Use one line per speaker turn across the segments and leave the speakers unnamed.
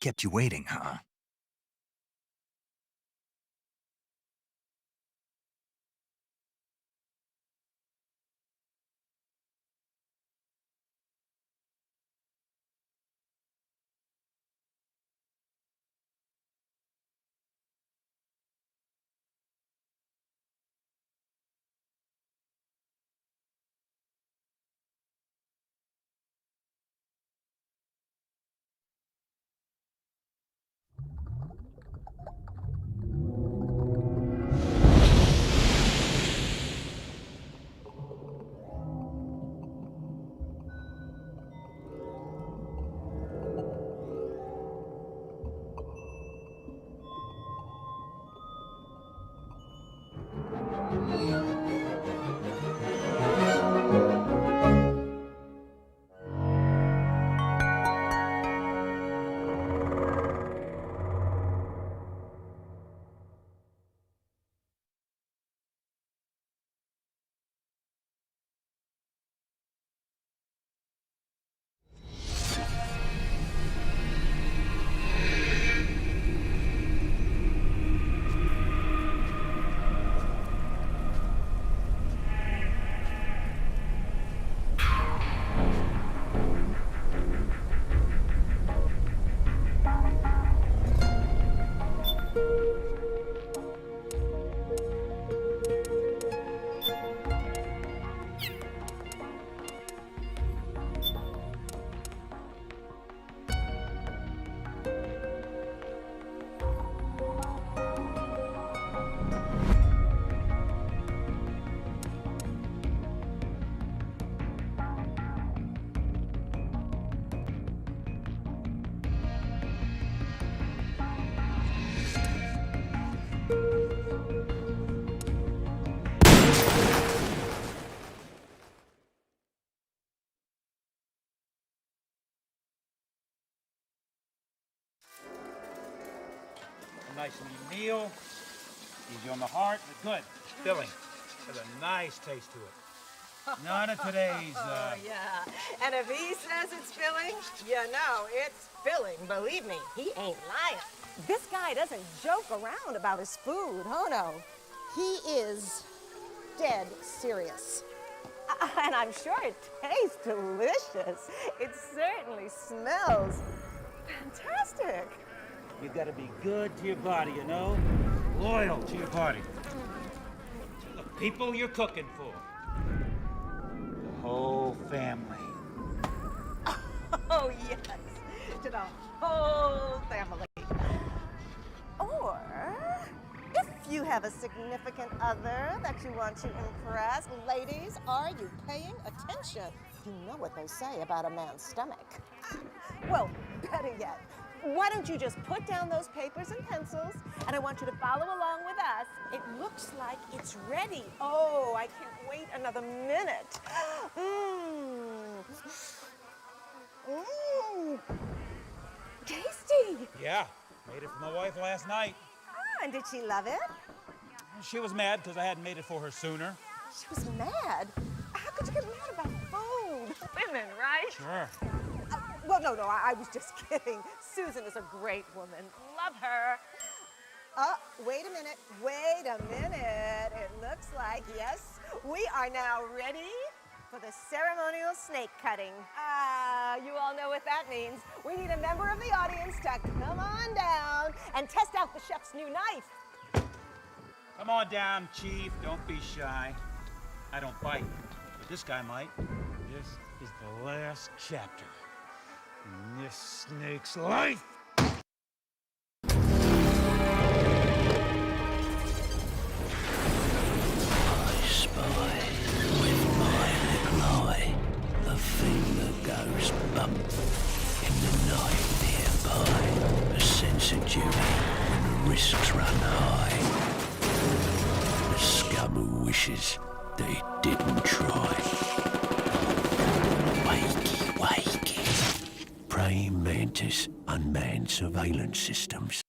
Kept you waiting, huh?
Nice and even meal, easy on the heart, but good, filling. Has a nice taste to it. None of today's,
Yeah, and if he says it's filling, you know it's filling. Believe me, he ain't lying. This guy doesn't joke around about his food, oh no. He is dead serious. And I'm sure it tastes delicious. It certainly smells fantastic.
you gotta be good to your body, you know? Loyal to your body. To the people you're cooking for. The whole family.
Oh, yes, to the whole family. Or if you have a significant other that you want to impress, ladies, are you paying attention? You know what they say about a man's stomach. Well, better yet, why don't you just put down those papers and pencils, and I want you to follow along with us. It looks like it's ready. Oh, I can't wait another minute. Tasty.
Yeah, made it for my wife last night.
Ah, and did she love it?
She was mad because I hadn't made it for her sooner.
She was mad. How could you get mad about food? Women, right?
Sure.
Well, no, I was just kidding. Susan is a great woman. Love her. Wait a minute. It looks like, yes, we are now ready for the ceremonial snake cutting. You all know what that means. We need a member of the audience to come on down and test out the chef's new knife.
Come on down, Chief. Don't be shy. I don't bite, but this guy might. This is the last chapter in this snake's life.
I spy with my little eye a thing that goes bump in the night nearby. A sense of duty when the risks run high. The scum who wishes that he didn't try. Wakey, wakey. Praying mantis, unmanned surveillance systems.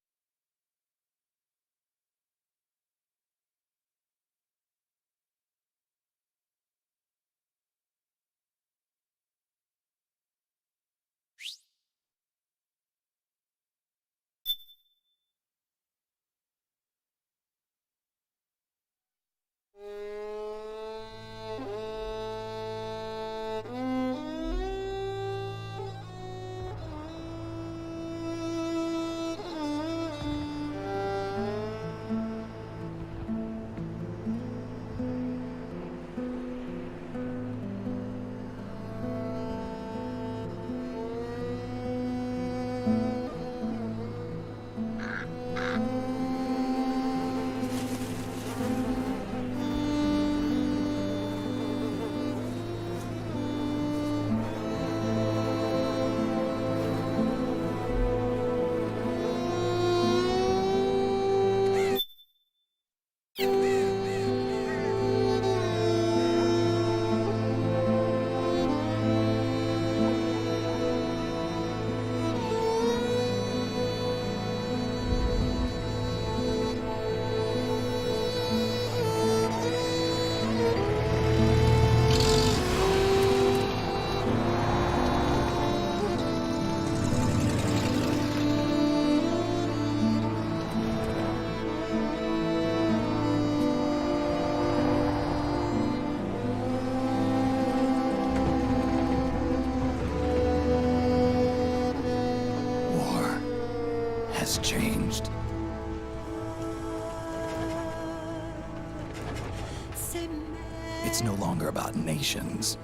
It's no longer about nations,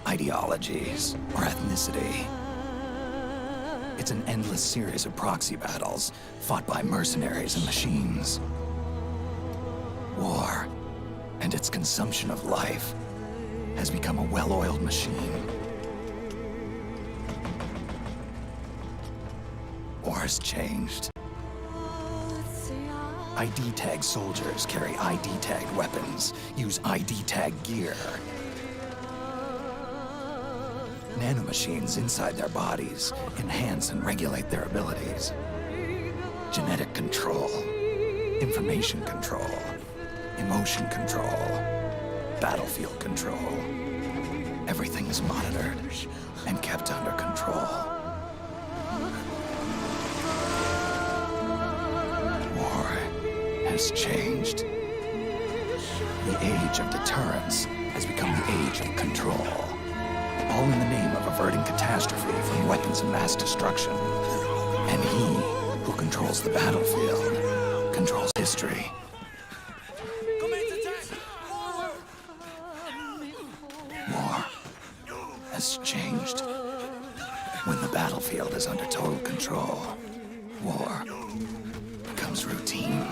ideologies, or ethnicity. It's an endless series of proxy battles fought by mercenaries and machines. War, and its consumption of life, has become a well-oiled machine. War has changed. ID tag soldiers carry ID tag weapons, use ID tag gear. Nanomachines inside their bodies enhance and regulate their abilities. Genetic control, information control, emotion control, battlefield control. Everything is monitored and kept under control. War has changed. The age of deterrence has become the age of control. All in the name of averting catastrophe from weapons of mass destruction. And he who controls the battlefield controls history. War has changed. When the battlefield is under total control, war becomes routine.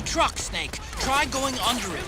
Truck, Snake. Try going under it.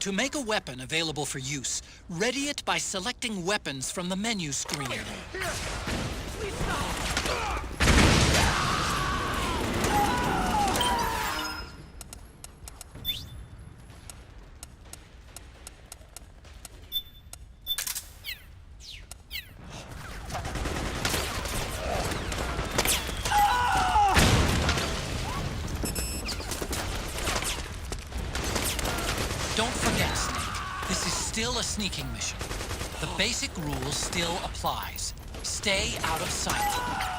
To make a weapon available for use, ready it by selecting weapons from the menu screen. Don't forget, Snake, this is still a sneaking mission. The basic rule still applies. Stay out of sight.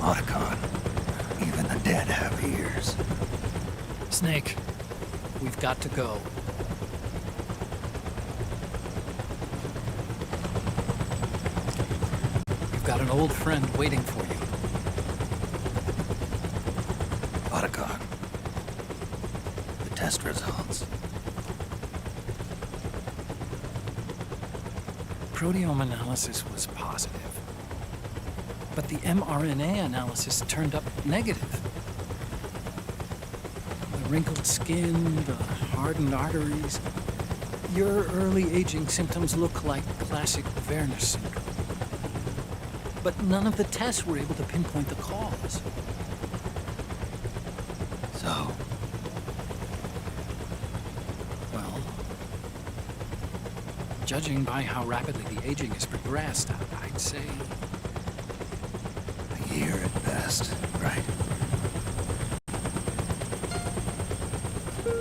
Otacon, even the dead have ears.
Snake, we've got to go. You've got an old friend waiting for you.
Otacon. The test results.
Proteome analysis was positive, but the mRNA analysis turned up negative. The wrinkled skin, the hardened arteries. Your early aging symptoms look like classic Werner syndrome. But none of the tests were able to pinpoint the cause.
So,
Well, judging by how rapidly the aging has progressed, I'd say
a year at best, right?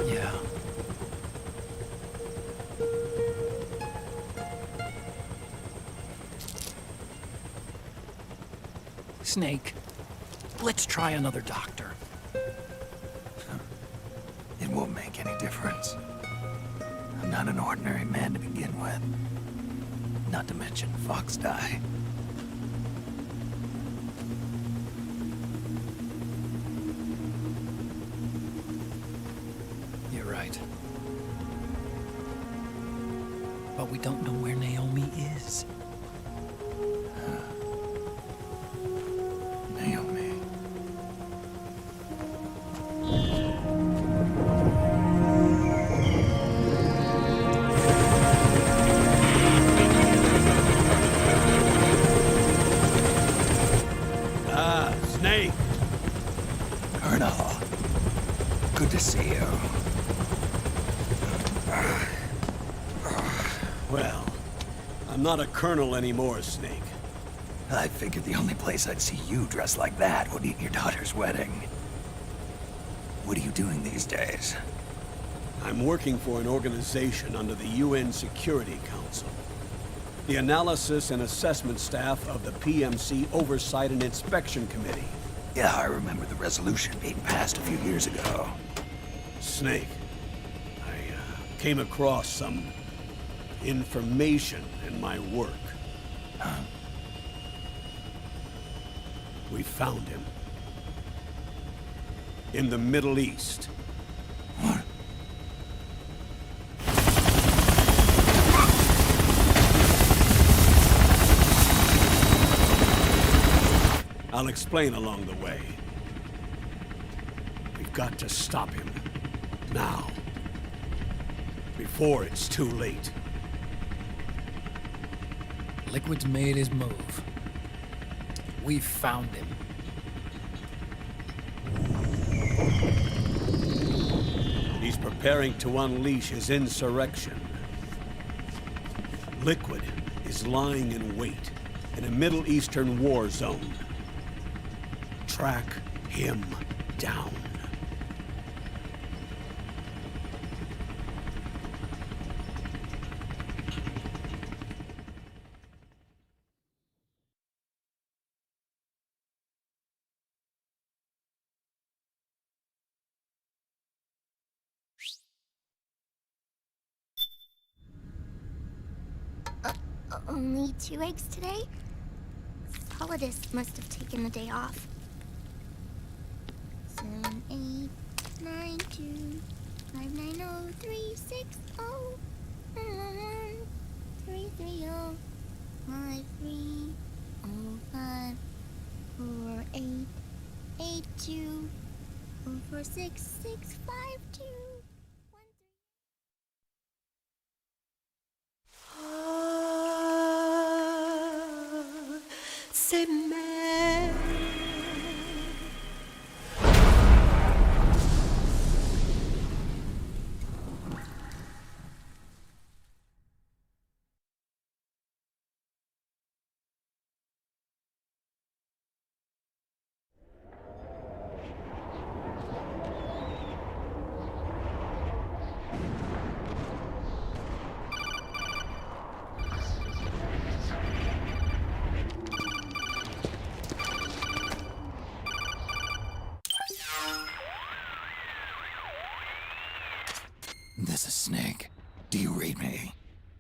yeah. Snake, let's try another doctor.
It won't make any difference. I'm not an ordinary man to begin with. Not to mention Fox die.
You're right. But we don't know where Naomi is.
Naomi.
Snake!
Colonel. Good to see you.
Well, I'm not a colonel anymore, Snake.
I figured the only place I'd see you dressed like that would be at your daughter's wedding. What are you doing these days?
I'm working for an organization under the UN Security Council. The Analysis and Assessment Staff of the PMC Oversight and Inspection Committee.
Yeah, I remember the resolution being passed a few years ago.
Snake, I came across some information in my work. We found him. In the Middle East.
What?
I'll explain along the way. We've got to stop him. Now. Before it's too late.
Liquid's made his move. We've found him.
He's preparing to unleash his insurrection. Liquid is lying in wait in a Middle Eastern war zone. Track him down.
Only 2 eggs today? Solidus must have taken the day off. 7, 8, 9, 2, 5, 9, 0, 3, 6, 0, 3, 3, 0, 5, 3, 0, 5, 4, 8, 8, 2, 0, 4, 6, 6, 5, 2.
C'est mère.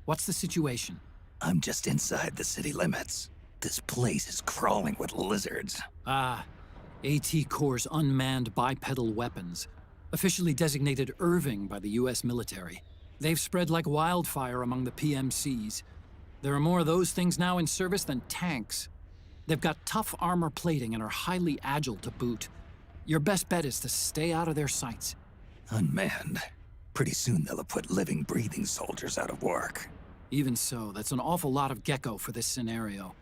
What's the situation?
I'm just inside the city limits. This place is crawling with lizards.
Ah, AT Corps' unmanned bipedal weapons, officially designated Irving by the US military. They've spread like wildfire among the PMCs. There are more of those things now in service than tanks. They've got tough armor plating and are highly agile to boot. Your best bet is to stay out of their sights.
Unmanned. Pretty soon they'll have put living, breathing soldiers out of work.
Even so, that's an awful lot of gecko for this scenario.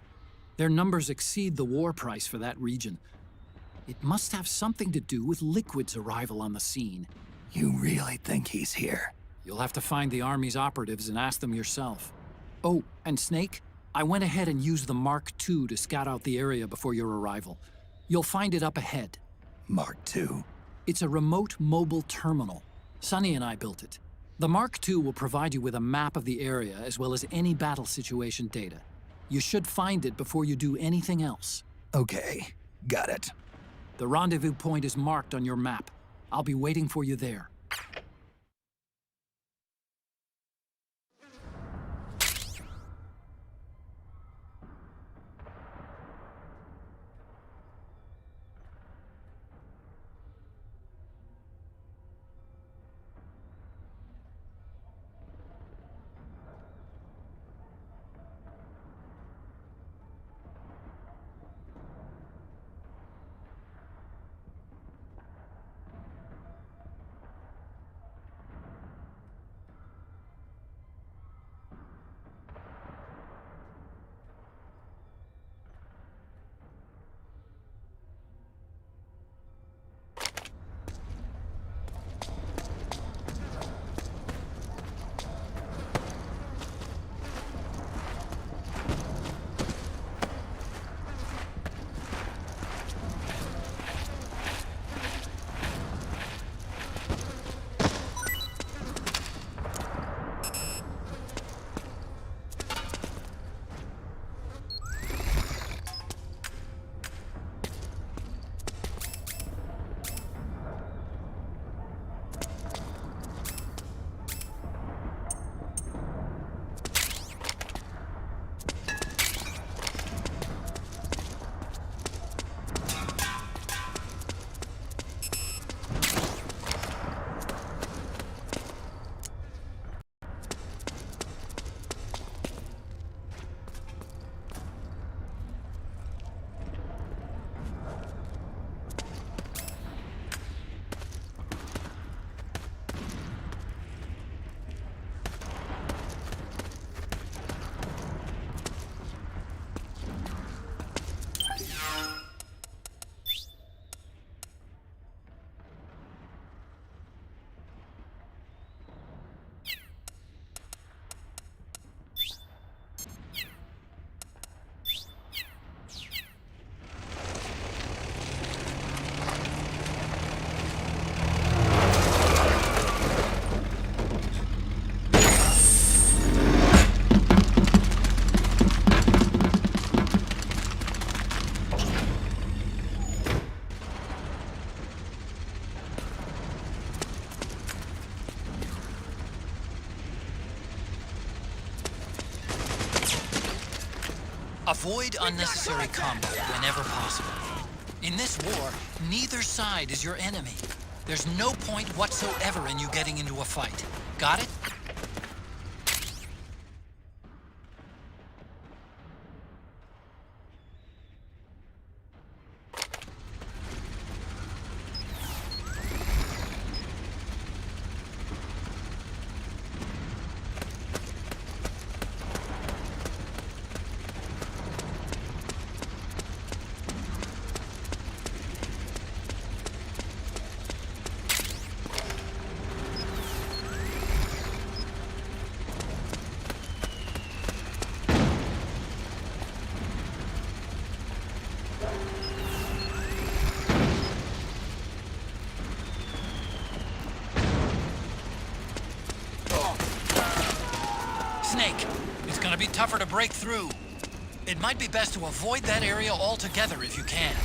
Their numbers exceed the war price for that region. It must have something to do with Liquid's arrival on the scene.
You really think he's here?
You'll have to find the Army's operatives and ask them yourself. Oh, and Snake, I went ahead and used the Mark II to scout out the area before your arrival. You'll find it up ahead.
Mark II?
It's a remote mobile terminal. Sonny and I built it. The Mark II will provide you with a map of the area as well as any battle situation data. You should find it before you do anything else.
Okay, got it.
The rendezvous point is marked on your map. I'll be waiting for you there. Avoid unnecessary combat whenever possible. In this war, neither side is your enemy. There's no point whatsoever in you getting into a fight. Got it? Snake, it's gonna be tougher to break through. It might be best to avoid that area altogether if you can.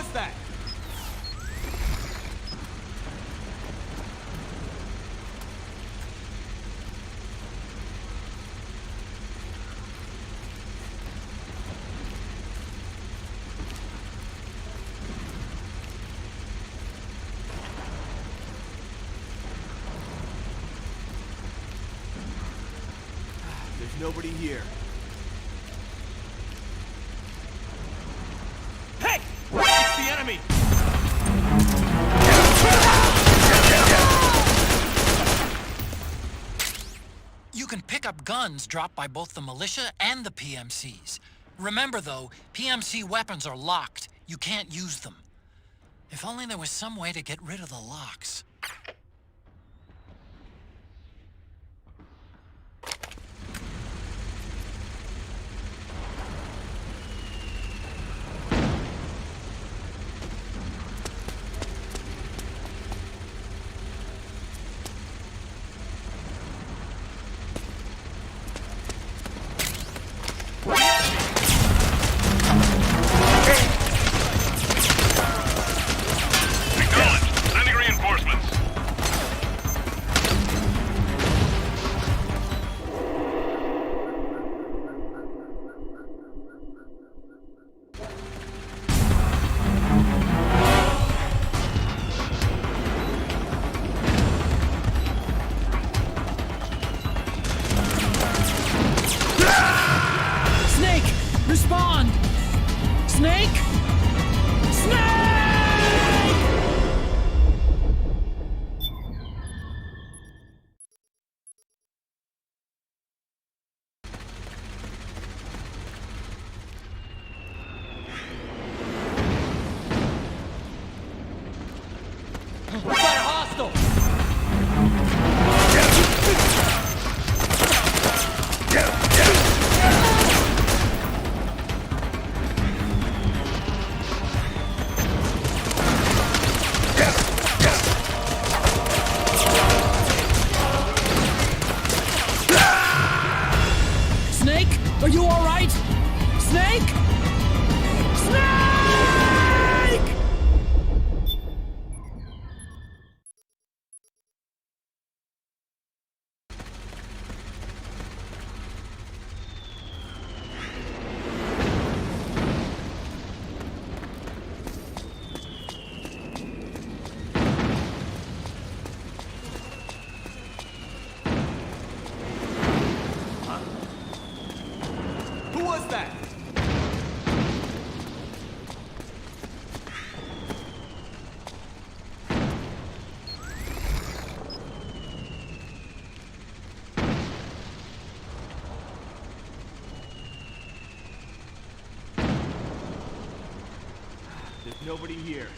was that? There's nobody here. Hey! It's the enemy!
You can pick up guns dropped by both the militia and the PMCs. Remember though, PMC weapons are locked. You can't use them. If only there was some way to get rid of the locks.
Sending reinforcements.
Snake! Respond! Snake! Snake! We got a hostile! Snake? Are you all right? Snake? Snake!
Who was that? There's nobody here.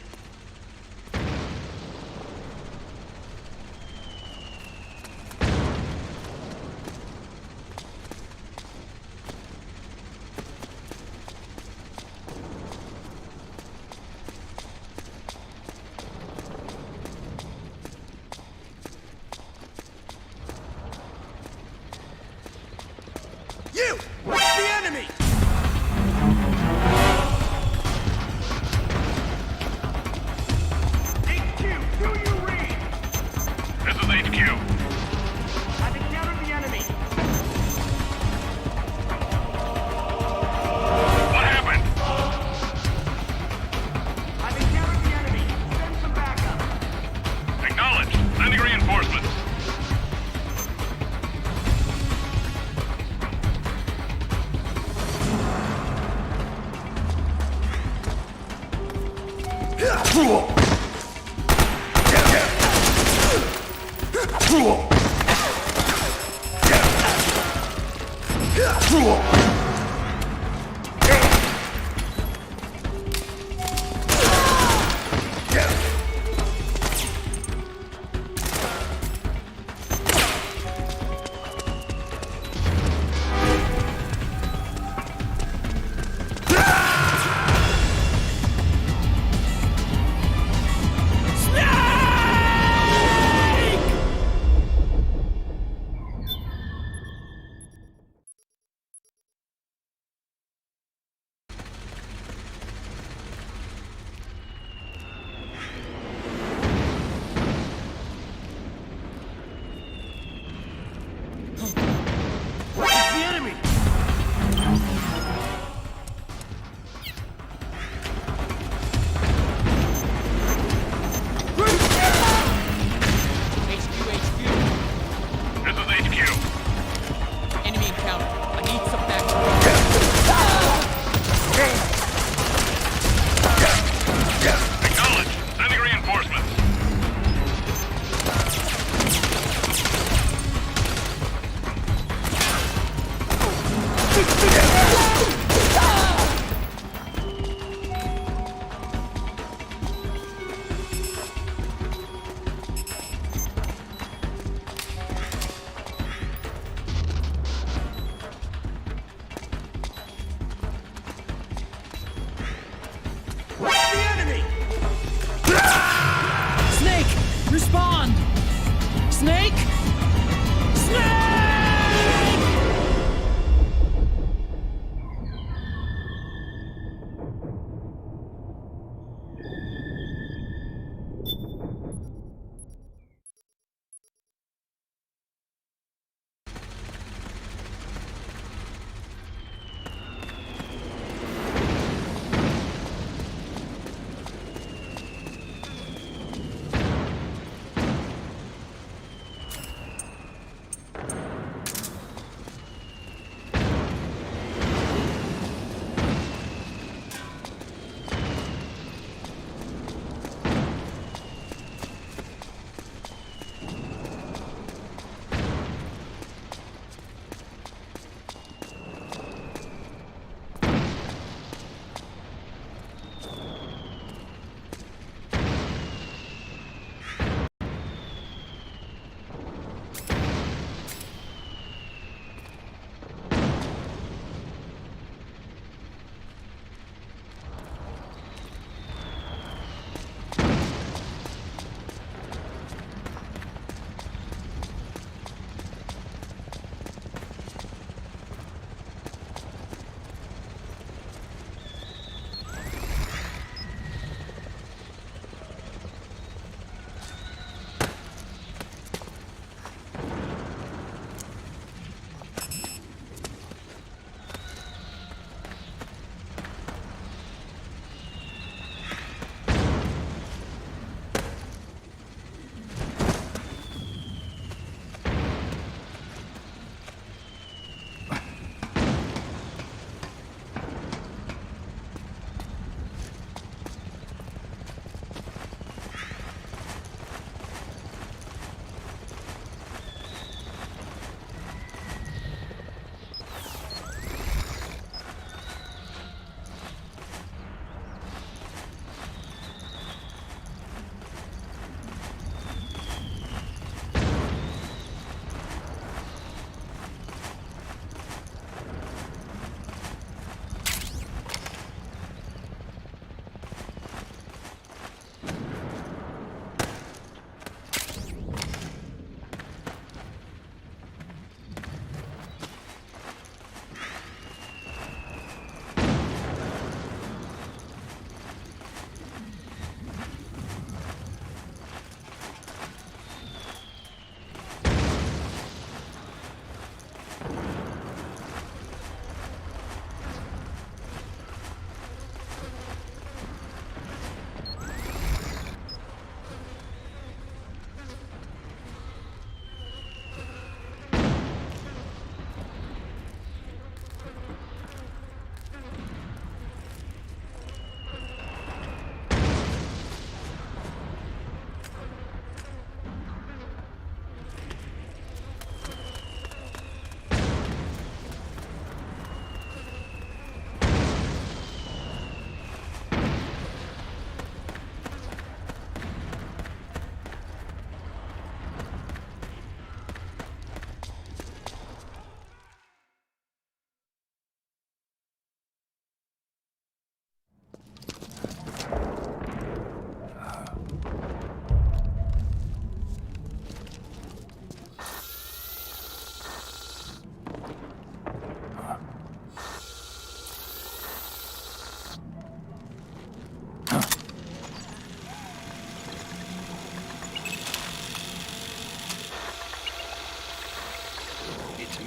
You! It's the enemy! HQ, do you read?
This is HQ.
I've encountered the enemy.
What happened?
I've encountered the enemy. Send some backup.
Acknowledged. Sending reinforcements.
What's the enemy?
Snake! Respond! Snake! Snake!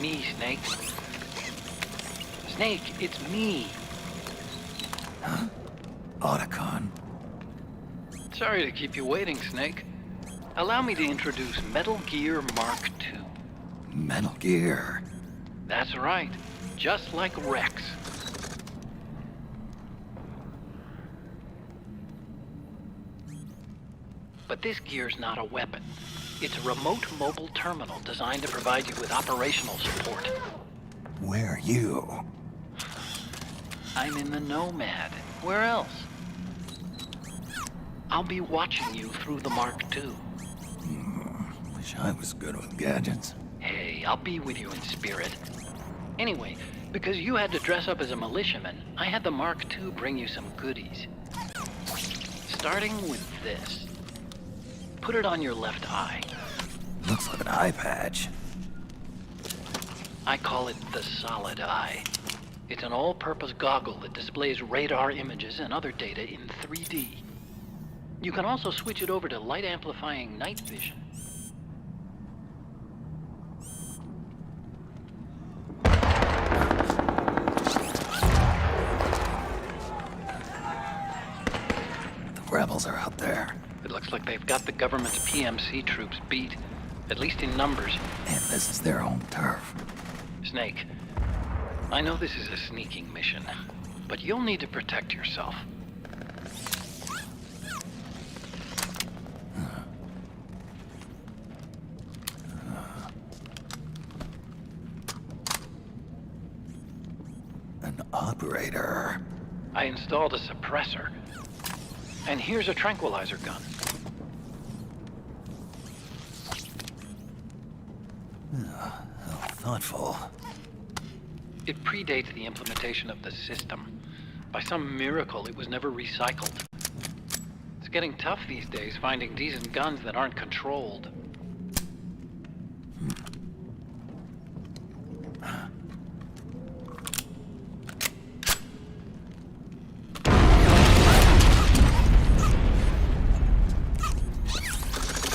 Me, Snake. Snake, it's me.
Huh? Otacon.
Sorry to keep you waiting, Snake. Allow me to introduce Metal Gear Mark II.
Metal Gear.
That's right. Just like Rex. But this gear's not a weapon. It's a remote mobile terminal designed to provide you with operational support.
Where are you?
I'm in the Nomad. Where else? I'll be watching you through the Mark II.
Wish I was good with gadgets.
Hey, I'll be with you in spirit. Anyway, because you had to dress up as a militiaman, I had the Mark II bring you some goodies. starting with this. Put it on your left eye.
Looks like an eye patch.
I call it the solid eye. It's an all-purpose goggle that displays radar images and other data in 3D. You can also switch it over to light-amplifying night vision.
The rebels are out there.
It looks like they've got the government's PMC troops beat, at least in numbers.
And this is their home turf.
Snake, I know this is a sneaking mission, but you'll need to protect yourself.
An operator.
I installed a suppressor. And here's a tranquilizer gun.
How thoughtful.
It predates the implementation of the system. By some miracle, it was never recycled. It's getting tough these days finding decent guns that aren't controlled.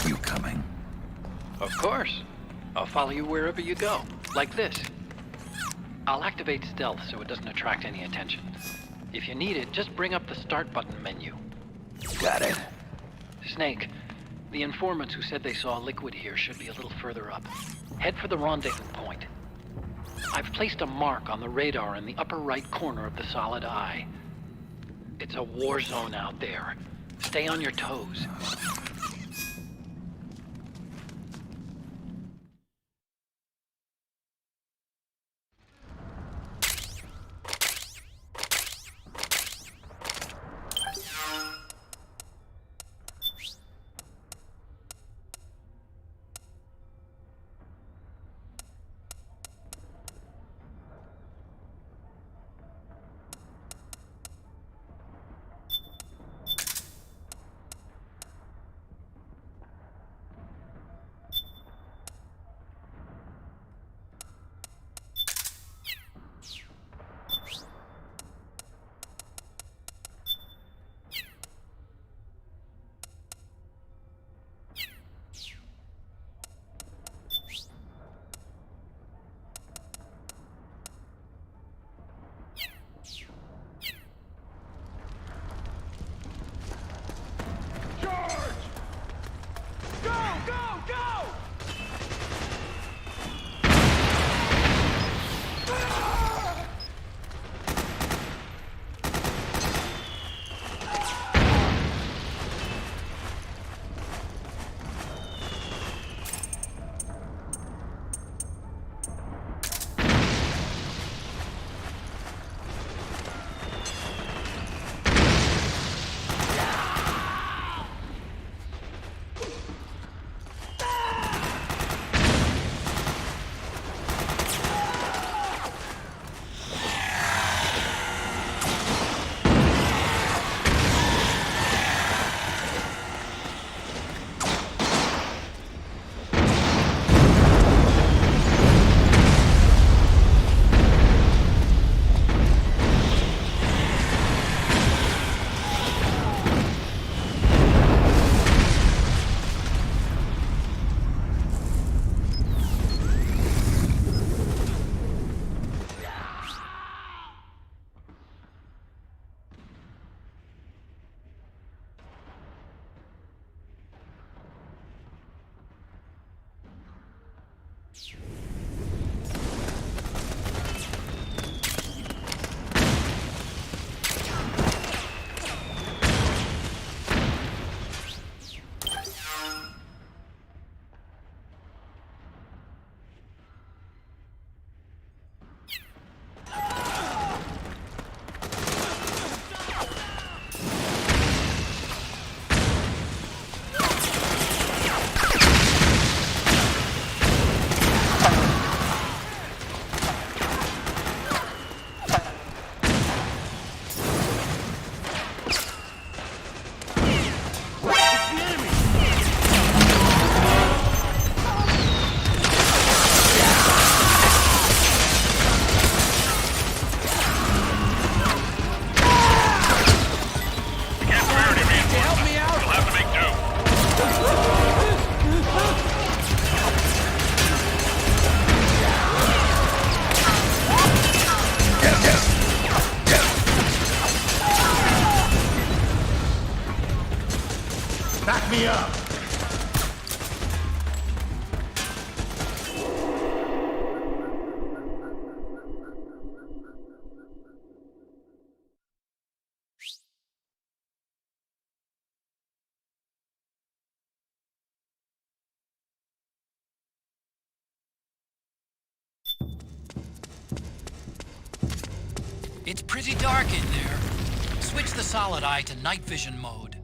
You coming?
Of course. I'll follow you wherever you go, like this. I'll activate stealth so it doesn't attract any attention. If you need it, just bring up the start button menu.
Got it.
Snake, the informants who said they saw liquid here should be a little further up. Head for the rendezvous point. I've placed a mark on the radar in the upper right corner of the solid eye. It's a war zone out there. Stay on your toes.
Back me up!
It's pretty dark in there. Switch the solid eye to night vision mode.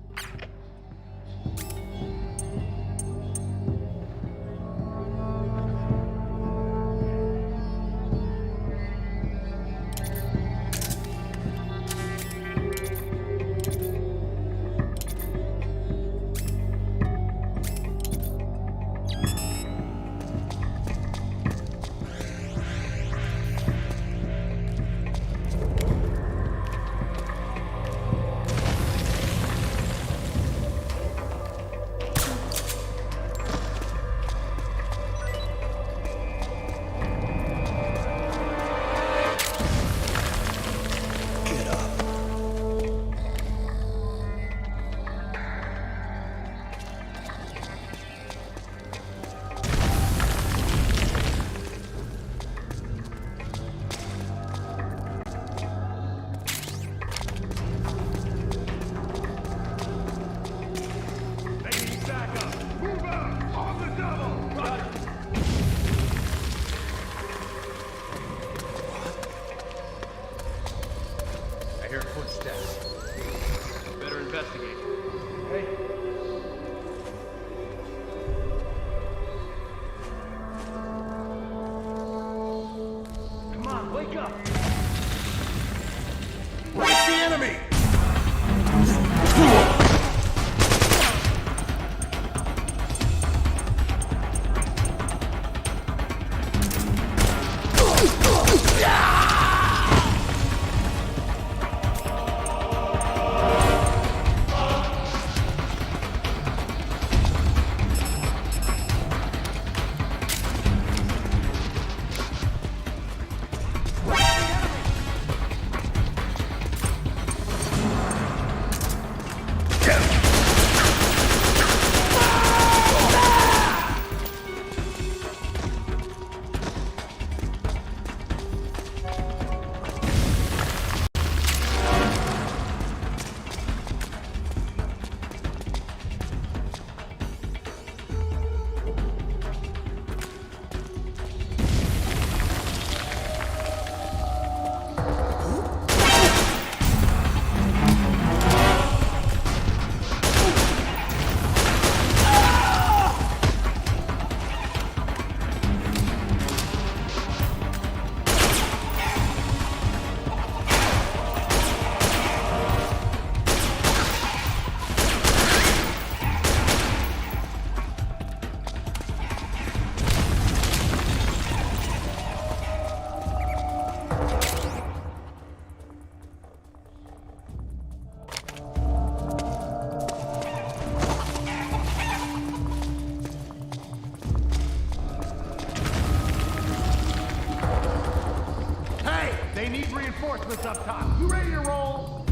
They need reinforcements up top. You ready to roll?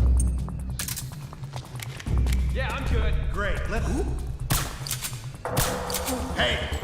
Yeah, I'm good. Great. Let's... Hey!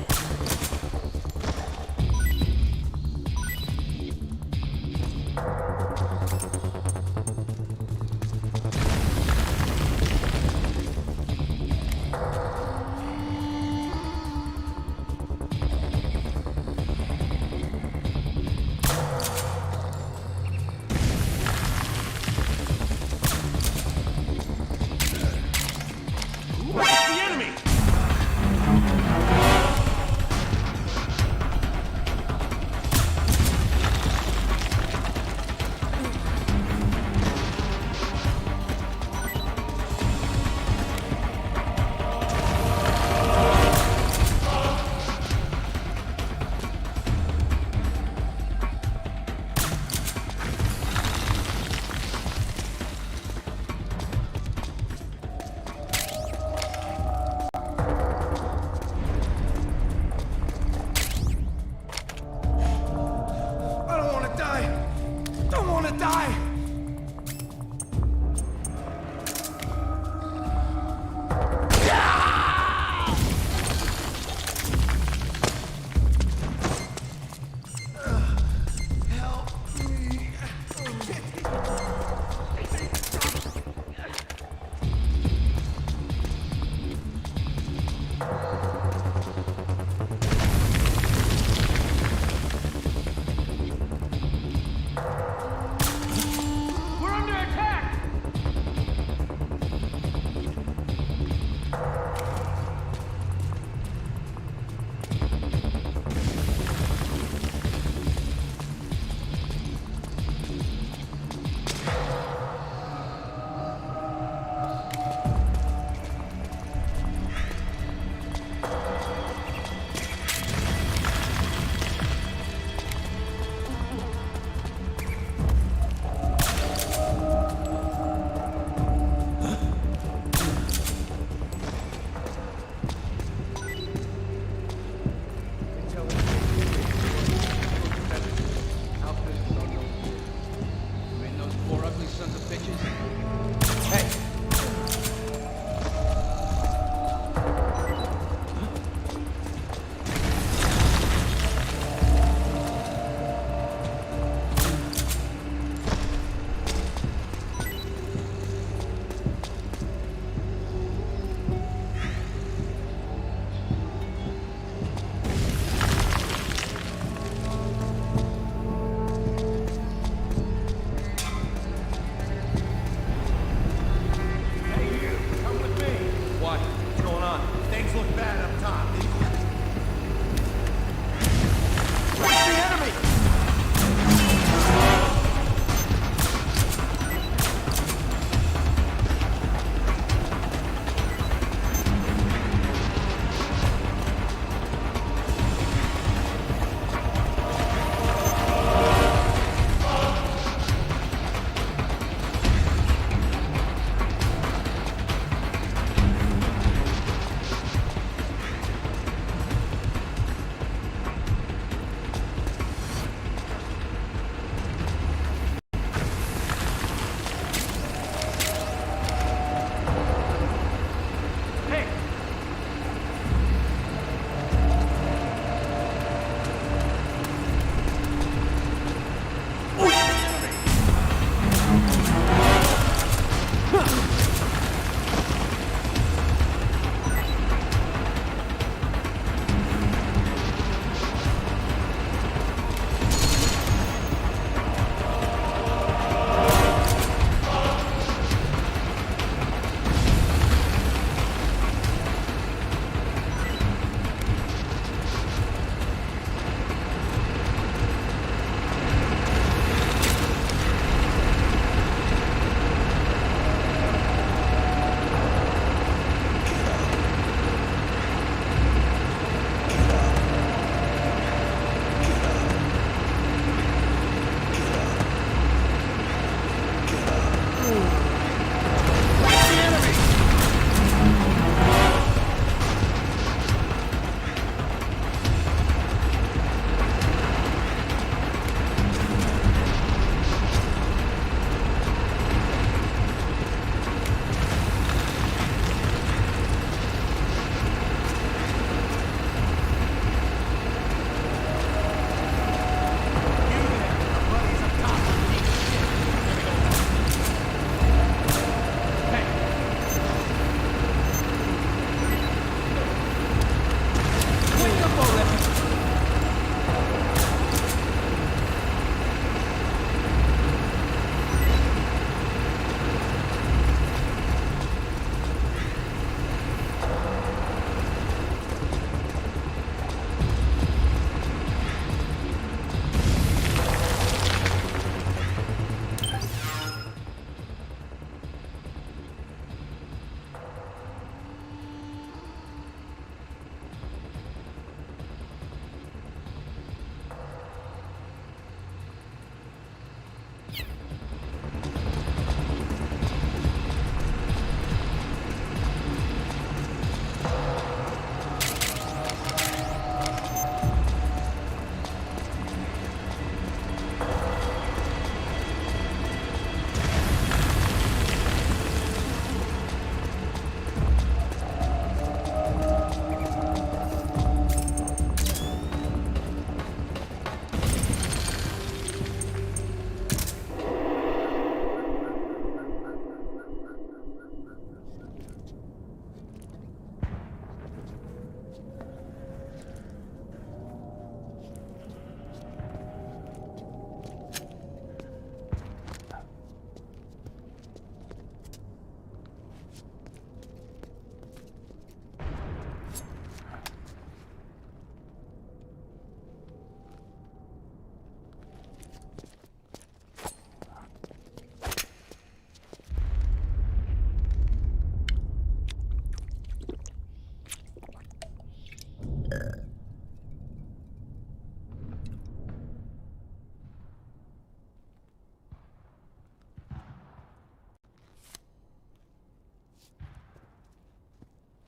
We're under attack!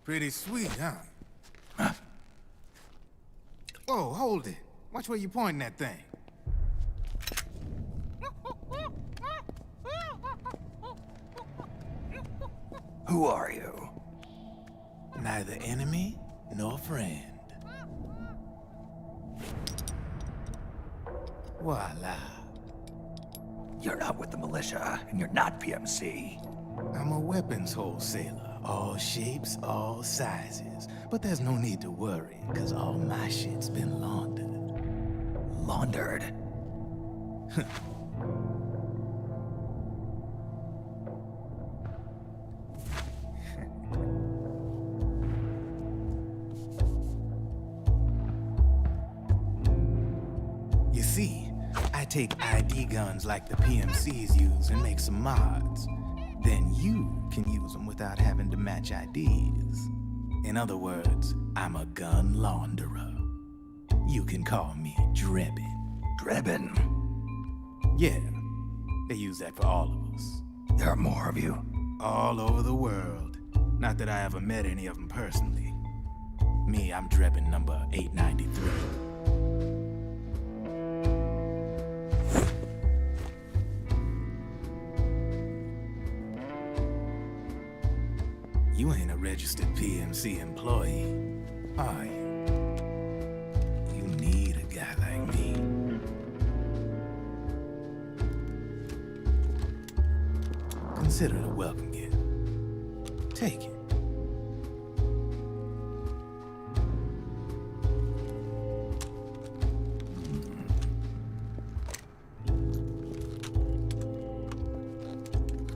Pretty sweet, huh? Whoa, hold it. Watch where you pointing that thing.
Who are you?
Neither enemy nor friend. Voila.
You're not with the militia, and you're not PMC.
I'm a weapons wholesaler. All shapes, all sizes. But there's no need to worry, because all my shit's been laundered.
Laundered?
You see, I take ID guns like the PMCs use and make some mods. Then you can use them without having to match IDs. In other words, I'm a gun launderer. You can call me Drebin.
Drebin?
Yeah, they use that for all of us.
There are more of you?
All over the world. Not that I ever met any of them personally. Me, I'm Drebin number 893. You ain't a registered PMC employee, are you? You need a guy like me. Consider it a welcome gift. Take it.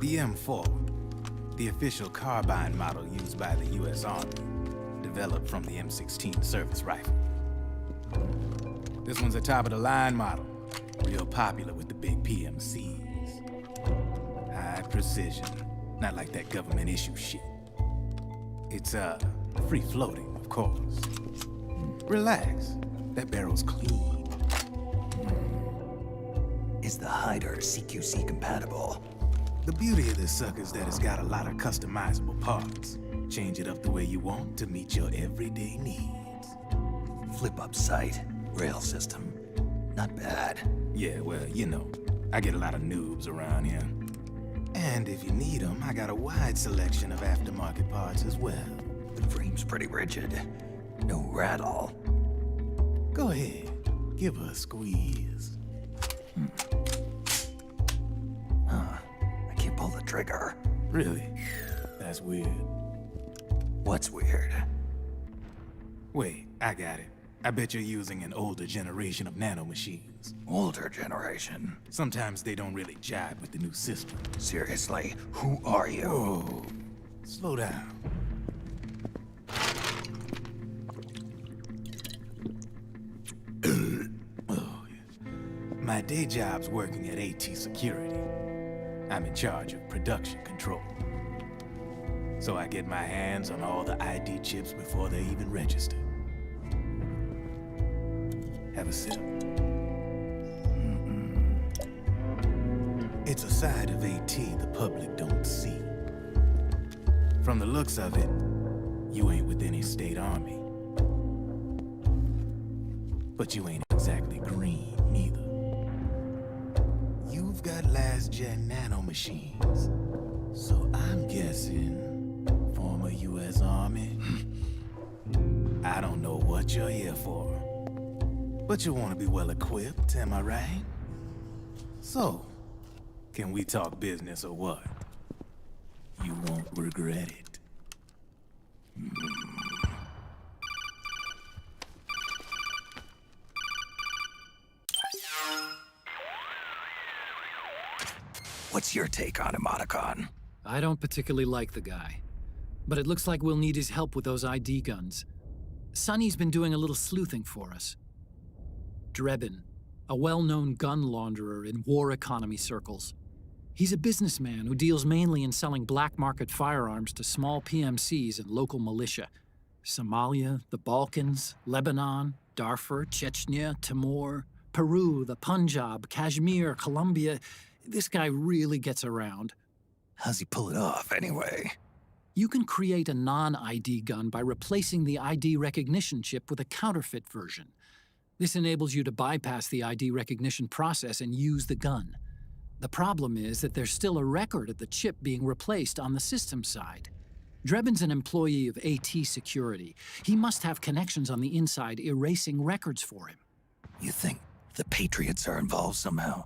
The M4, the official carbine model used by the U.S. Army, developed from the M16 service rifle. This one's a top-of-the-line model, real popular with the big PMCs. High precision, not like that government-issue shit. It's, free-floating, of course. Relax, that barrel's clean.
Is the hider CQC compatible?
The beauty of this sucker is that it's got a lot of customizable parts. Change it up the way you want to meet your everyday needs.
Flip-up sight, rail system. Not bad.
Yeah, well, you know, I get a lot of noobs around here. And if you need them, I got a wide selection of aftermarket parts as well.
The frame's pretty rigid. No rattle.
Go ahead, give her a squeeze.
Pull the trigger.
Really? That's weird.
What's weird?
Wait, I got it. I bet you're using an older generation of nanomachines.
Older generation?
Sometimes they don't really jive with the new system.
Seriously, who are you?
Whoa. Slow down. Oh, yeah. My day job's working at AT Security. I'm in charge of production control. So I get my hands on all the ID chips before they even register. Have a sip. It's a side of AT the public don't see. From the looks of it, you ain't with any state army. But you ain't exactly green, neither. You've got last-gen nanomachines. So I'm guessing former U.S. Army? I don't know what you're here for. But you want to be well-equipped, am I right? So, can we talk business or what? You won't regret it.
What's your take on Emoticon?
I don't particularly like the guy, but it looks like we'll need his help with those ID guns. Sonny's been doing a little sleuthing for us. Drebin, a well-known gun launderer in war economy circles. He's a businessman who deals mainly in selling black market firearms to small PMCs and local militia. Somalia, the Balkans, Lebanon, Darfur, Chechnya, Timor, Peru, the Punjab, Kashmir, Colombia. This guy really gets around.
How's he pull it off, anyway?
You can create a non-ID gun by replacing the ID recognition chip with a counterfeit version. This enables you to bypass the ID recognition process and use the gun. The problem is that there's still a record of the chip being replaced on the system side. Drebin's an employee of AT Security. He must have connections on the inside erasing records for him.
You think the Patriots are involved somehow?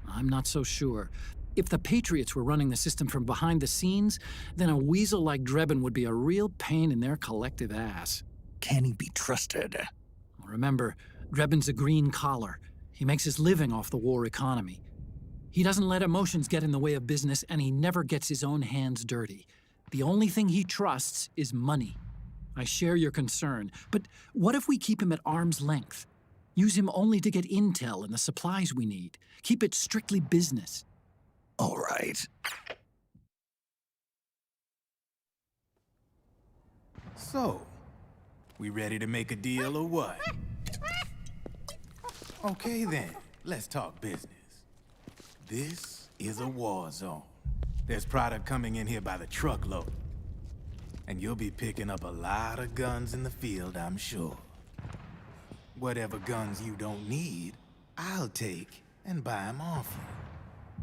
I'm not so sure. If the Patriots were running the system from behind the scenes, then a weasel like Drebin would be a real pain in their collective ass.
Can he be trusted?
Remember, Drebin's a green collar. He makes his living off the war economy. He doesn't let emotions get in the way of business, and he never gets his own hands dirty. The only thing he trusts is money. I share your concern, but what if we keep him at arm's length? Use him only to get intel and the supplies we need. Keep it strictly business.
All right.
So, we ready to make a deal or what? Okay then, let's talk business. This is a war zone. There's product coming in here by the truckload. And you'll be picking up a lot of guns in the field, I'm sure. Whatever guns you don't need, I'll take and buy them off you.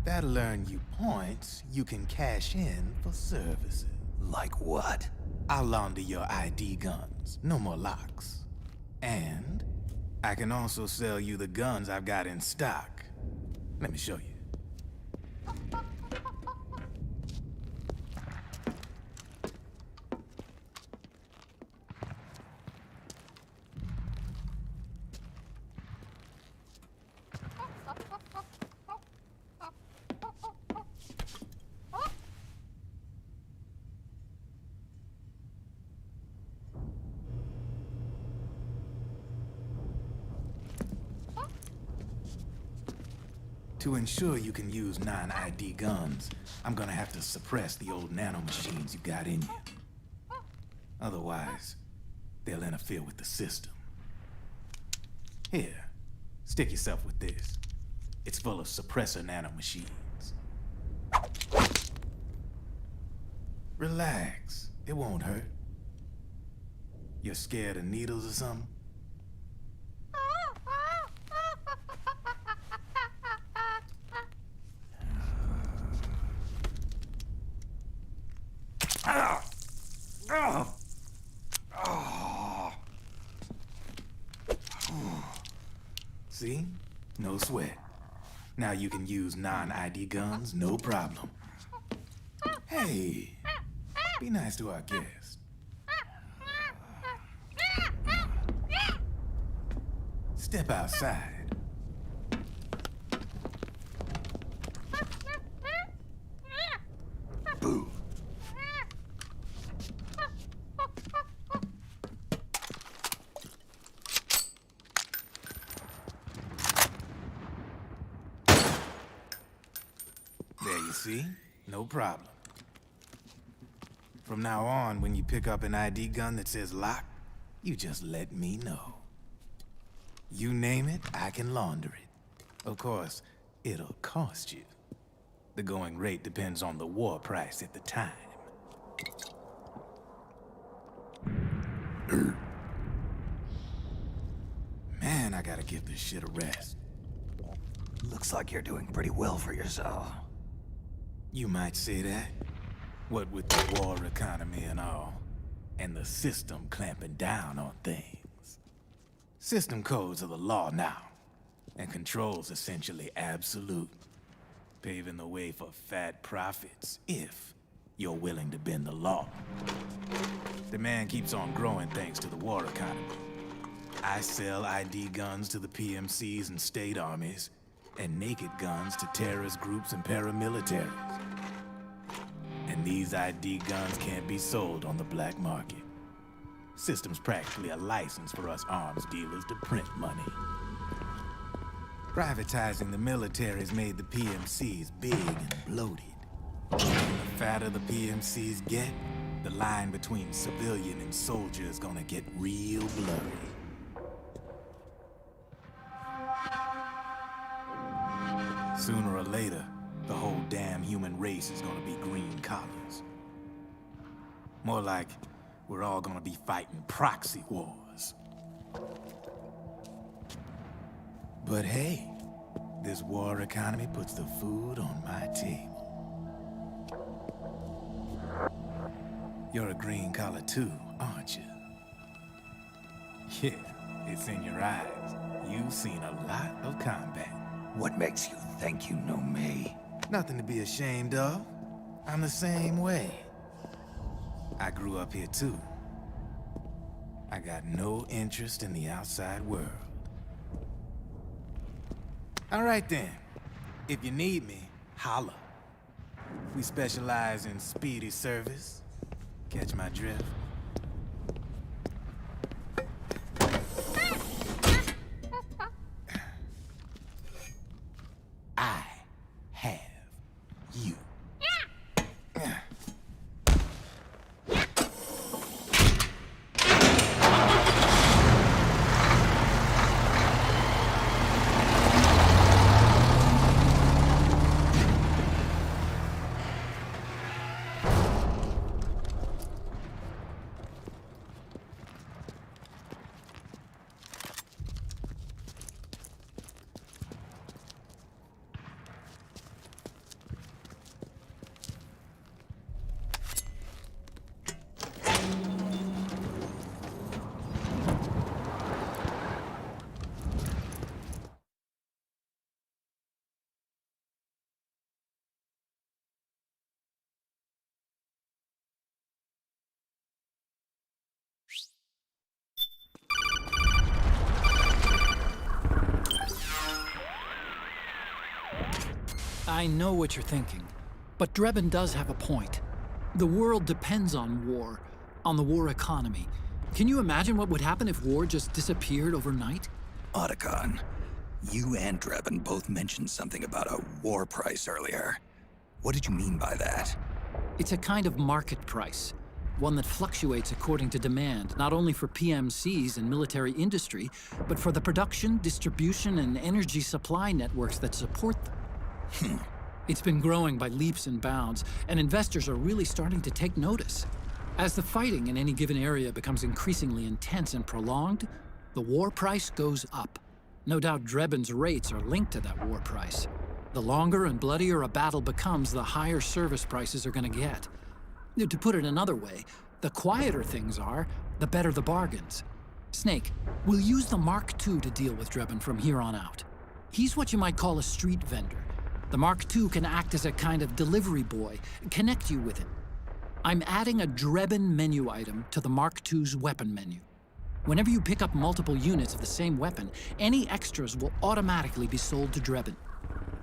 That'll earn you points you can cash in for services.
Like what?
I'll launder your ID guns, no more locks. And I can also sell you the guns I've got in stock. Let me show you. To ensure you can use non-ID guns, I'm gonna have to suppress the old nanomachines you got in you. Otherwise, they'll interfere with the system. Here, stick yourself with this. It's full of suppressor nanomachines. Relax, it won't hurt. You're scared of needles or something? See? No sweat. Now you can use non-ID guns, no problem. Hey, be nice to our guest. Step outside. Boo. There you see? No problem. From now on, when you pick up an ID gun that says lock, you just let me know. You name it, I can launder it. Of course, it'll cost you. The going rate depends on the war price at the time. Man, I gotta give this shit a rest.
Looks like you're doing pretty well for yourself.
You might say that. What with the war economy and all, and the system clamping down on things. System codes are the law now, and control's essentially absolute, paving the way for fat profits if you're willing to bend the law. Demand keeps on growing thanks to the war economy. I sell ID guns to the PMCs and state armies, and naked guns to terrorist groups and paramilitaries. And these ID guns can't be sold on the black market. System's practically a license for us arms dealers to print money. Privatizing the military's made the PMCs big and bloated. The fatter the PMCs get, the line between civilian and soldier is gonna get real blurry. Sooner or later, the whole damn human race is gonna be green collars. More like we're all gonna be fighting proxy wars. But hey, this war economy puts the food on my table. You're a green collar too, aren't you? Yeah, it's in your eyes. You've seen a lot of combat.
What makes you think you know me?
Nothing to be ashamed of. I'm the same way. I grew up here too. I got no interest in the outside world. All right then. If you need me, holla. We specialize in speedy service. Catch my drift? I have you.
I know what you're thinking, but Drebin does have a point. The world depends on war, on the war economy. Can you imagine what would happen if war just disappeared overnight?
Otacon, you and Drebin both mentioned something about a war price earlier. What did you mean by that?
It's a kind of market price, one that fluctuates according to demand, not only for PMCs and military industry, but for the production, distribution, and energy supply networks that support them. It's been growing by leaps and bounds, and investors are really starting to take notice. As the fighting in any given area becomes increasingly intense and prolonged, the war price goes up. No doubt Drebin's rates are linked to that war price. The longer and bloodier a battle becomes, the higher service prices are going to get. To put it another way, the quieter things are, the better the bargains. Snake, we'll use the Mark II to deal with Drebin from here on out. He's what you might call a street vendor. The Mark II can act as a kind of delivery boy, connect you with it. I'm adding a Drebin menu item to the Mark II's weapon menu. Whenever you pick up multiple units of the same weapon, any extras will automatically be sold to Drebin.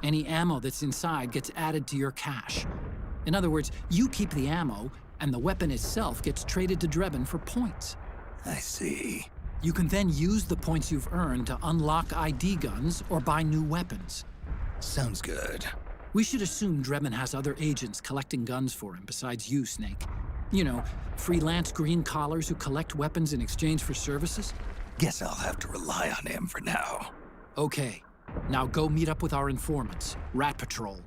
Any ammo that's inside gets added to your cache. In other words, you keep the ammo, and the weapon itself gets traded to Drebin for points.
I see.
You can then use the points you've earned to unlock ID guns or buy new weapons.
Sounds good.
We should assume Drebin has other agents collecting guns for him besides you, Snake. You know, freelance green collars who collect weapons in exchange for services?
Guess I'll have to rely on him for now.
Okay. Now go meet up with our informants, Rat Patrol.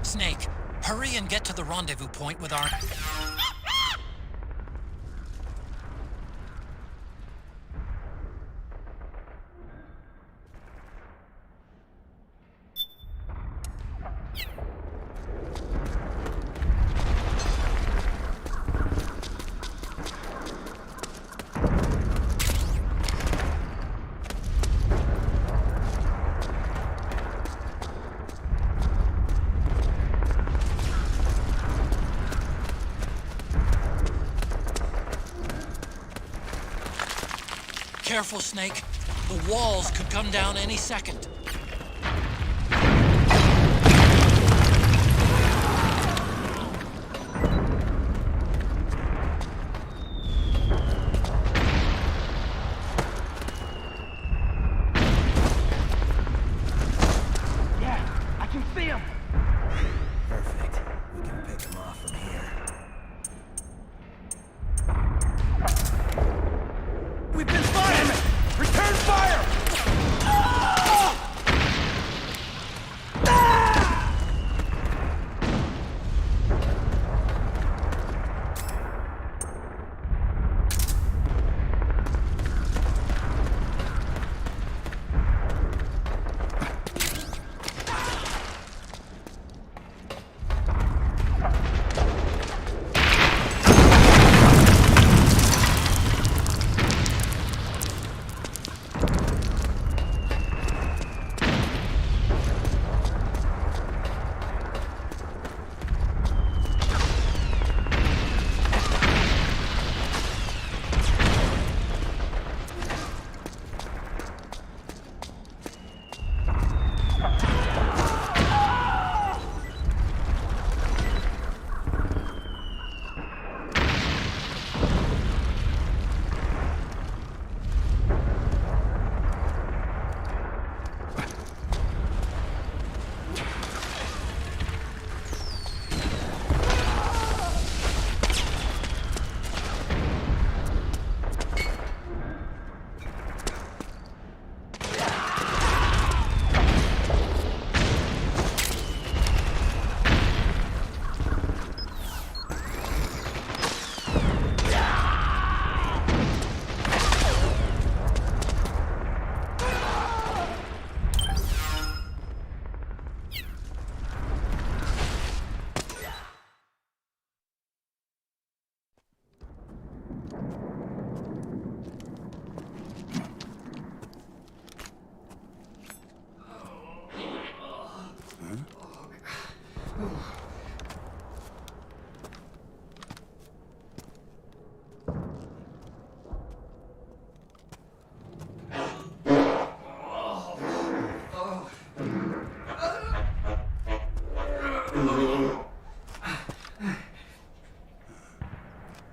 Snake, hurry and get to the rendezvous point with our... Careful, Snake. The walls could come down any second.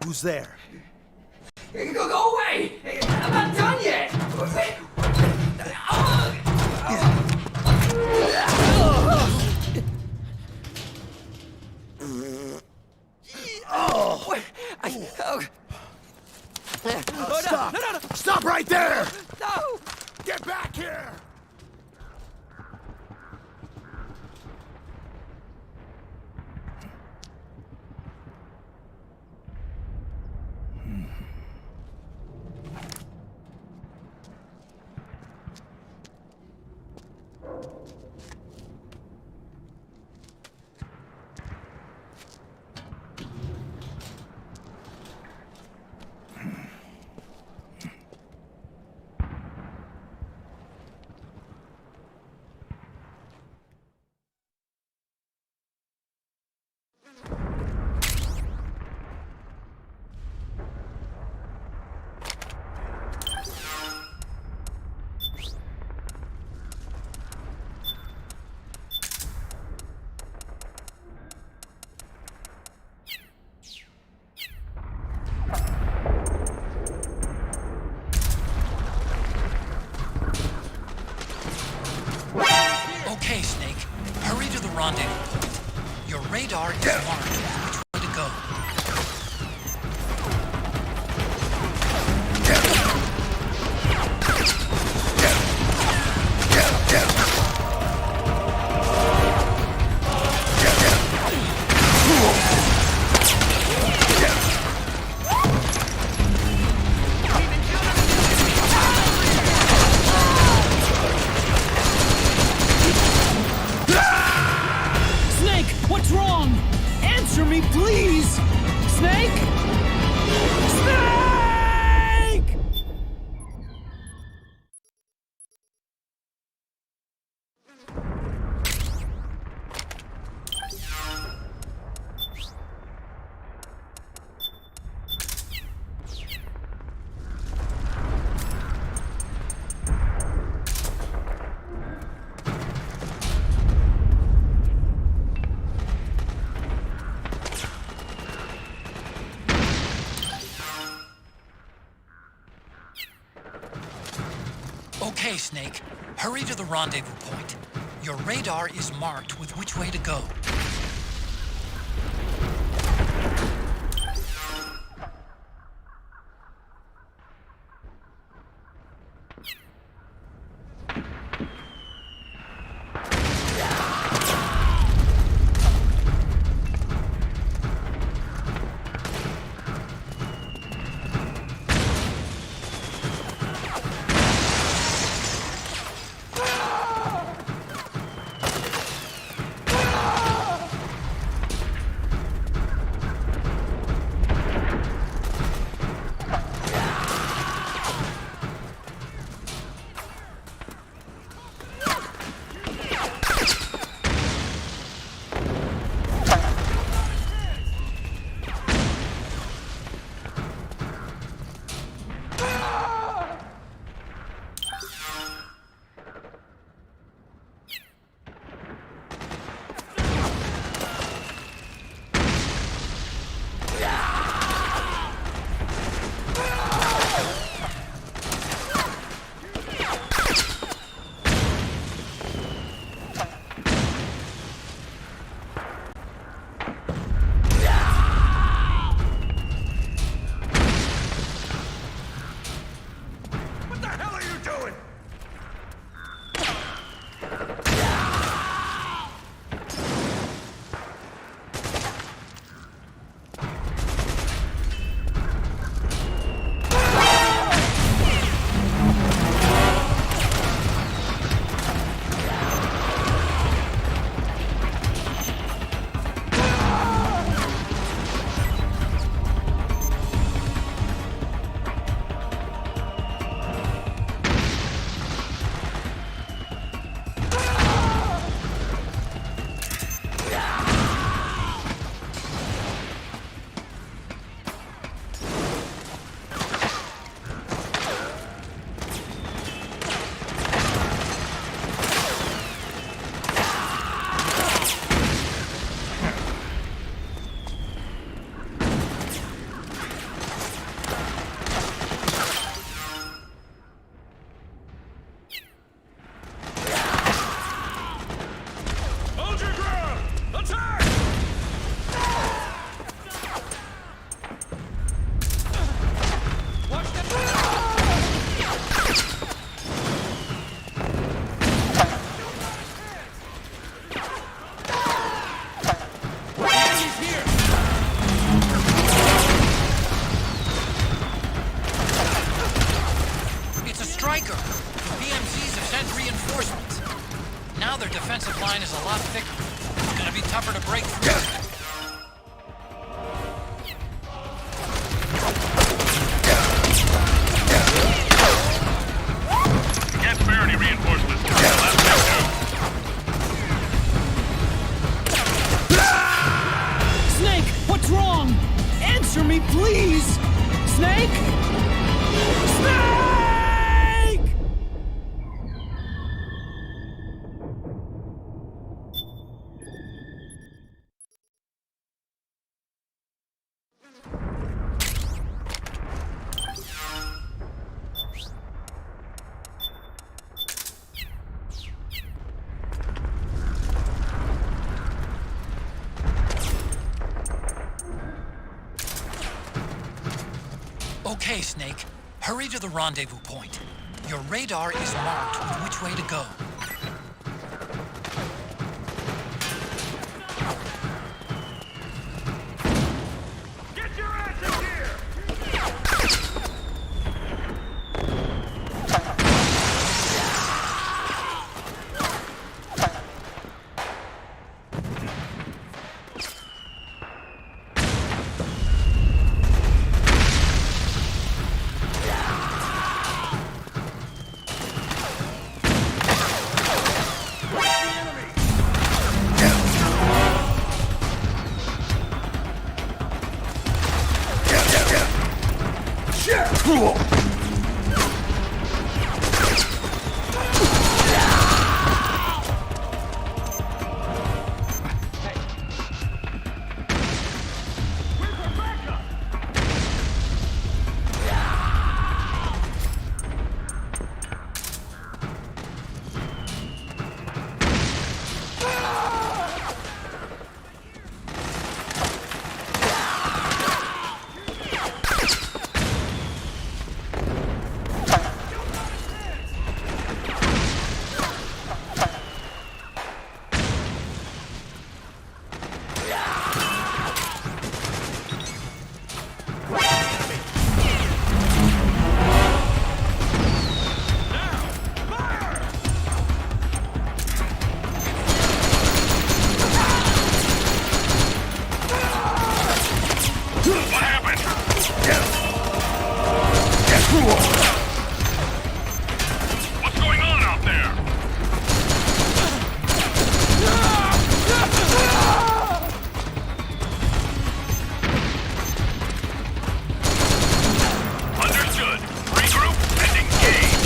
Who's there?
Go away! I'm not done yet!
Stop! No. Stop right there!
No!
Get back here!
Okay, Snake. Hurry to the rendezvous point. Your radar is marked which way to go. What's wrong? Answer me, please! Snake? Snake! Okay, Snake. Hurry to the rendezvous point. Your radar is marked with which way to go. Riker! The PMCs have sent reinforcements. Now their defensive line is a lot thicker. It's gonna be tougher to break through.
Can't spare any reinforcements. Left sector.
Snake, what's wrong? Answer me, please! Snake? Snake! Okay, Snake. Hurry to the rendezvous point. Your radar is marked with which way to go.
Get your ass in here! What's going on out there? Understood. Regroup and engage.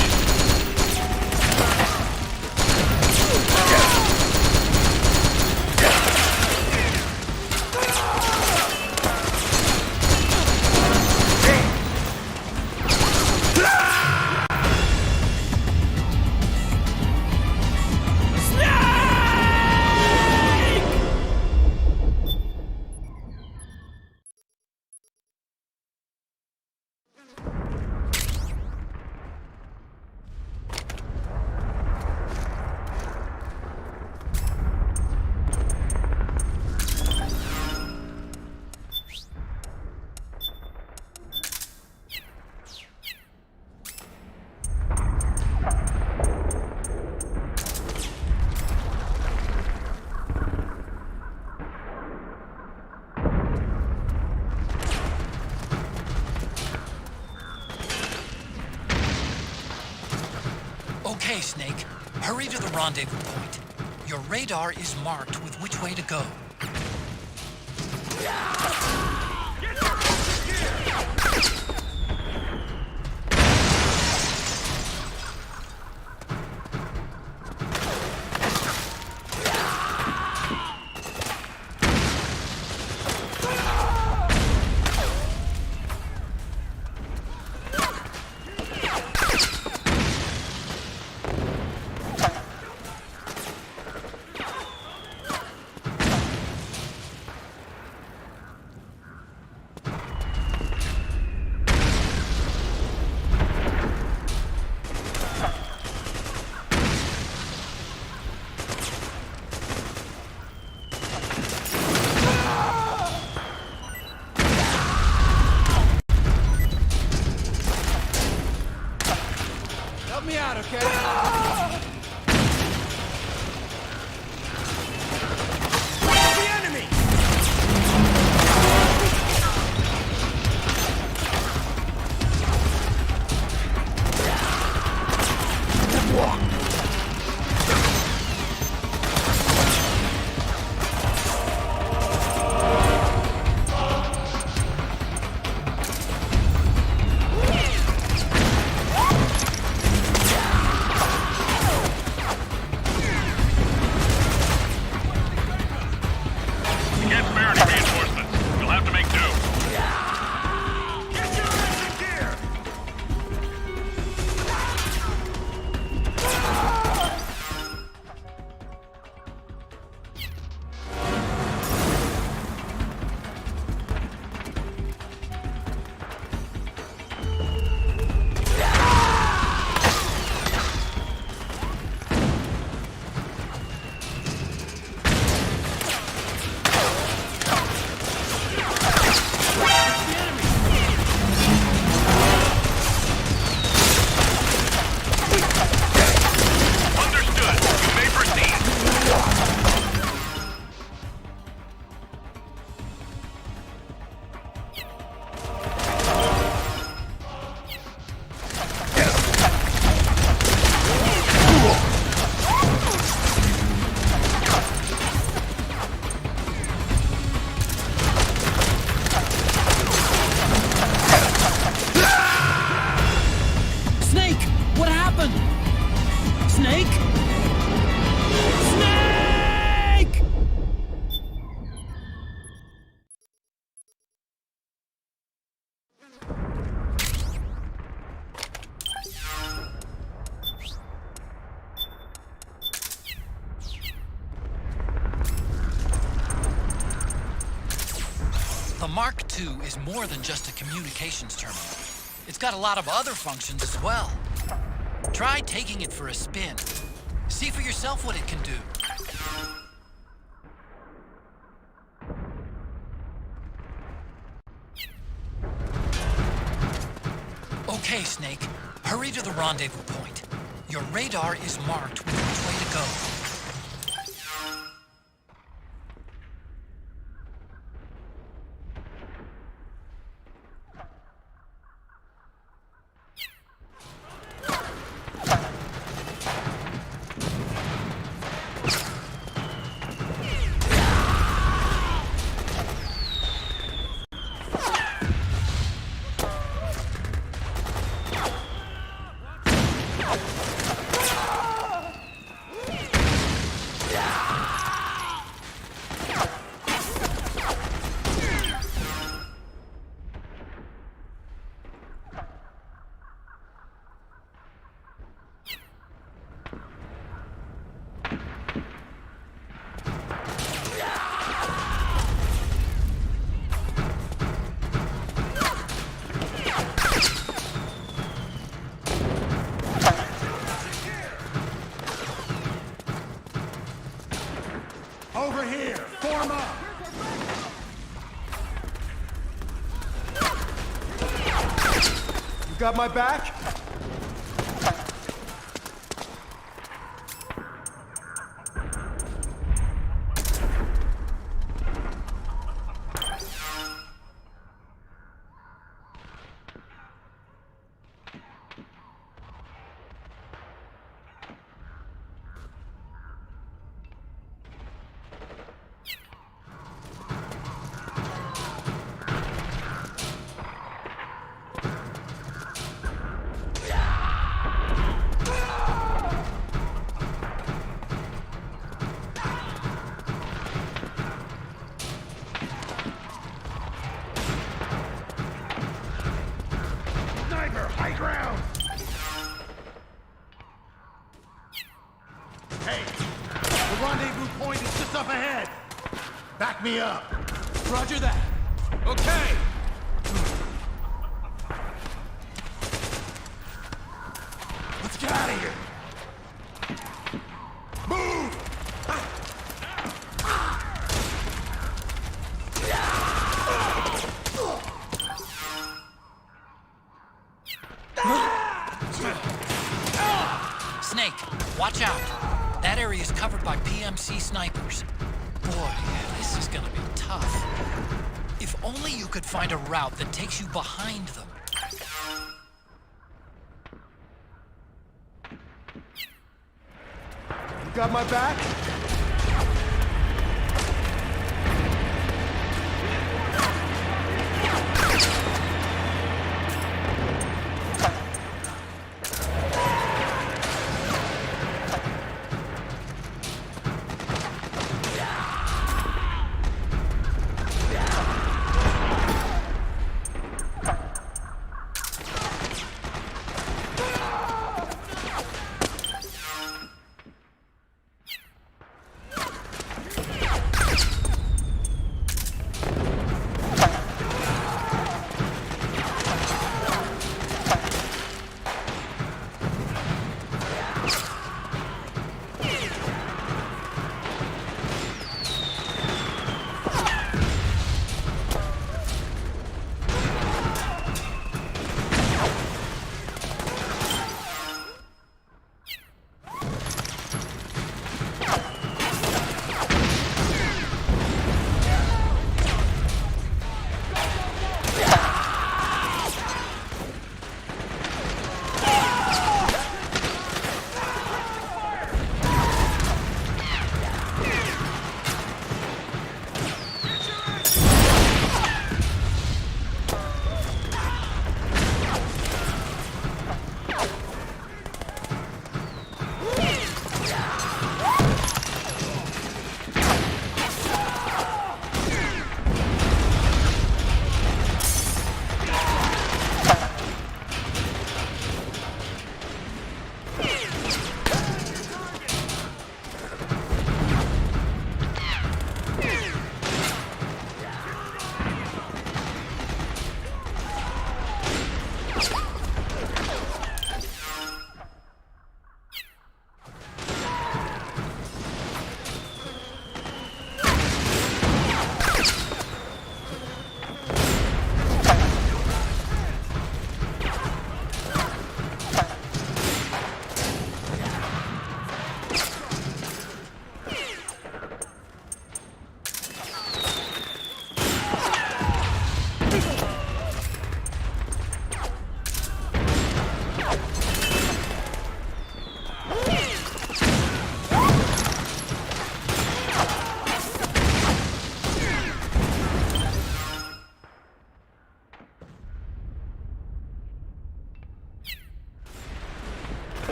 Okay, Snake. Hurry to the rendezvous point. Your radar is marked with which way to go.
Help me out, okay? The enemy!
Against Barony reinforcements. You'll have to make do.
Get your ass in gear!
Understood. You may proceed.
Snake! What happened? Snake? Snake! The Mark II is more than just a communications terminal. It's got a lot of other functions as well. Try taking it for a spin. See for yourself what it can do. Okay, Snake. Hurry to the rendezvous point. Your radar is marked with which way to go.
Over here! Form up!
You got my back?
Sniper, high ground! Hey, the rendezvous point is just up ahead. Back me up.
Roger that. Okay.
Let's get out of here. Move!
Snake, watch out. That area is covered by PMC snipers. Boy, this is gonna be tough. If only you could find a route that takes you behind them.
You got my back?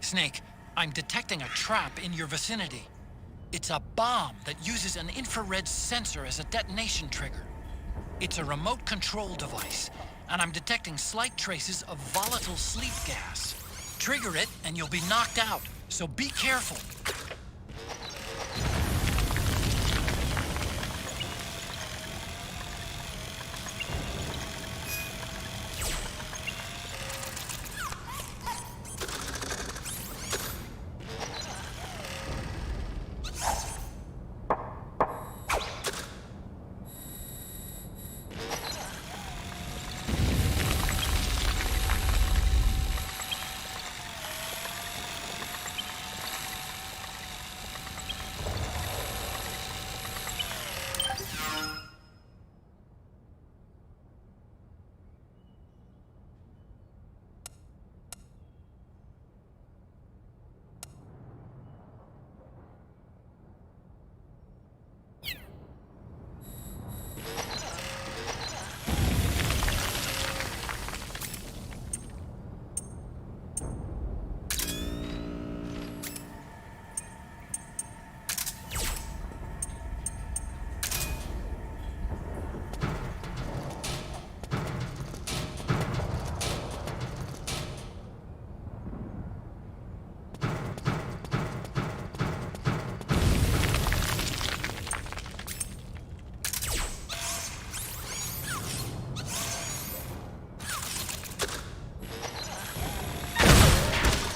Snake, I'm detecting a trap in your vicinity. It's a bomb that uses an infrared sensor as a detonation trigger. It's a remote control device, and I'm detecting slight traces of volatile sleep gas. Trigger it, and you'll be knocked out, so be careful.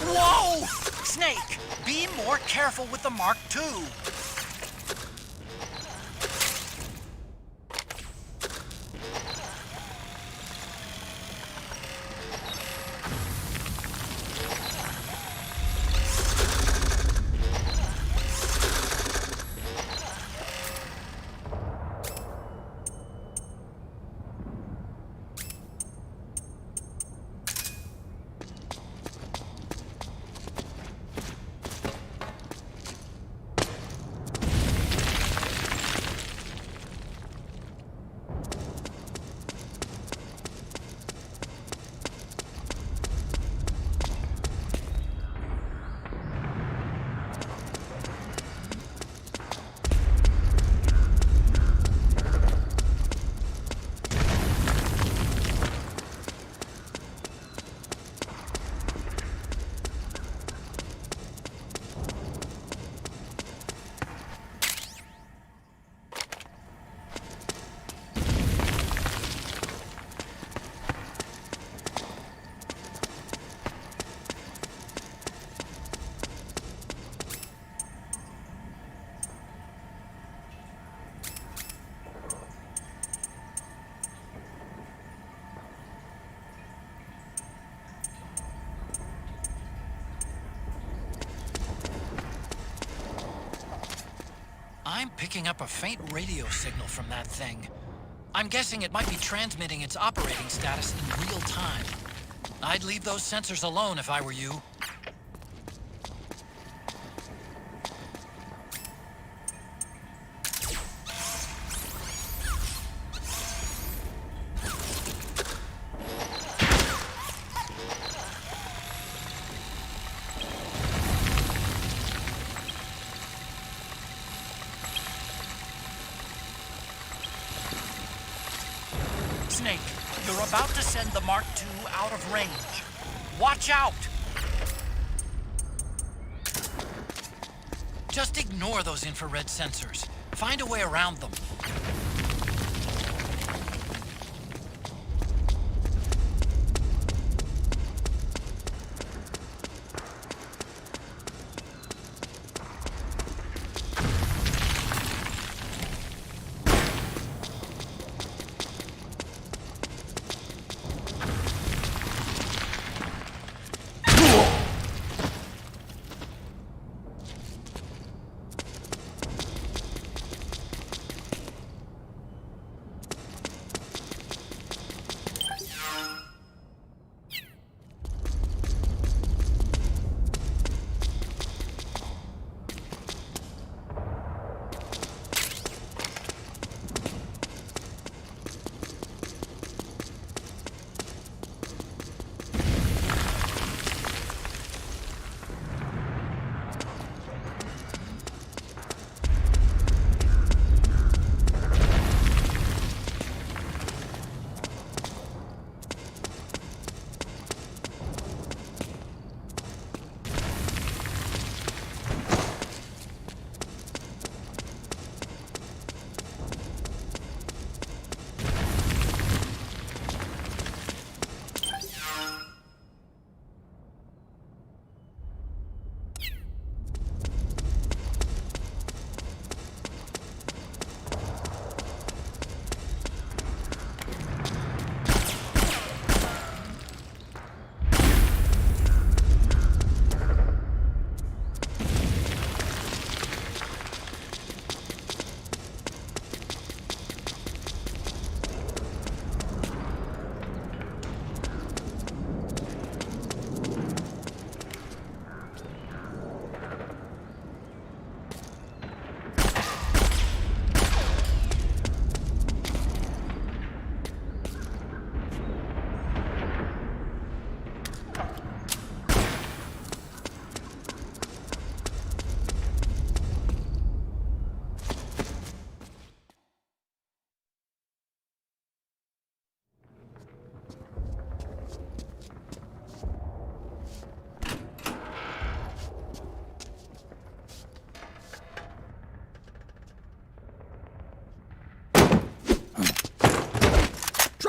Whoa! Snake, be more careful with the Mark II.
I'm picking up a faint radio signal from that thing. I'm guessing it might be transmitting its operating status in real time. I'd leave those sensors alone if I were you.
Snake, you're about to send the Mark II out of range. Watch out!
Just ignore those infrared sensors. Find a way around them.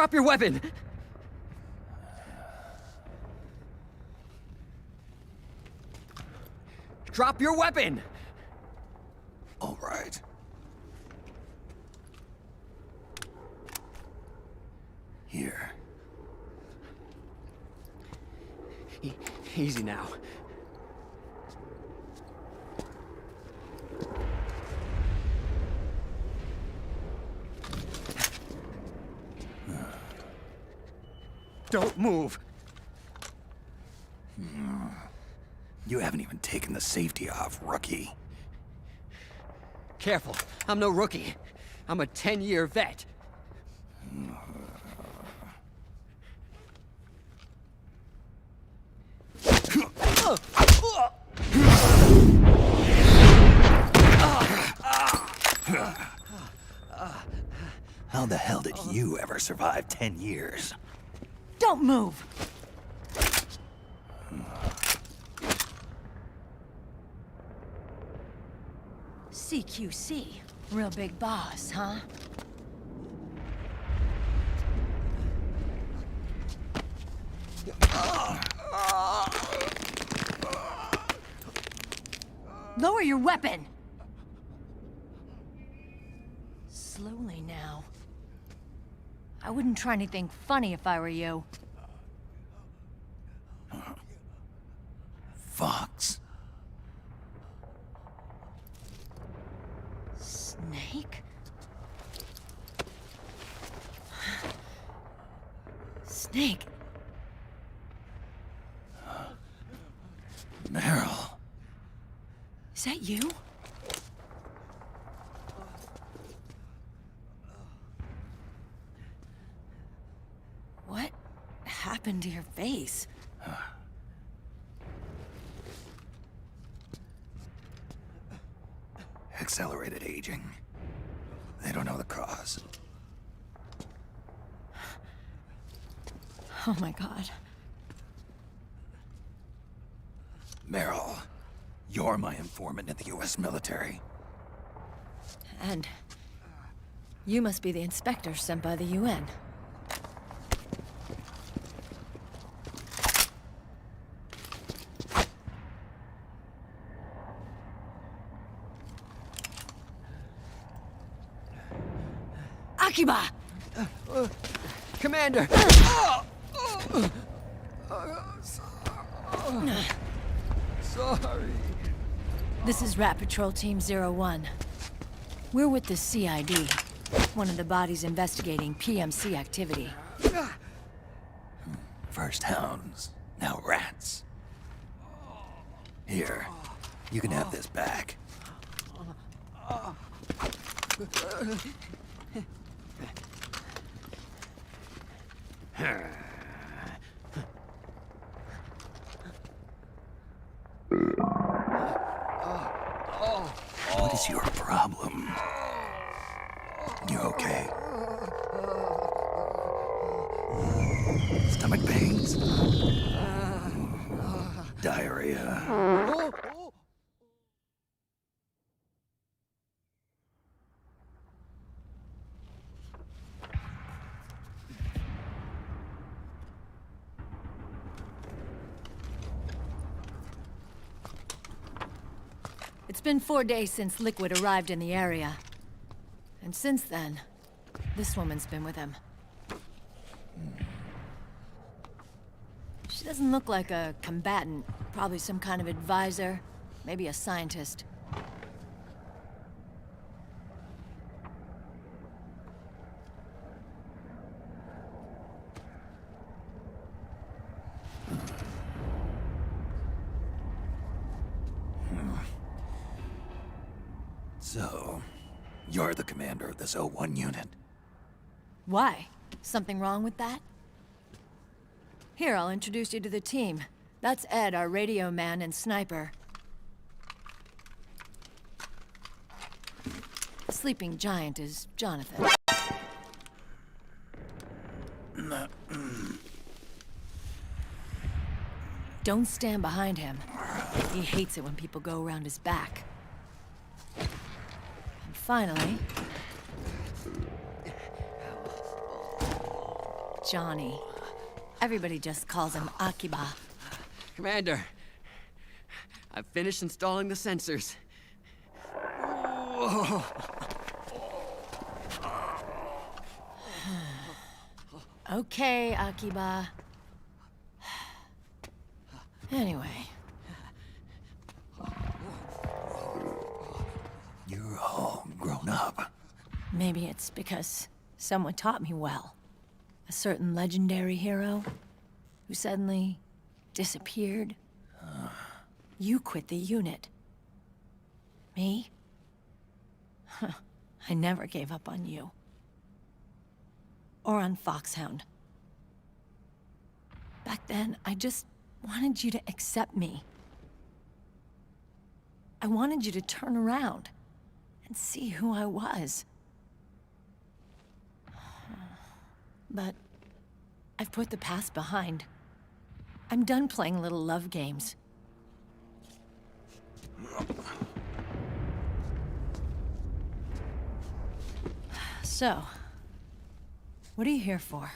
Drop your weapon! Drop your weapon!
All right. Here.
Easy now. Don't move!
You haven't even taken the safety off, rookie.
Careful, I'm no rookie. I'm a 10-year vet.
How the hell did you ever survive 10 years?
Don't move! CQC. Real big boss, huh? Lower your weapon! Slowly now. I wouldn't try anything funny if I were you.
Fox.
Snake? Snake?
Meryl.
Is that you? What happened to your face?
Accelerated aging. They don't know the cause.
Oh my god.
Meryl, you're my informant in the U.S. military.
And you must be the inspector sent by the UN. Akiba!
Commander! Sorry.
This is Rat Patrol Team 01. We're with the CID, one of the bodies investigating PMC activity.
First hounds, now rats. Here, you can have this back. What is your problem? You okay? Stomach pains? Diarrhea?
It's been 4 days since Liquid arrived in the area. And since then, this woman's been with him. She doesn't look like a combatant. Probably some kind of advisor, maybe a scientist.
So, you're the commander of this 01 unit?
Why? Something wrong with that? Here, I'll introduce you to the team. That's Ed, our radio man and sniper. The sleeping giant is Jonathan. Don't stand behind him. He hates it when people go around his back. And finally... Johnny. Everybody just calls him Akiba.
Commander, I've finished installing the sensors. Whoa.
Okay, Akiba. Anyway.
You're all grown up.
Maybe it's because someone taught me well. A certain legendary hero who suddenly disappeared. You quit the unit. Me? I never gave up on you. Or on Foxhound. Back then, I just wanted you to accept me. I wanted you to turn around and see who I was. But I've put the past behind. I'm done playing little love games. So, what are you here for?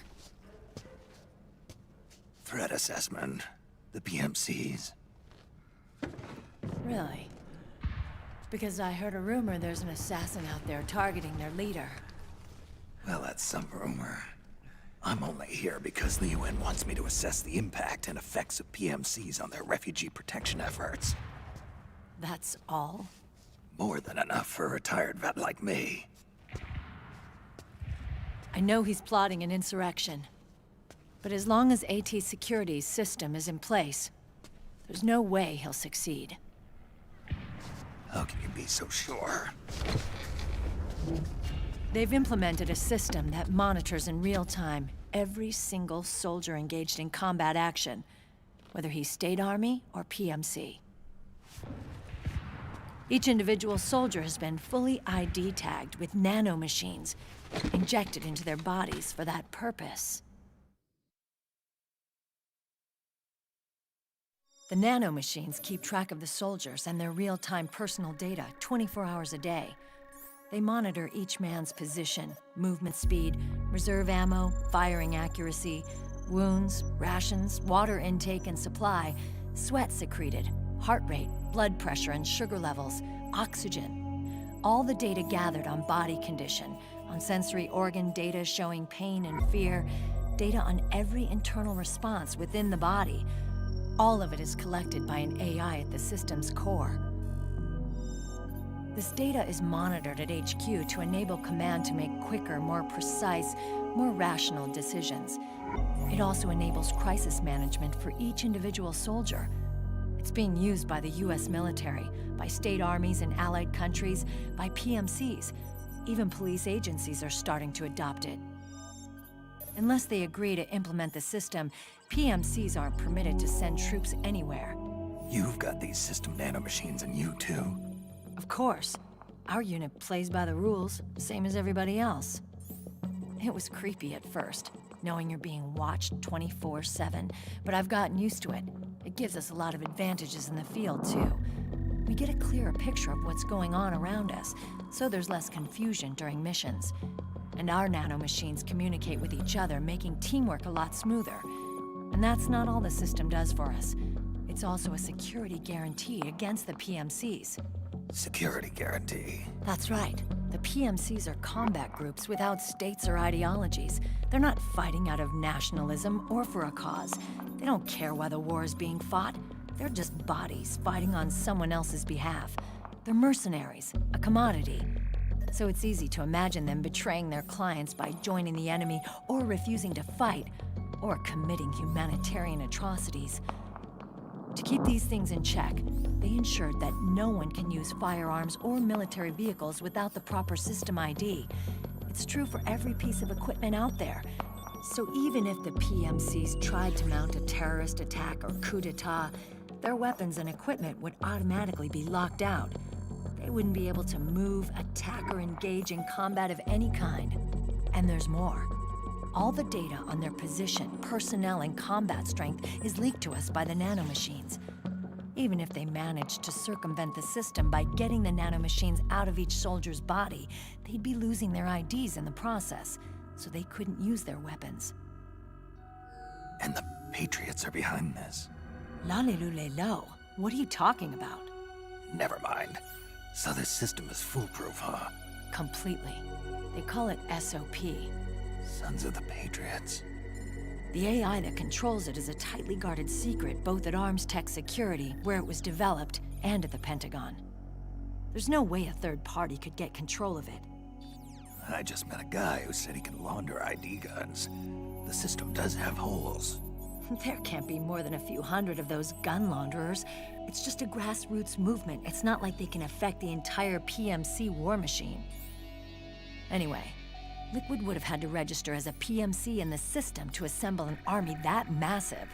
Threat assessment. The PMCs.
Really? Because I heard a rumor there's an assassin out there targeting their leader.
Well, that's some rumor. I'm only here because the UN wants me to assess the impact and effects of PMCs on their refugee protection efforts.
That's all?
More than enough for a retired vet like me.
I know he's plotting an insurrection. But as long as AT Security's system is in place, there's no way he'll succeed.
How can you be so sure?
They've implemented a system that monitors in real time every single soldier engaged in combat action, whether he's State Army or PMC. Each individual soldier has been fully ID tagged with nanomachines injected into their bodies for that purpose. The nanomachines keep track of the soldiers and their real-time personal data 24 hours a day. They monitor each man's position, movement speed, reserve ammo, firing accuracy, wounds, rations, water intake and supply, sweat secreted, heart rate, blood pressure and sugar levels, oxygen. All the data gathered on body condition, on sensory organ data showing pain and fear, data on every internal response within the body. All of it is collected by an AI at the system's core. This data is monitored at HQ to enable command to make quicker, more precise, more rational decisions. It also enables crisis management for each individual soldier. It's being used by the US military, by state armies in allied countries, by PMCs. Even police agencies are starting to adopt it. Unless they agree to implement the system, PMCs aren't permitted to send troops anywhere.
You've got these system nanomachines in you too.
Of course. Our unit plays by the rules, same as everybody else. It was creepy at first, knowing you're being watched 24/7, but I've gotten used to it. It gives us a lot of advantages in the field, too. We get a clearer picture of what's going on around us, so there's less confusion during missions. And our nanomachines communicate with each other, making teamwork a lot smoother. And that's not all the system does for us. It's also a security guarantee against the PMCs.
Security guarantee.
That's right. The PMCs are combat groups without states or ideologies. They're not fighting out of nationalism or for a cause. They don't care why the war is being fought. They're just bodies fighting on someone else's behalf. They're mercenaries, a commodity. So it's easy to imagine them betraying their clients by joining the enemy or refusing to fight, or committing humanitarian atrocities. To keep these things in check, they ensured that no one can use firearms or military vehicles without the proper system ID. It's true for every piece of equipment out there. So even if the PMCs tried to mount a terrorist attack or coup d'etat, their weapons and equipment would automatically be locked out. They wouldn't be able to move, attack, or engage in combat of any kind. And there's more. All the data on their position, personnel, and combat strength is leaked to us by the nanomachines. Even if they managed to circumvent the system by getting the nanomachines out of each soldier's body, they'd be losing their IDs in the process, so they couldn't use their weapons.
And the Patriots are behind this.
Lalilulelo, what are you talking about?
Never mind. So this system is foolproof, huh?
Completely. They call it SOP.
Sons of the Patriots.
The AI that controls it is a tightly guarded secret, both at Arms Tech Security, where it was developed, and at the Pentagon. There's no way a third party could get control of it.
I just met a guy who said he can launder ID guns. The system does have holes.
There can't be more than a few hundred of those gun launderers. It's just a grassroots movement. It's not like they can affect the entire PMC war machine. Anyway, Liquid would have had to register as a PMC in the system to assemble an army that massive.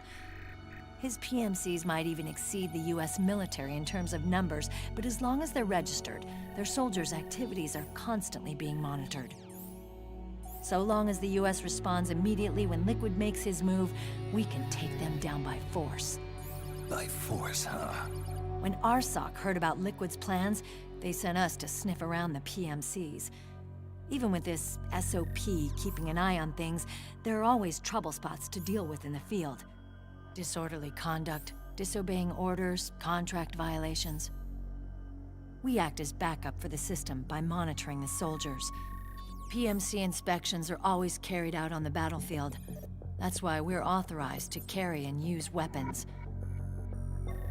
His PMCs might even exceed the US military in terms of numbers, but as long as they're registered, their soldiers' activities are constantly being monitored. So long as the US responds immediately when Liquid makes his move, we can take them down by force.
By force, huh?
When RSOC heard about Liquid's plans, they sent us to sniff around the PMCs. Even with this SOP keeping an eye on things, there are always trouble spots to deal with in the field. Disorderly conduct, disobeying orders, contract violations. We act as backup for the system by monitoring the soldiers. PMC inspections are always carried out on the battlefield. That's why we're authorized to carry and use weapons.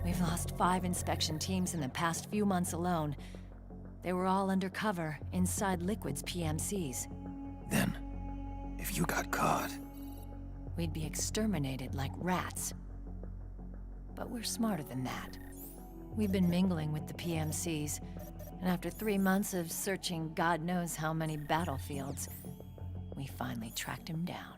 We've lost 5 inspection teams in the past few months alone. They were all undercover inside Liquid's PMCs.
Then, if you got caught...
we'd be exterminated like rats. But we're smarter than that. We've been mingling with the PMCs, and after 3 months of searching God knows how many battlefields, we finally tracked him down.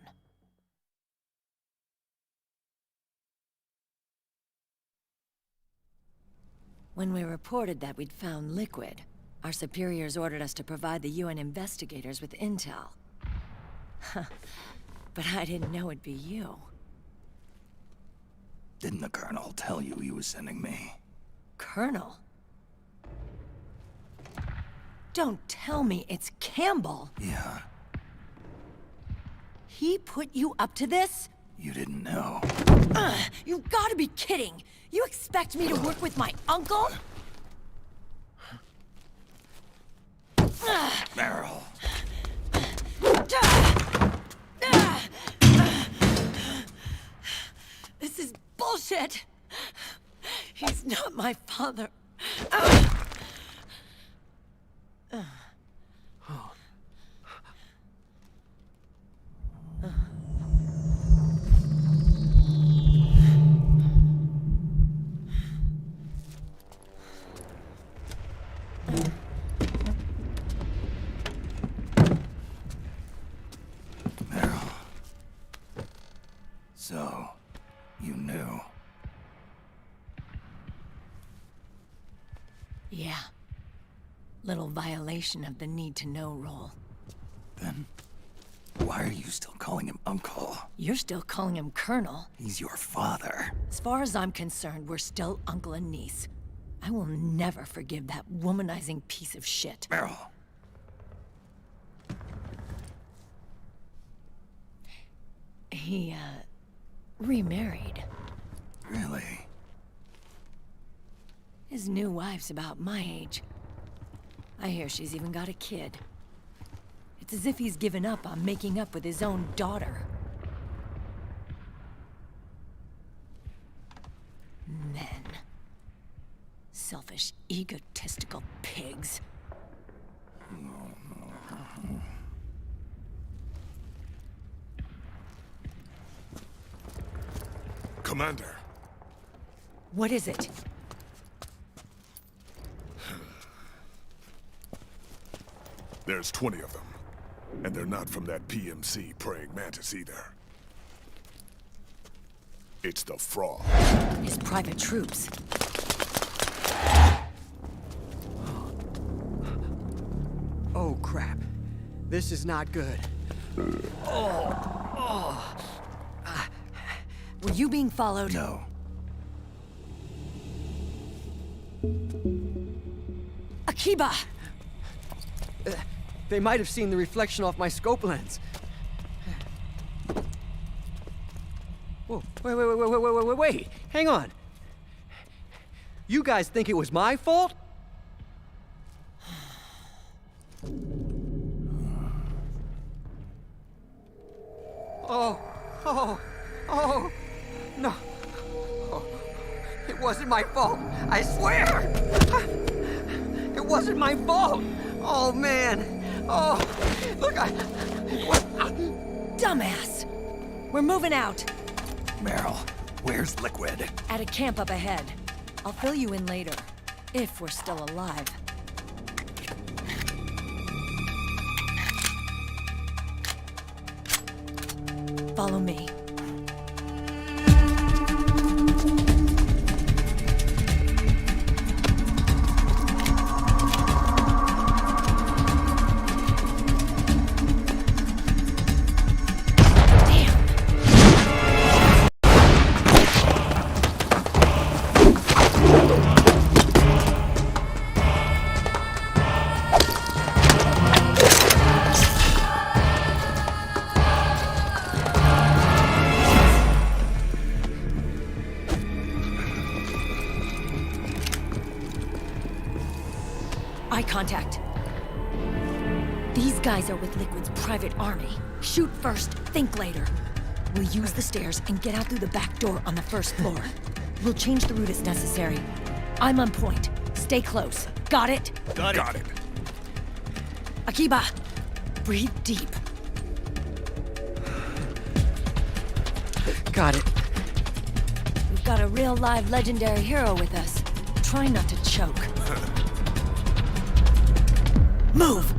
When we reported that we'd found Liquid, our superiors ordered us to provide the UN investigators with intel. But I didn't know it'd be you.
Didn't the Colonel tell you he was sending me?
Colonel? Don't tell me it's Campbell!
Yeah.
He put you up to this?
You didn't know.
You gotta be kidding! You expect me to work with my uncle?
Meryl.
This is bullshit! He's not my father.
Meryl. So, you knew.
Yeah. Little violation of the need-to-know rule.
Then, why are you still calling him Uncle?
You're still calling him Colonel.
He's your father.
As far as I'm concerned, we're still uncle and niece. I will never forgive that womanizing piece of shit.
Meryl.
He, remarried.
Really?
His new wife's about my age. I hear she's even got a kid. It's as if he's given up on making up with his own daughter. Men. Selfish, egotistical pigs.
Commander.
What is it?
There's 20 of them. And they're not from that PMC praying mantis either. It's the Frog.
His private troops.
Oh, crap. This is not good.
Were you being followed?
No.
Akiba!
They might have seen the reflection off my scope lens. Whoa, wait. Hang on. You guys think it was my fault? Oh, no. Oh, it wasn't my fault. I swear. It wasn't my fault. Oh, man. Oh, look,
Dumbass! We're moving out.
Meryl, where's Liquid?
At a camp up ahead. I'll fill you in later. If we're still alive. Follow me. Eye contact. These guys are with Liquid's private army. Shoot first, think later. We'll use the stairs and get out through the back door on the first floor. We'll change the route as necessary. I'm on point. Stay close. Got it?
Got it.
Akiba, breathe deep.
Got it.
We've got a real live legendary hero with us. Try not to choke. Move!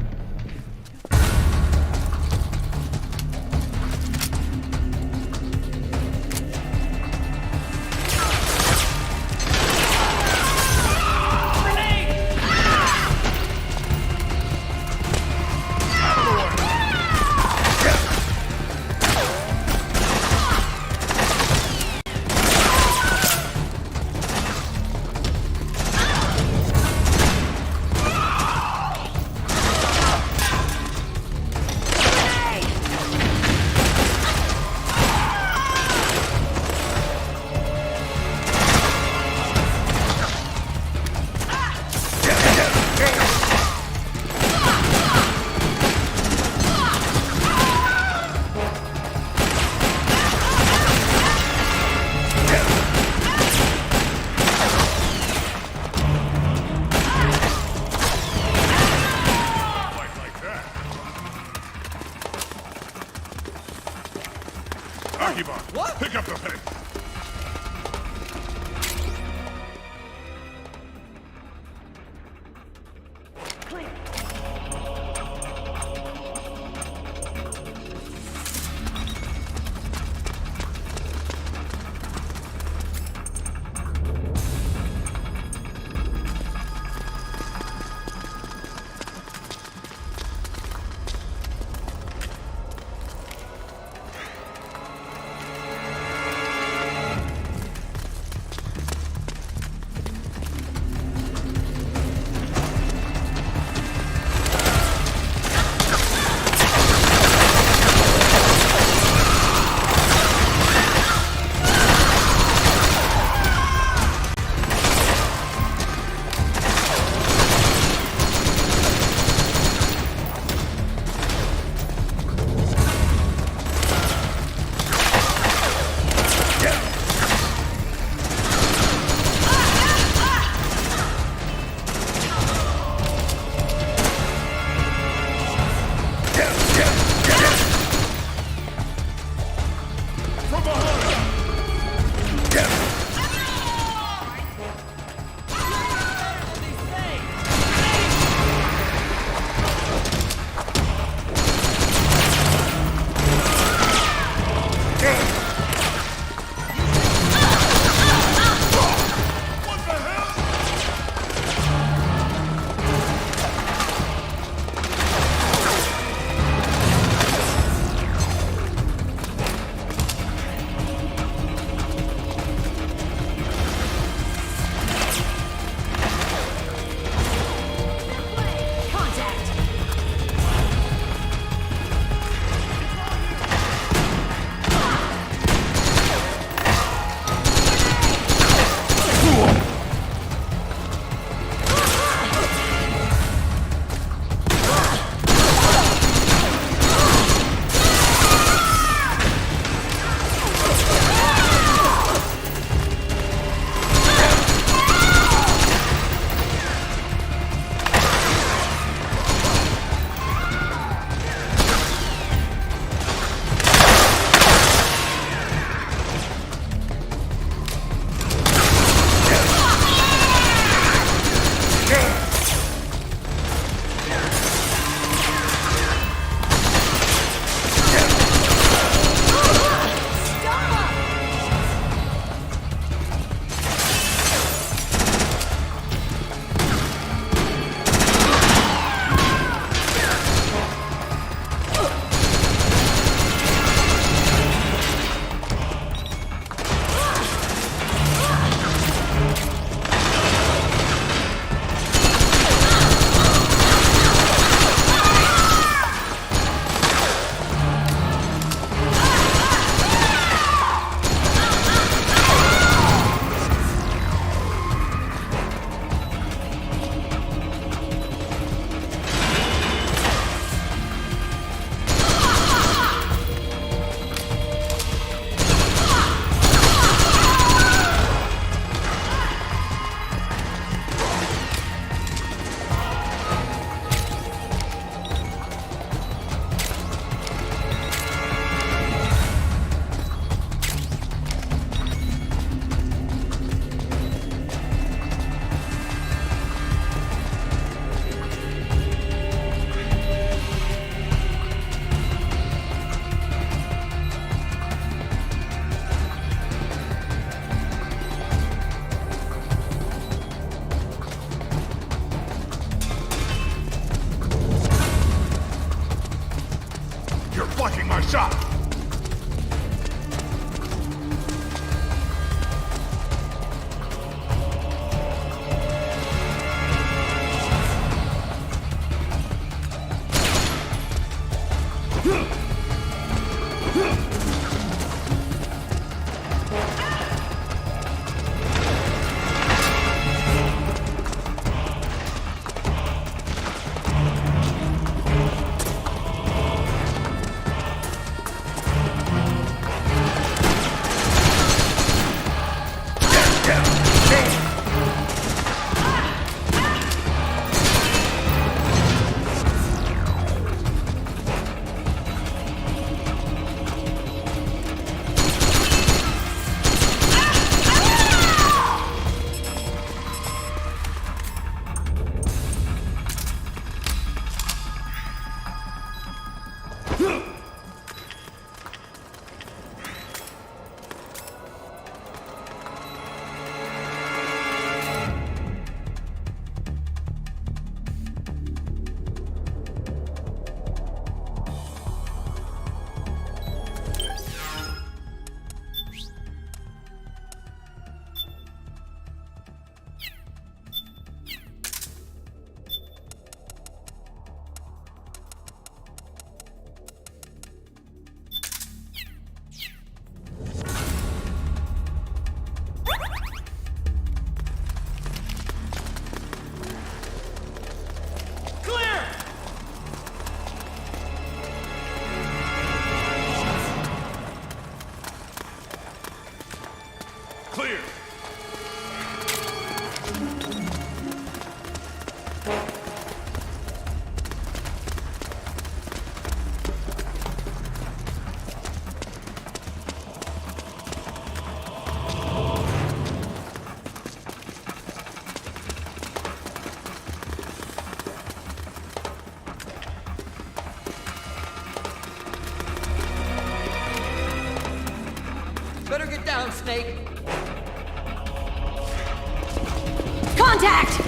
shot! Clear!
Better get down, Snake.
Contact!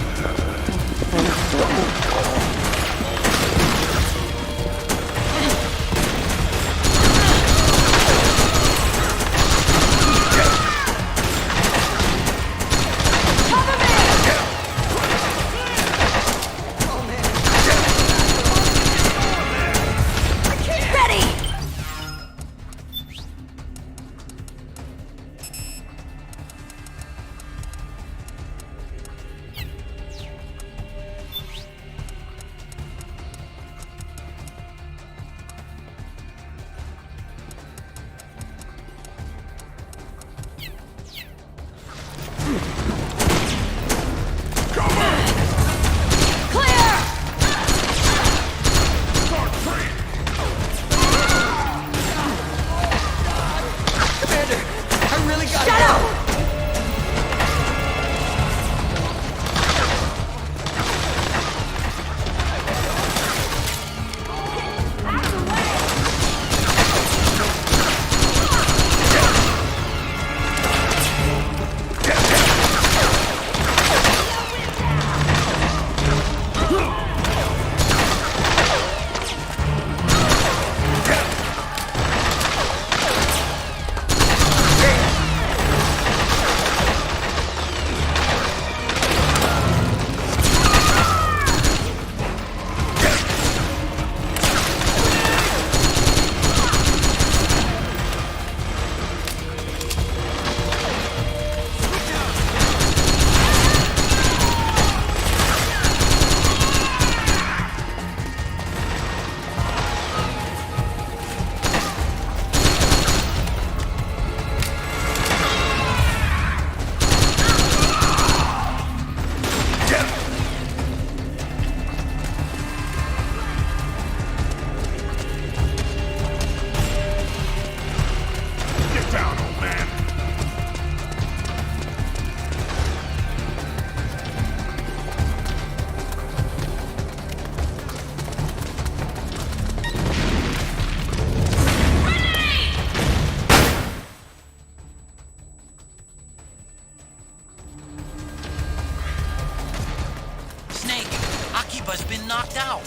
Akiba's been knocked out.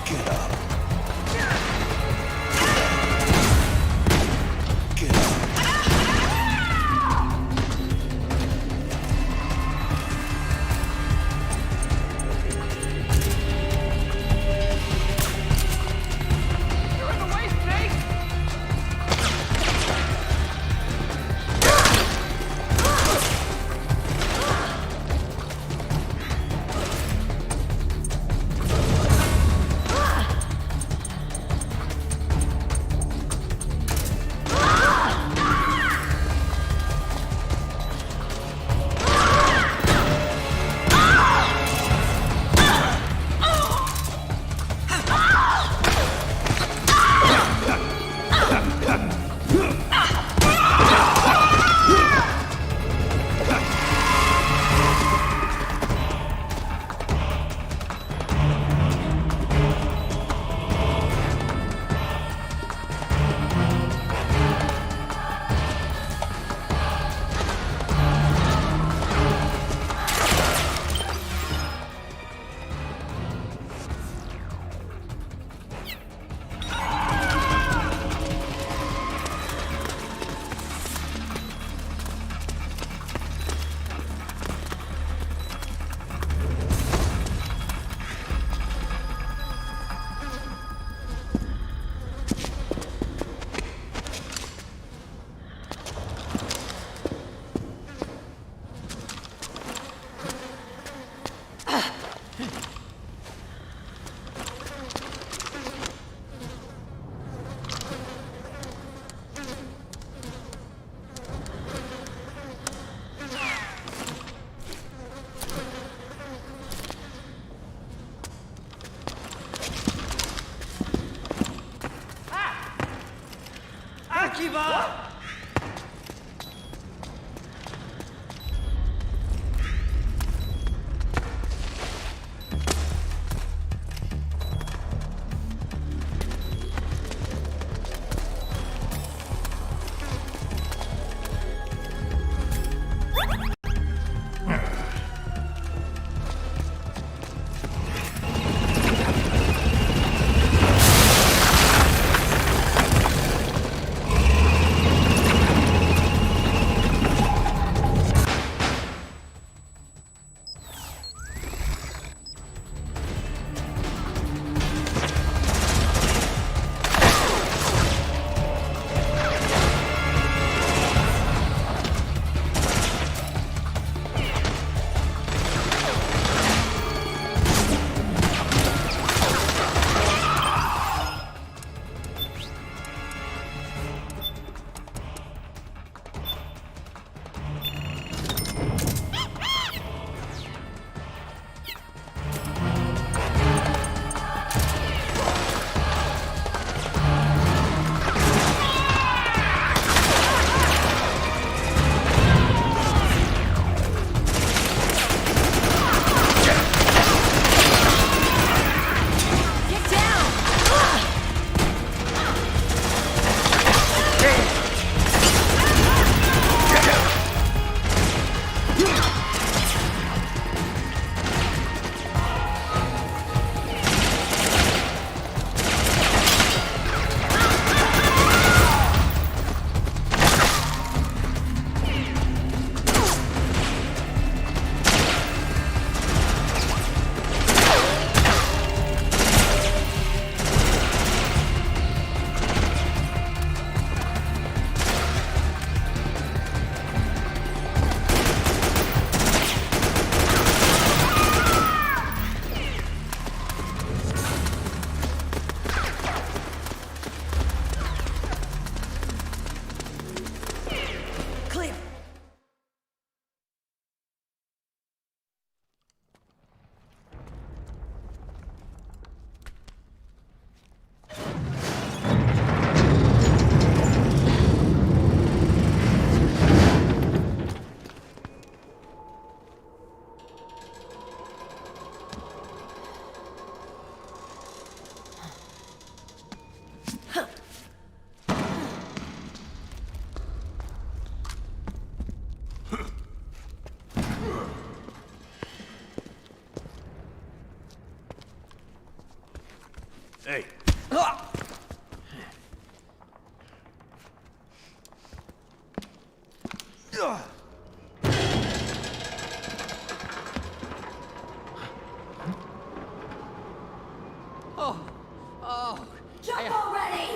Get up. Get up.
You're in the way, Snake!
Akiva!
Hey.
Jump already!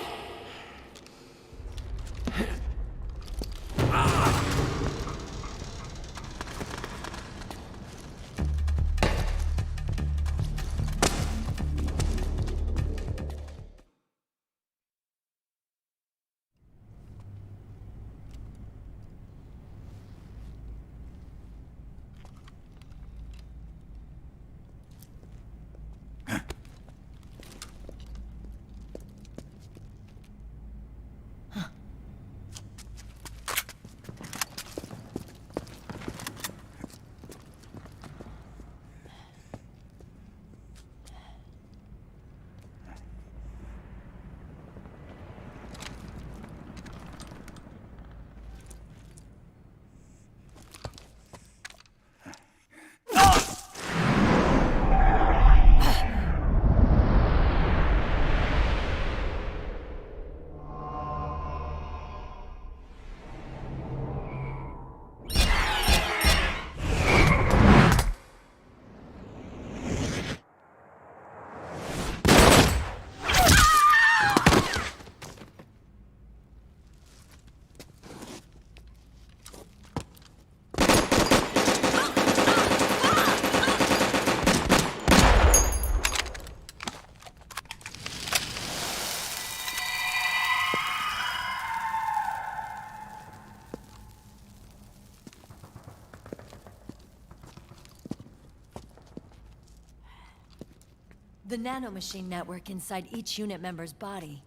The nanomachine network inside each unit member's body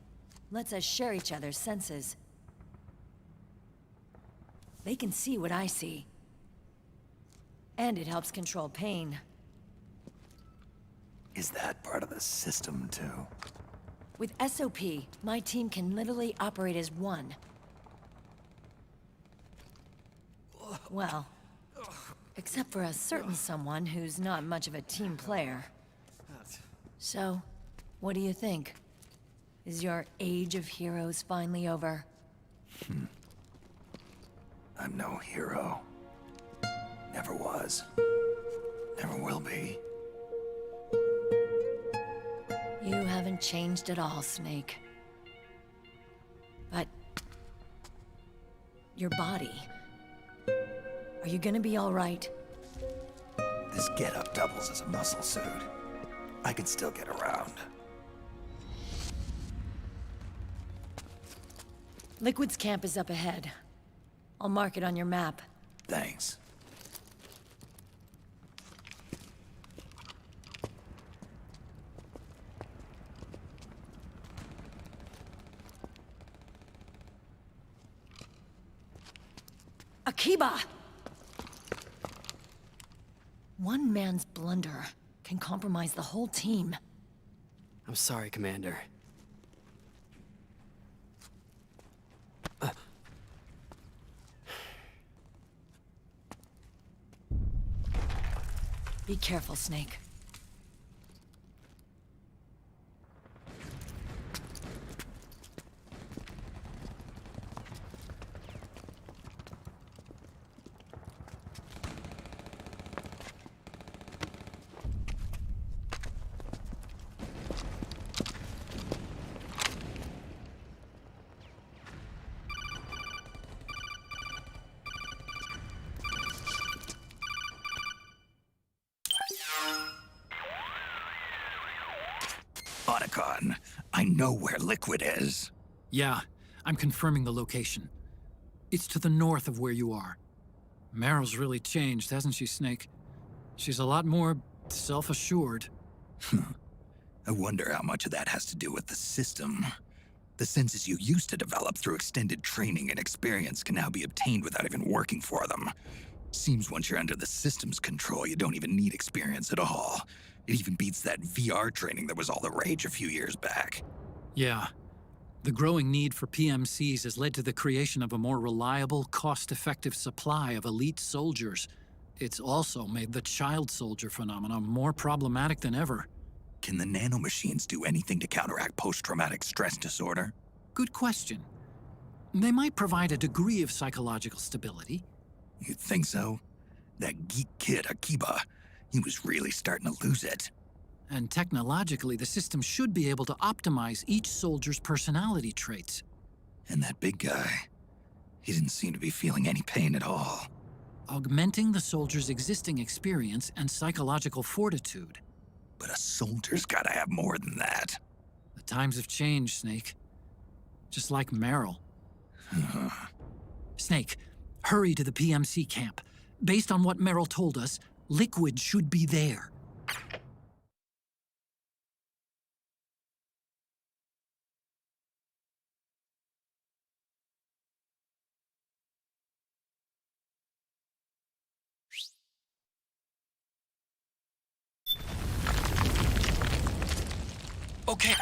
lets us share each other's senses. They can see what I see. And it helps control pain.
Is that part of the system, too?
With SOP, my team can literally operate as one. Well, except for a certain someone who's not much of a team player. So, what do you think? Is your age of heroes finally over?
I'm no hero. Never was. Never will be.
You haven't changed at all, Snake. But... your body... are you gonna be all right?
This getup doubles as a muscle suit. I can still get around.
Liquid's camp is up ahead. I'll mark it on your map.
Thanks.
Akiba! One man's blunder can compromise the whole team.
I'm sorry, Commander.
Be careful, Snake.
Otacon, I know where Liquid is.
Yeah, I'm confirming the location. It's to the north of where you are. Meryl's really changed, hasn't she, Snake? She's a lot more self-assured.
I wonder how much of that has to do with the system. The senses you used to develop through extended training and experience can now be obtained without even working for them. Seems once you're under the system's control, you don't even need experience at all. It even beats that VR training that was all the rage a few years back.
Yeah. The growing need for PMCs has led to the creation of a more reliable, cost-effective supply of elite soldiers. It's also made the child soldier phenomenon more problematic than ever.
Can the nanomachines do anything to counteract post-traumatic stress disorder?
Good question. They might provide a degree of psychological stability.
You'd think so? That geek kid, Akiba, he was really starting to lose it.
And technologically, the system should be able to optimize each soldier's personality traits.
And that big guy, he didn't seem to be feeling any pain at all.
Augmenting the soldier's existing experience and psychological fortitude.
But a soldier's gotta have more than that.
The times have changed, Snake. Just like Meryl. Snake, hurry to the PMC camp. Based on what Meryl told us, Liquid should be there.
Okay.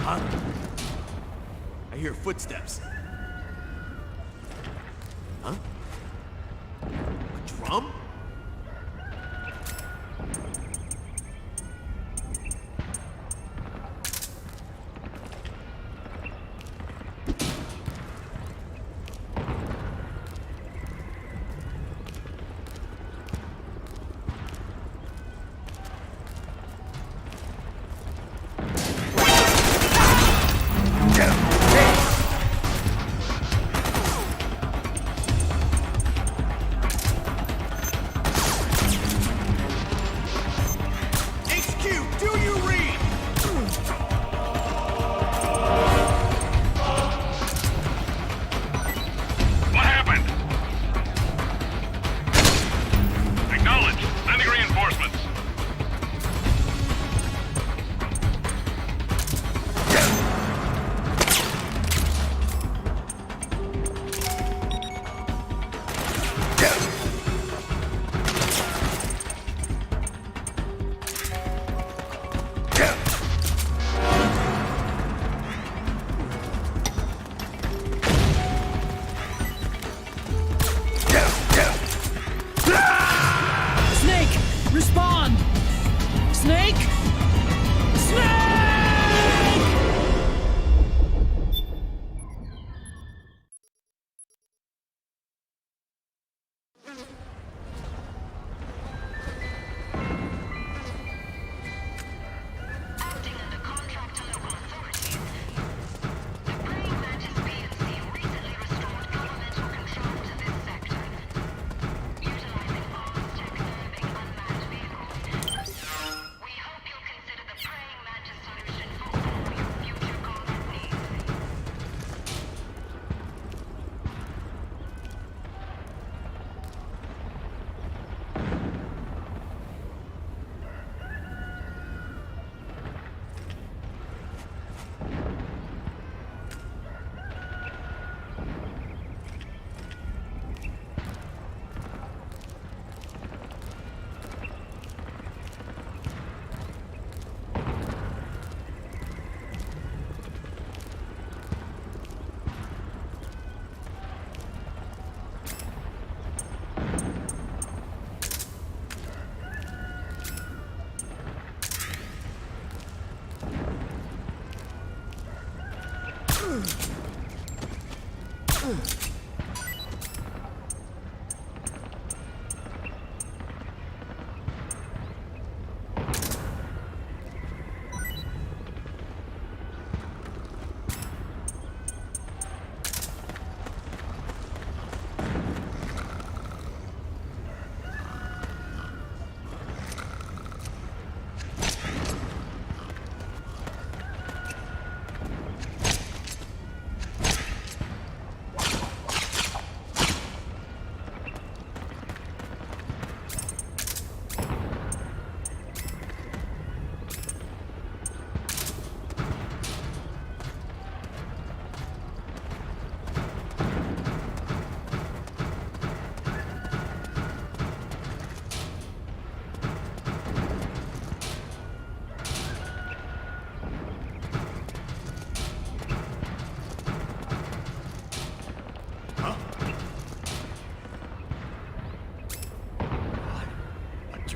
Huh? I hear footsteps. Huh? A drum?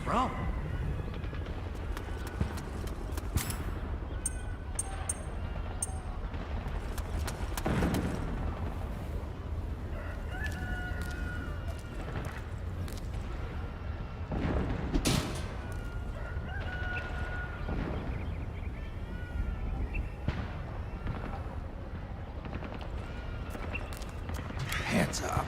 Drum?
Hands up.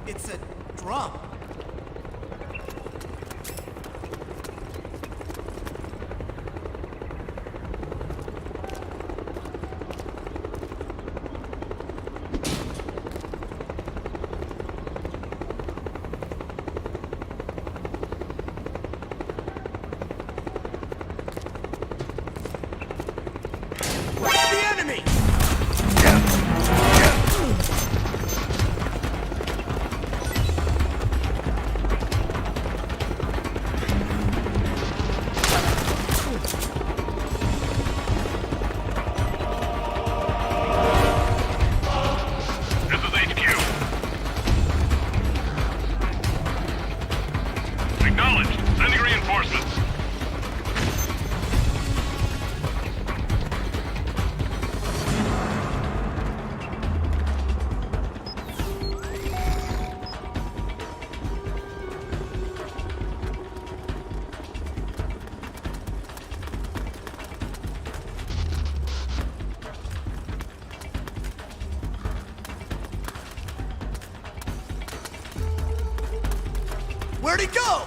It's a drum. Where'd he go?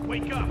Wake up!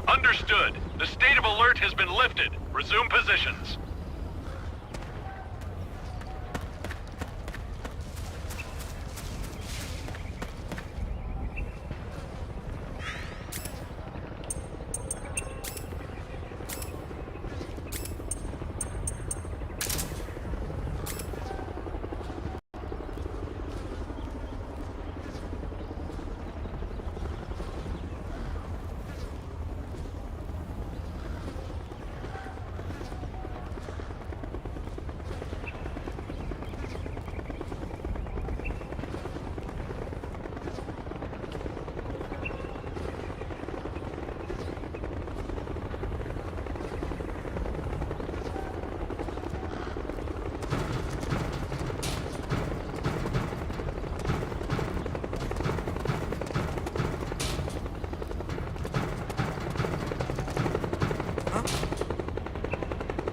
Understood. The state of alert has been lifted. Resume positions.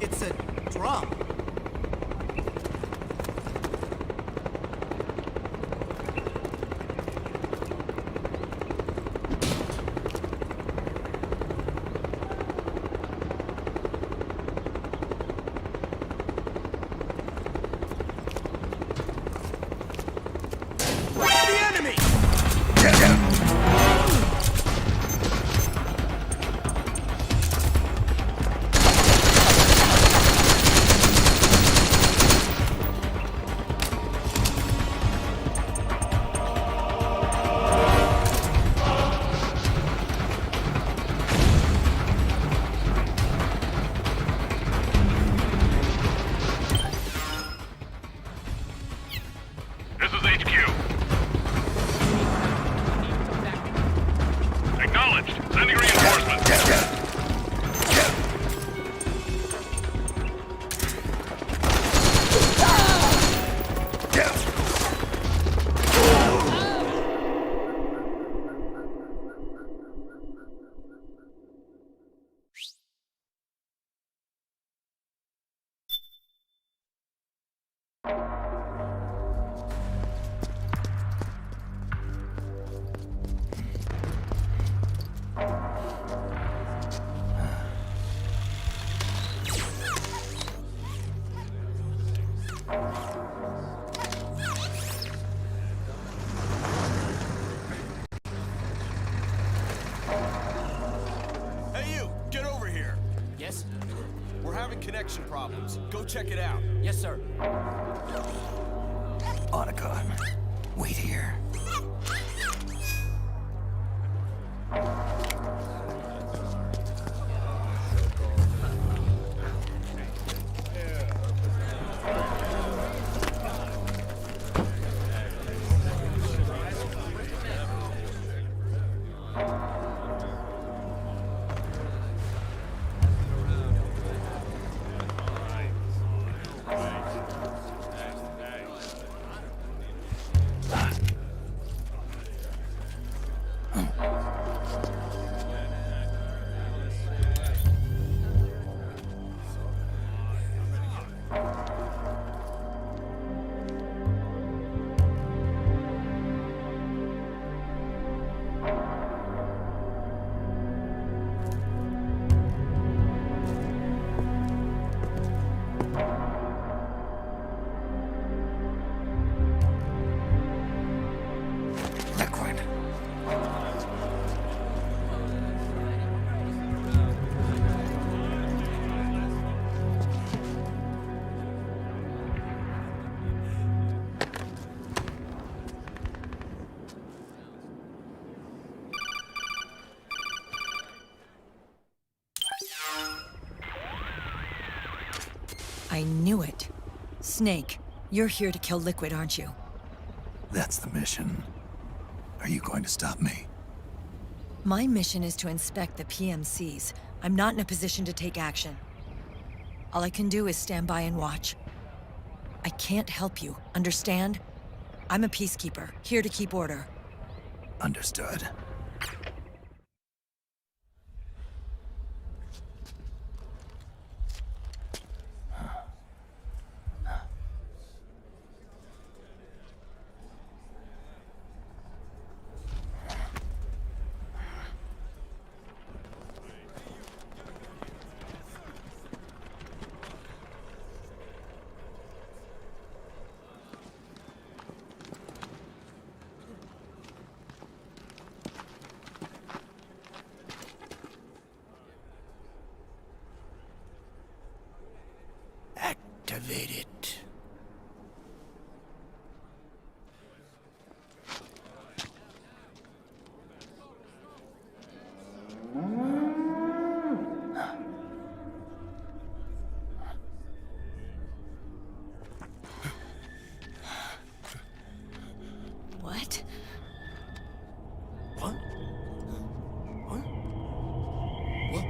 It's a drum.
We're having connection problems. Go check it out.
Yes, sir.
Otacon, wait here.
I knew it. Snake, you're here to kill Liquid, aren't you?
That's the mission. Are you going to stop me?
My mission is to inspect the PMCs. I'm not in a position to take action. All I can do is stand by and watch. I can't help you, understand? I'm a peacekeeper, here to keep order.
Understood.
Activate it.
What?
What? What? What?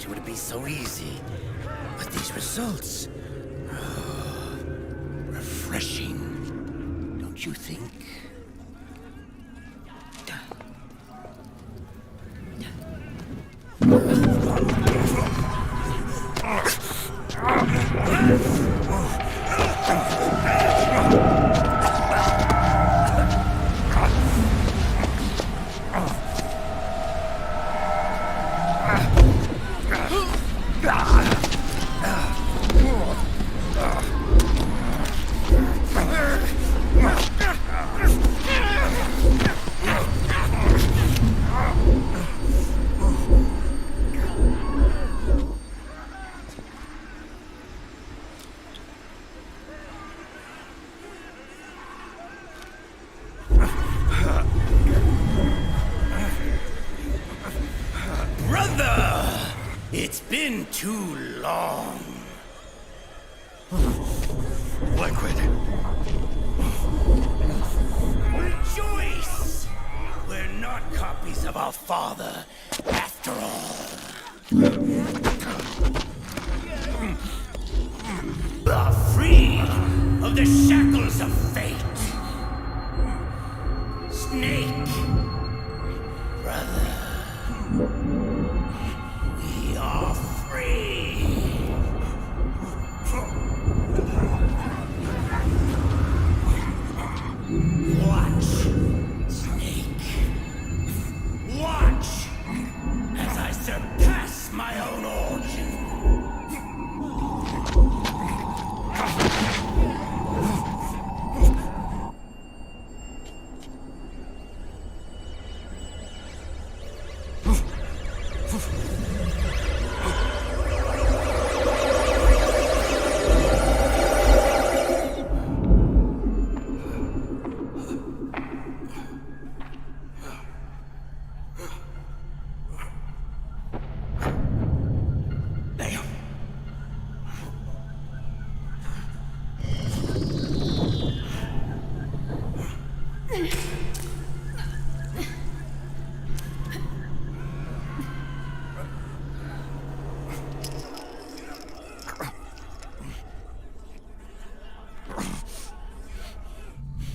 It would be so easy. But these results... refreshing. Don't you think?
It's been too long.
Liquid.
Rejoice! We're not copies of our father, after all. Are free of the shackles of fate. Snake, brother, we are free. Watch, Snake. Watch as I surpass my own origin.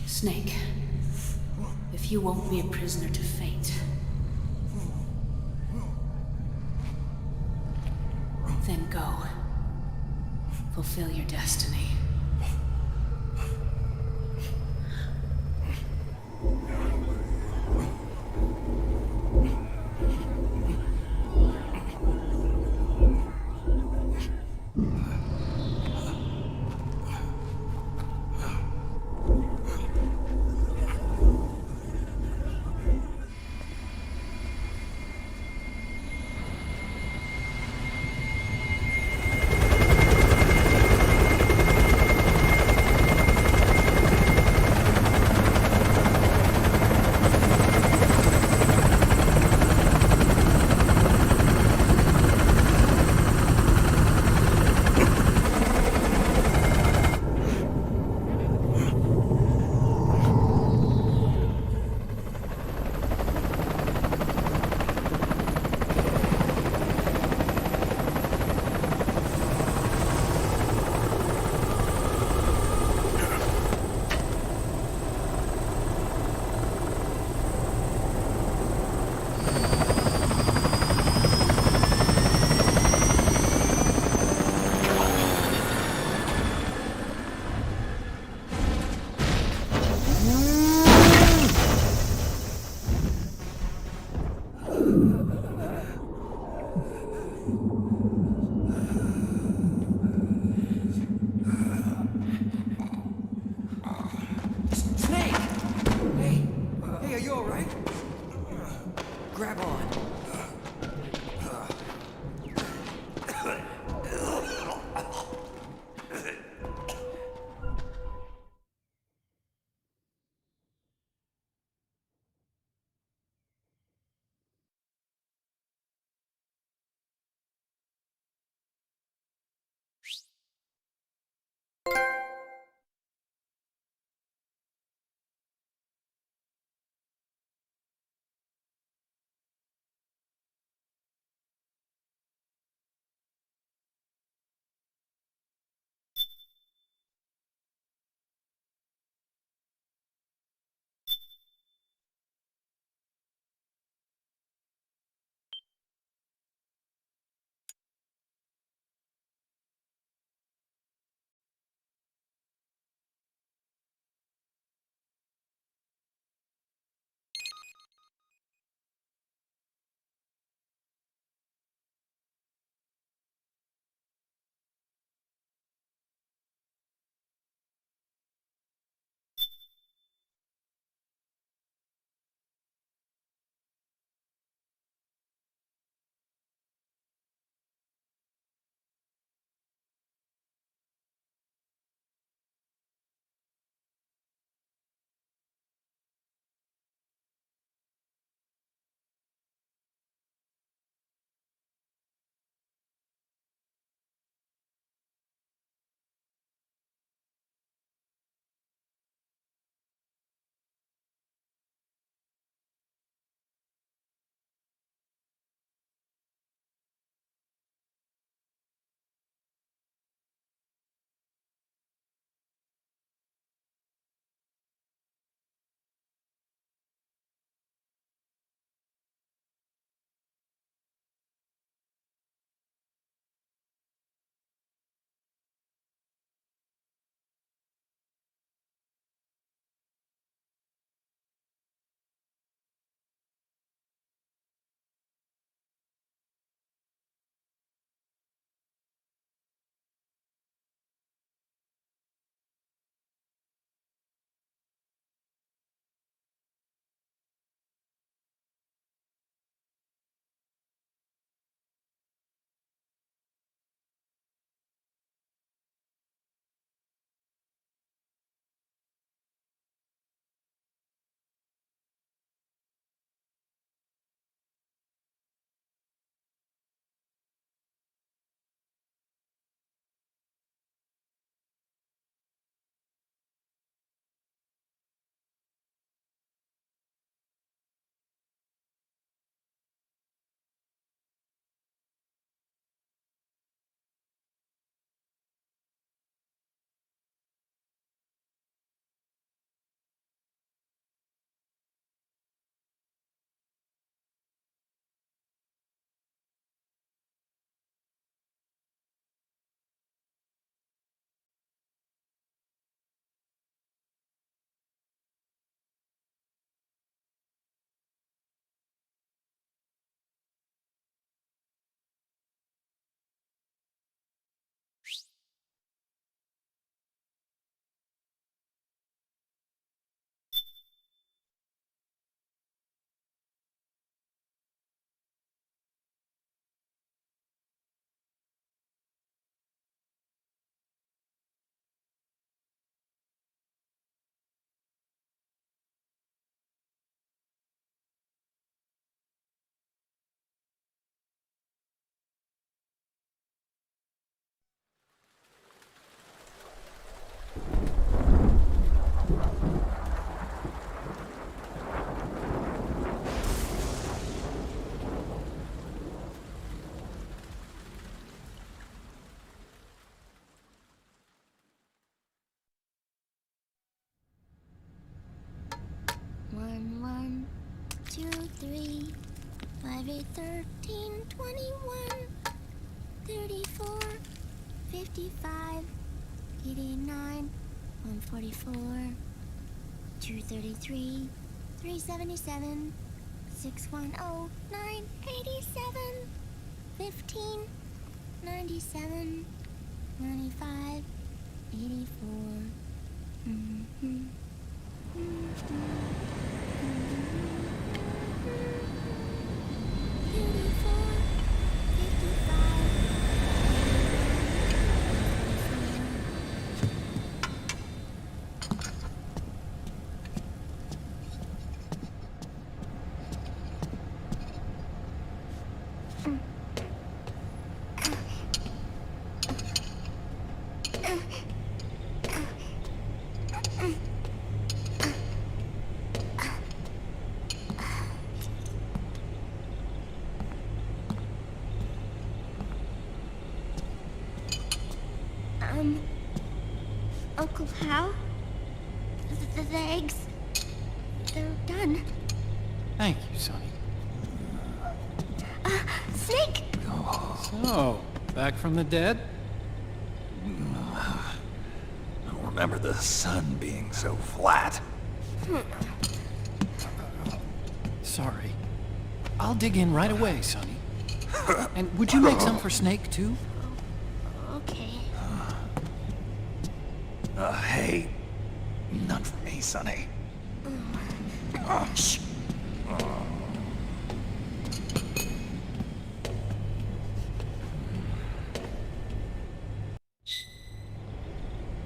Snake, if you won't be a prisoner to fate, then go. Fulfill your destiny.
1, 2, 3, 5, 8, 13, 21, 34, 55, 89, 144, 233, 377, 610, 987, 15, 97, 95, 84. Uncle Hal? The eggs, they're done.
Thank you, Sonny.
Snake!
So, back from the dead?
I don't remember the sun being so flat.
Sorry. I'll dig in right away, Sonny. And would you make some for Snake, too?
Okay.
Hey, none for me, Sonny. Shh.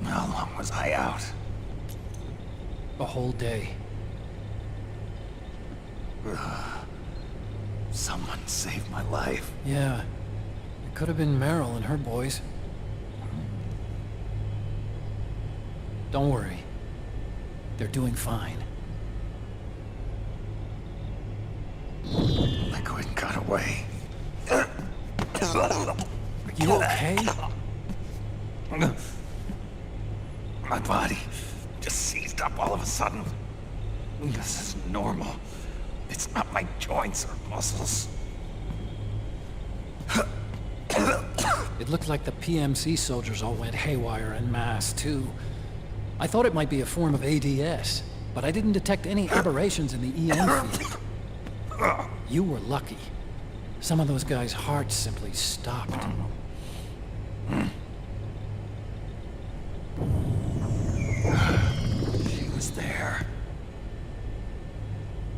How long was I out?
A whole day.
Someone saved my life.
Yeah. It could have been Meryl and her boys. Don't worry. They're doing fine.
Liquid got away.
Are you okay?
My body just seized up all of a sudden. This is normal. It's not my joints or muscles.
It looked like the PMC soldiers all went haywire en masse, too. I thought it might be a form of ADS, but I didn't detect any aberrations in the EM field. You were lucky. Some of those guys' hearts simply stopped.
She was there.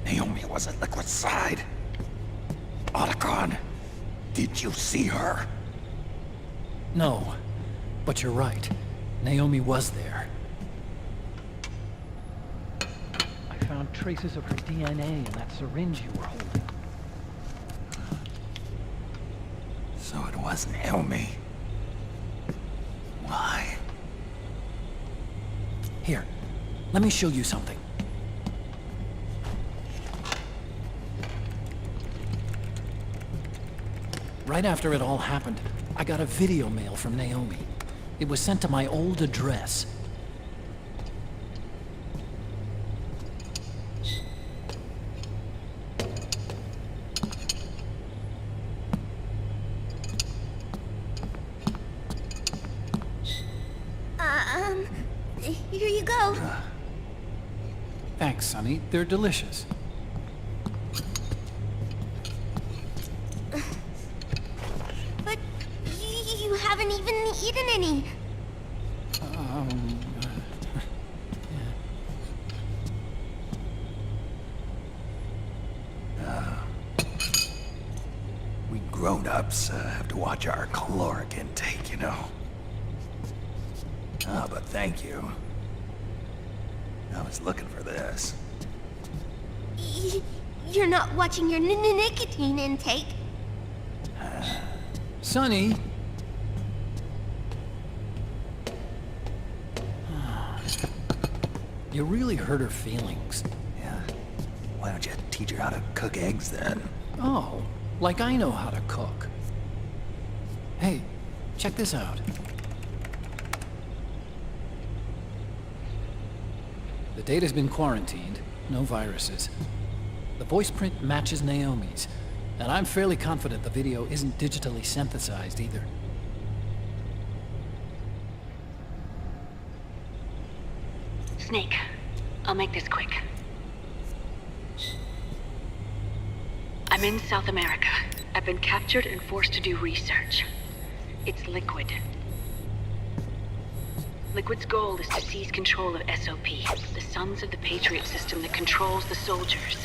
Naomi was at Liquid's side. Otacon, did you see her?
No, but you're right. Naomi was there. I found traces of her DNA in that syringe you were holding.
So it was Naomi. Why?
Here, let me show you something. Right after it all happened, I got a video mail from Naomi. It was sent to my old address.
Here you go.
Thanks, Sonny. They're delicious.
But you haven't even eaten any.
We grown-ups have to watch our caloric intake, you know. Ah, but thank you. I was looking for this.
You're not watching your nicotine intake.
Sonny! You really hurt her feelings.
Yeah. Why don't you teach her how to cook eggs then?
Oh, like I know how to cook. Hey, check this out. The data's been quarantined. no viruses. The voice print matches Naomi's, and I'm fairly confident the video isn't digitally synthesized either.
Snake, I'll make this quick. I'm in South America. I've been captured and forced to do research. It's Liquid. Liquid's goal is to seize control of SOP, the Sons of the Patriot system that controls the soldiers.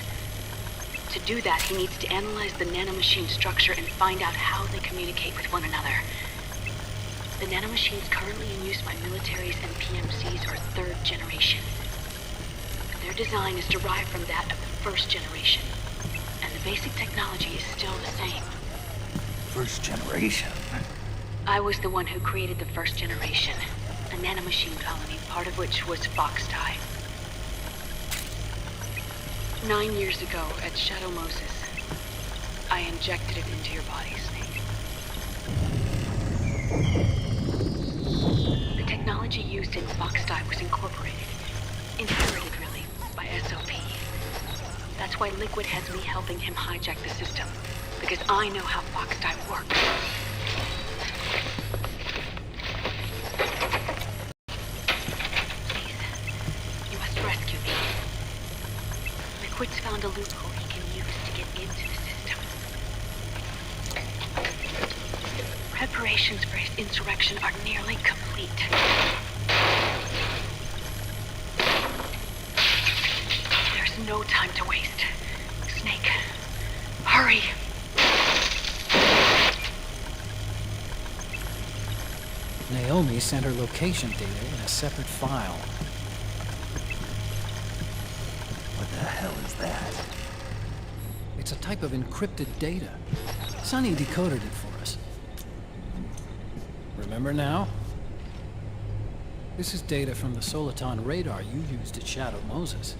To do that, he needs to analyze the nanomachine structure and find out how they communicate with one another. The nanomachines currently in use by militaries and PMCs are third generation. Their design is derived from that of the first generation, and the basic technology is still the same.
First generation?
I was the one who created the first generation, a nanomachine colony, part of which was Foxdie. 9 years ago at Shadow Moses, I injected it into your body, Snake. The technology used in Foxdie was incorporated, inherited really, by SOP. That's why Liquid has me helping him hijack the system, because I know how Foxdie works. Liquid's found a loophole he can use to get into the system. Preparations for his insurrection are nearly complete. There's no time to waste. Snake, hurry!
Naomi sent her location data in a separate file.
What the hell is that?
It's a type of encrypted data. Sonny decoded it for us. Remember now? This is data from the Soliton radar you used at Shadow Moses.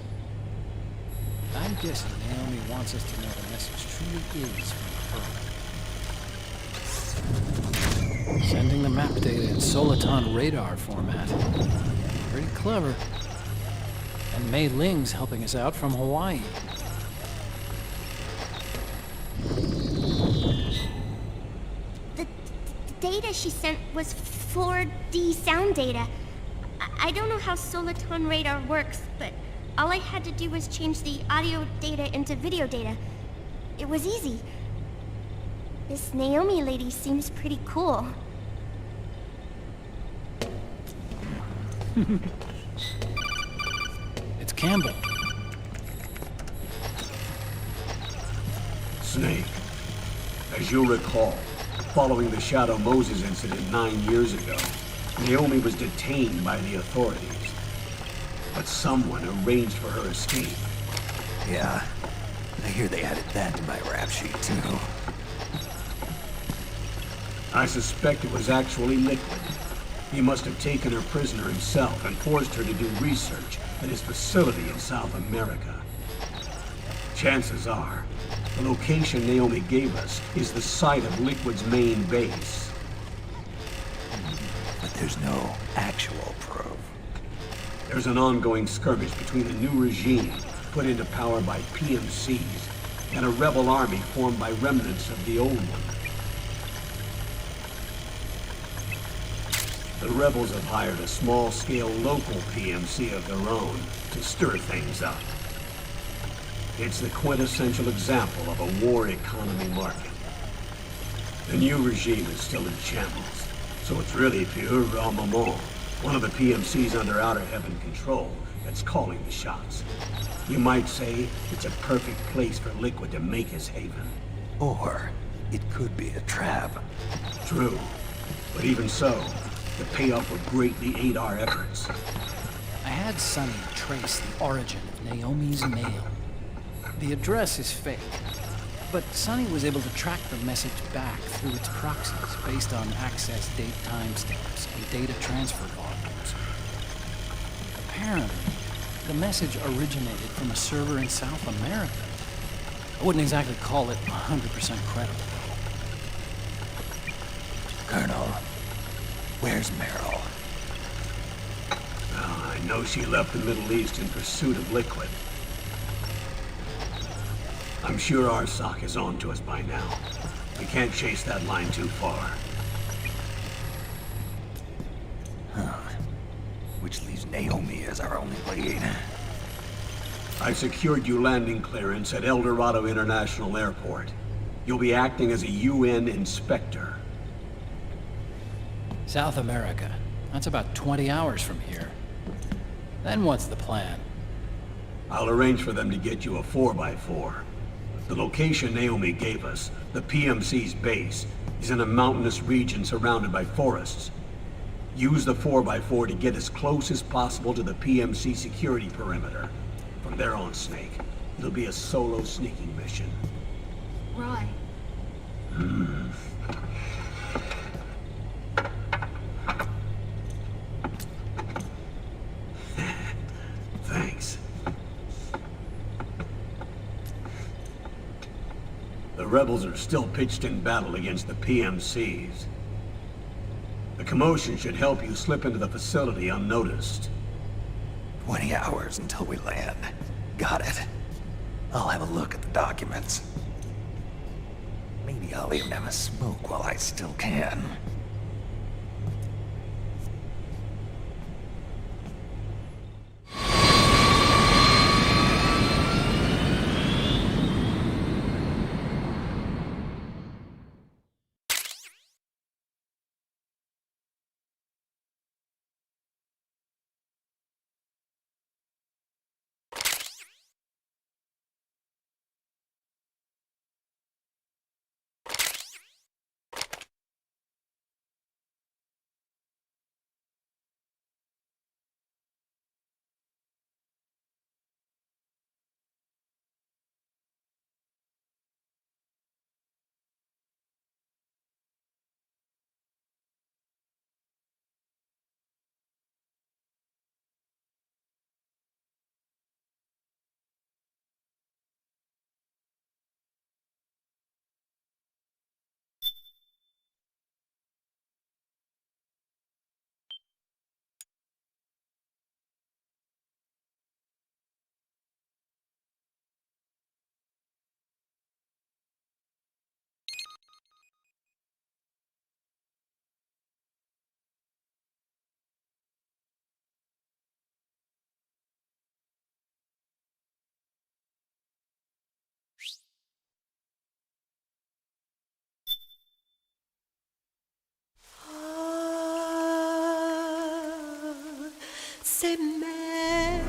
I'm guessing Naomi wants us to know the message truly is from her. Sending the map data in Soliton radar format. Pretty clever. And Mei Ling's helping us out from Hawaii.
The data she sent was 4D sound data. I don't know how Soliton radar works, but all I had to do was change the audio data into video data. It was easy. This Naomi lady seems pretty cool.
It's Campbell.
Snake, as you recall, following the Shadow Moses incident 9 years ago, Naomi was detained by the authorities. But someone arranged for her escape.
Yeah, I hear they added that to my rap sheet, too.
I suspect it was actually Liquid. He must have taken her prisoner himself and forced her to do research at his facility in South America. Chances are, the location Naomi gave us is the site of Liquid's main base.
But there's no actual proof.
There's an ongoing skirmish between a new regime put into power by PMCs and a rebel army formed by remnants of the old one. The rebels have hired a small-scale local PMC of their own to stir things up. It's the quintessential example of a war economy market. The new regime is still in shambles, so it's really pure grand maman, one of the PMCs under Outer Heaven control, that's calling the shots. You might say it's a perfect place for Liquid to make his haven.
Or it could be a trap.
True, but even so, the payoff would greatly aid our efforts.
I had Sonny trace the origin of Naomi's mail. The address is fake, but Sonny was able to track the message back through its proxies based on access date timestamps and data transfer volumes. Apparently, the message originated from a server in South America. I wouldn't exactly call it 100% credible.
Colonel, where's Meryl?
I know she left the Middle East in pursuit of Liquid. I'm sure our sock is on to us by now. We can't chase that line too far.
Which leaves Naomi as our only lead.
I've secured you landing clearance at El Dorado International Airport. You'll be acting as a UN inspector.
South America. That's about 20 hours from here. Then what's the plan?
I'll arrange for them to get you a 4x4. The location Naomi gave us, the PMC's base, is in a mountainous region surrounded by forests. Use the 4x4 to get as close as possible to the PMC security perimeter. From there on, Snake, it'll be a solo sneaking mission.
Roy.
Thanks. The rebels are still pitched in battle against the PMCs. The commotion should help you slip into the facility unnoticed.
20 hours until we land. Got it. I'll have a look at the documents. Maybe I'll even have a smoke while I still can.
C'est mais...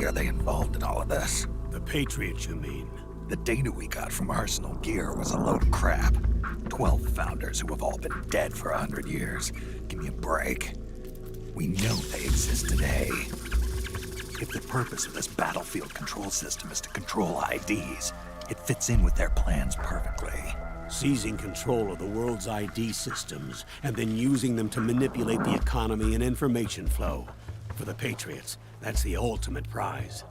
Are they involved in all of this?
The Patriots, you mean?
The data we got from Arsenal Gear was a load of crap. 12 founders who have all been dead for 100 years. Give me a break. We know they exist today. If the purpose of this battlefield control system is to control IDs, it fits in with their plans perfectly.
Seizing control of the world's ID systems, and then using them to manipulate the economy and information flow. For the Patriots, that's the ultimate prize.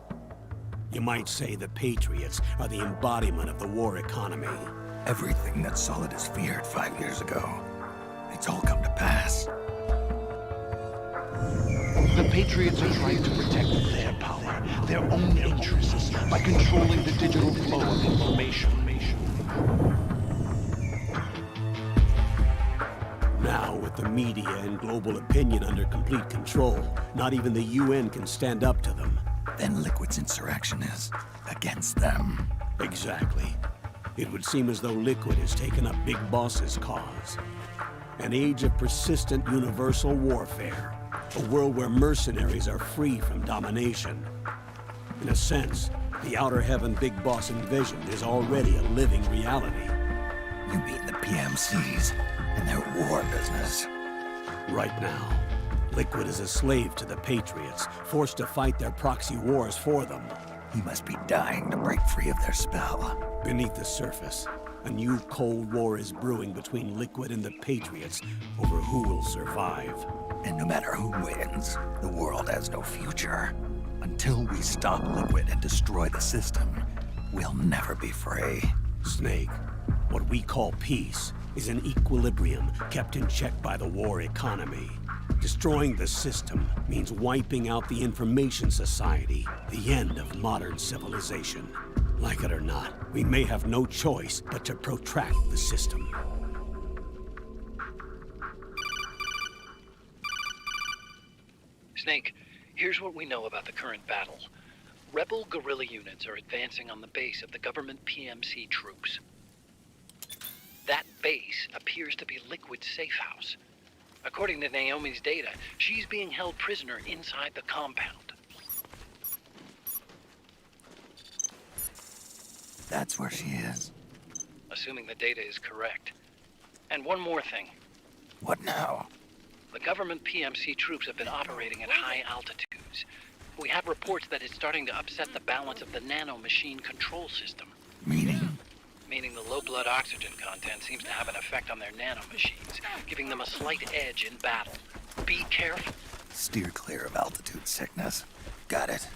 You might say the Patriots are the embodiment of the war economy.
Everything that Solid has feared 5 years ago, it's all come to pass.
The Patriots are trying to protect their power, their own interests, by controlling the digital flow of information.
Now, with the media and global opinion under complete control, not even the UN can stand up to them.
Then Liquid's insurrection is against them.
Exactly. It would seem as though Liquid has taken up Big Boss's cause. An age of persistent universal warfare. A world where mercenaries are free from domination. In a sense, the Outer Heaven Big Boss envisioned is already a living reality.
You mean the PMCs and their war business?
Right now, Liquid is a slave to the Patriots, forced to fight their proxy wars for them.
He must be dying to break free of their spell.
Beneath the surface, a new Cold War is brewing between Liquid and the Patriots over who will survive.
And no matter who wins, the world has no future. Until we stop Liquid and destroy the system, we'll never be free.
Snake, what we call peace is an equilibrium kept in check by the war economy. Destroying the system means wiping out the information society, the end of modern civilization. Like it or not, we may have no choice but to protract the system.
Snake, here's what we know about the current battle. Rebel guerrilla units are advancing on the base of the government PMC troops. That base appears to be Liquid's safe house. According to Naomi's data, she's being held prisoner inside the compound.
That's where she is.
Assuming the data is correct. And one more thing.
What now?
The government PMC troops have been operating at high altitudes. We have reports that it's starting to upset the balance of the nano-machine control system.
Meaning?
Meaning the low blood oxygen content seems to have an effect on their nano-machines, giving them a slight edge in battle. Be careful.
Steer clear of altitude sickness. Got it.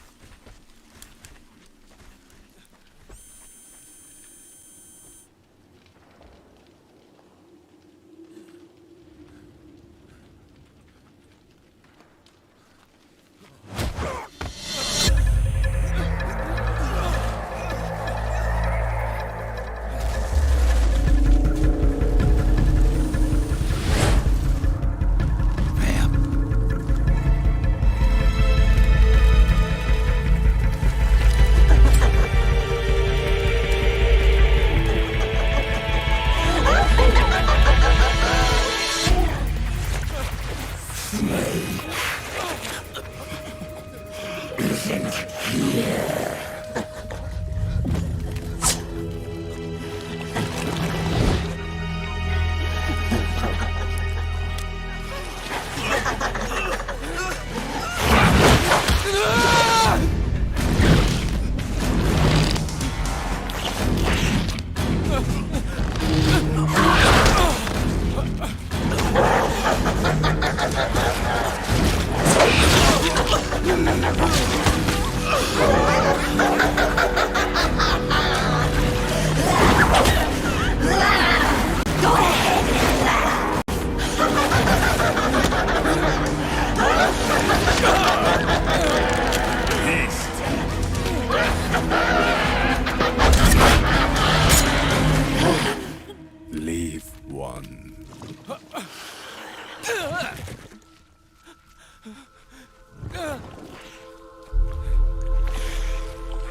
Leave one.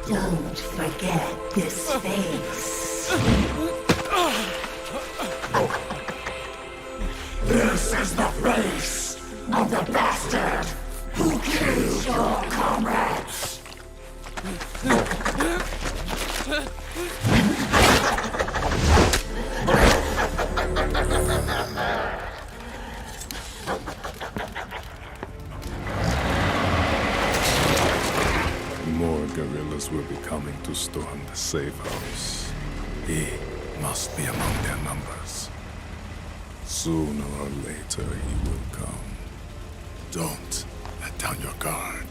Don't forget this face. This is the face of the bastard who killed your comrades.
More guerrillas will be coming to storm the safe house. He must be among their numbers. Sooner or later he will come. Don't let down your guard.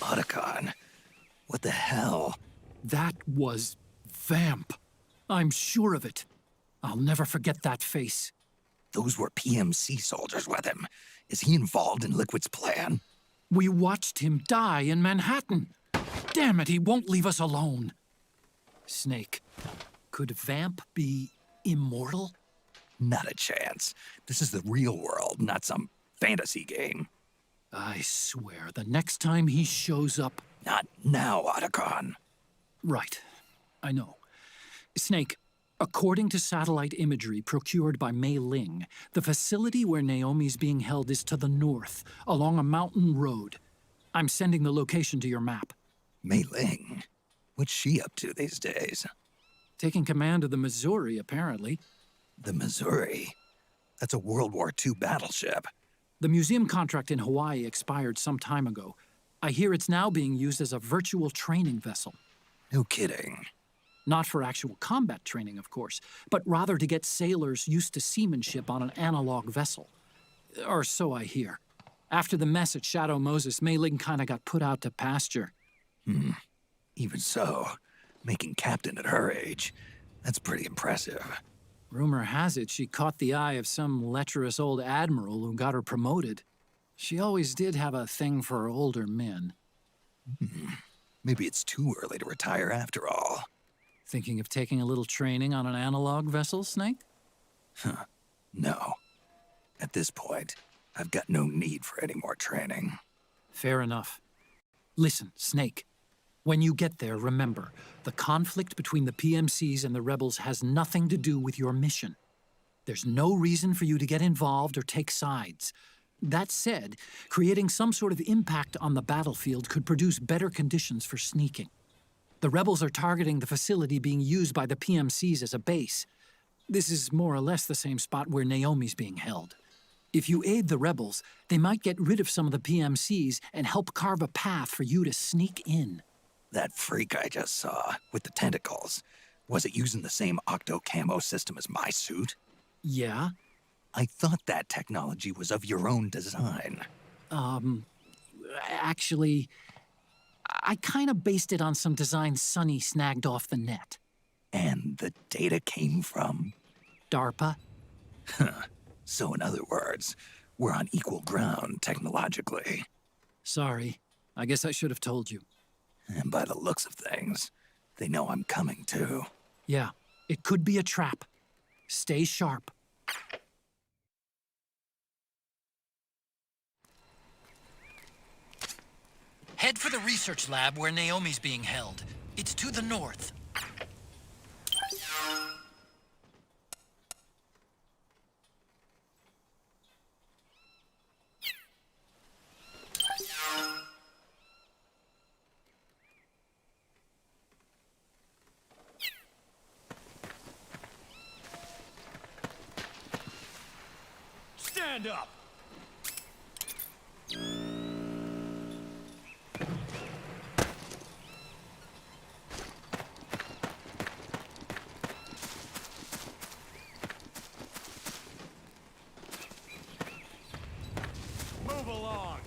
Otacon? What the hell?
That was Vamp. I'm sure of it. I'll never forget that face.
Those were PMC soldiers with him. Is he involved in Liquid's plan?
We watched him die in Manhattan. Damn it, he won't leave us alone. Snake, could Vamp be immortal?
Not a chance. This is the real world, not some fantasy game.
I swear, the next time he shows up...
Not now, Otacon.
Right. I know. Snake, according to satellite imagery procured by Mei Ling, the facility where Naomi's being held is to the north, along a mountain road. I'm sending the location to your map.
Mei Ling? What's she up to these days?
Taking command of the Missouri, apparently.
The Missouri? That's a World War II battleship.
The museum contract in Hawaii expired some time ago. I hear it's now being used as a virtual training vessel.
No kidding.
Not for actual combat training, of course, but rather to get sailors used to seamanship on an analog vessel. Or so I hear. After the mess at Shadow Moses, Mei Ling kinda got put out to pasture.
Even so, making captain at her age, that's pretty impressive.
Rumor has it she caught the eye of some lecherous old admiral who got her promoted. She always did have a thing for older men.
Maybe it's too early to retire after all.
Thinking of taking a little training on an analog vessel, Snake?
No. At this point, I've got no need for any more training.
Fair enough. Listen, Snake. When you get there, remember, the conflict between the PMCs and the rebels has nothing to do with your mission. There's no reason for you to get involved or take sides. That said, creating some sort of impact on the battlefield could produce better conditions for sneaking. The rebels are targeting the facility being used by the PMCs as a base. This is more or less the same spot where Naomi's being held. If you aid the rebels, they might get rid of some of the PMCs and help carve a path for you to sneak in.
That freak I just saw, with the tentacles, was it using the same octo-camo system as my suit?
Yeah?
I thought that technology was of your own design.
Actually, I kinda based it on some designs Sonny snagged off the net.
And the data came from?
DARPA.
So in other words, we're on equal ground technologically.
Sorry. I guess I should have told you.
And by the looks of things, they know I'm coming too.
Yeah, it could be a trap. Stay sharp. Head for the research lab where Naomi's being held. It's to the north.
Stand up! Move along!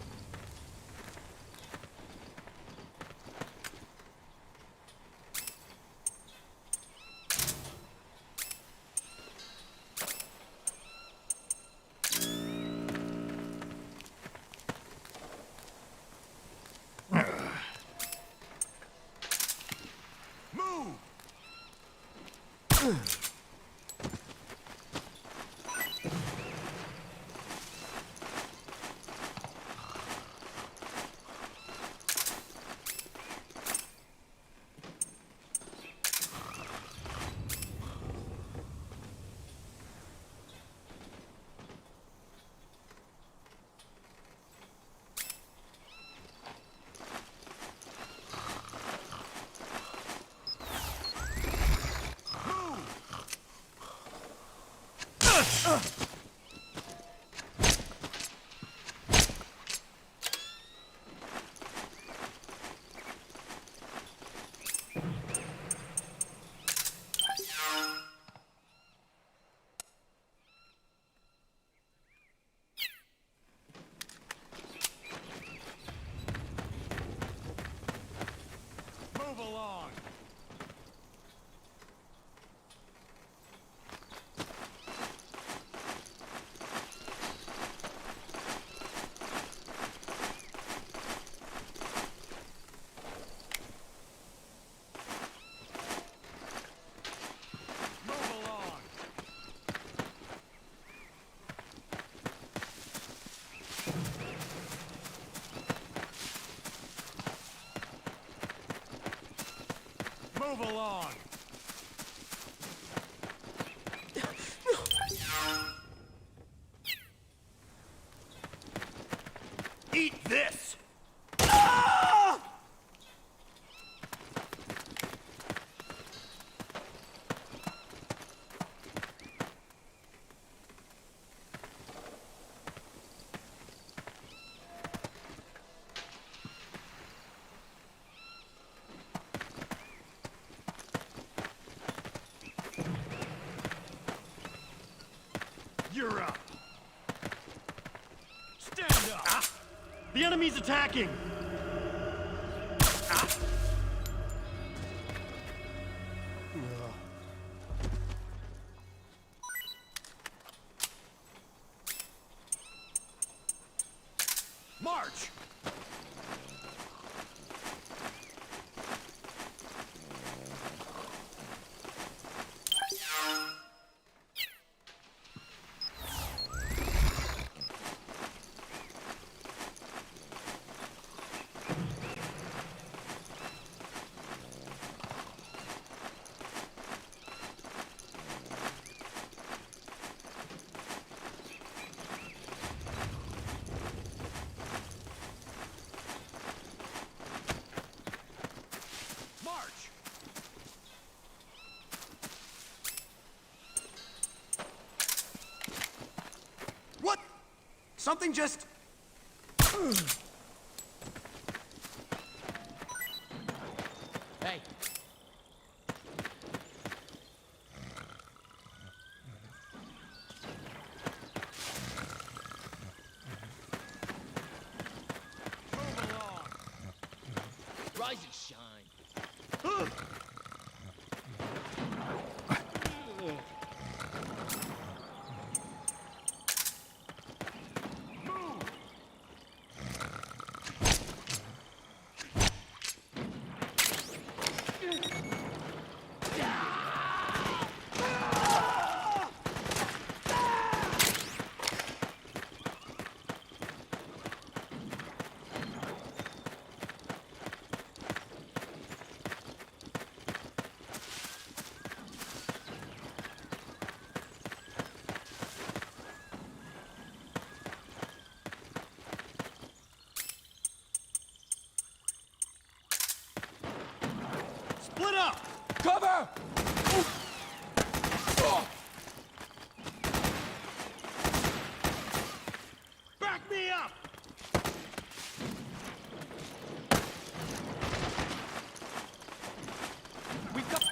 Move along! Move along! Eat this! Ah! You're up. Stand up. Ah. The enemy's attacking. Ah. March. What? Something just...
Hey. Move along. Rise and shine.
Split up!
Cover!
Back me up!
We've got...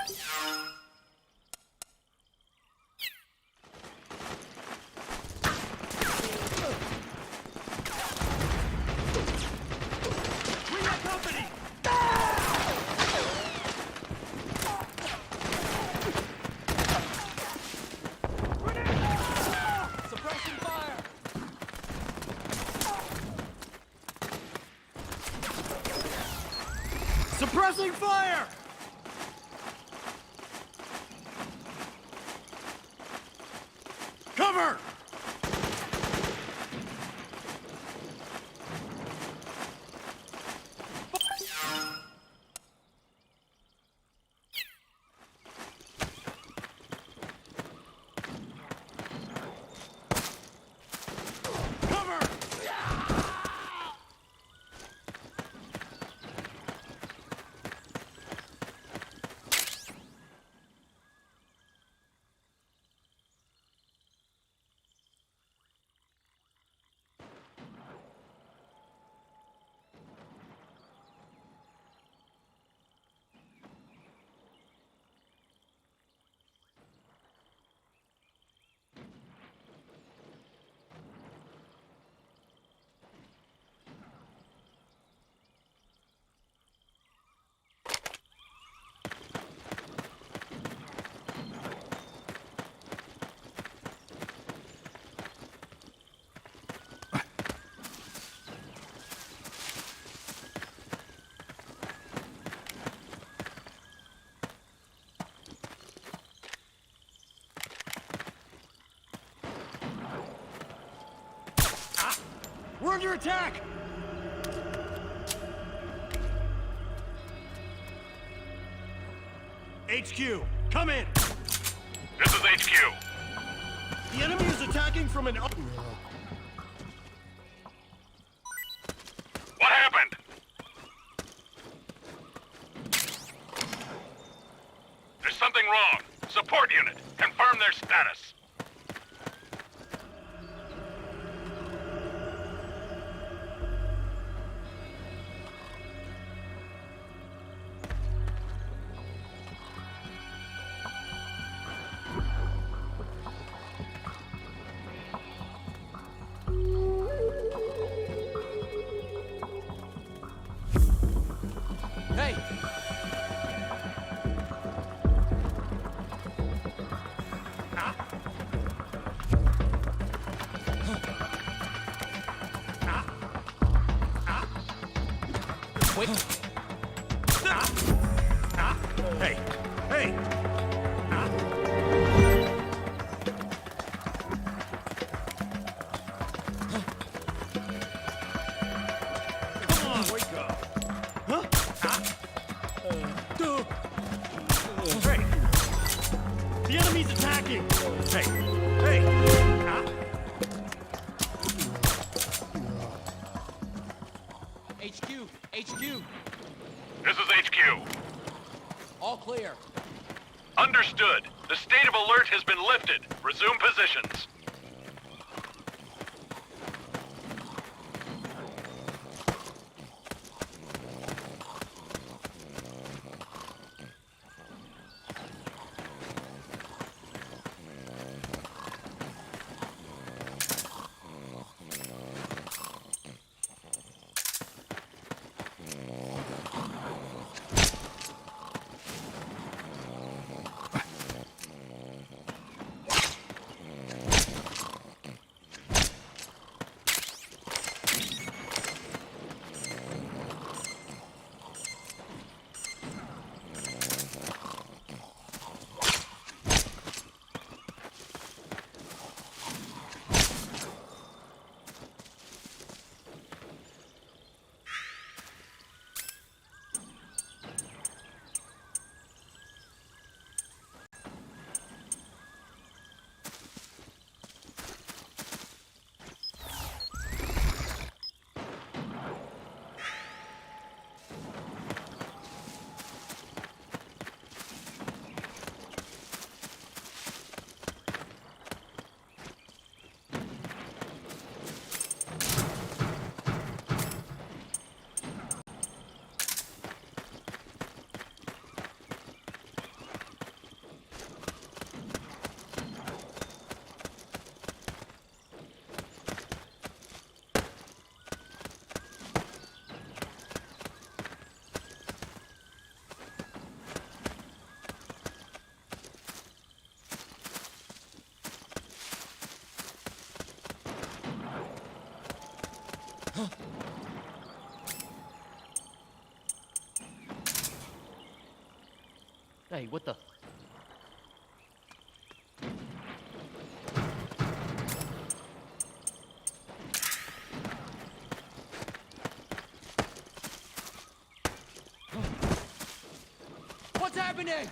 We got company!
Suppressing fire!
Suppressing fire! Cover! Cover! We're under attack! HQ, come in.
This is HQ.
The enemy is attacking from an...
What happened? There's something wrong. Support unit, confirm their status.
Hey! Wait.
Hey, hey! Come on, wake up! Huh? Hey! The enemy's attacking! Hey! Hey!
HQ! HQ!
This is HQ.
All clear.
Understood. The state of alert has been lifted. Resume positions.
Hey, what the? What's happening?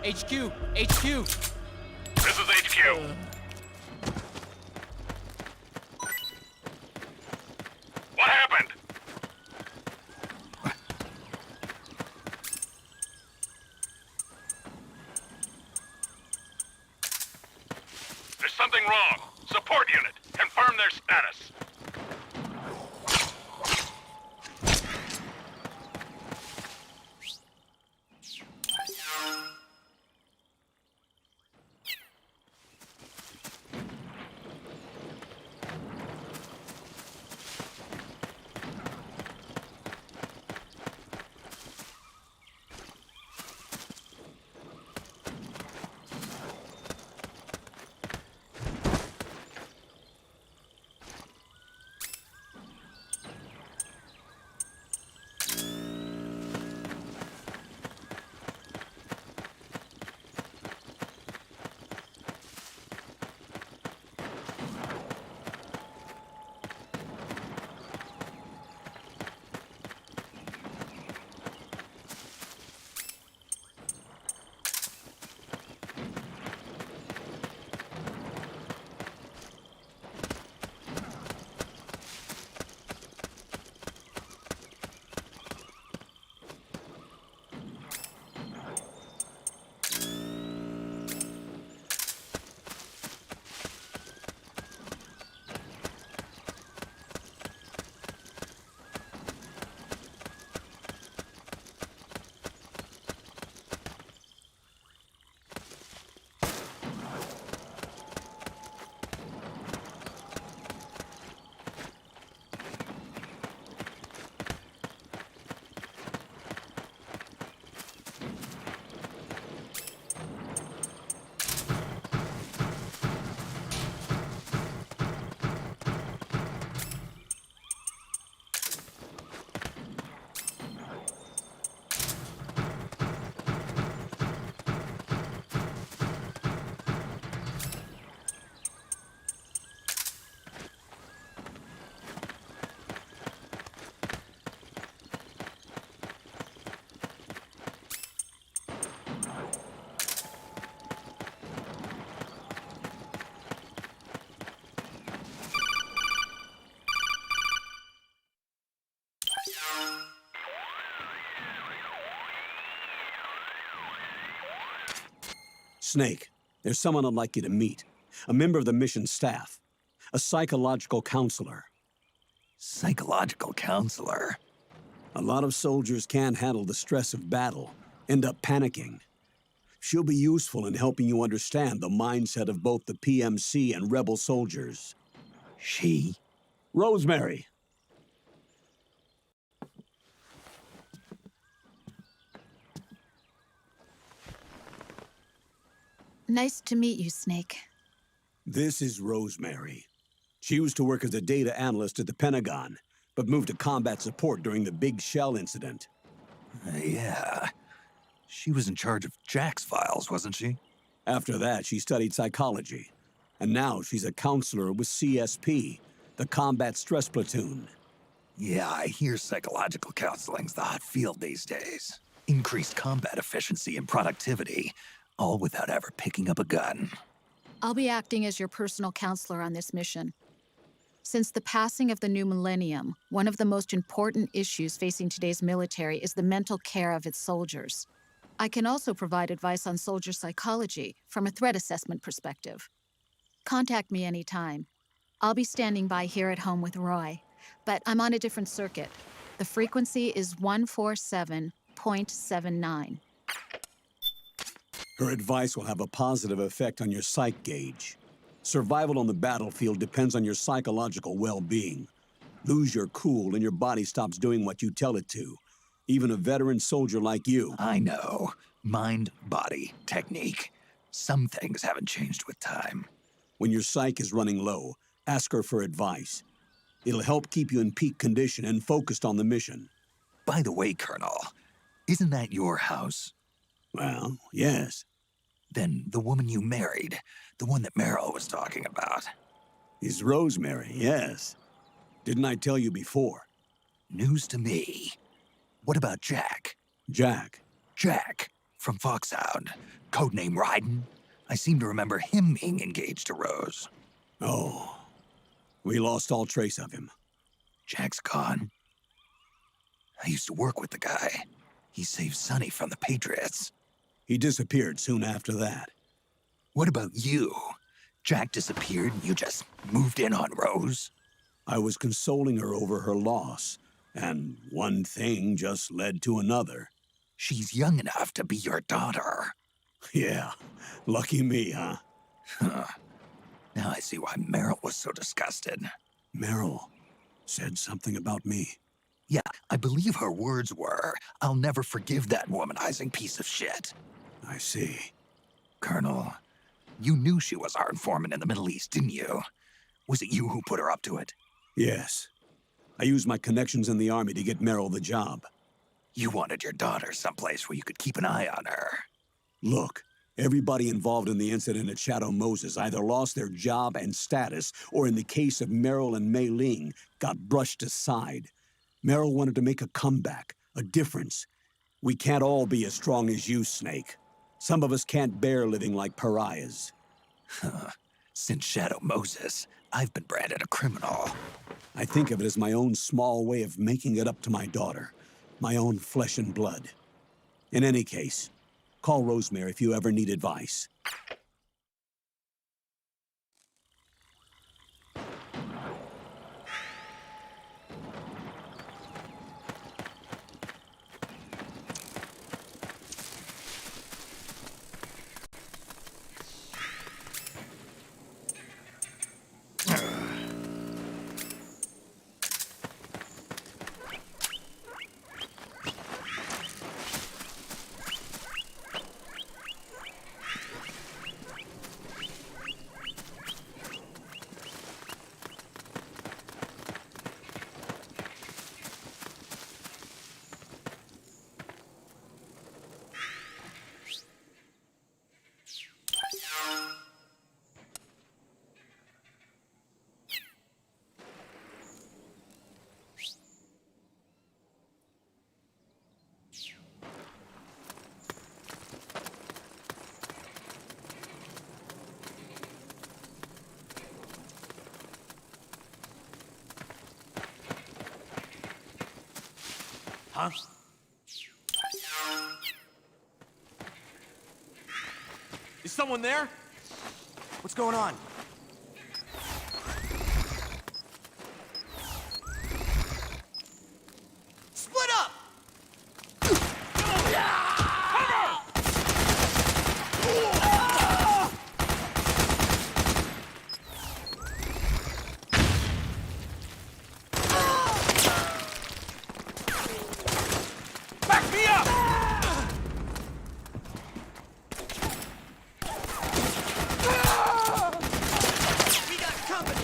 HQ! HQ!
This is HQ. What happened? There's something wrong. Support unit, confirm their status.
Snake, there's someone I'd like you to meet. A member of the mission staff. A psychological counselor.
Psychological counselor?
A lot of soldiers can't handle the stress of battle, end up panicking. She'll be useful in helping you understand the mindset of both the PMC and rebel soldiers.
She?
Rosemary.
Nice to meet you, Snake.
This is Rosemary. She used to work as a data analyst at the Pentagon, but moved to combat support during the Big Shell incident.
Yeah. She was in charge of Jack's files, wasn't she?
After that, she studied psychology. And now she's a counselor with CSP, the Combat Stress Platoon.
Yeah, I hear psychological counseling's the hot field these days. Increased combat efficiency and productivity, all without ever picking up a gun.
I'll be acting as your personal counselor on this mission. Since the passing of the new millennium, one of the most important issues facing today's military is the mental care of its soldiers. I can also provide advice on soldier psychology from a threat assessment perspective. Contact me anytime. I'll be standing by here at home with Roy, but I'm on a different circuit. The frequency is 147.79.
Her advice will have a positive effect on your psych gauge. Survival on the battlefield depends on your psychological well-being. Lose your cool and your body stops doing what you tell it to. Even a veteran soldier like you.
I know. Mind, body, technique. Some things haven't changed with time.
When your psyche is running low, ask her for advice. It'll help keep you in peak condition and focused on the mission.
By the way, Colonel, isn't that your house?
Well, yes.
Then the woman you married, the one that Meryl was talking about.
Is Rosemary, yes. Didn't I tell you before?
News to me. What about Jack?
Jack?
Jack, from Foxhound. Codename Ryden. I seem to remember him being engaged to Rose.
Oh. We lost all trace of him.
Jack's gone. I used to work with the guy. He saved Sonny from the Patriots.
He disappeared soon after that.
What about you? Jack disappeared and you just moved in on Rose?
I was consoling her over her loss, and one thing just led to another.
She's young enough to be your daughter.
Yeah, lucky me, huh?
Now I see why Meryl was so disgusted.
Meryl said something about me.
Yeah, I believe her words were, "I'll never forgive that womanizing piece of shit."
I see.
Colonel, you knew she was our informant in the Middle East, didn't you? Was it you who put her up to it?
Yes. I used my connections in the Army to get Meryl the job.
You wanted your daughter someplace where you could keep an eye on her.
Look, everybody involved in the incident at Shadow Moses either lost their job and status, or in the case of Meryl and Mei Ling, got brushed aside. Meryl wanted to make a comeback, a difference. We can't all be as strong as you, Snake. Some of us can't bear living like pariahs.
Since Shadow Moses, I've been branded a criminal.
I think of it as my own small way of making it up to my daughter, my own flesh and blood. In any case, call Rosemary if you ever need advice.
someone there?
What's going on? Split up!
Back me up!
We got company!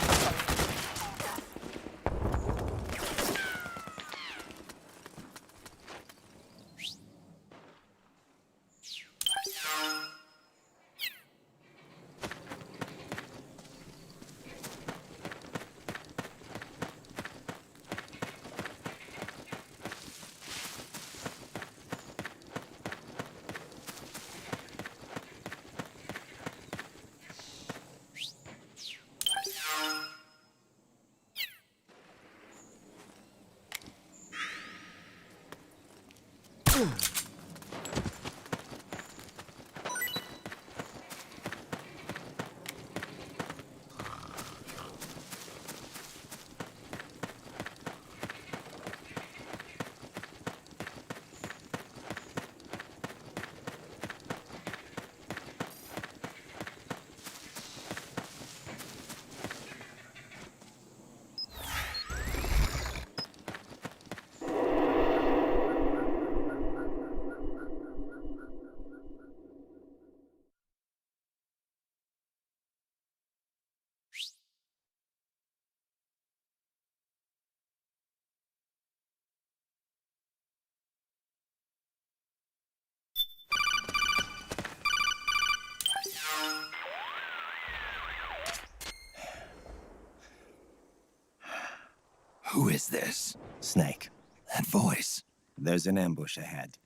Who is this?
Snake.
That voice.
There's an ambush ahead.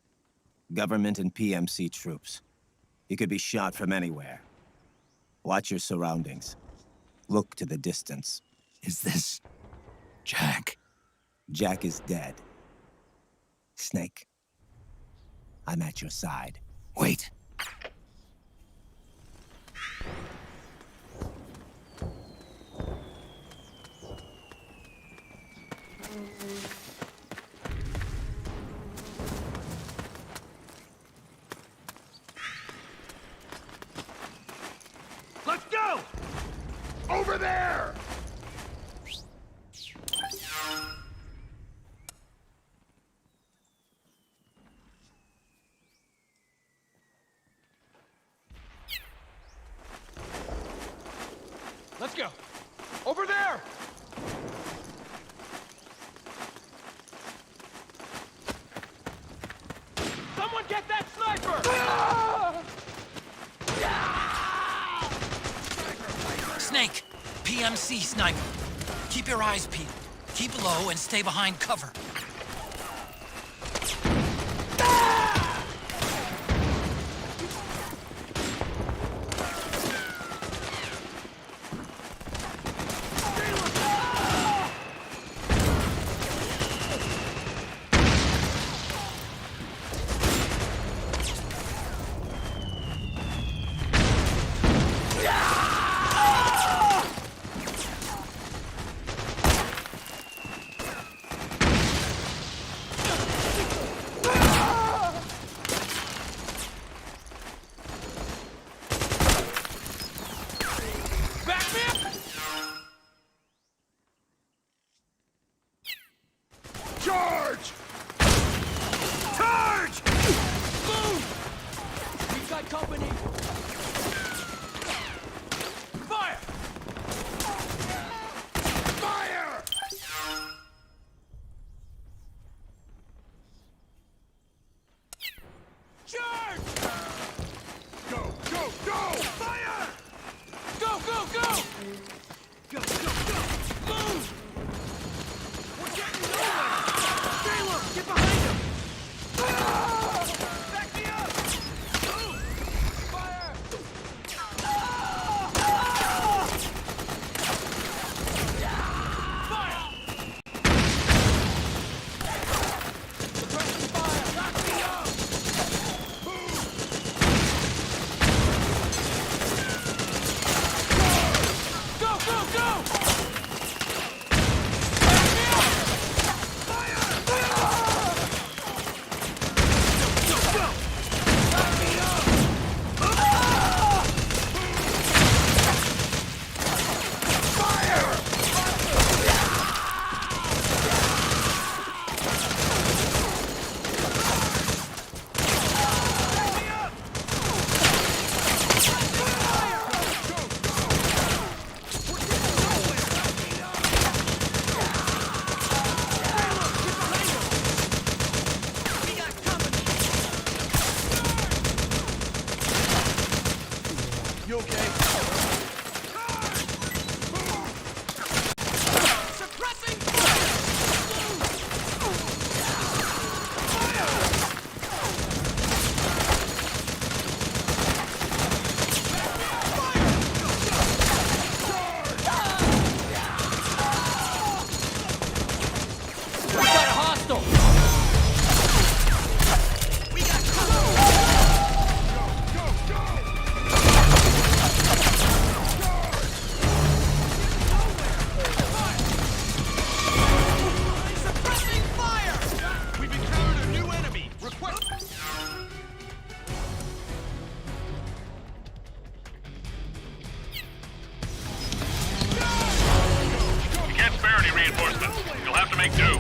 Government and PMC troops. You could be shot from anywhere. Watch your surroundings. Look to the distance.
Is this Jack?
Jack is dead. Snake. I'm at your side.
Wait.
Let's go! Over there! Let's go! Over there! Someone get that sniper!
Snake, PMC sniper. Keep your eyes peeled. Keep low and stay behind cover.
Charge! Charge! Move! We've got company! Fire! Fire! Charge! Go, go, go! Fire! Go, go, go! Go, go, go! Move! We're getting nowhere! Stay low! Get behind him! Back me up! Move!
security reinforcements. You'll have to make do.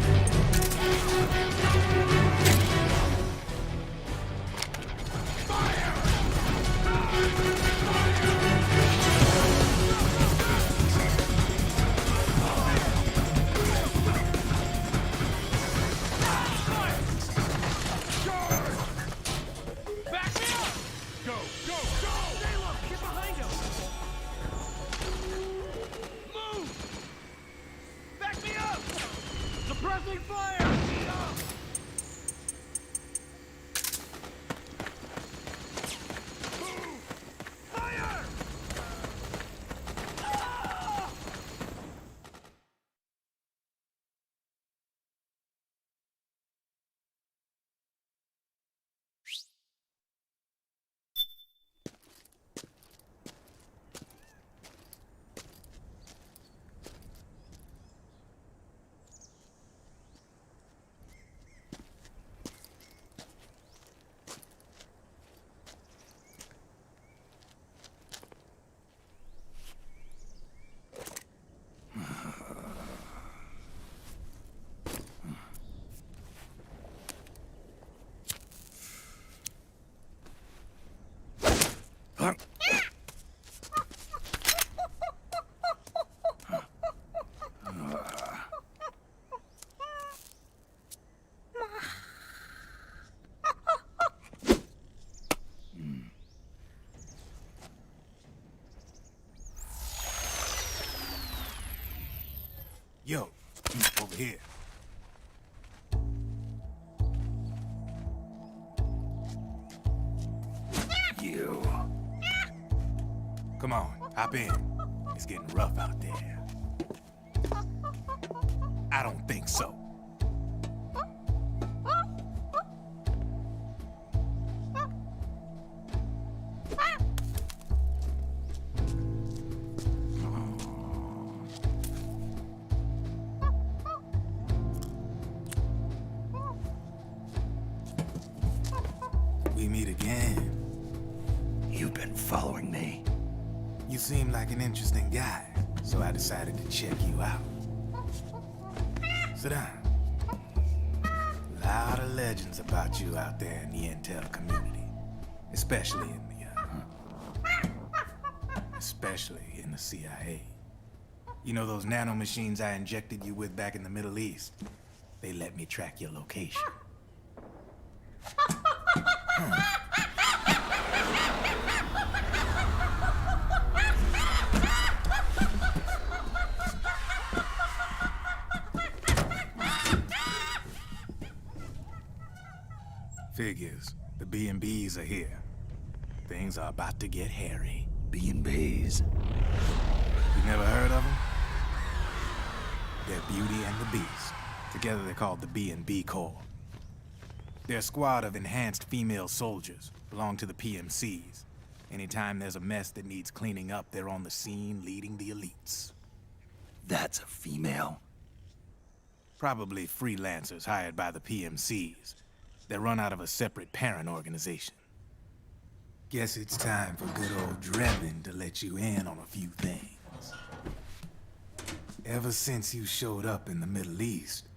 Suppressing fire! Fire!
Yo, over here. You. Come on, hop in. It's getting rough out there. I don't think so. We meet again.
You've been following me.
You seem like an interesting guy, so I decided to check you out. Sit down. A lot of legends about you out there in the intel community, especially in the CIA. You know those nanomachines I injected you with back in the Middle East? They let me track your location. Figures. The B&Bs are here. Things are about to get hairy.
B&Bs?
You never heard of them? They're Beauty and the Beast. Together they're called the B&B Corps. They're a squad of enhanced female soldiers, belong to the PMCs. Anytime there's a mess that needs cleaning up, they're on the scene leading the elites.
That's a female?
Probably freelancers hired by the PMCs. They're run out of a separate parent organization. Guess it's time for good old Drebin to let you in on a few things. Ever since you showed up in the Middle East,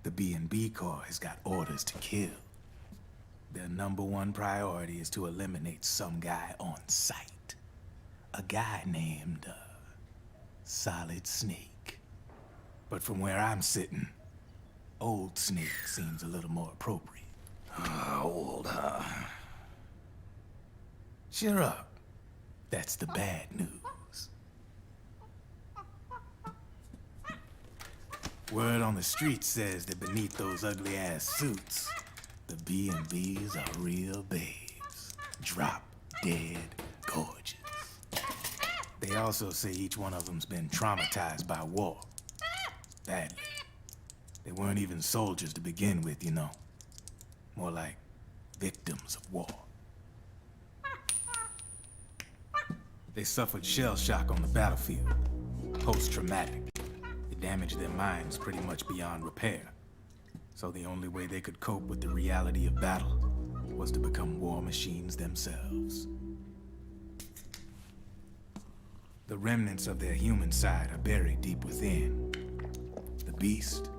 the B&B Corps has got orders to kill. Their #1 priority is to eliminate some guy on sight. A guy named, Solid Snake. But from where I'm sitting, Old Snake seems a little more appropriate.
Old, huh?
Cheer up. That's the bad news. Word on the street says that beneath those ugly-ass suits, the B&Bs are real babes. Drop dead gorgeous. They also say each one of them's been traumatized by war. Badly. They weren't even soldiers to begin with, you know. More like victims of war. They suffered shell shock on the battlefield. Post-traumatic. It damaged their minds pretty much beyond repair. So the only way they could cope with the reality of battle was to become war machines themselves. The remnants of their human side are buried deep within. beast,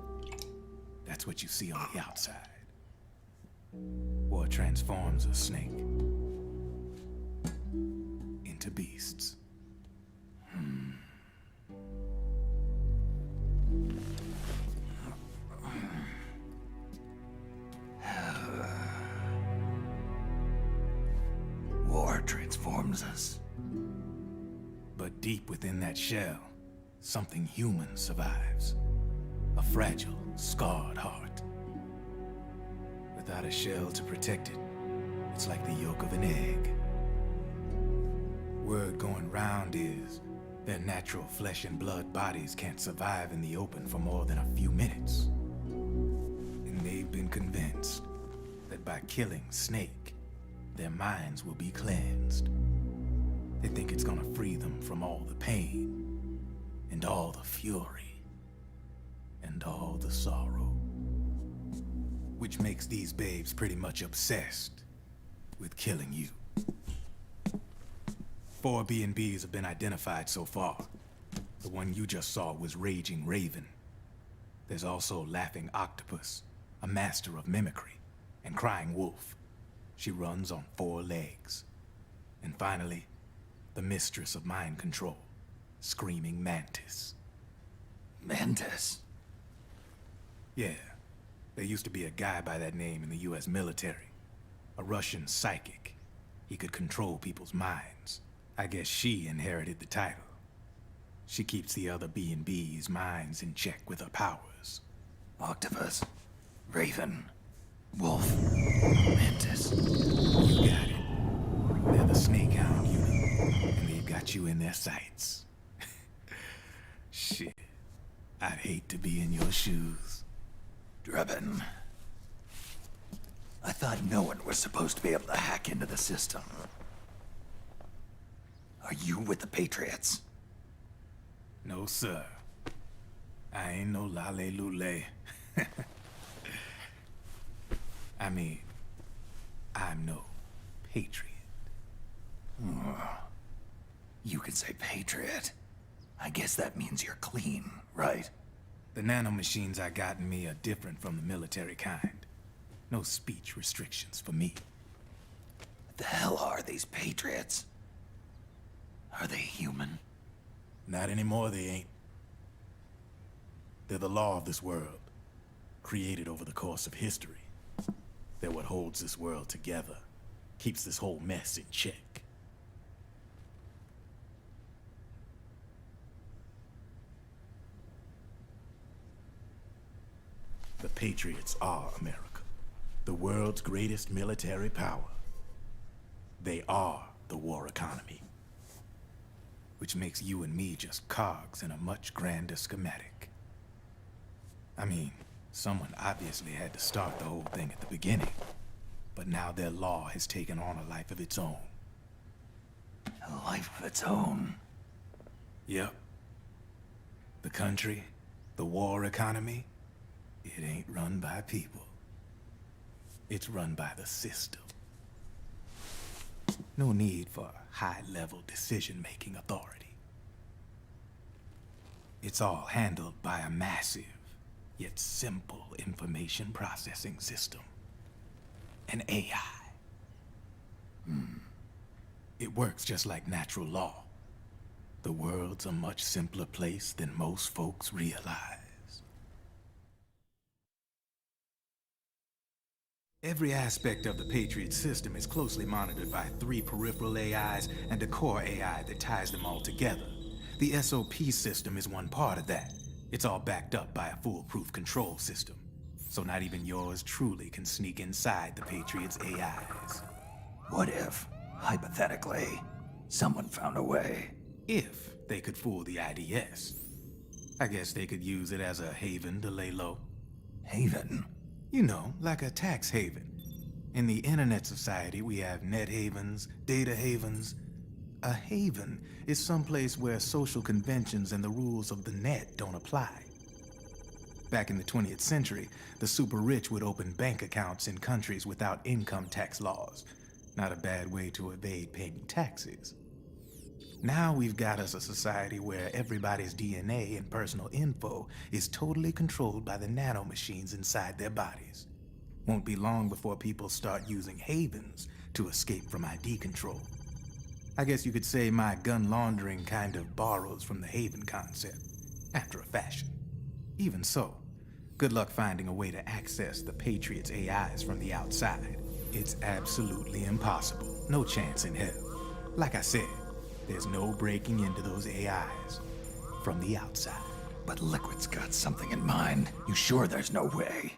that's what you see on the outside. War transforms a snake into beasts.
War transforms us.
But deep within that shell, something human survives. A fragile, scarred heart. Without a shell to protect it, it's like the yolk of an egg. Word going round is their natural flesh and blood bodies can't survive in the open for more than a few minutes. And they've been convinced that by killing Snake, their minds will be cleansed. They think it's gonna free them from all the pain, and all the fury, and all the sorrow. Which makes these babes pretty much obsessed with killing you. 4 B&Bs have been identified so far. The one you just saw was Raging Raven. There's also Laughing Octopus, a master of mimicry, and Crying Wolf. She runs on 4 legs. And finally, the mistress of mind control, Screaming Mantis.
Mantis?
Yeah. There used to be a guy by that name in the US military. A Russian psychic. He could control people's minds. I guess she inherited the title. She keeps the other B&B's minds in check with her powers.
Octopus, Raven, Wolf, Mantis.
You got it. They're the Snake Hound unit, and they've got you in their sights. Shit. I'd hate to be in your shoes.
Drebin. I thought no one was supposed to be able to hack into the system. Are you with the Patriots?
No, sir. I ain't no lale-lule. I mean, I'm no patriot.
You could say patriot. I guess that means you're clean, right?
The nanomachines I got in me are different from the military kind. No speech restrictions for me.
What the hell are these Patriots? Are they human?
Not anymore, they ain't. They're the law of this world, created over the course of history. They're what holds this world together, keeps this whole mess in check. The Patriots are America, the world's greatest military power. They are the war economy, which makes you and me just cogs in a much grander schematic. I mean, someone obviously had to start the whole thing at the beginning, but now their law has taken on a life of its own.
A life of its own?
Yep. The country, the war economy, it ain't run by people. It's run by the system. No need for high-level decision-making authority. It's all handled by a massive, yet simple information processing system. An AI. It works just like natural law. The world's a much simpler place than most folks realize. Every aspect of the Patriot system is closely monitored by 3 peripheral AIs and a core AI that ties them all together. The SOP system is one part of that. It's all backed up by a foolproof control system. So not even yours truly can sneak inside the Patriots' AIs.
What if, hypothetically, someone found a way?
If they could fool the IDS. I guess they could use it as a haven to lay low.
Haven?
You know, like a tax haven. In the internet society, we have net havens, data havens. A haven is someplace where social conventions and the rules of the net don't apply. Back in the 20th century, the super rich would open bank accounts in countries without income tax laws. Not a bad way to evade paying taxes. Now we've got us a society where everybody's DNA and personal info is totally controlled by the nanomachines inside their bodies. Won't be long before people start using havens to escape from ID control. I guess you could say my gun laundering kind of borrows from the haven concept, after a fashion. Even so, good luck finding a way to access the Patriots' AIs from the outside. It's absolutely impossible. No chance in hell. Like I said, there's no breaking into those AIs from the outside.
But Liquid's got something in mind. You sure there's no way?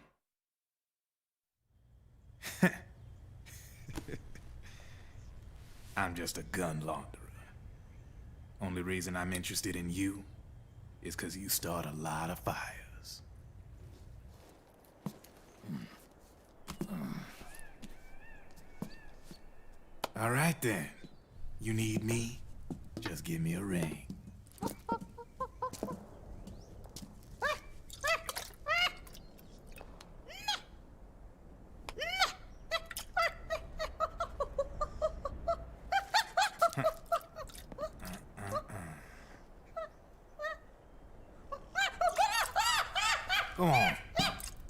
I'm just a gun launderer. Only reason I'm interested in you is because you start a lot of fires. All right then. You need me? Just give me a ring. Go on.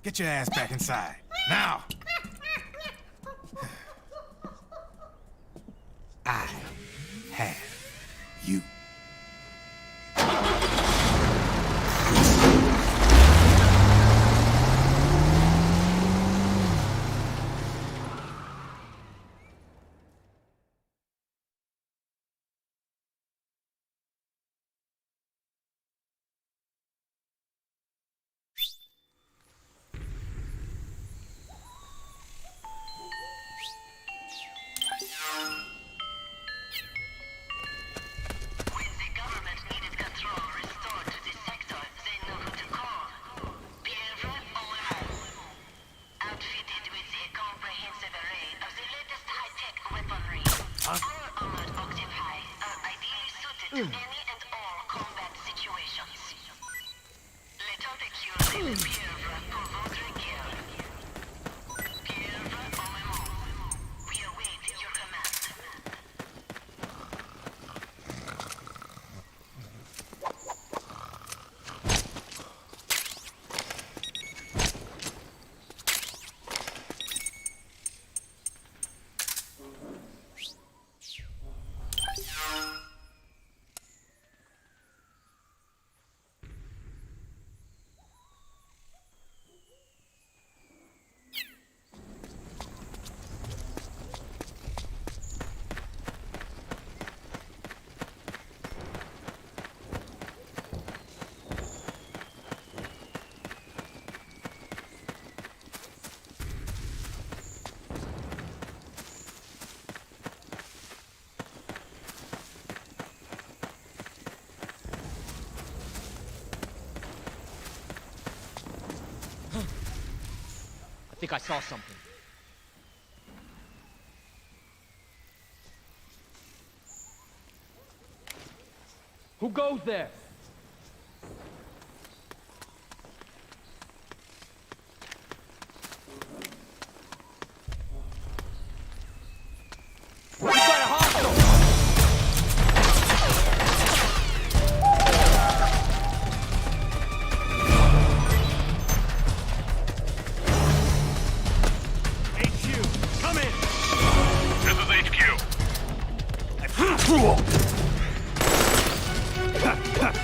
Get your ass back inside. Now! I have you.
I think I saw something. Who goes there? We've got a hostile!
HQ.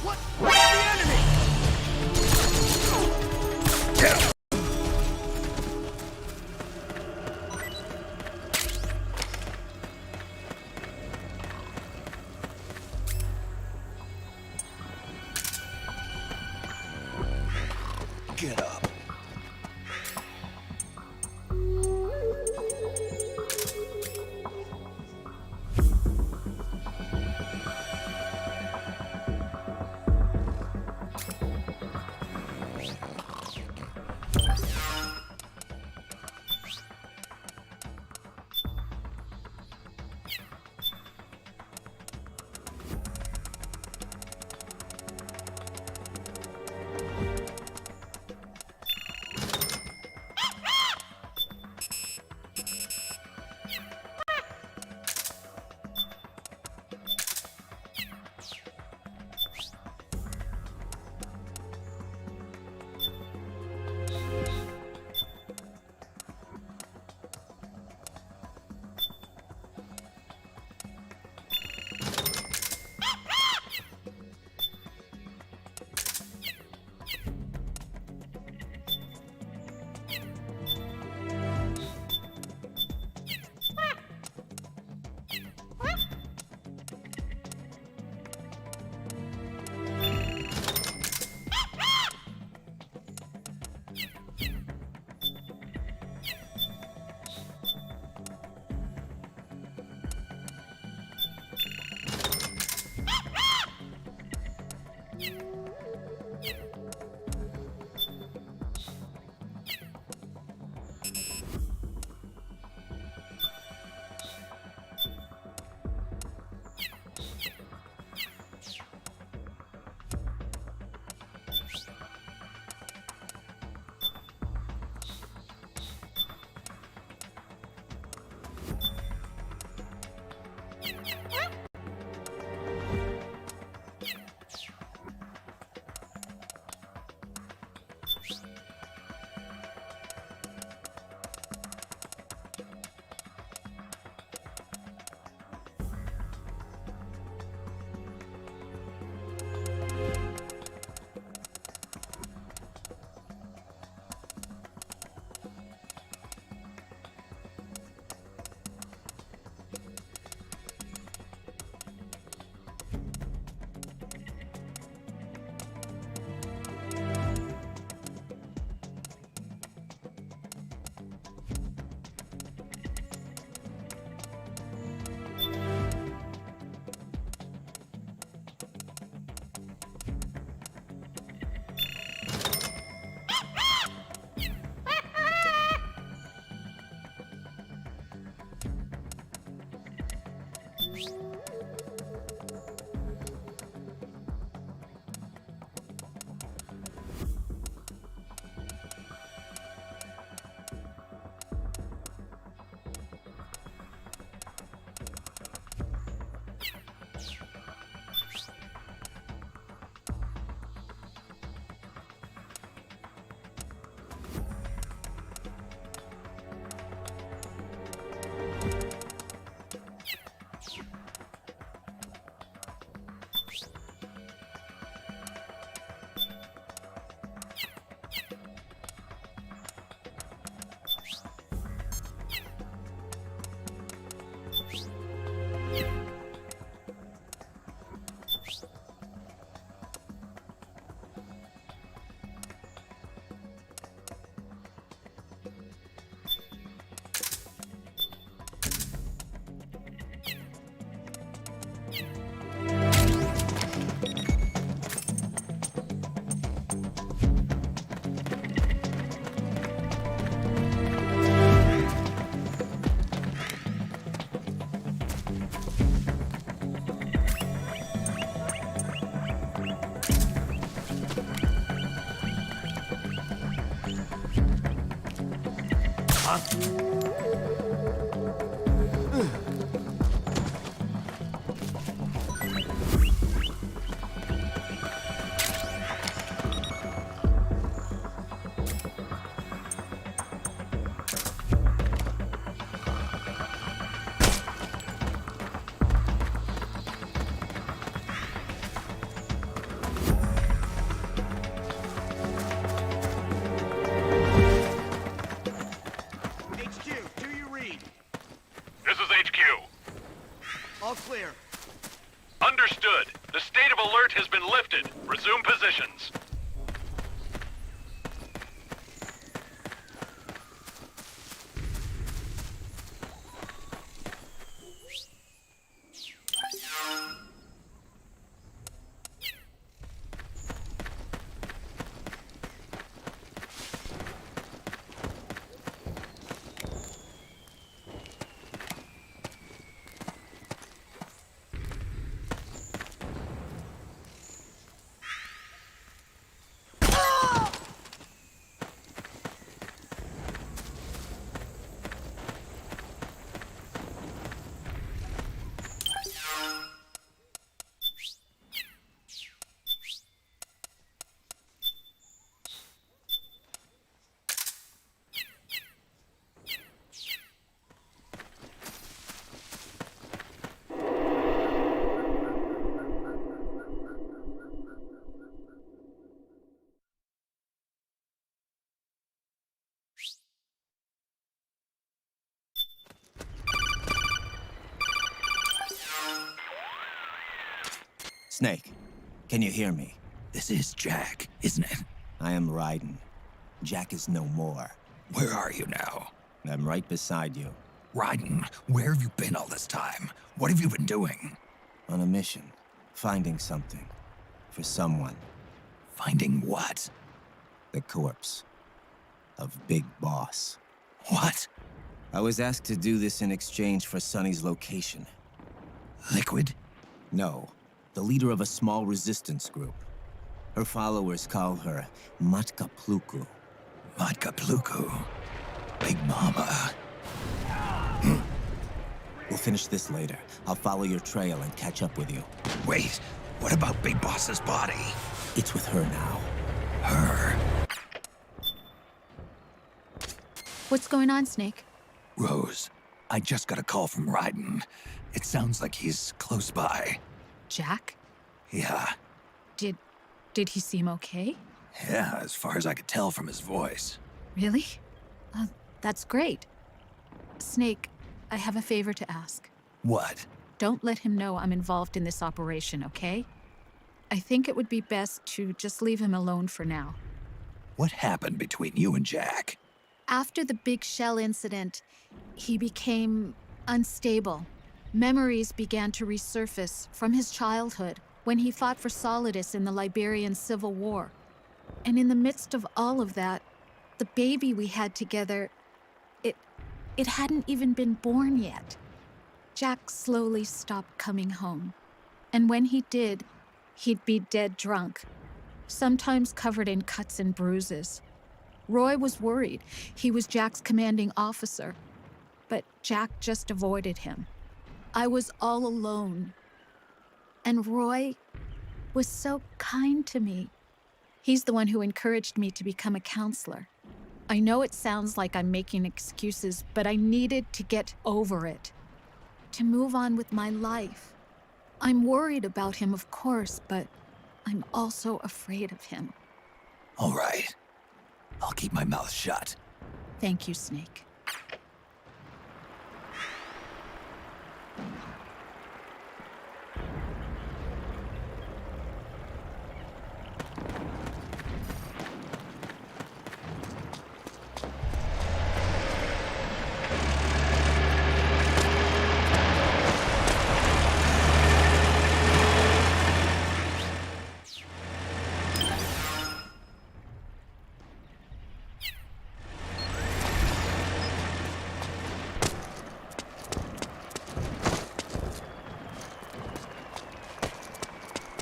What? Where's the enemy?
Get up.
state of alert has been lifted. Resume positions.
Snake, can you hear me?
This is Jack, isn't it?
I am Raiden. Jack is no more.
Where are you now?
I'm right beside you.
Raiden, where have you been all this time? What have you been doing?
On a mission. Finding something. For someone.
Finding what?
The corpse. Of Big Boss.
What?
I was asked to do this in exchange for Sonny's location.
Liquid?
No. The leader of a small resistance group. Her followers call her Matka Pluku.
Matka Pluku? Big Mama.
We'll finish this later. I'll follow your trail and catch up with you.
Wait, what about Big Boss's body?
It's with her now.
Her?
What's going on, Snake?
Rose, I just got a call from Raiden. It sounds like he's close by.
Jack?
Yeah.
Did he seem okay?
Yeah, as far as I could tell from his voice.
Really? That's great. Snake, I have a favor to ask.
What?
Don't let him know I'm involved in this operation, okay? I think it would be best to just leave him alone for now.
What happened between you and Jack?
After the big shell incident, he became unstable. Memories began to resurface from his childhood when he fought for Solidus in the Liberian Civil War. And in the midst of all of that, the baby we had together, it hadn't even been born yet. Jack slowly stopped coming home. And when he did, he'd be dead drunk, sometimes covered in cuts and bruises. Roy was worried. He was Jack's commanding officer. But Jack just avoided him. I was all alone. And Roy was so kind to me. He's the one who encouraged me to become a counselor. I know it sounds like I'm making excuses, but I needed to get over it. To move on with my life. I'm worried about him, of course, but I'm also afraid of him.
All right. I'll keep my mouth shut.
Thank you, Snake.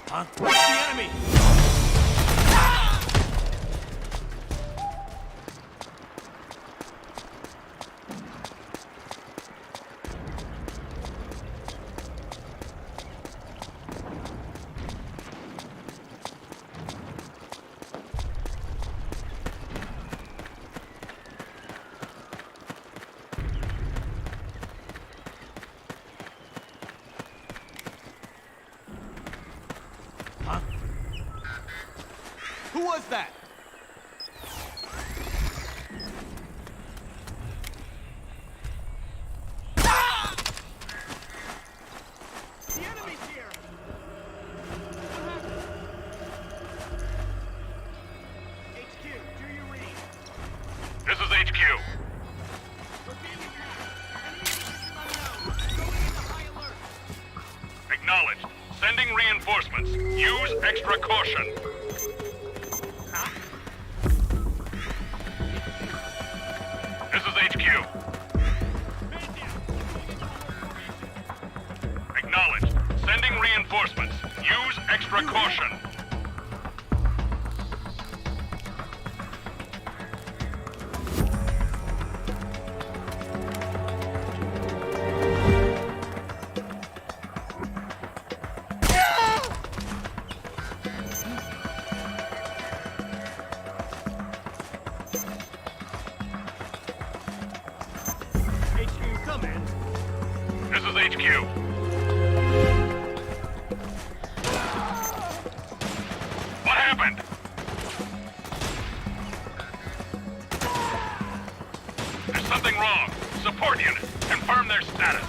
Huh? Where's the enemy? Who was that? Ah! The enemy's here!
HQ. Acknowledged. Sending reinforcements. Use extra caution. This is HQ. Acknowledged. Sending reinforcements. Use extra caution.
HQ, come in.
This is HQ. What happened? There's something wrong. Support unit. Confirm their status.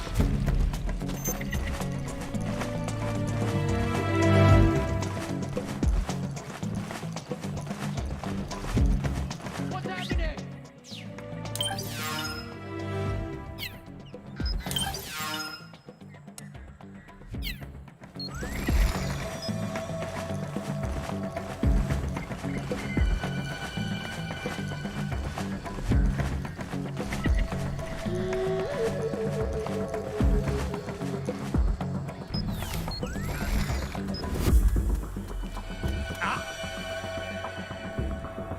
What's happening?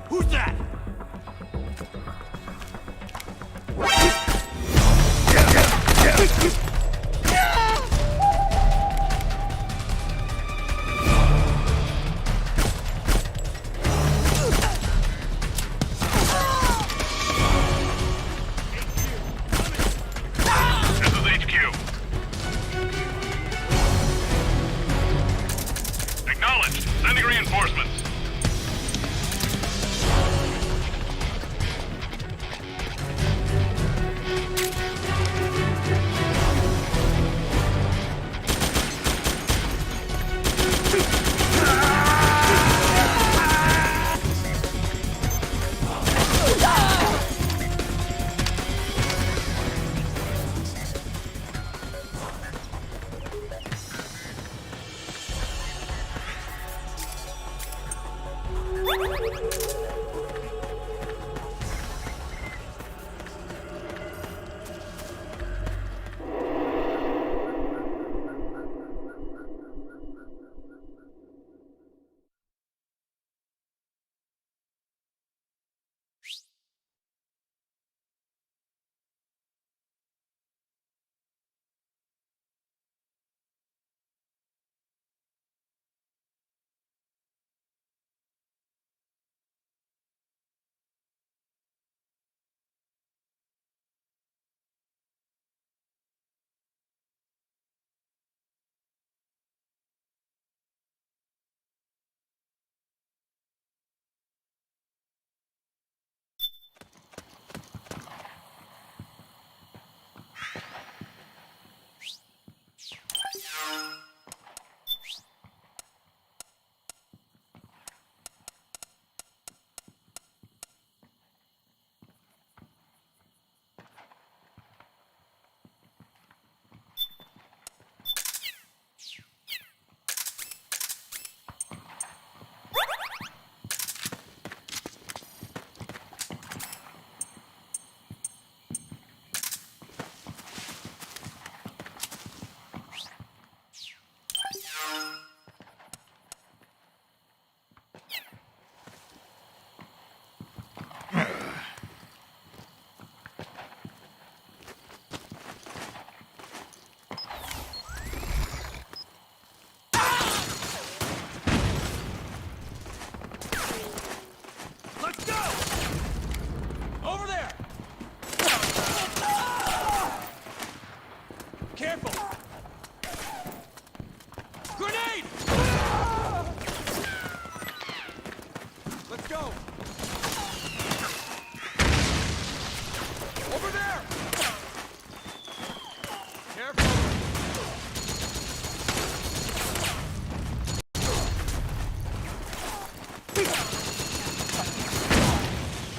Who's that?
This is HQ. Acknowledged. Sending reinforcements.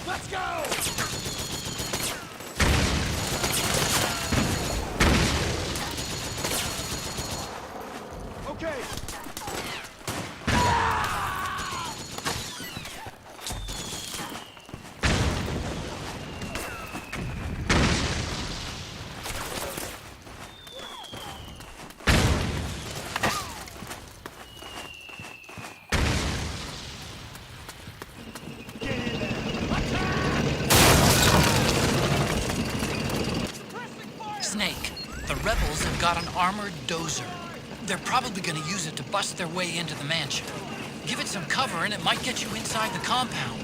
Let's go!
got an armored dozer. They're probably gonna use it to bust their way into the mansion. Give it some cover and it might get you inside the compound.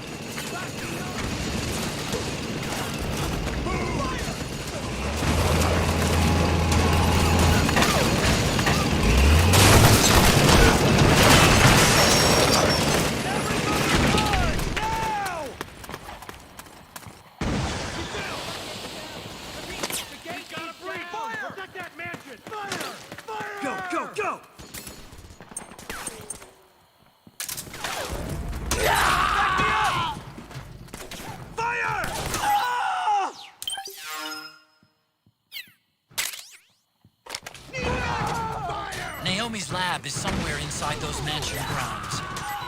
Naomi's lab is somewhere inside those mansion grounds.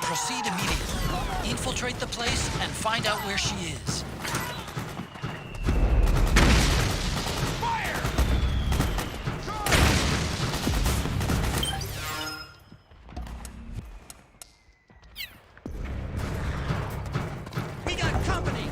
Proceed immediately. Infiltrate the place and find out where she is. We got company!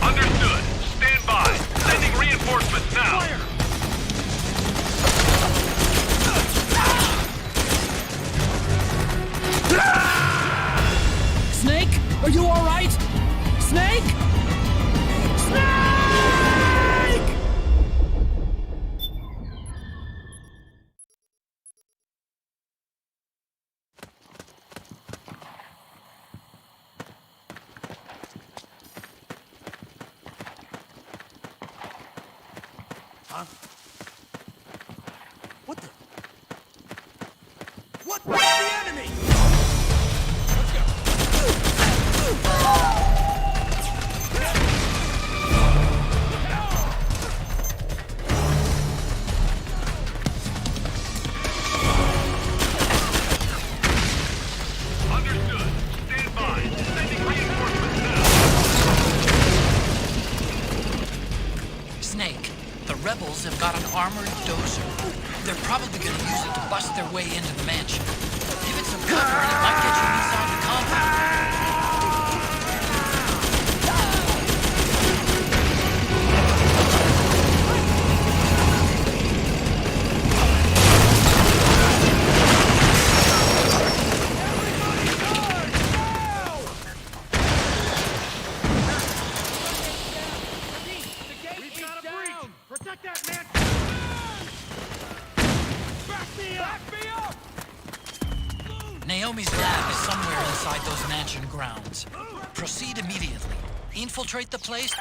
Understood. Stand by. Sending reinforcements now.
Snake, are you all right? Snake? Snake!
Huh? What the? What the enemy? Let's go.
Understood. Stand by. Sending reinforcements now.
Snake, the rebels have got an armored dozer. They're probably gonna use it to bust their way into the mansion. Give it some cover and it might get you inside the compound.
We've got a breach! Protect that man! Back me up! Back me up!
Naomi's lab is somewhere inside those mansion grounds. Proceed immediately. Infiltrate the place.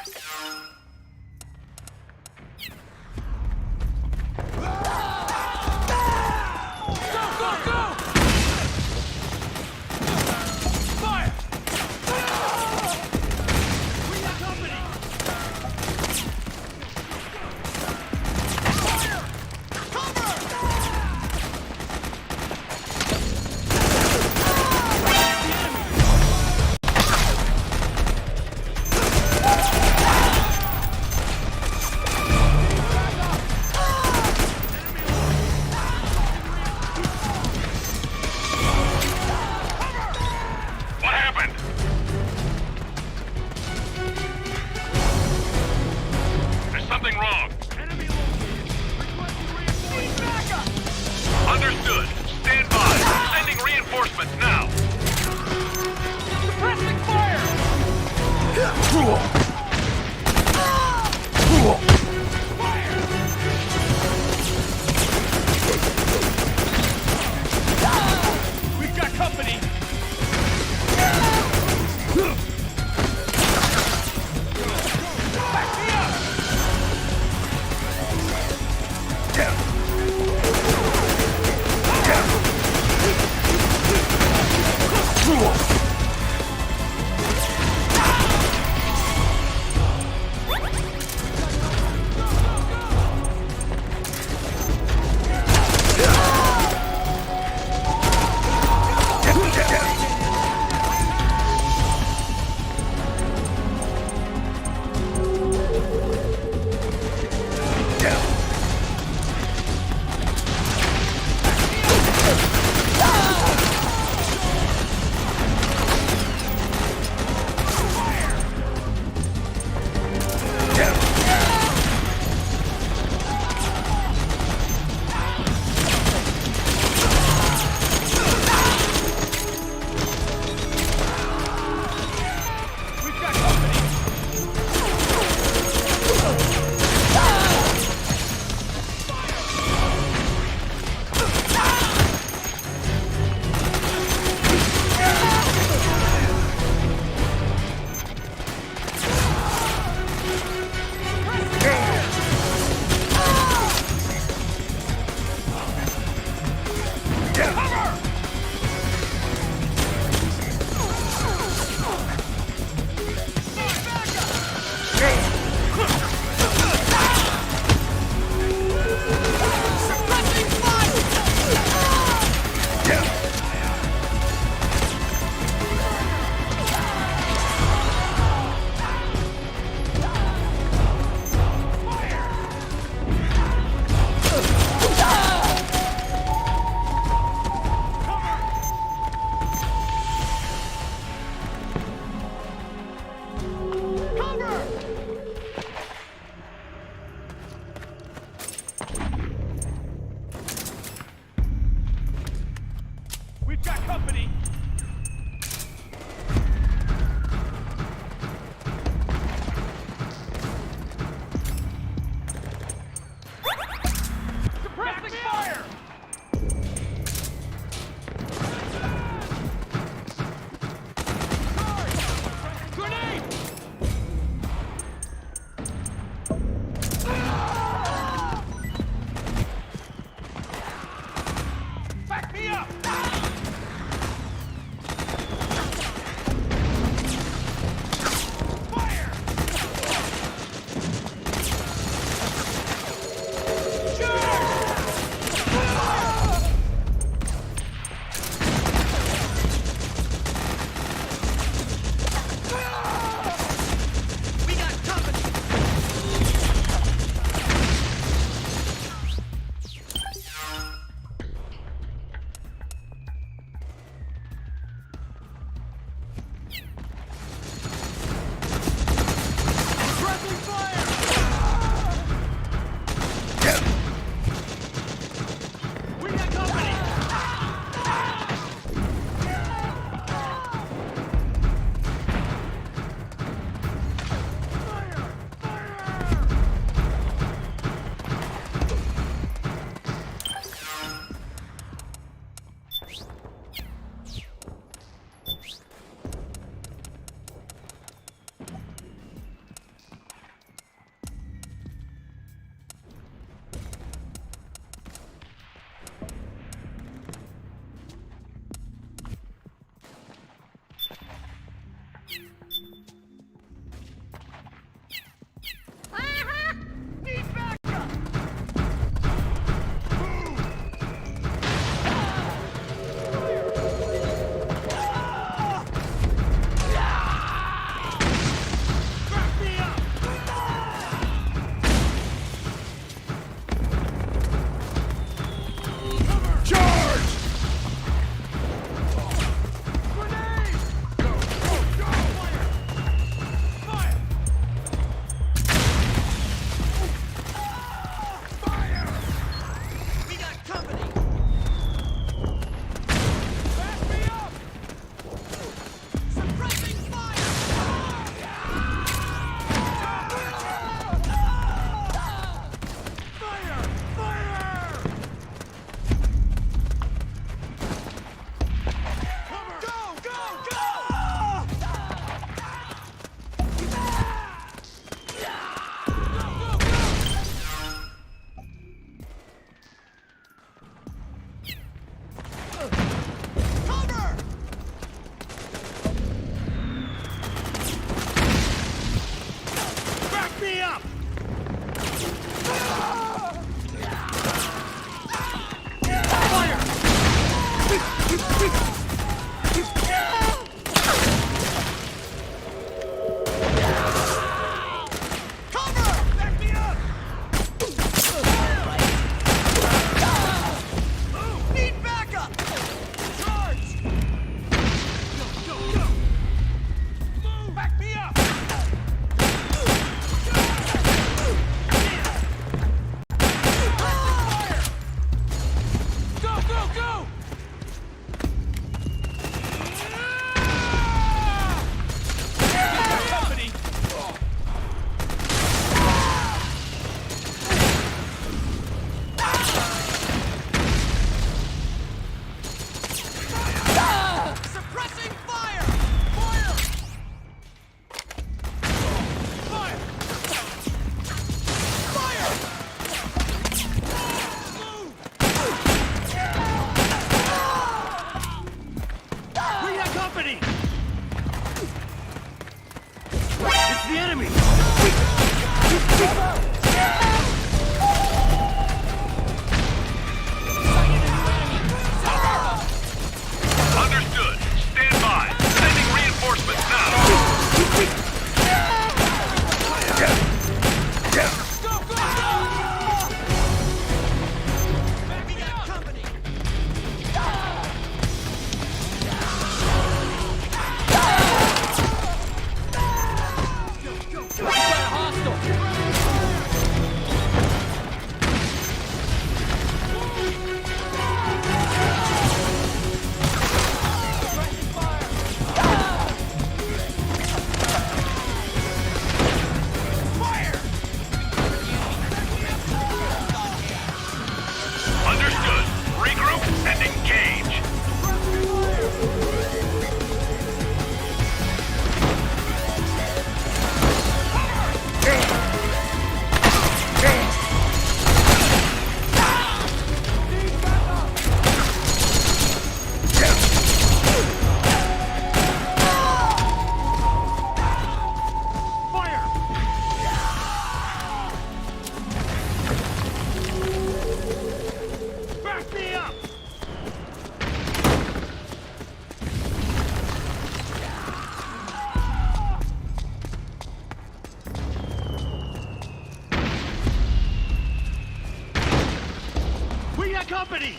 company!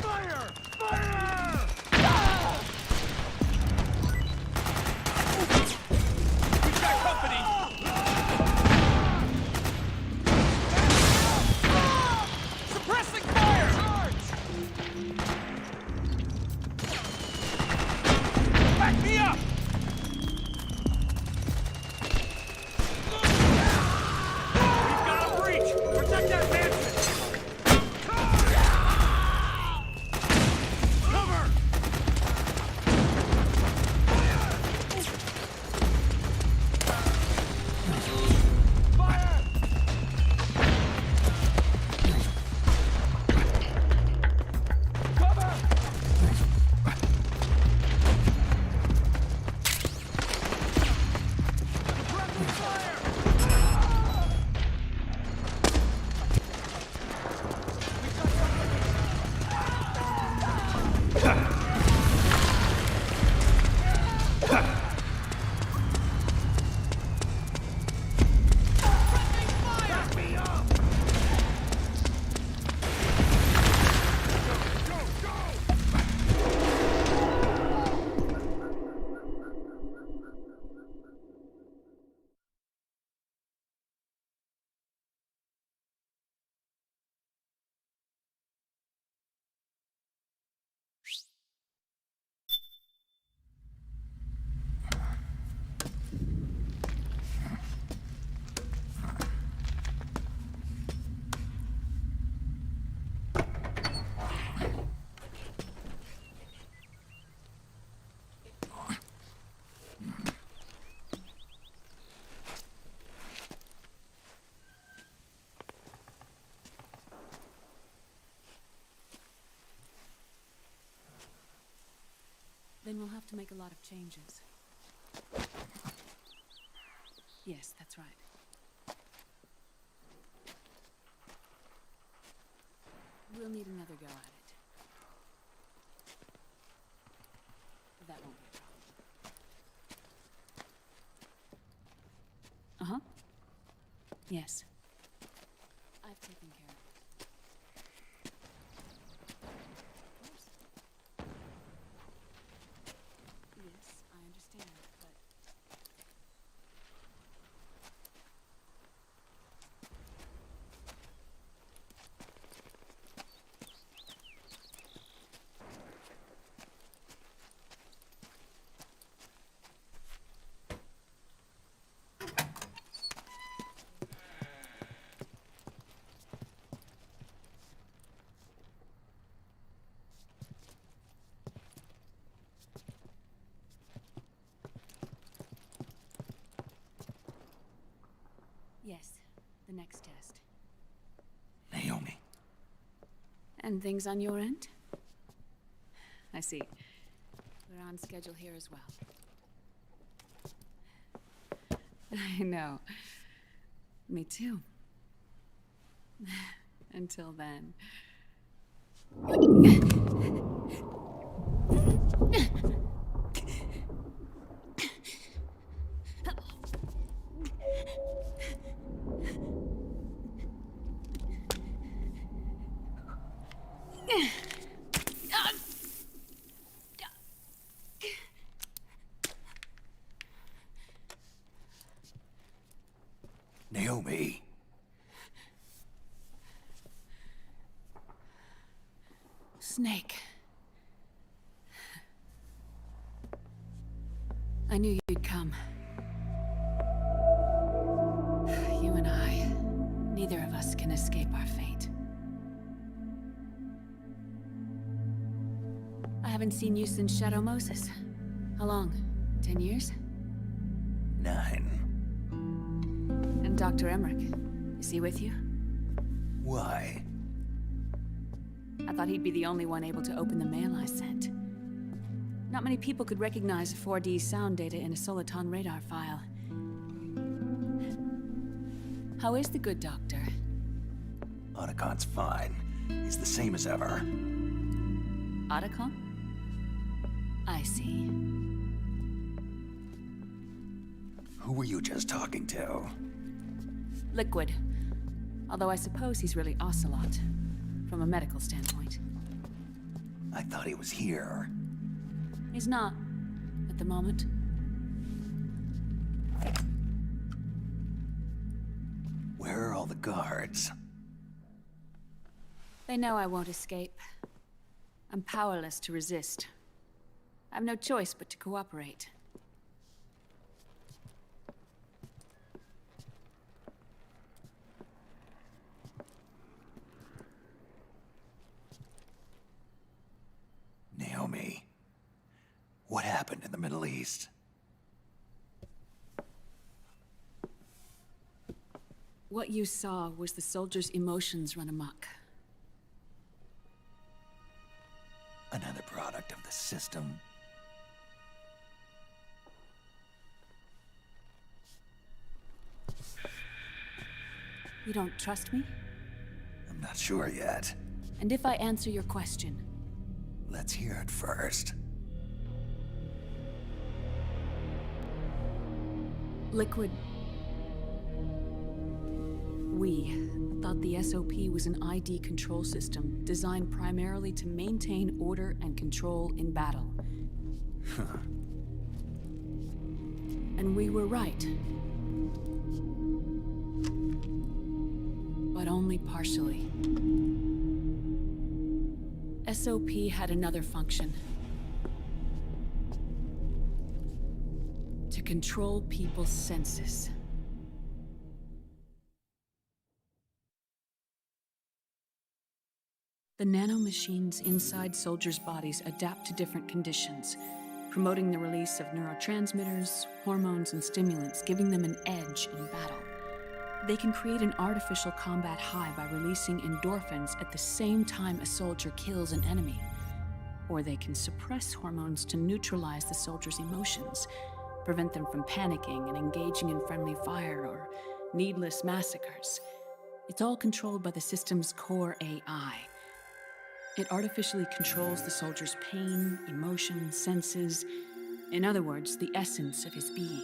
Fire! Fire! We've got company! Suppressing fire! Back me up! We've got a breach! Protect that mansion! Cover! Fire! Cover!
Then we'll have to make a lot of changes. Yes, that's right. We'll need another go at it. That won't be a problem. Uh-huh. Yes. I've taken care of it. Yes, I understand, but... Yes, the next test.
Naomi.
And things on your end? I see. We're on schedule here as well. I know. Me too. Until then.
Naomi.
Snake. I knew you'd come. You and I, neither of us can escape our fate. I haven't seen you since Shadow Moses. How long? 10 years?
9.
And Dr. Emmerich, is he with you?
Why?
I thought he'd be the only one able to open the mail I sent. Not many people could recognize 4D sound data in a Soliton radar file. How is the good doctor?
Otacon's fine. He's the same as ever.
Otacon? I see.
Who were you just talking to?
Liquid. Although I suppose he's really Ocelot, from a medical standpoint.
I thought he was here.
He's not, at the moment.
Where are all the guards?
They know I won't escape. I'm powerless to resist. I have no choice but to cooperate.
Naomi, what happened in the Middle East?
What you saw was the soldiers' emotions run amok.
Another product of the system.
You don't trust me?
I'm not sure yet.
And if I answer your question?
Let's hear it first.
Liquid. We thought the SOP was an ID control system designed primarily to maintain order and control in battle. And we were right. But only partially. SOP had another function. To control people's senses. The nanomachines inside soldiers' bodies adapt to different conditions, promoting the release of neurotransmitters, hormones, and stimulants, giving them an edge in battle. They can create an artificial combat high by releasing endorphins at the same time a soldier kills an enemy. Or they can suppress hormones to neutralize the soldier's emotions, prevent them from panicking and engaging in friendly fire or needless massacres. It's all controlled by the system's core AI. It artificially controls the soldier's pain, emotion, senses, in other words, the essence of his being.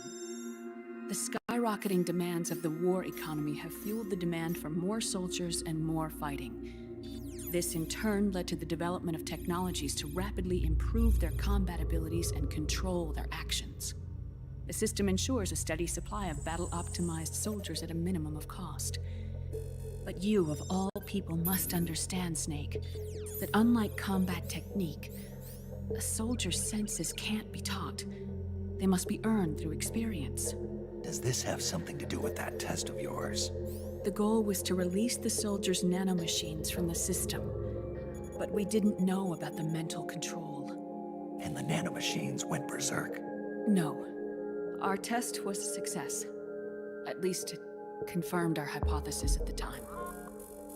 The skyrocketing demands of the war economy have fueled the demand for more soldiers and more fighting. This in turn led to the development of technologies to rapidly improve their combat abilities and control their actions. The system ensures a steady supply of battle-optimized soldiers at a minimum of cost. But you, of all people, must understand, Snake, that unlike combat technique, a soldier's senses can't be taught. They must be earned through experience.
Does this have something to do with that test of yours?
The goal was to release the soldiers' nanomachines from the system, but we didn't know about the mental control.
And the nanomachines went berserk?
No. Our test was a success. At least it confirmed our hypothesis at the time.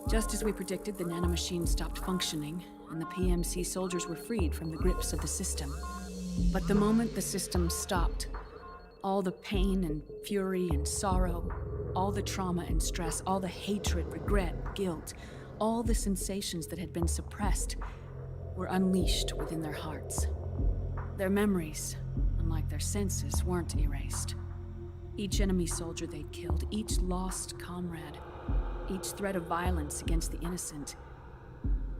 Just as we predicted, the nanomachines stopped functioning, and the PMC soldiers were freed from the grips of the system. But the moment the system stopped, all the pain and fury and sorrow, all the trauma and stress, all the hatred, regret, guilt, all the sensations that had been suppressed were unleashed within their hearts. Their memories, unlike their senses, weren't erased. Each enemy soldier they'd killed, each lost comrade, each threat of violence against the innocent,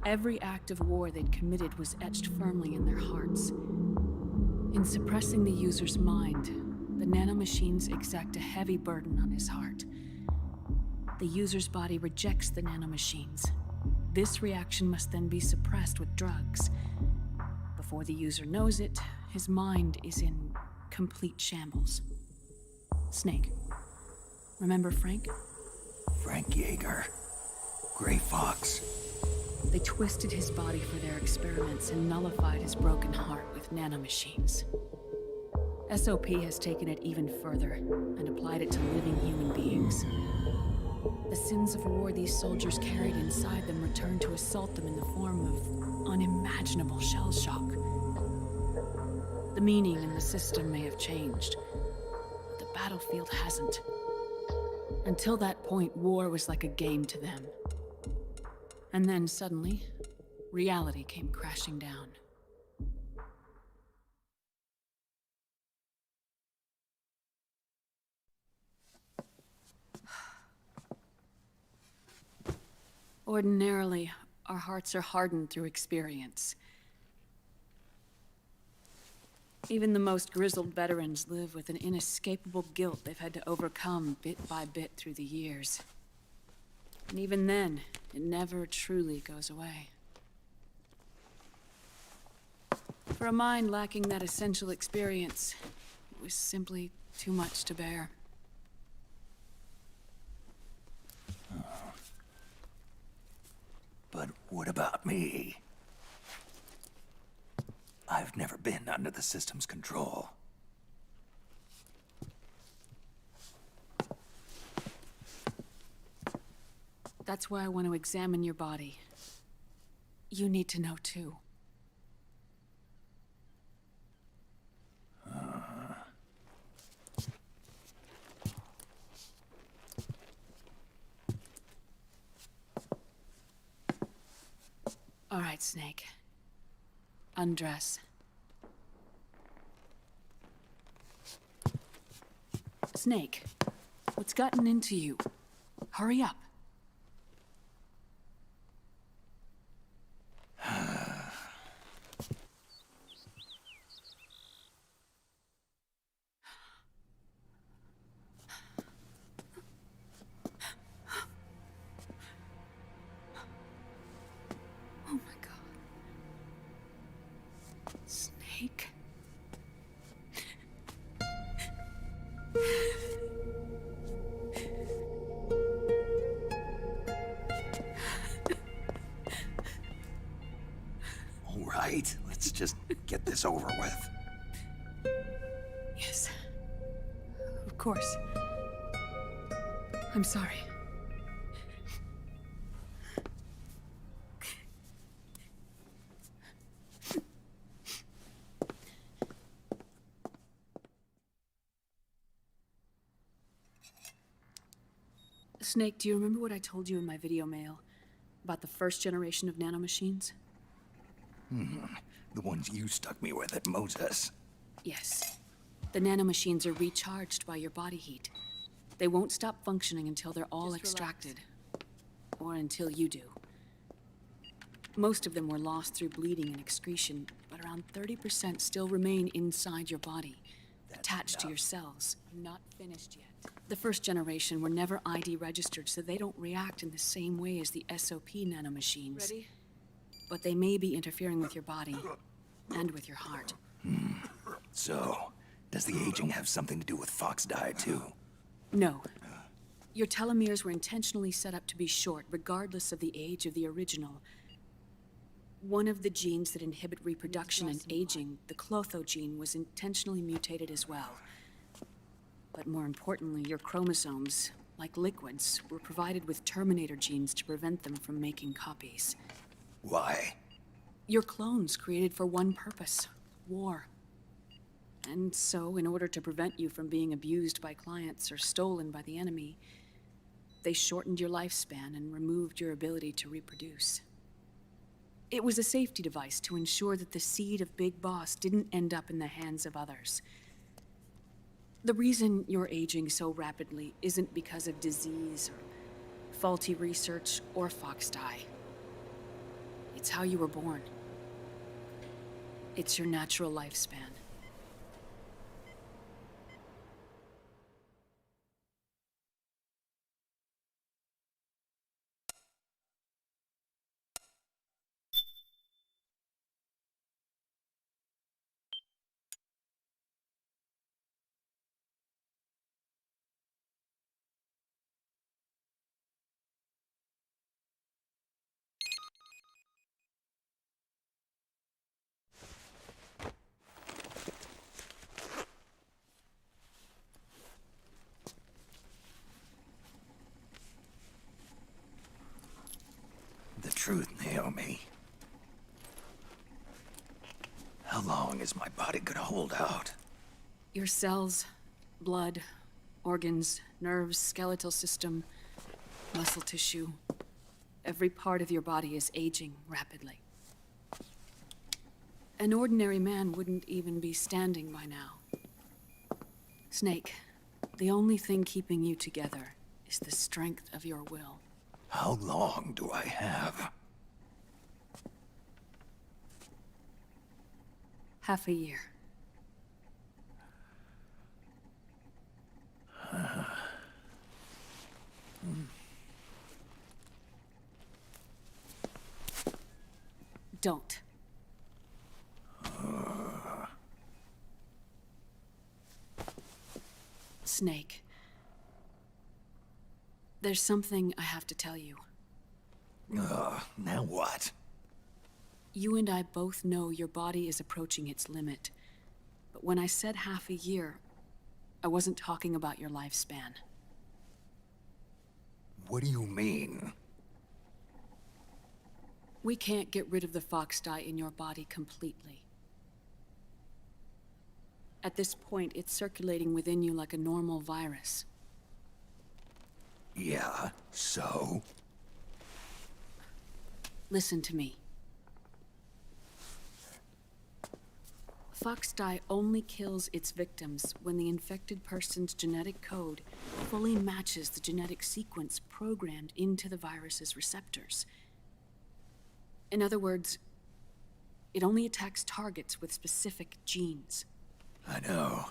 every act of war they'd committed was etched firmly in their hearts. In suppressing the user's mind, the nanomachines exact a heavy burden on his heart. The user's body rejects the nanomachines. This reaction must then be suppressed with drugs. Before the user knows it, his mind is in complete shambles. Snake. Remember Frank?
Frank Yeager. Gray Fox.
They twisted his body for their experiments and nullified his broken heart with nanomachines. SOP has taken it even further and applied it to living human beings. The sins of war these soldiers carried inside them returned to assault them in the form of unimaginable shell shock. The meaning in the system may have changed, but the battlefield hasn't. Until that point, war was like a game to them. And then suddenly, reality came crashing down. Ordinarily, our hearts are hardened through experience. Even the most grizzled veterans live with an inescapable guilt they've had to overcome bit by bit through the years. And even then, it never truly goes away. For a mind lacking that essential experience, it was simply too much to bear.
But what about me? I've never been under the system's control.
That's why I want to examine your body. You need to know too. All right, Snake. Undress. Snake, what's gotten into you? Hurry up. Oh my God. Snake.
All right, let's just get this over with.
Yes. Of course. I'm sorry. Snake, do you remember what I told you in my video mail about the first generation of nanomachines?
The ones you stuck me with at Moses.
Yes. The nanomachines are recharged by your body heat. They won't stop functioning until they're all extracted. Or until you do. Most of them were lost through bleeding and excretion, but around 30% still remain inside your body, attached to your cells. Not finished yet. The first generation were never ID registered, so they don't react in the same way as the SOP nanomachines. Ready? But they may be interfering with your body, and with your heart.
So, does the aging have something to do with Fox die too?
No. Your telomeres were intentionally set up to be short, regardless of the age of the original. One of the genes that inhibit reproduction and aging, the Clotho gene, was intentionally mutated as well. But more importantly, your chromosomes, like liquids, were provided with terminator genes to prevent them from making copies.
Why?
Your clones created for one purpose: war. And so, in order to prevent you from being abused by clients or stolen by the enemy, they shortened your lifespan and removed your ability to reproduce. It was a safety device to ensure that the seed of Big Boss didn't end up in the hands of others. The reason you're aging so rapidly isn't because of disease or faulty research or Fox die. It's how you were born. It's your natural lifespan.
The truth, Naomi. How long is my body gonna hold out?
Your cells, blood, organs, nerves, skeletal system, muscle tissue. Every part of your body is aging rapidly. An ordinary man wouldn't even be standing by now. Snake, the only thing keeping you together is the strength of your will.
How long do I have?
Half a year. Don't. Snake. There's something I have to tell you.
Now what?
You and I both know your body is approaching its limit. But when I said half a year, I wasn't talking about your lifespan.
What do you mean?
We can't get rid of the fox dye in your body completely. At this point, it's circulating within you like a normal virus.
Yeah, so?
Listen to me. Fox dye only kills its victims when the infected person's genetic code fully matches the genetic sequence programmed into the virus's receptors. In other words, it only attacks targets with specific genes.
I know.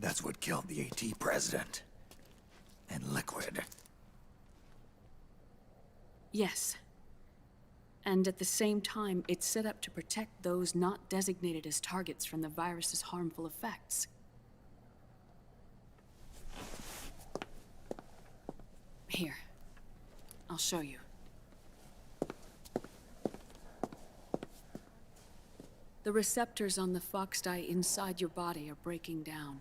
That's what killed the AT president. And Liquid.
Yes. And at the same time, it's set up to protect those not designated as targets from the virus's harmful effects. Here. I'll show you. The receptors on the fox dye inside your body are breaking down.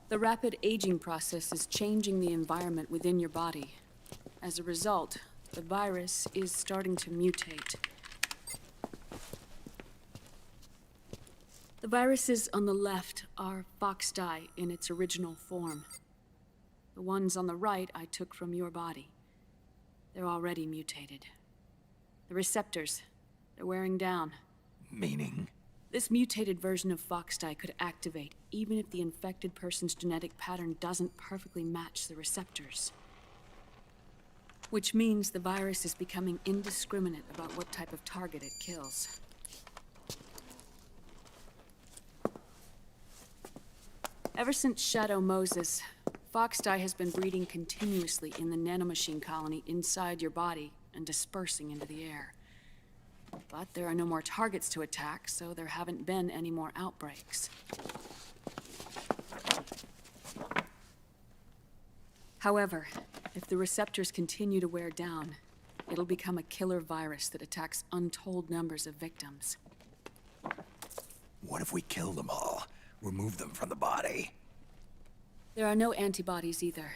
The rapid aging process is changing the environment within your body. As a result, the virus is starting to mutate. The viruses on the left are fox dye in its original form. The ones on the right I took from your body. They're already mutated. The receptors, they're wearing down.
Meaning?
This mutated version of fox dye could activate even if the infected person's genetic pattern doesn't perfectly match the receptors. Which means the virus is becoming indiscriminate about what type of target it kills. Ever since Shadow Moses, fox dye has been breeding continuously in the nanomachine colony inside your body and dispersing into the air. But there are no more targets to attack, so there haven't been any more outbreaks. However, if the receptors continue to wear down, it'll become a killer virus that attacks untold numbers of victims.
What if we kill them all? Remove them from the body?
There are no antibodies either.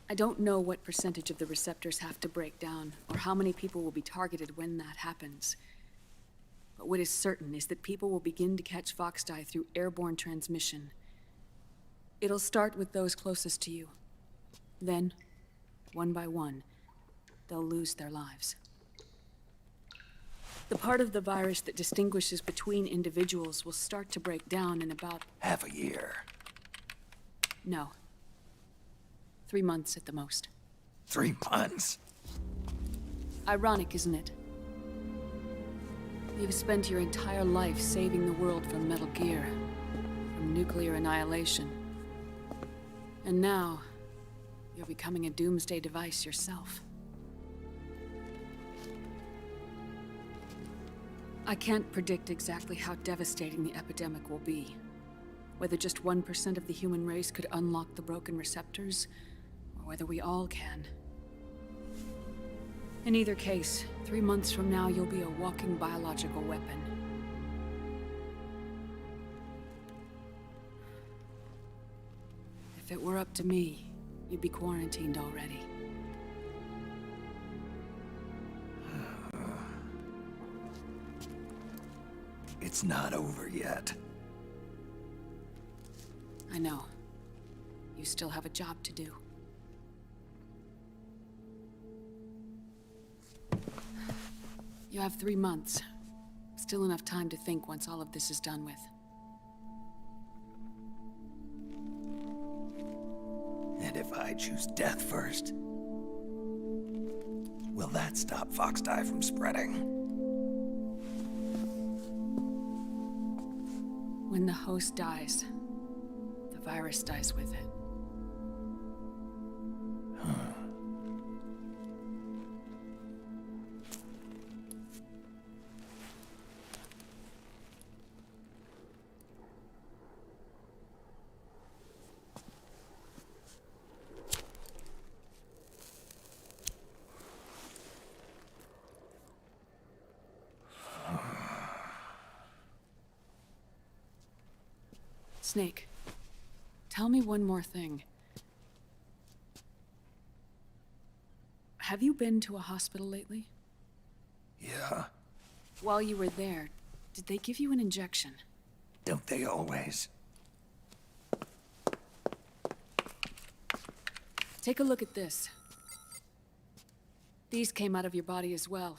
I don't know what percentage of the receptors have to break down, or how many people will be targeted when that happens. But what is certain is that people will begin to catch fox dye through airborne transmission. It'll start with those closest to you. Then, one by one, they'll lose their lives. The part of the virus that distinguishes between individuals will start to break down in about...
half a year.
No. 3 months at the most.
3 months?
Ironic, isn't it? You've spent your entire life saving the world from Metal Gear, from nuclear annihilation. And now, you're becoming a doomsday device yourself. I can't predict exactly how devastating the epidemic will be. Whether just 1% of the human race could unlock the broken receptors, or whether we all can. In either case, 3 months from now, you'll be a walking biological weapon. If it were up to me, you'd be quarantined already.
It's not over yet.
I know. You still have a job to do. You have 3 months. Still enough time to think once all of this is done with.
I choose death first. Will that stop Foxdie from spreading?
When the host dies, the virus dies with it. Snake, tell me one more thing. Have you been to a hospital lately?
Yeah,
While you were there, did they give you an injection?
don't they always?
Take a look at this. These came out of your body as well.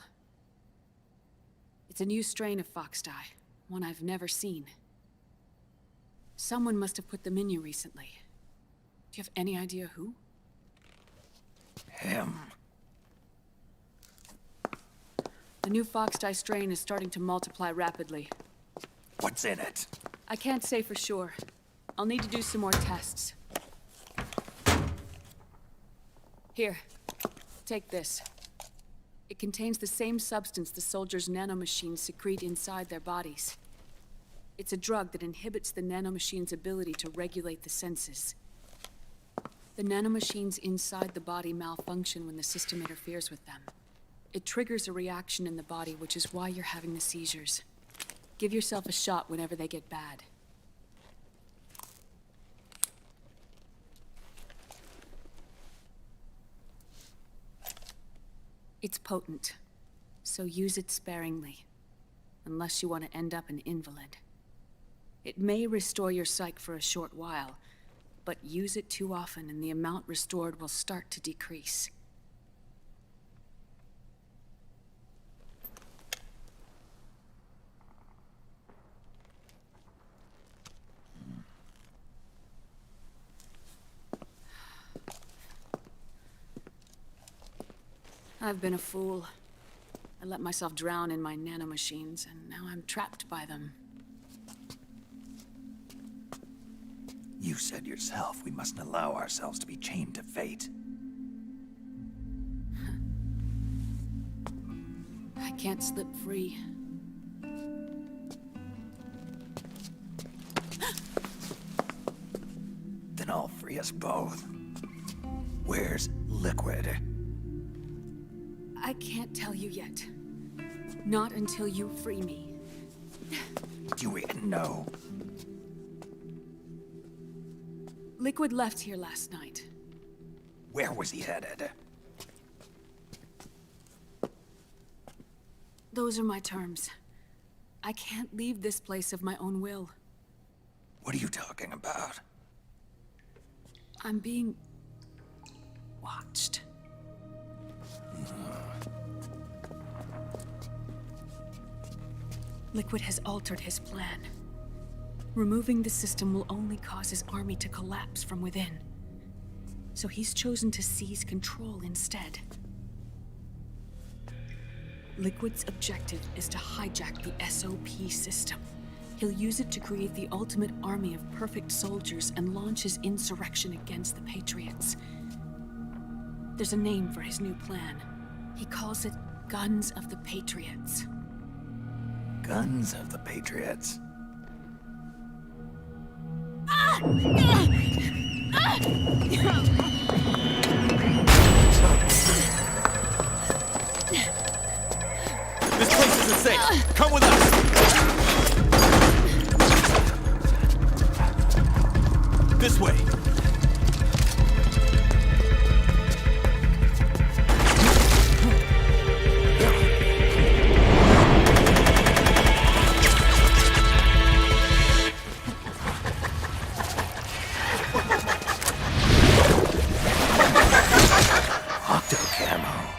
It's a new strain of Foxdie, one I've never seen. Someone must have put them in you recently. Do you have any idea who?
Him.
The new Foxdie strain is starting to multiply rapidly.
What's in it?
I can't say for sure. I'll need to do some more tests. Here, take this. It contains the same substance the soldiers' nanomachines secrete inside their bodies. It's a drug that inhibits the nanomachine's ability to regulate the senses. The nanomachines inside the body malfunction when the system interferes with them. It triggers a reaction in the body, which is why you're having the seizures. Give yourself a shot whenever they get bad. It's potent, so use it sparingly, unless you want to end up an invalid. It may restore your psyche for a short while, but use it too often and the amount restored will start to decrease. I've been a fool. I let myself drown in my nanomachines, and now I'm trapped by them.
You said yourself we mustn't allow ourselves to be chained to fate.
I can't slip free.
Then I'll free us both. Where's Liquid?
I can't tell you yet. Not until you free me.
Do you even know?
Liquid left here last night.
Where was he headed?
Those are my terms. I can't leave this place of my own will.
What are you talking about?
I'm being watched. Liquid has altered his plan. Removing the system will only cause his army to collapse from within. So he's chosen to seize control instead. Liquid's objective is to hijack the SOP system. He'll use it to create the ultimate army of perfect soldiers and launch his insurrection against the Patriots. There's a name for his new plan. He calls it Guns of the Patriots.
Guns of the Patriots.
This place isn't safe. Come with us. This way.
Camo.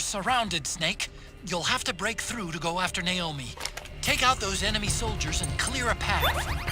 surrounded, Snake. You'll have to break through to go after Naomi. Take out those enemy soldiers and clear a path.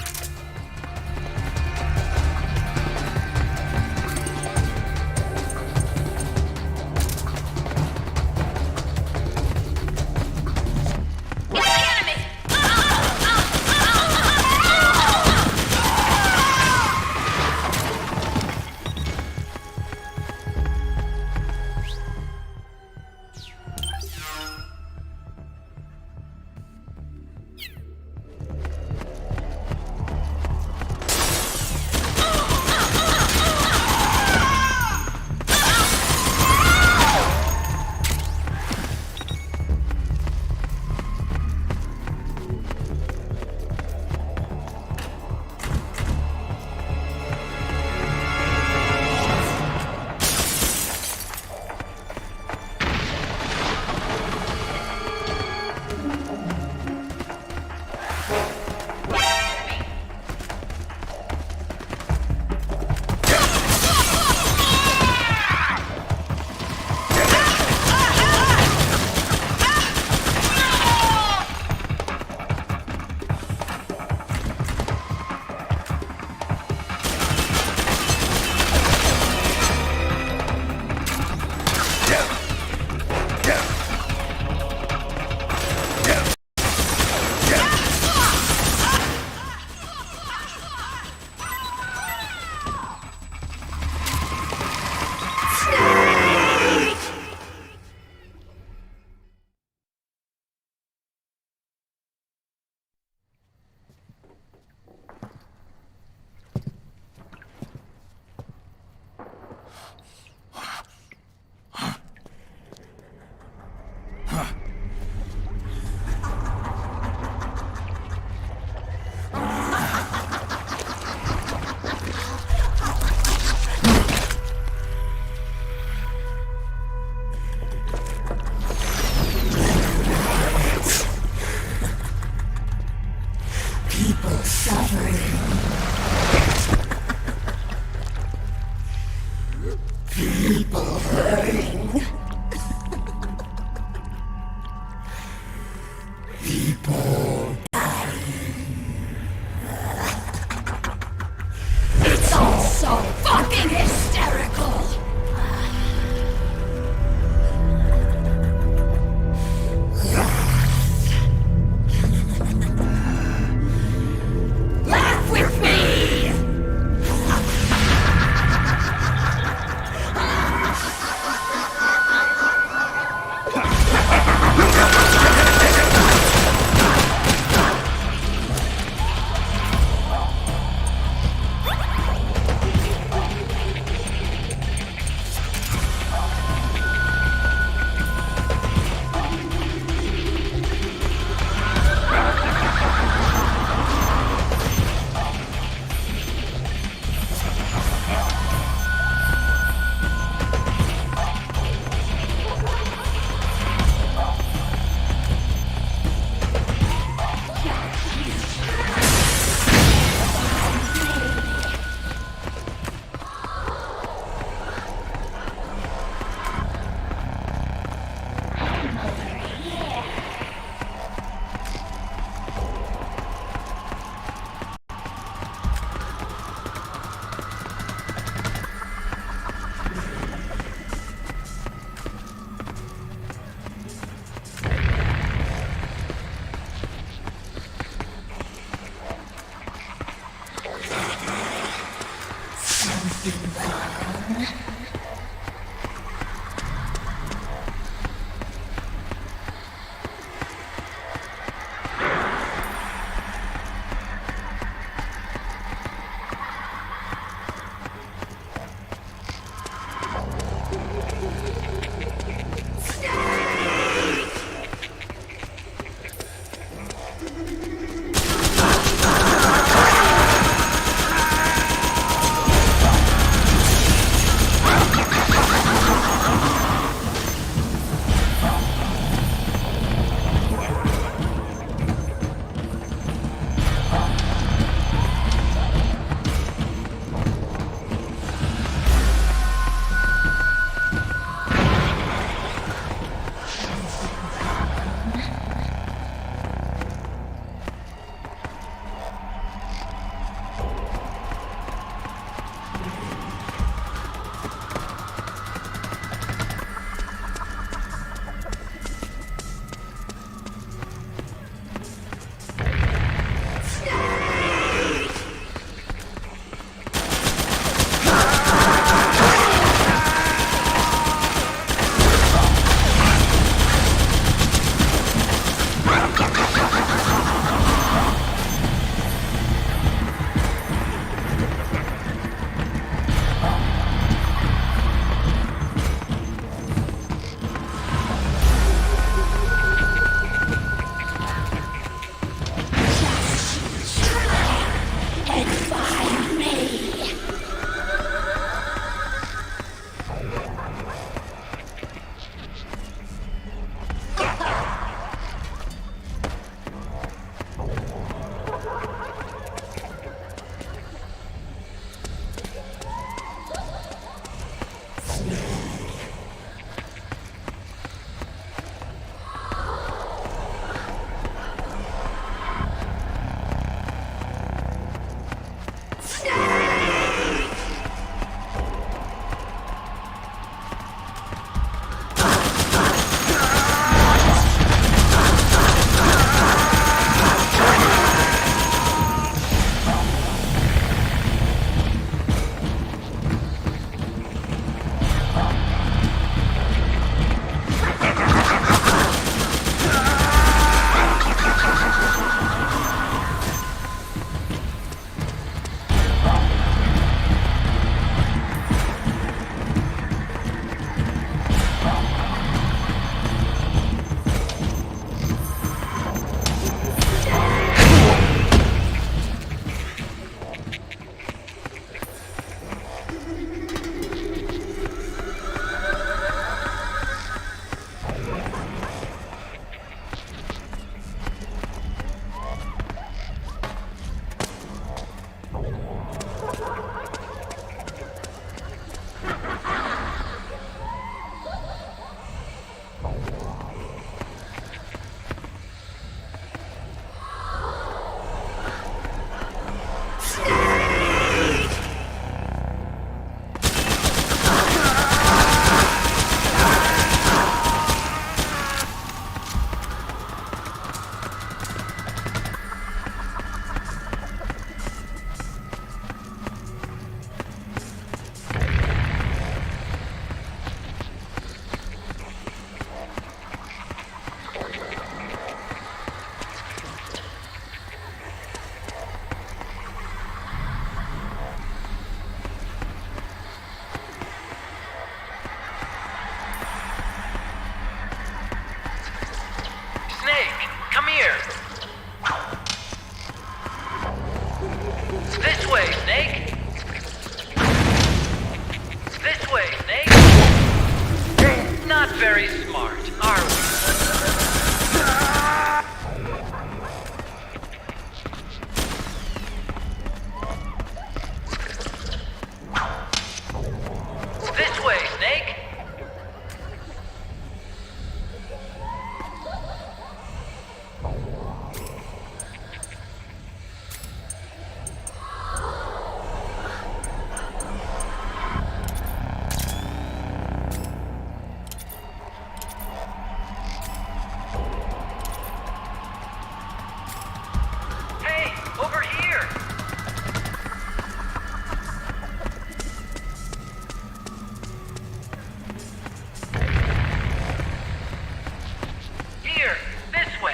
Here, this way.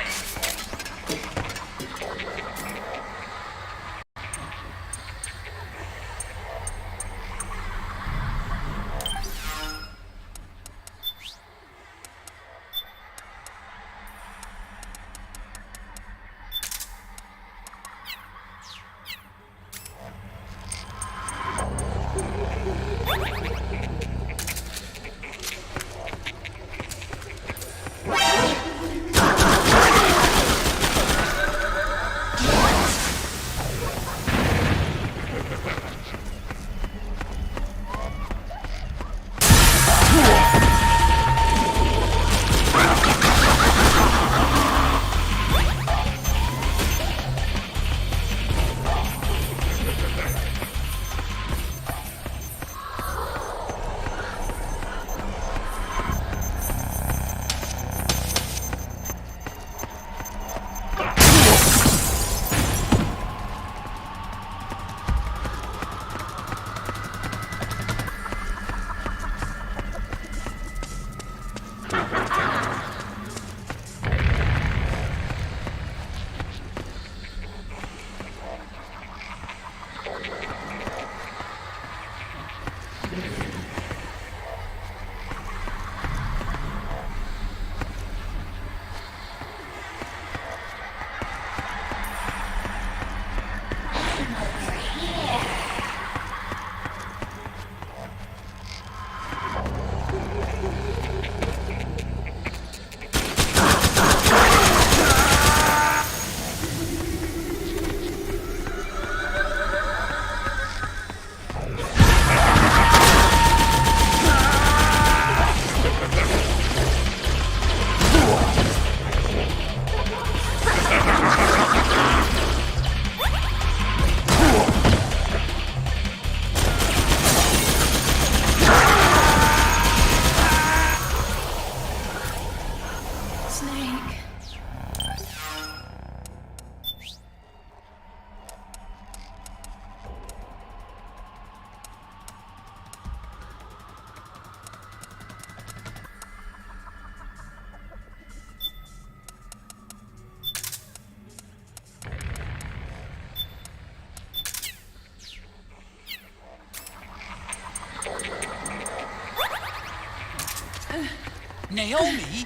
Naomi?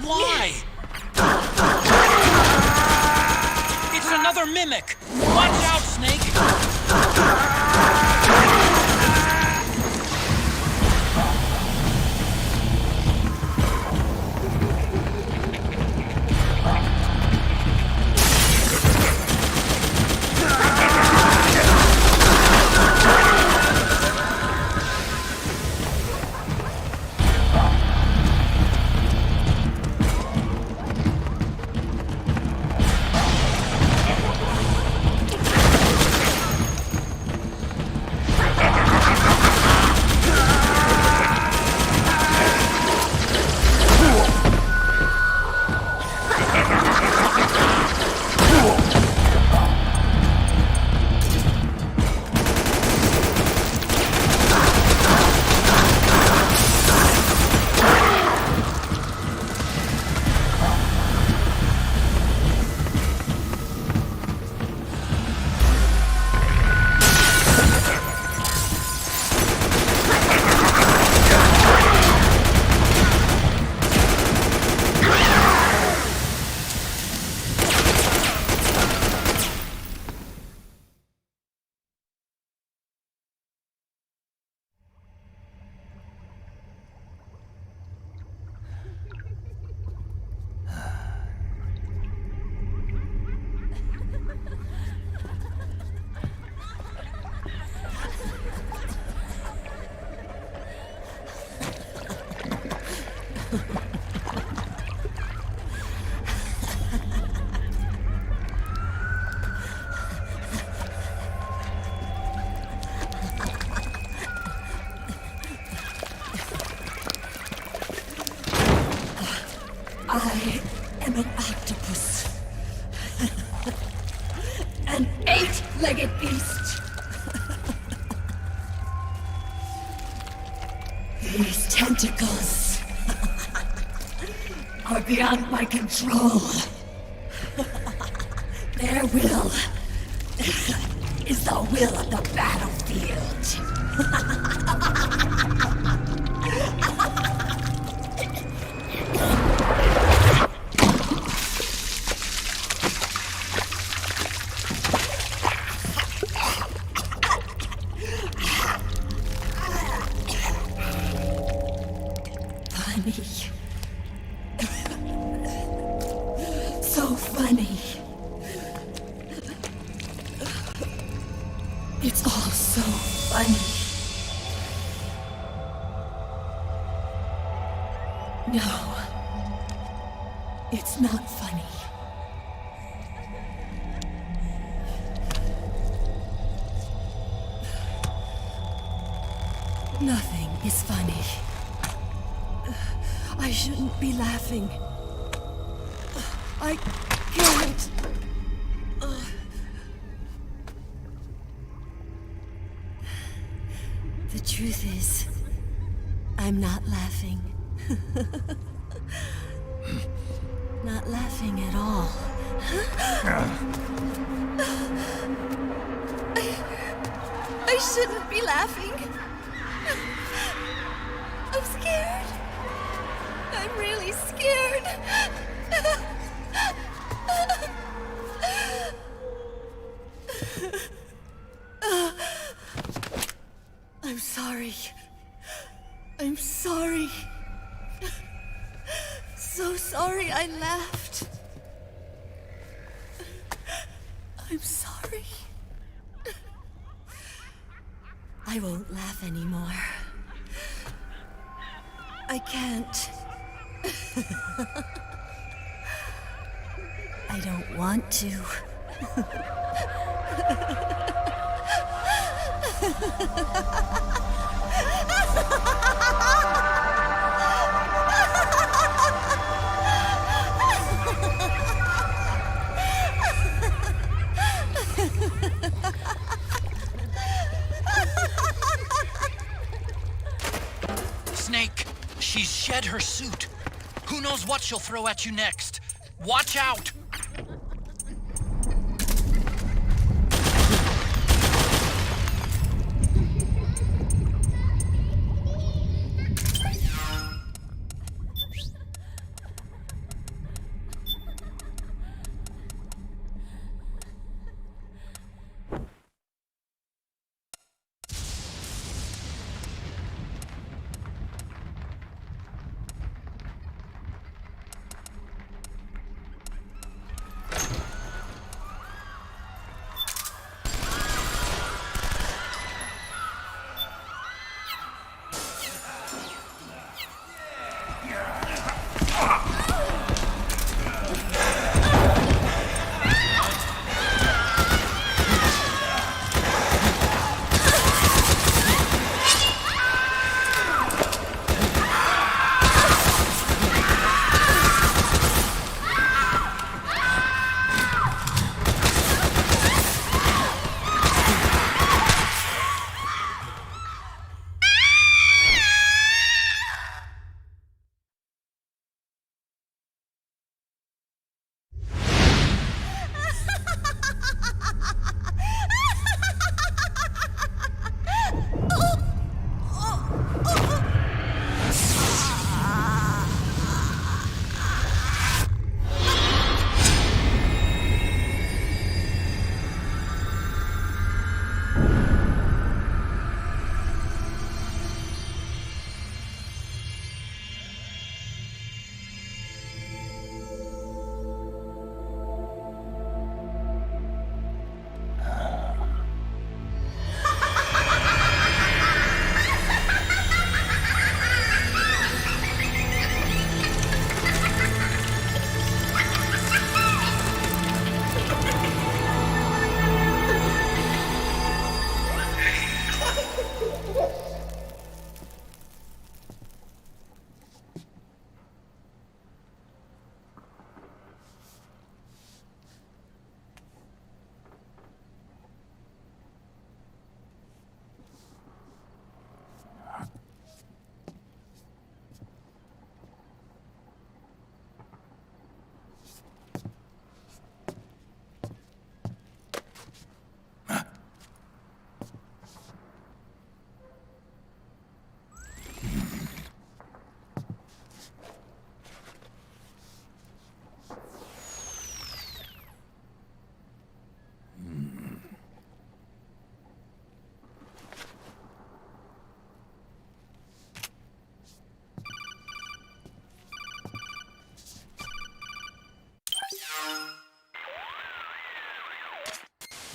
Why? It's another mimic! Watch out, Snake!
I am an octopus. An eight-legged beast. These tentacles are beyond my control. Their will is the will of the battlefield. Funny. So funny. It's all so funny. No. It's not funny. Nothing is funny. I shouldn't be laughing. I can't. The truth is, I'm not laughing. Not laughing at all. I shouldn't be laughing. I'm scared. I'm really scared. I'm sorry. I'm sorry. So sorry I laughed. I'm sorry. I won't laugh anymore. I can't. I don't want to.
Snake, she's shed her suit. Who knows what she'll throw at you next? Watch out!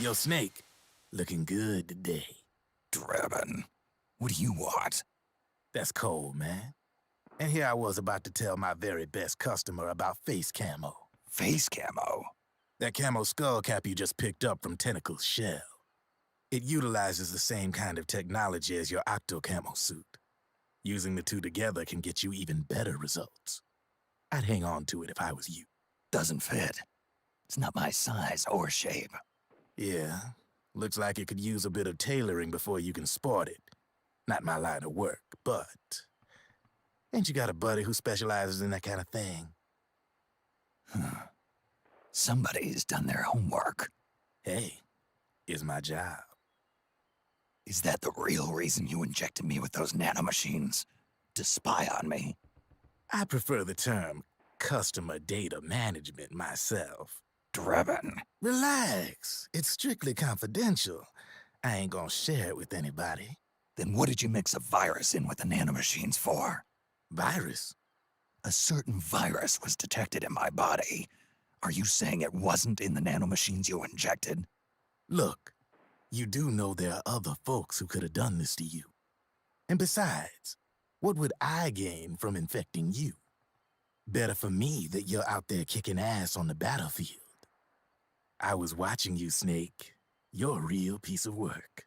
Yo, Snake, looking good today.
Drebin, what do you want?
That's cold, man. And here I was about to tell my very best customer about face camo.
Face camo?
That camo skull cap you just picked up from Tentacle's shell. It utilizes the same kind of technology as your octo camo suit. Using the two together can get you even better results. I'd hang on to it if I was you.
Doesn't fit. It's not my size or shape.
Yeah, looks like it could use a bit of tailoring before you can sport it. Not my line of work, but... Ain't you got a buddy who specializes in that kind of thing?
Somebody's done their homework.
Hey, it's my job.
Is that the real reason you injected me with those nanomachines? To spy on me?
I prefer the term customer data management myself.
Drebin.
Relax. It's strictly confidential. I ain't gonna share it with anybody.
Then what did you mix a virus in with the nanomachines for?
Virus?
A certain virus was detected in my body. Are you saying it wasn't in the nanomachines you injected?
Look, you do know there are other folks who could have done this to you. And besides, what would I gain from infecting you? Better for me that you're out there kicking ass on the battlefield. I was watching you, Snake. You're a real piece of work.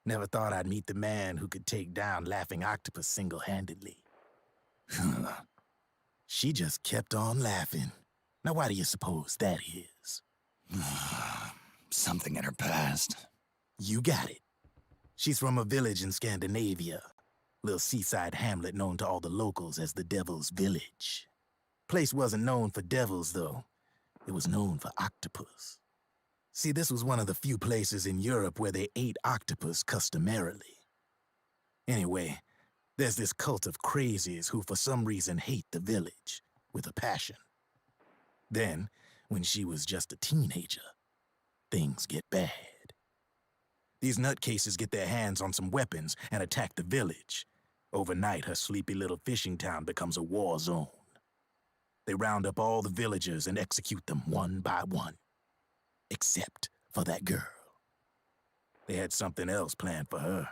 Never thought I'd meet the man who could take down Laughing Octopus single-handedly. She just kept on laughing. Now why do you suppose that is?
Something in her past.
You got it. She's from a village in Scandinavia. Little seaside hamlet known to all the locals as the Devil's Village. Place wasn't known for devils, though. It was known for octopus. See, this was one of the few places in Europe where they ate octopus customarily. Anyway, there's this cult of crazies who for some reason hate the village with a passion. Then, when she was just a teenager, things get bad. These nutcases get their hands on some weapons and attack the village. Overnight, her sleepy little fishing town becomes a war zone. They round up all the villagers and execute them one by one. Except for that girl. They had something else planned for her.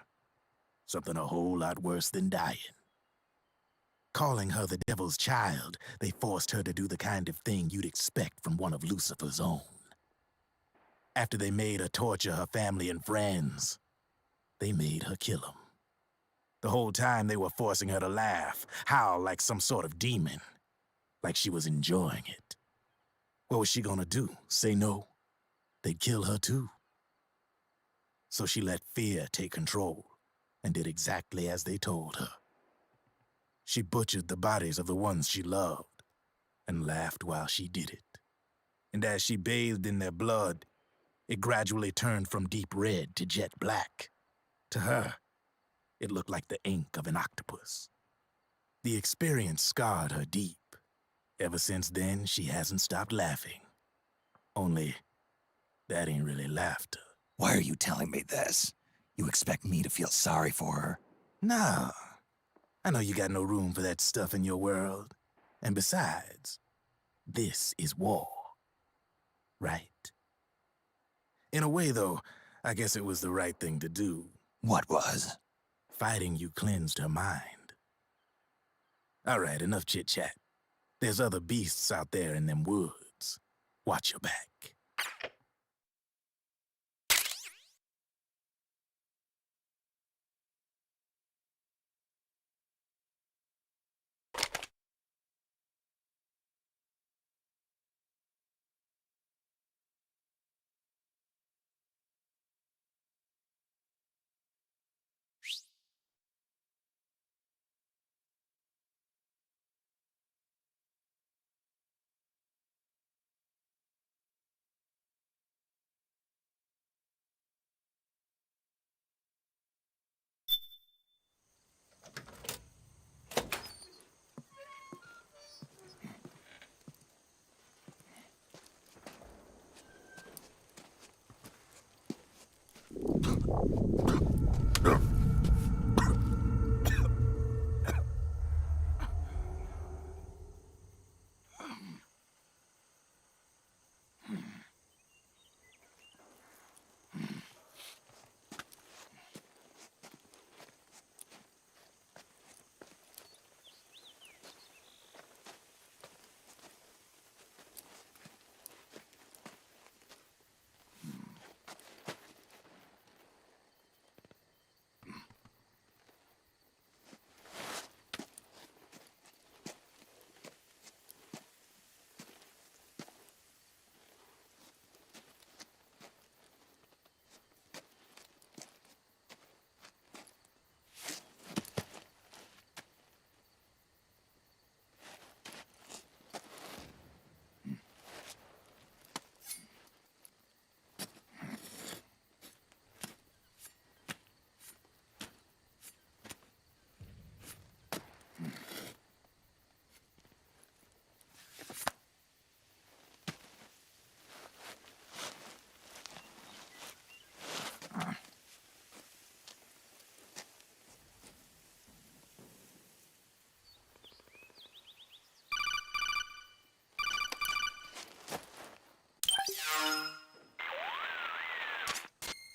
Something a whole lot worse than dying. Calling her the Devil's Child, they forced her to do the kind of thing you'd expect from one of Lucifer's own. After they made her torture her family and friends, they made her kill them. The whole time they were forcing her to laugh, howl like some sort of demon. Like she was enjoying it. What was she gonna do? Say no? They'd kill her too. So she let fear take control and did exactly as they told her. She butchered the bodies of the ones she loved and laughed while she did it. And as she bathed in their blood, it gradually turned from deep red to jet black. To her, it looked like the ink of an octopus. The experience scarred her deep. Ever since then, she hasn't stopped laughing. Only, that ain't really laughter.
Why are you telling me this? You expect me to feel sorry for her?
Nah. I know you got no room for that stuff in your world. And besides, this is war. Right? In a way, though, I guess it was the right thing to do.
What was?
Fighting you cleansed her mind. All right, enough chit-chat. There's other beasts out there in them woods. Watch your back.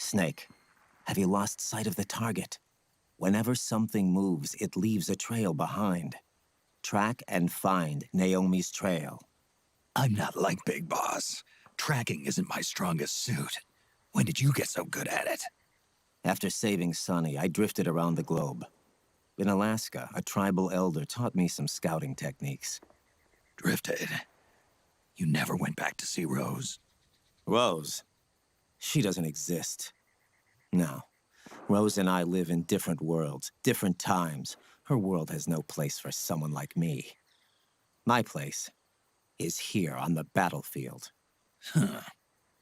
Snake, have you lost sight of the target? Whenever something moves, it leaves a trail behind. Track and find Naomi's trail.
I'm not like Big Boss. Tracking isn't my strongest suit. When did you get so good at it?
After saving Sonny, I drifted around the globe. In Alaska, a tribal elder taught me some scouting techniques.
Drifted? You never went back to see Rose?
Rose? She doesn't exist. No. Rose and I live in different worlds, different times. Her world has no place for someone like me. My place is here on the battlefield.
Huh.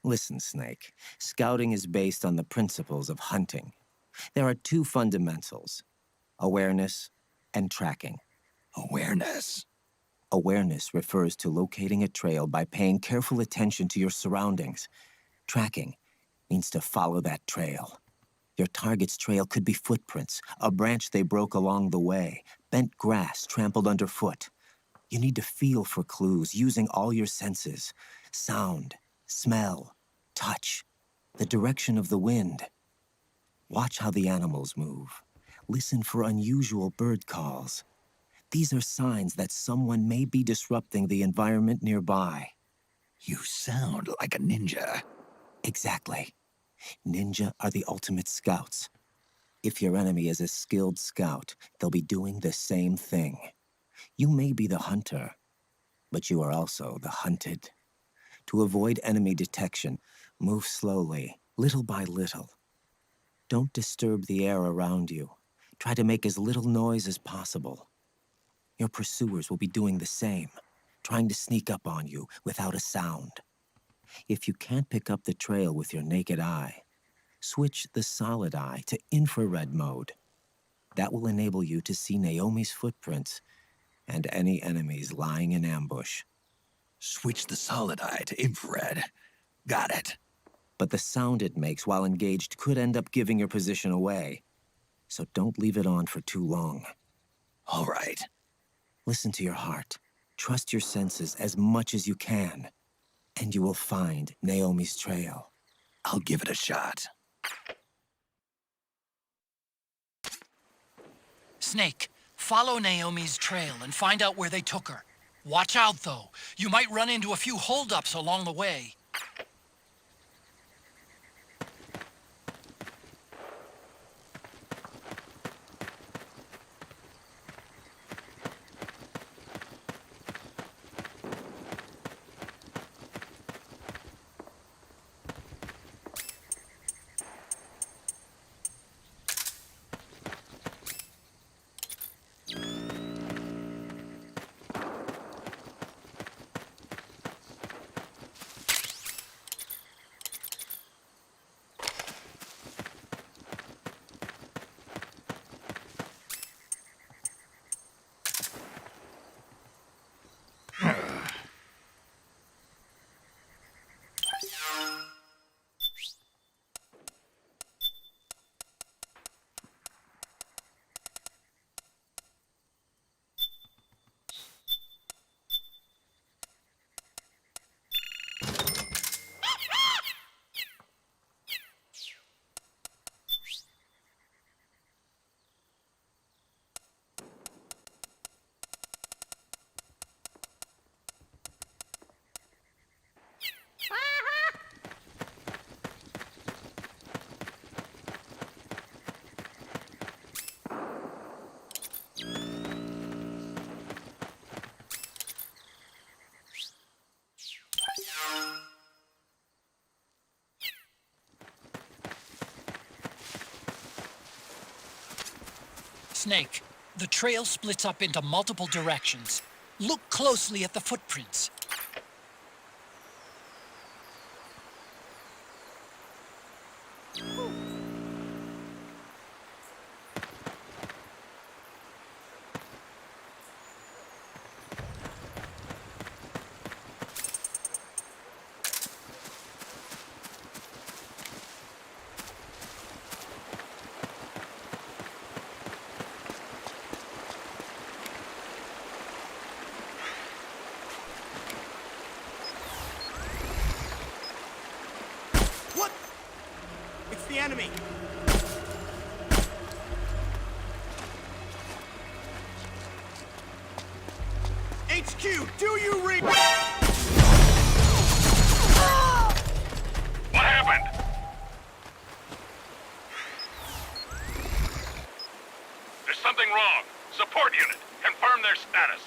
Listen, Snake. Scouting is based on the principles of hunting. There are two fundamentals: awareness and tracking.
Awareness?
Awareness refers to locating a trail by paying careful attention to your surroundings. Tracking means to follow that trail. Your target's trail could be footprints, a branch they broke along the way, bent grass trampled underfoot. You need to feel for clues using all your senses: sound, smell, touch, the direction of the wind. Watch how the animals move. Listen for unusual bird calls. These are signs that someone may be disrupting the environment nearby.
You sound like a ninja.
Exactly. Ninja are the ultimate scouts. If your enemy is a skilled scout, they'll be doing the same thing. You may be the hunter, but you are also the hunted. To avoid enemy detection, move slowly, little by little. Don't disturb the air around you. Try to make as little noise as possible. Your pursuers will be doing the same, trying to sneak up on you without a sound. If you can't pick up the trail with your naked eye, switch the solid eye to infrared mode. That will enable you to see Naomi's footprints and any enemies lying in ambush.
Switch the solid eye to infrared. Got it.
But the sound it makes while engaged could end up giving your position away. So don't leave it on for too long.
All right.
Listen to your heart. Trust your senses as much as you can. And you will find Naomi's trail.
I'll give it a shot.
Snake, follow Naomi's trail and find out where they took her. Watch out, though. You might run into a few holdups along the way. Snake, the trail splits up into multiple directions. Look closely at the footprints.
the enemy! HQ, do you read?
What happened? There's something wrong. Support unit, confirm their status.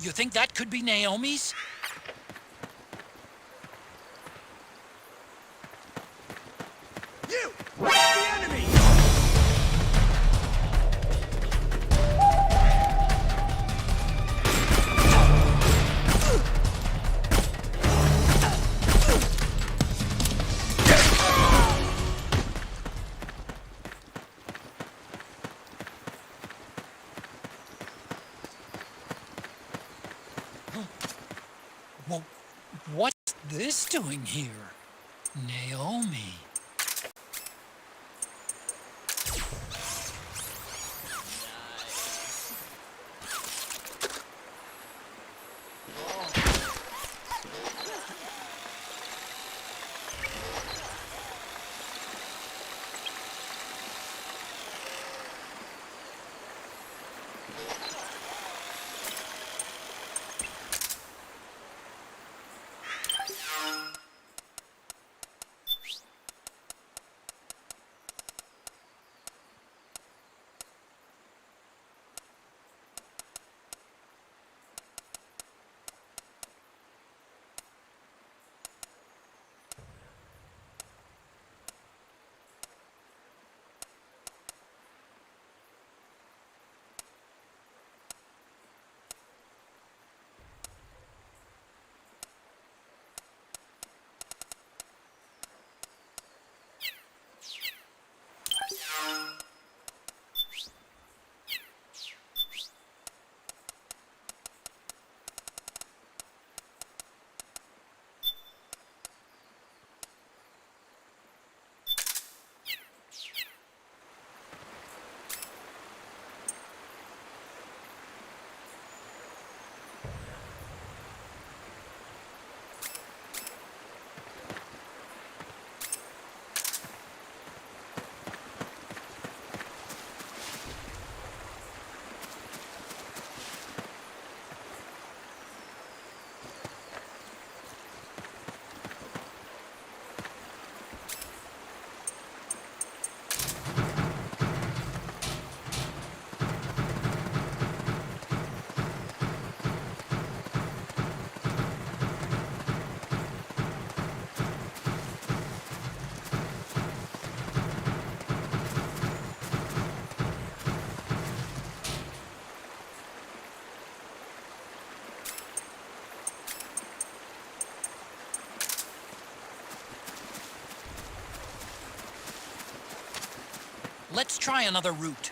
You think that could be Naomi's?
You! The enemy!
Well, what's this doing here? Naomi. Let's try another route.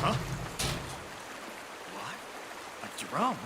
Huh? What? A drum?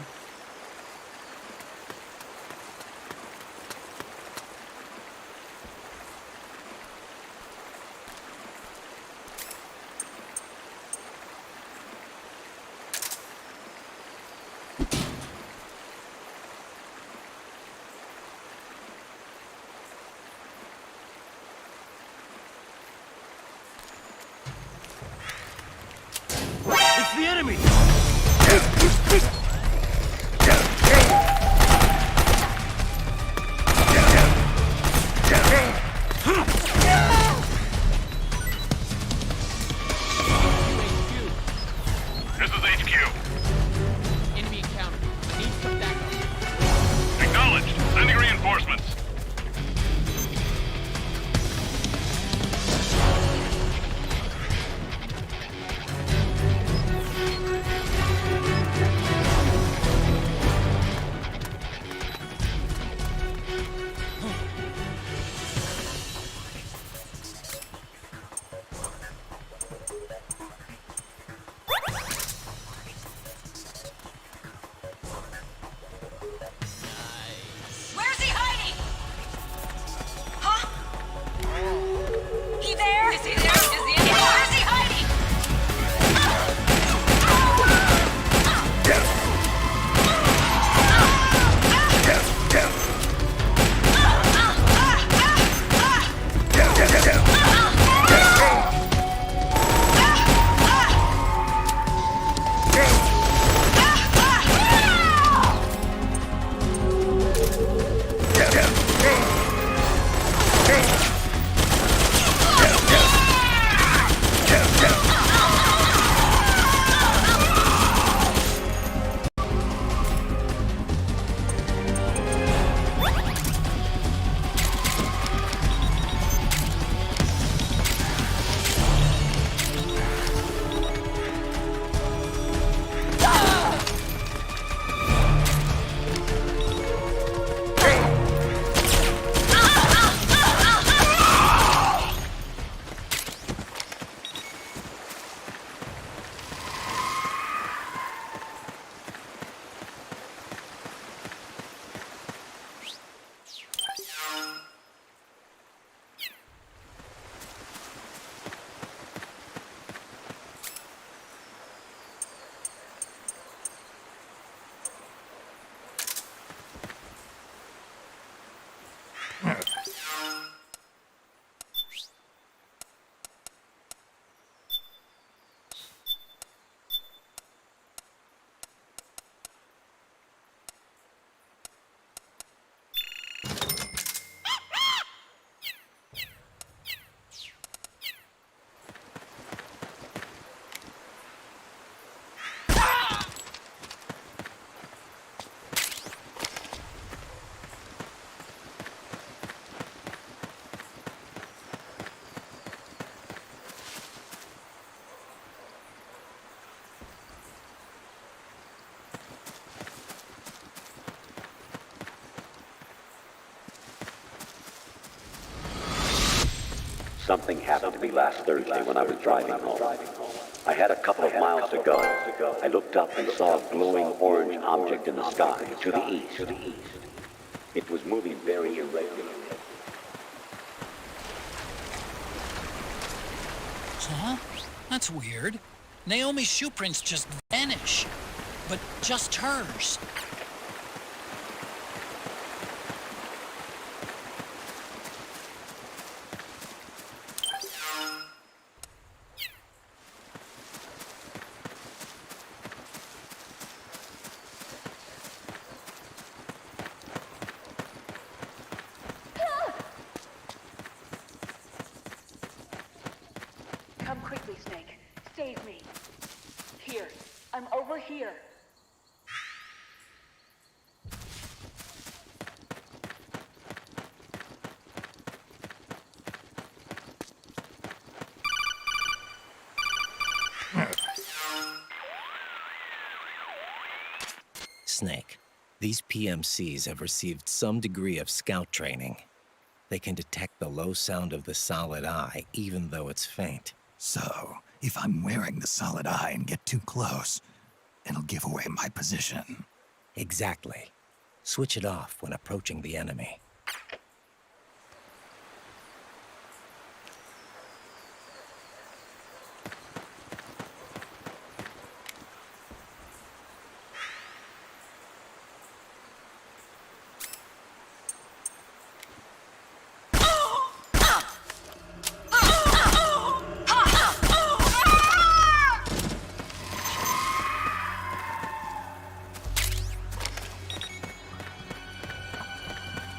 It's the enemy!
This is HQ.
Enemy encountered. Need some backup.
Acknowledged. Sending reinforcements.
Where's he hiding? Huh? He there? Is he there? Is he in here? Where's he hiding?
Something happened to me last Thursday when I was driving home. I had a couple of miles to go. I looked up and saw a glowing orange object in the sky to the east. It was moving very irregularly.
Huh? That's weird. Naomi's shoe prints just vanish. But just hers.
Over here.
Snake, these PMCs have received some degree of scout training. They can detect the low sound of the solid eye, even though it's faint.
So, if I'm wearing the solid eye and get too close, it'll give away my position.
Exactly. Switch it off when approaching the enemy.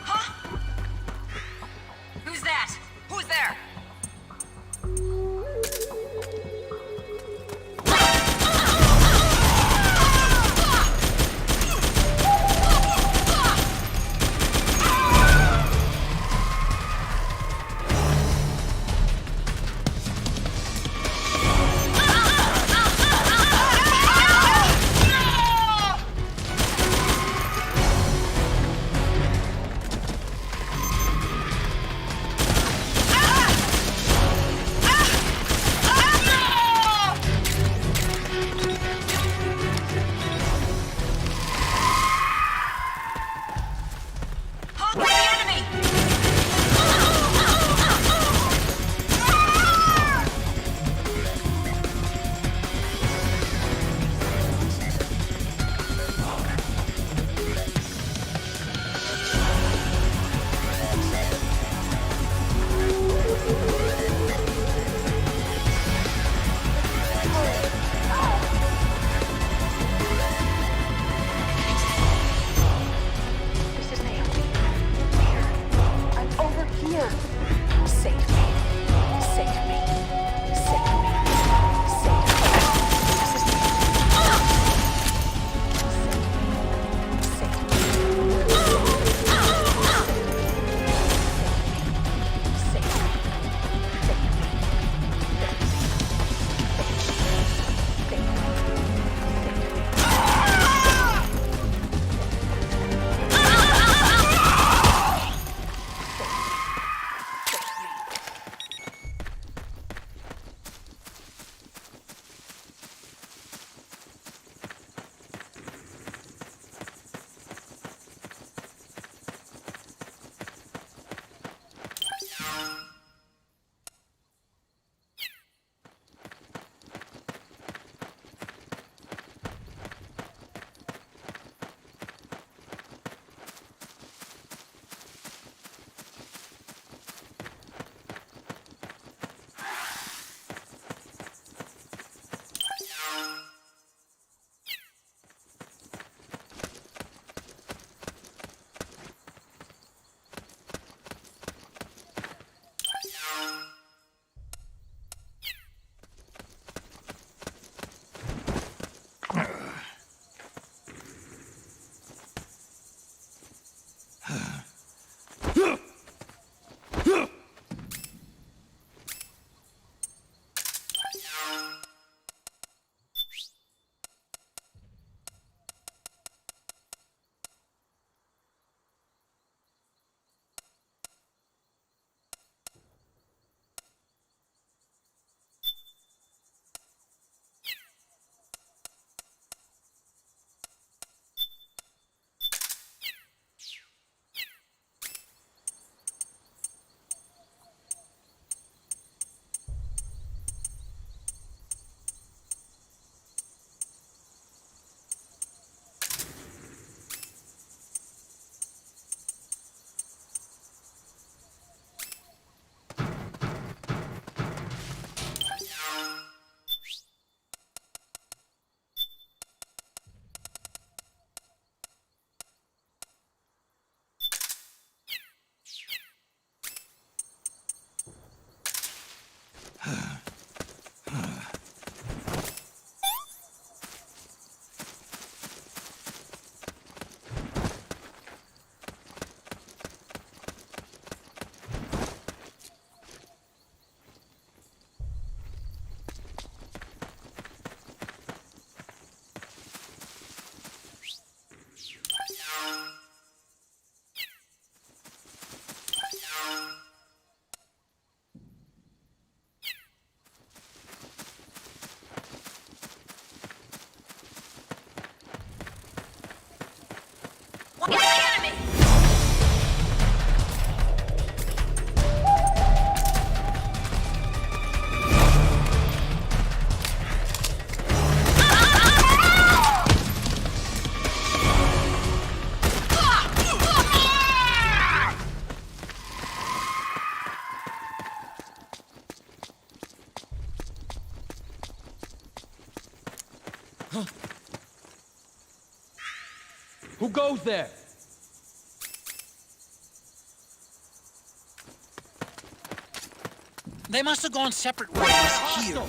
Huh?
Who goes there?
They must have gone separate ways here.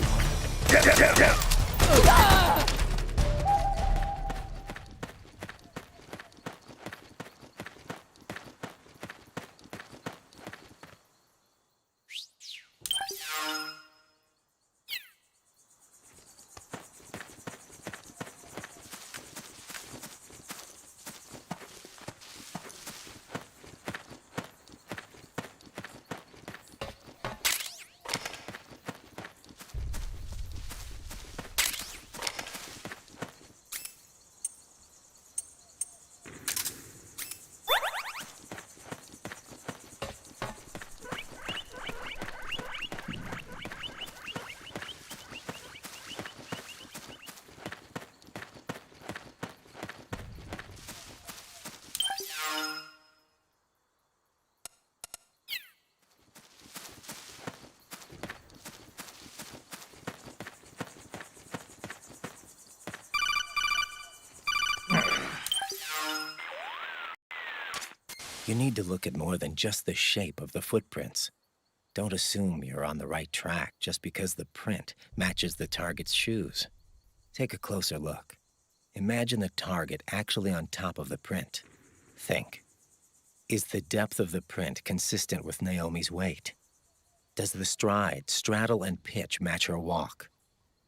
You need to look at more than just the shape of the footprints. Don't assume you're on the right track just because the print matches the target's shoes. Take a closer look. Imagine the target actually on top of the print. Think. Is the depth of the print consistent with Naomi's weight? Does the stride, straddle, and pitch match her walk?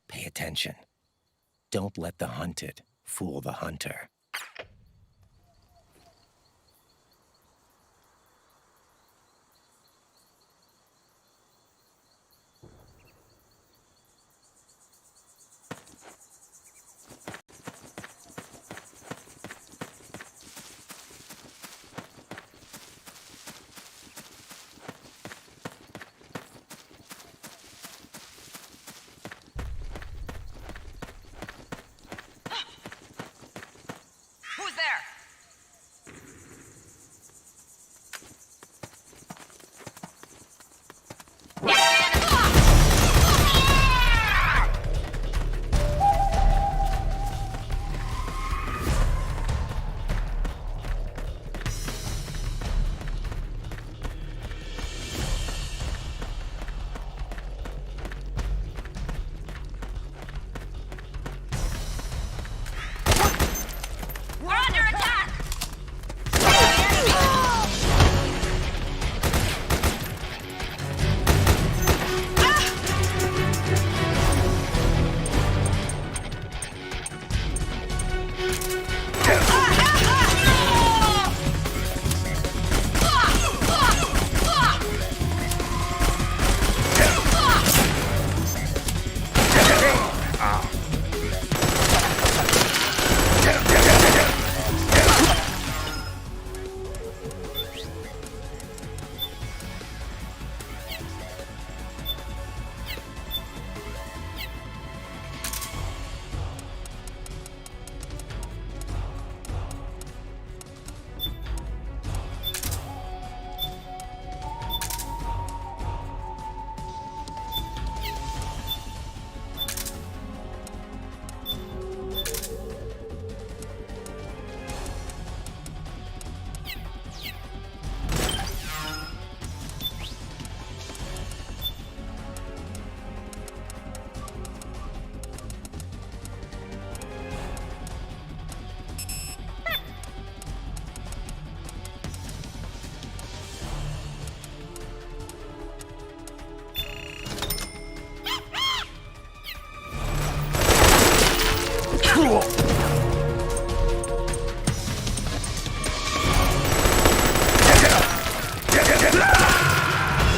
Pay attention. Don't let the hunted fool the hunter.
Who's there? We're under attack!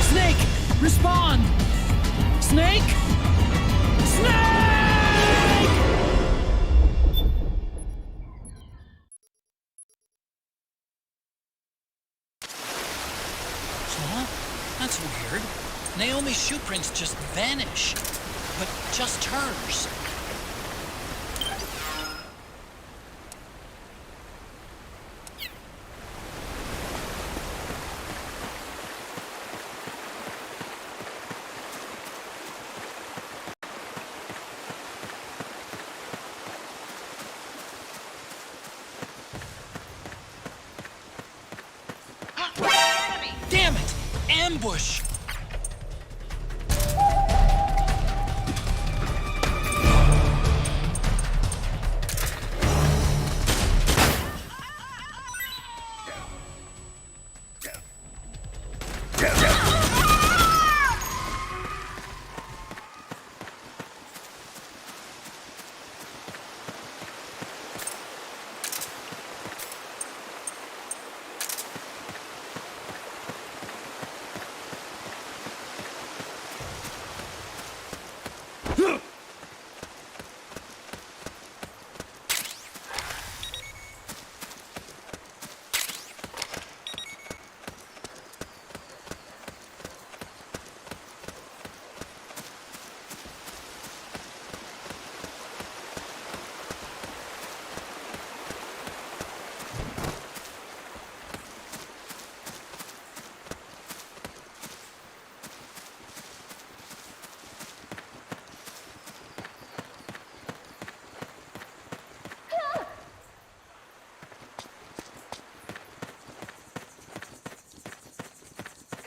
Snake! Respond! Snake! Snake!
Huh? That's weird. Naomi's shoe prints just vanish. But just hers. ambush!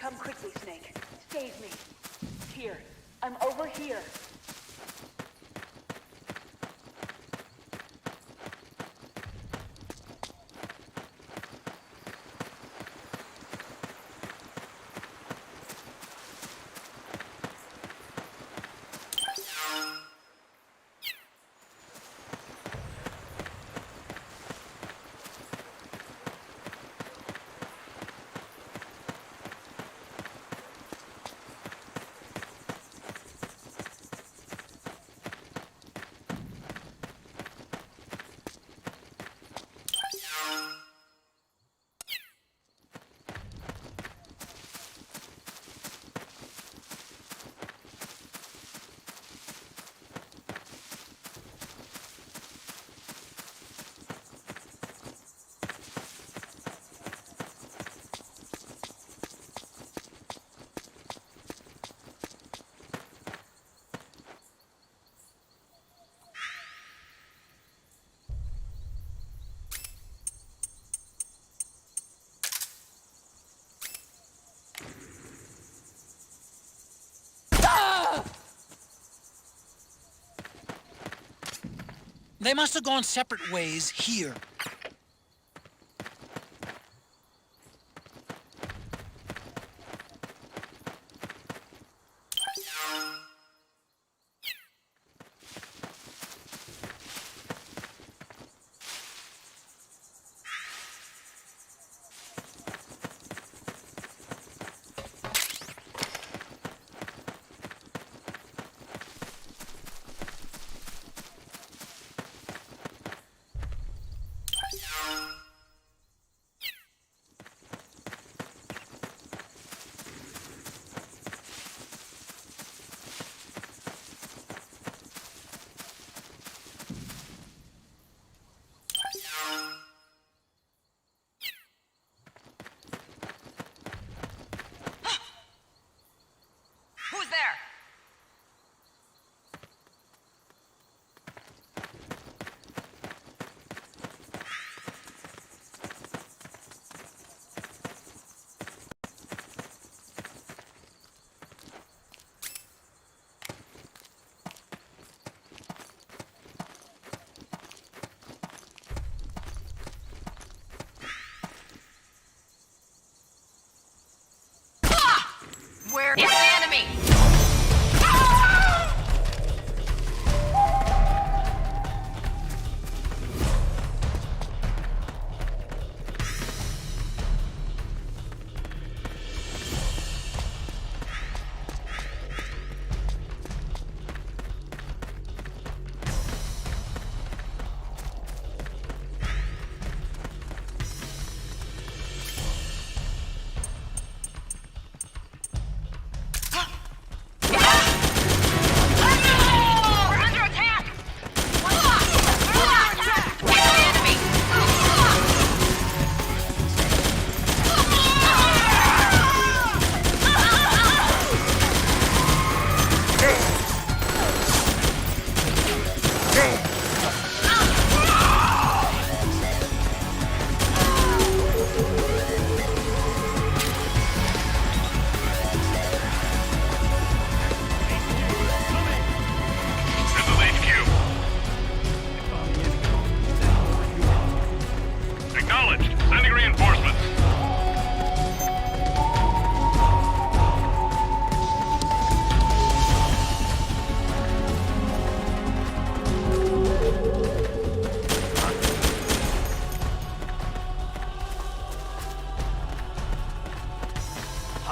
Come quickly, Snake. Save me. Here. I'm over here.
They must have gone separate ways here.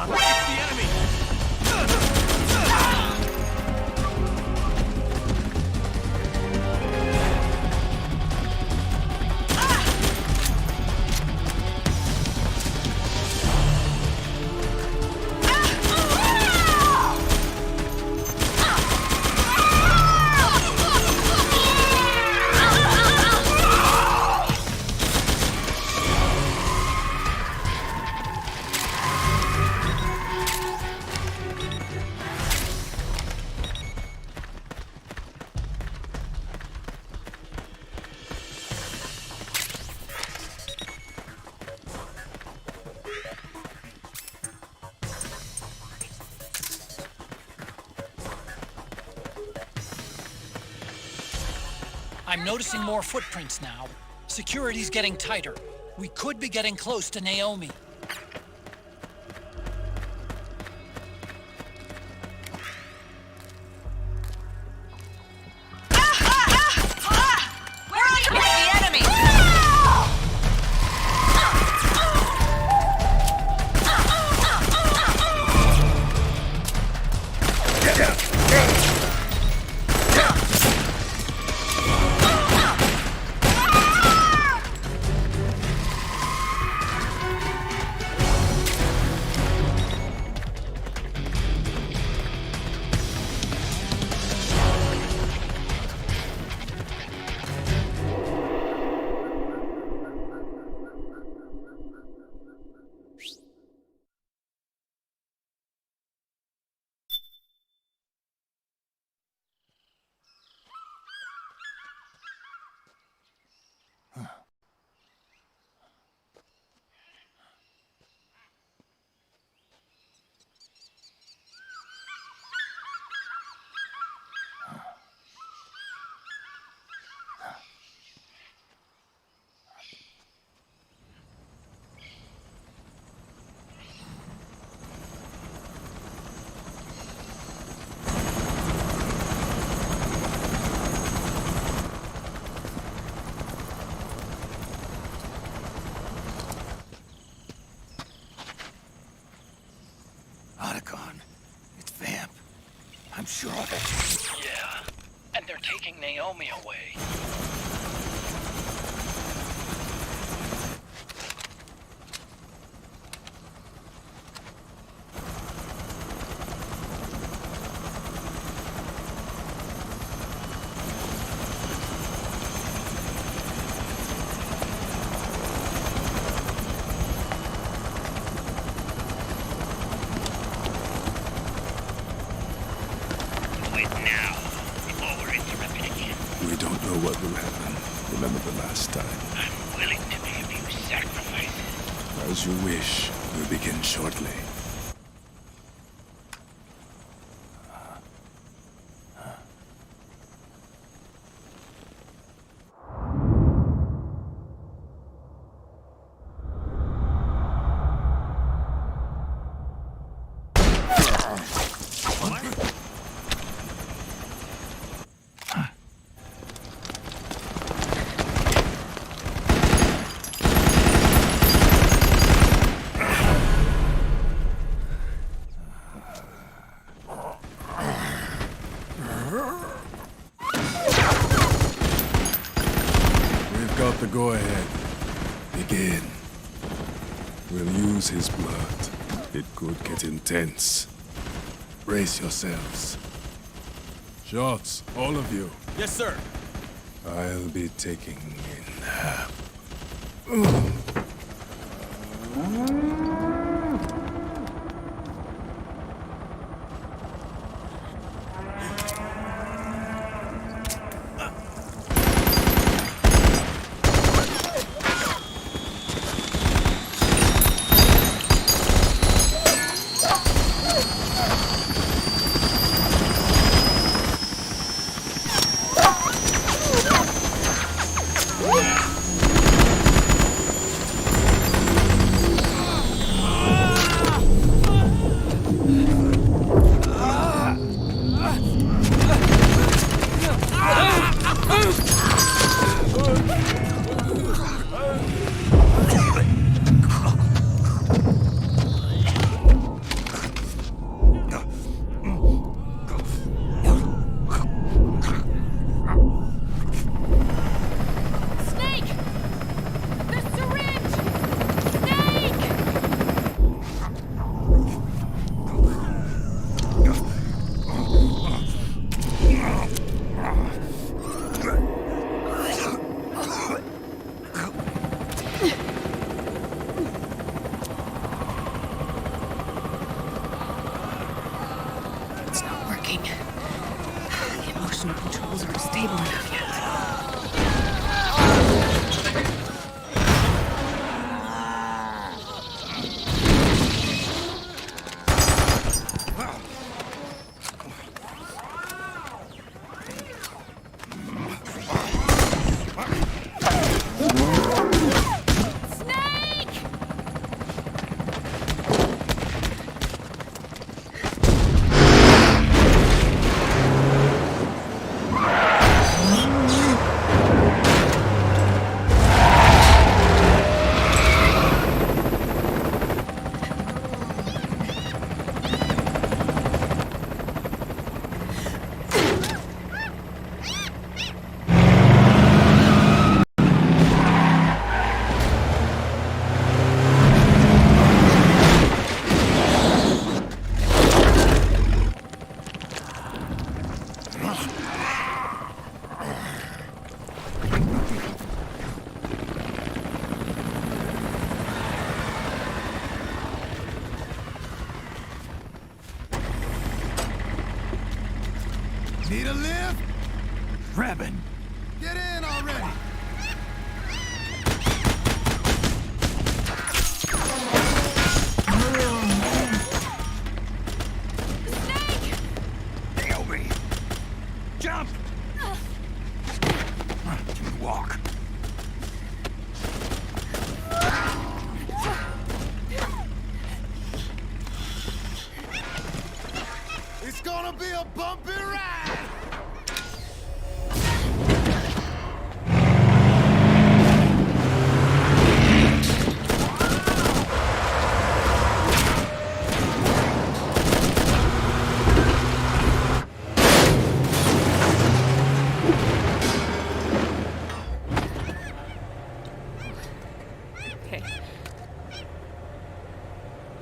It's the enemy!
I'm noticing more footprints now. Security's getting tighter. We could be getting close to Naomi.
Where are you? It's the enemy!
I'm sure of it.
Yeah, and they're taking Naomi away.
What will happen? Remember the last time.
I'm willing to make a few sacrifices.
As you wish. We'll begin shortly. Go ahead. Begin. We'll use his blood. It could get intense. Brace yourselves. Shots, all of you.
Yes, sir.
I'll be taking in half.
a lift?
Revan!
Get in already!
Nail me! Jump! Walk.
It's gonna be a bumpy ride!
Okay.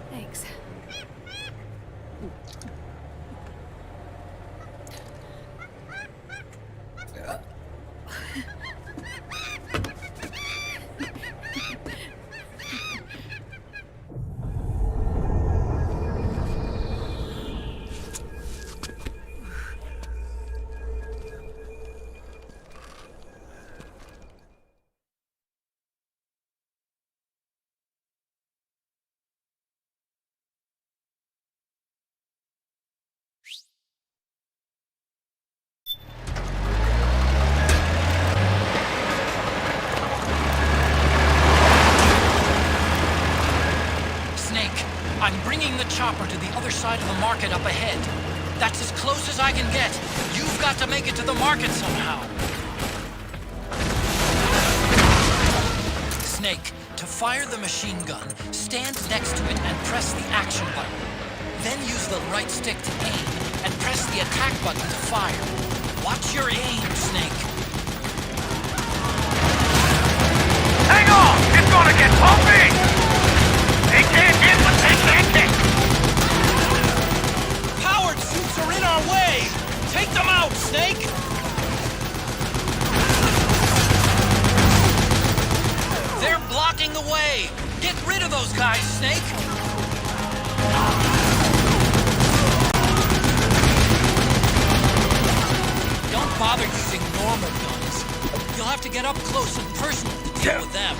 Thanks.
I'm bringing the chopper to the other side of the market up ahead. That's as close as I can get. You've got to make it to the market somehow. Snake, to fire the machine gun, stand next to it and press the action button. Then use the right stick to aim, and press the attack button to fire. Watch your aim, Snake.
Hang on! It's gonna get bumpy! They can't hit, but they can't kick!
Powered suits are in our way! Take them out, Snake! They're blocking the way! Get rid of those guys, Snake! Don't bother using normal guns. You'll have to get up close and personal to deal with them.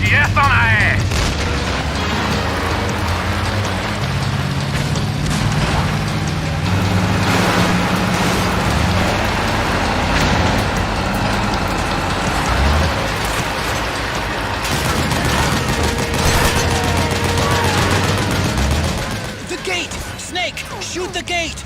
GPS on our ass!
The gate! Snake, shoot the gate!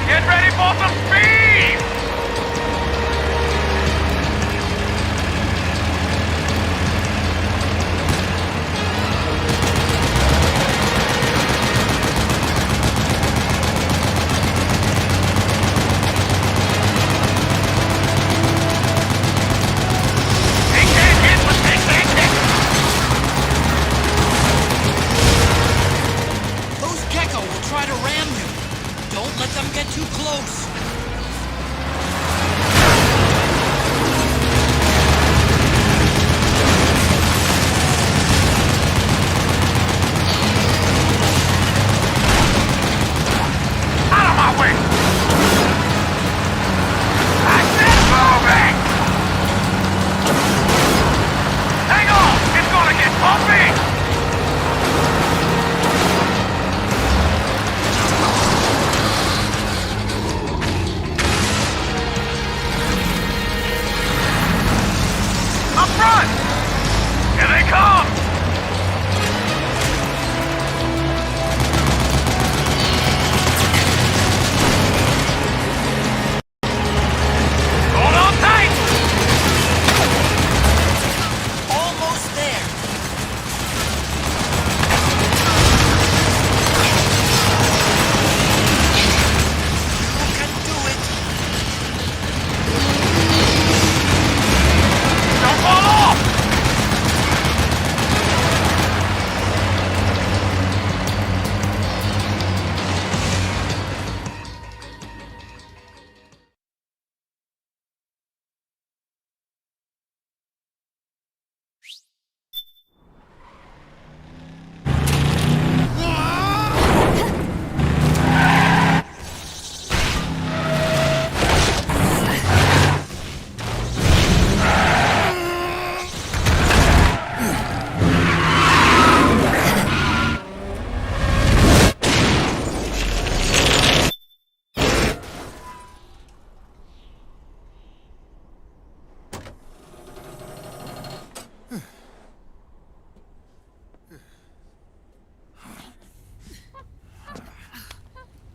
Get ready for some speed!
Those Gecko will try to ram you. Don't let them get too close.
Out of my way! I said moving! Hang on! It's gonna get bumpy! Up front! Here they come! Hold on tight!
Almost there. You can do it.
Don't fall off!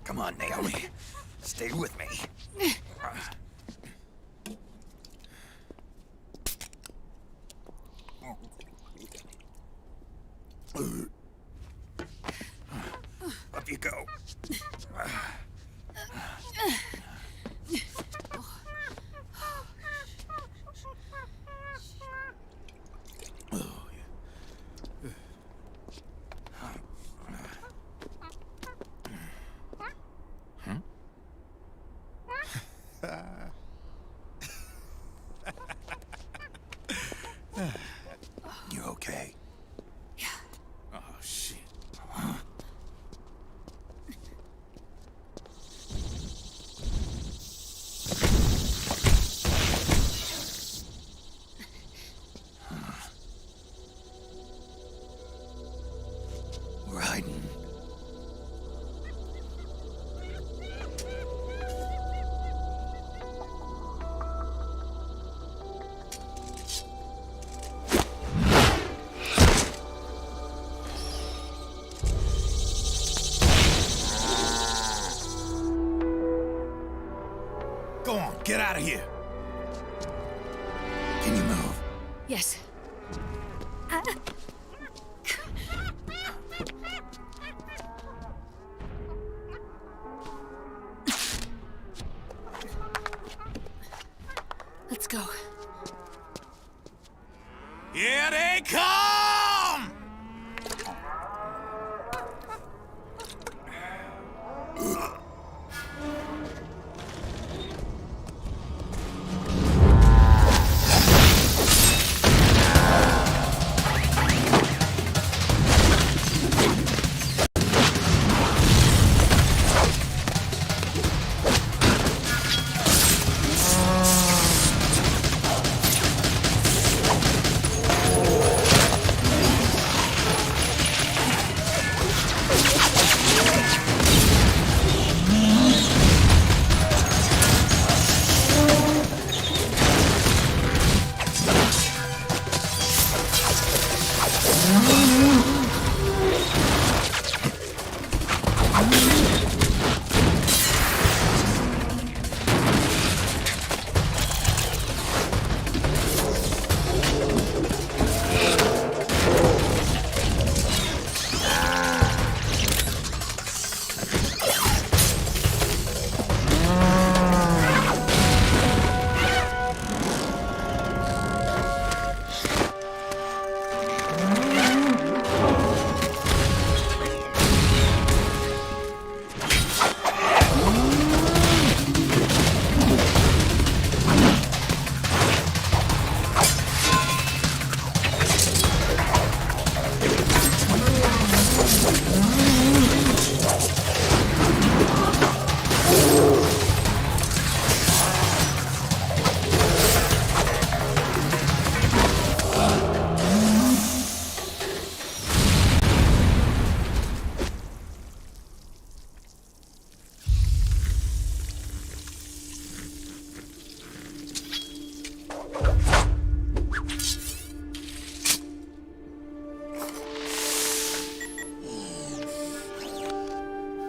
Come on, Naomi. Stay with me. Up you go. You okay?
Yeah.
Oh, shit. We're hiding. Go on, get out of here. Can you move?
Yes.
Let's go.
Here they come!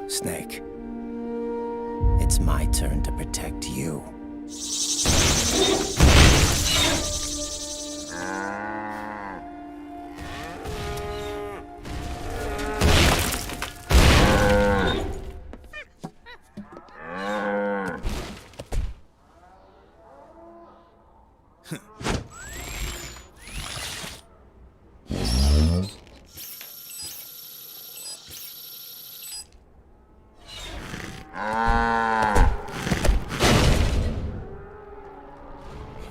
Snake, it's my turn to protect you.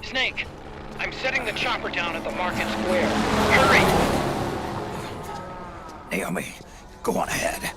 Snake, I'm setting the chopper down at the market square. Hurry!
Naomi, go on ahead.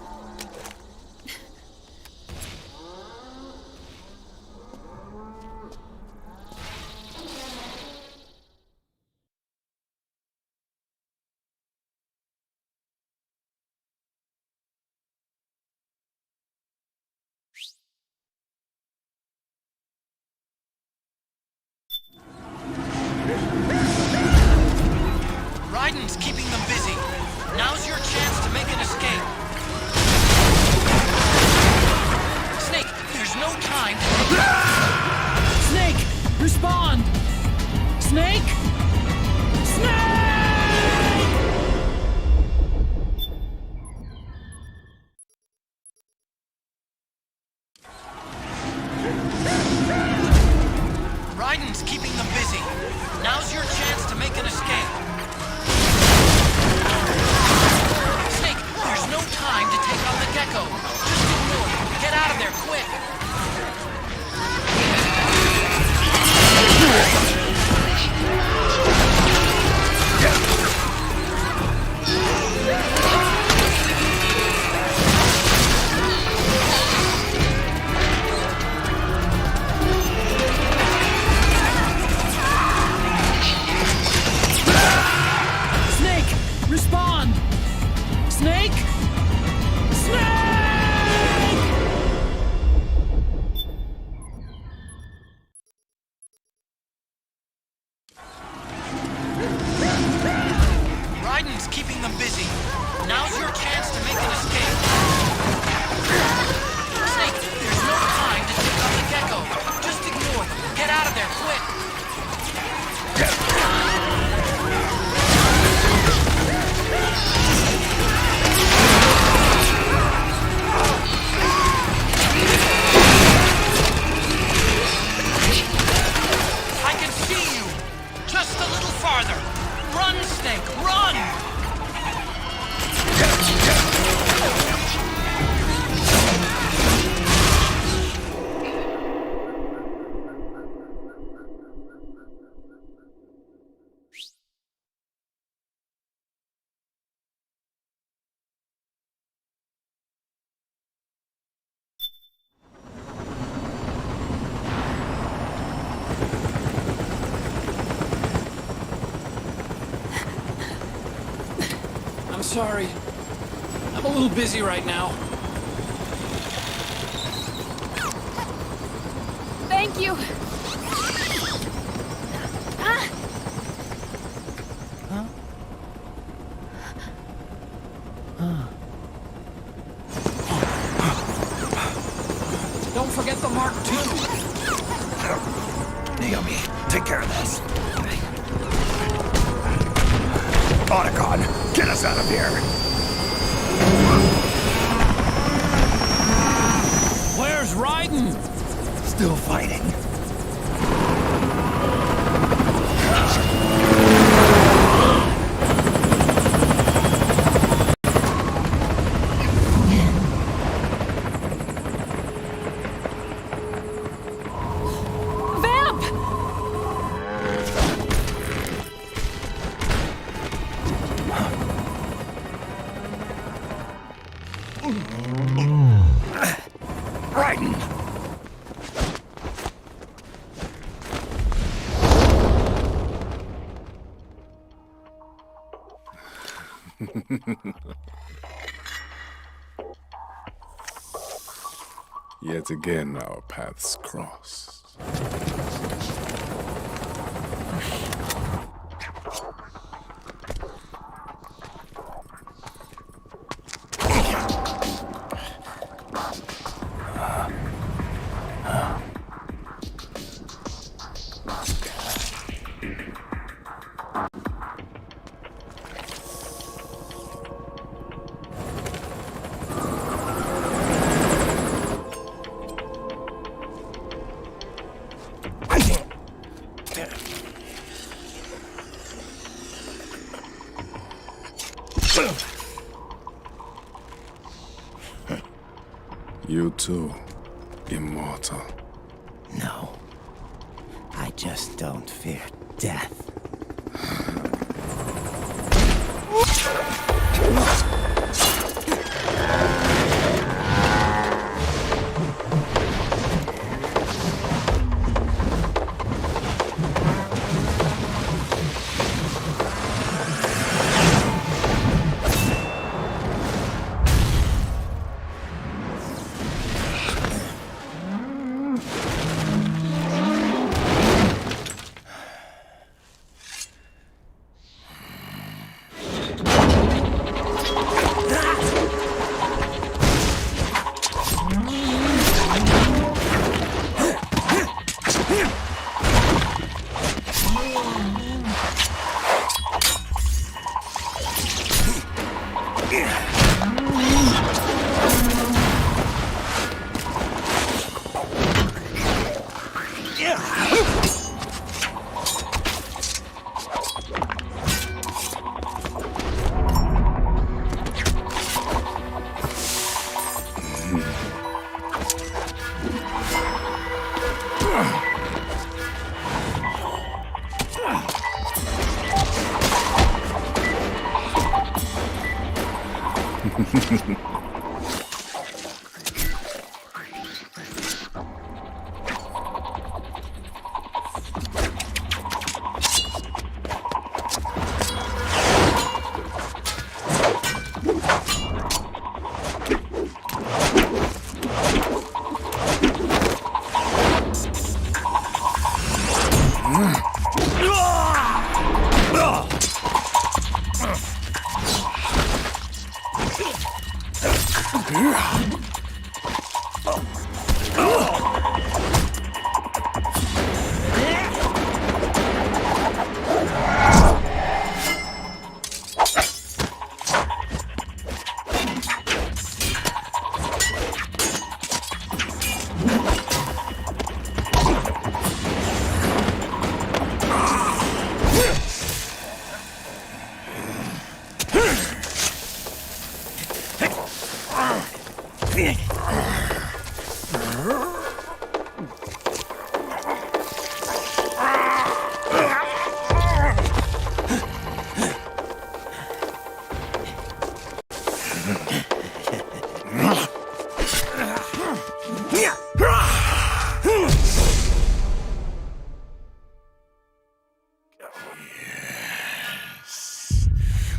Raiden's keeping them busy. Now's your chance to make an escape.
sorry. I'm a little busy right now.
Thank you.
Don't forget the Mark II.
Naomi, take care of this. Otacon, get us out of here.
Where's Raiden?
Still fighting. Raiden!
Yet again our paths cross. You too, immortal.
No. I just don't fear death.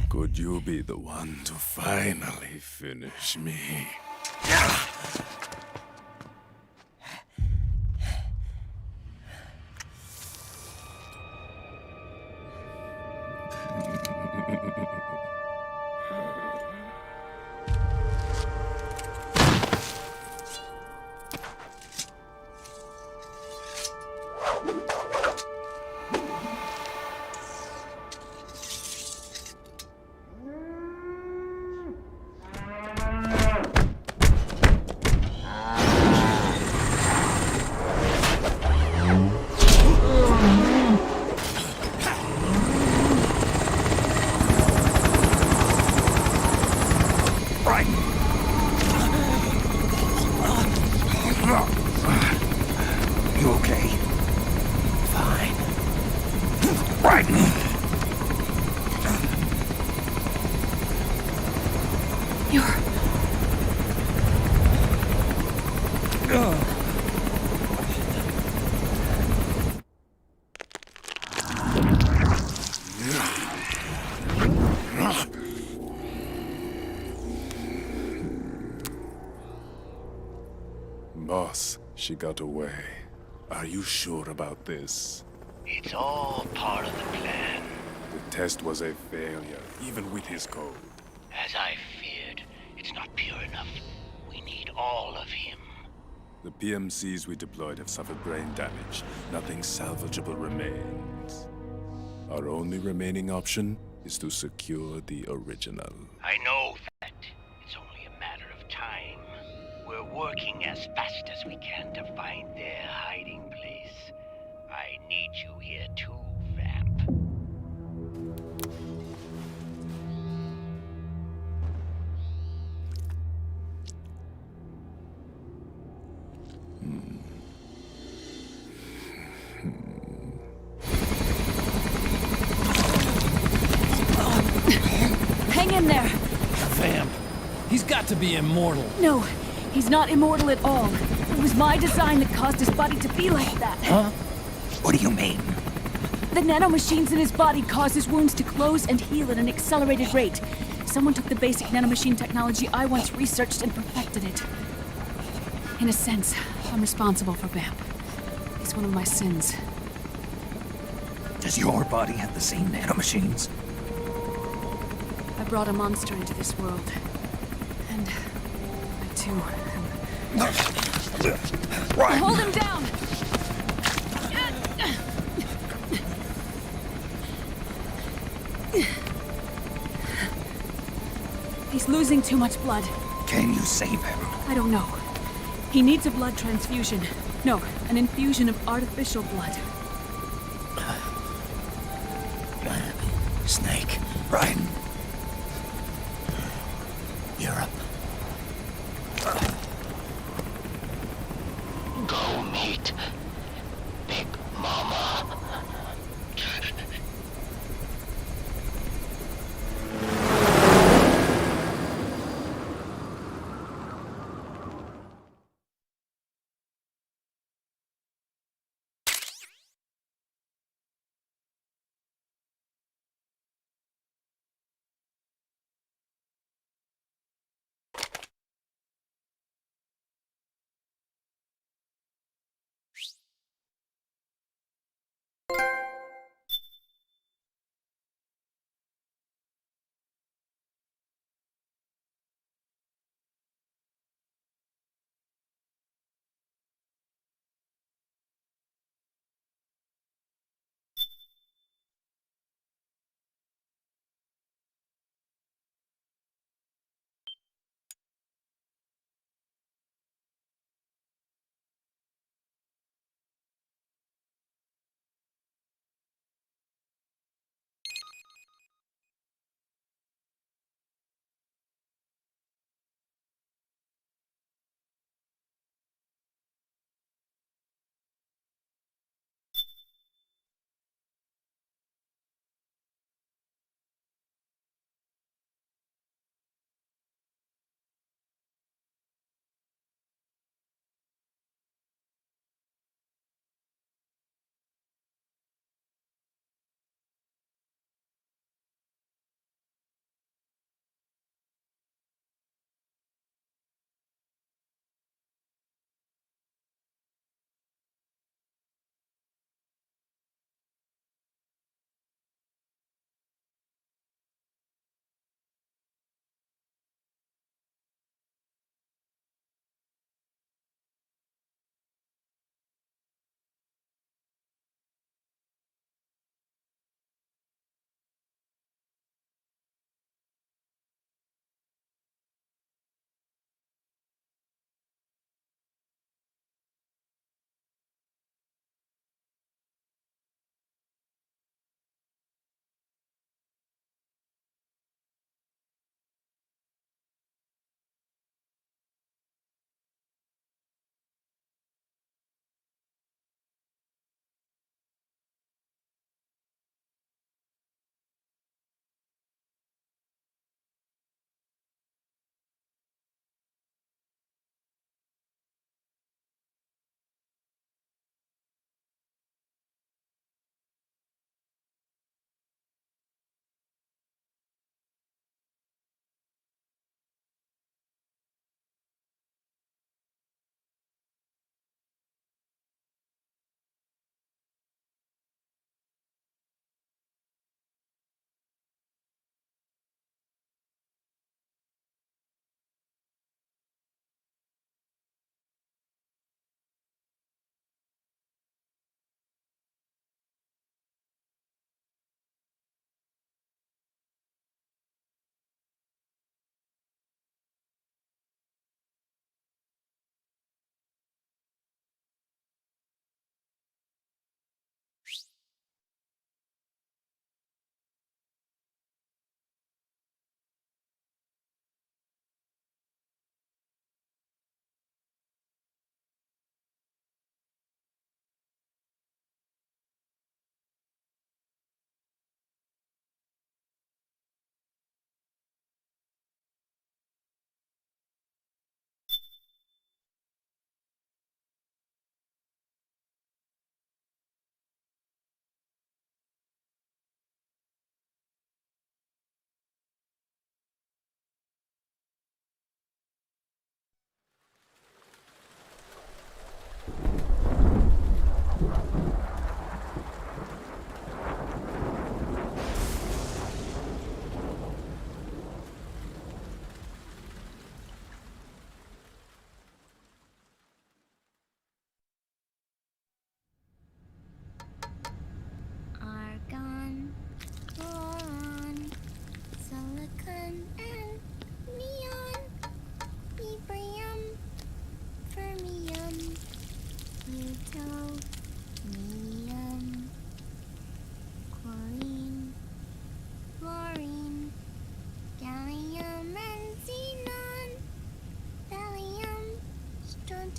Could you will be the one to finally finish me.
You okay? Fine. Right.
You're...
Boss, she got away. Are you sure about this?
It's all part of the plan.
The test was a failure, even with his code.
As I feared, it's not pure enough. We need all of him.
The PMCs we deployed have suffered brain damage. Nothing salvageable remains. Our only remaining option is to secure the original.
I know that. It's only a matter of time. We're working as fast as we can to find their hiding place. I need you here too, Vamp.
Hang in there!
Vamp. He's got to be immortal.
No, he's not immortal at all. It was my design that caused his body to be like that.
Huh? What do you mean?
The nanomachines in his body cause his wounds to close and heal at an accelerated rate. Someone took the basic nanomachine technology I once researched and perfected it. In a sense, I'm responsible for Vamp. It's one of my sins.
Does your body have the same nanomachines?
I brought a monster into this world. And I too am...
Right.
Hold him down! He's losing too much blood.
Can you save him?
I don't know. He needs a blood transfusion. No, an infusion of artificial blood.
Snake. Ryan. You're up.
Go meet Big Mama.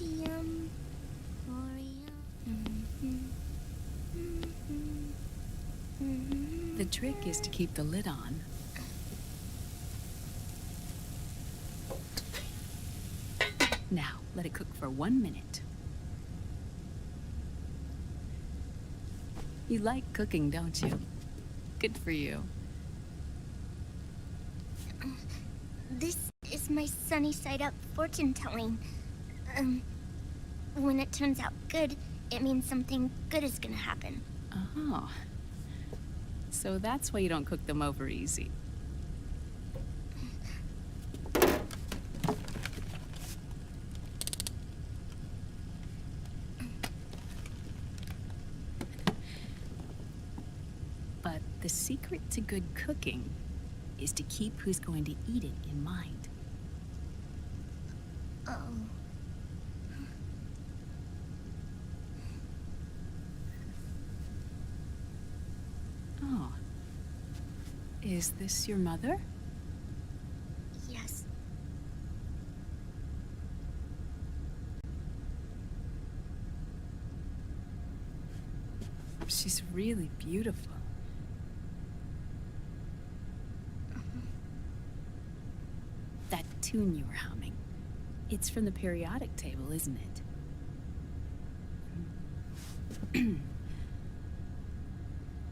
Thorium.
The trick is to keep the lid on. Now, let it cook for 1 minute. You like cooking, don't you? Good for you.
This is my sunny side up fortune telling. When it turns out good, it means something good is gonna happen.
Oh. So that's why you don't cook them over easy. But the secret to good cooking is to keep who's going to eat it in mind.
Oh.
Oh. Is this your mother?
Yes.
She's really beautiful. That tune you were humming, it's from the periodic table, isn't it?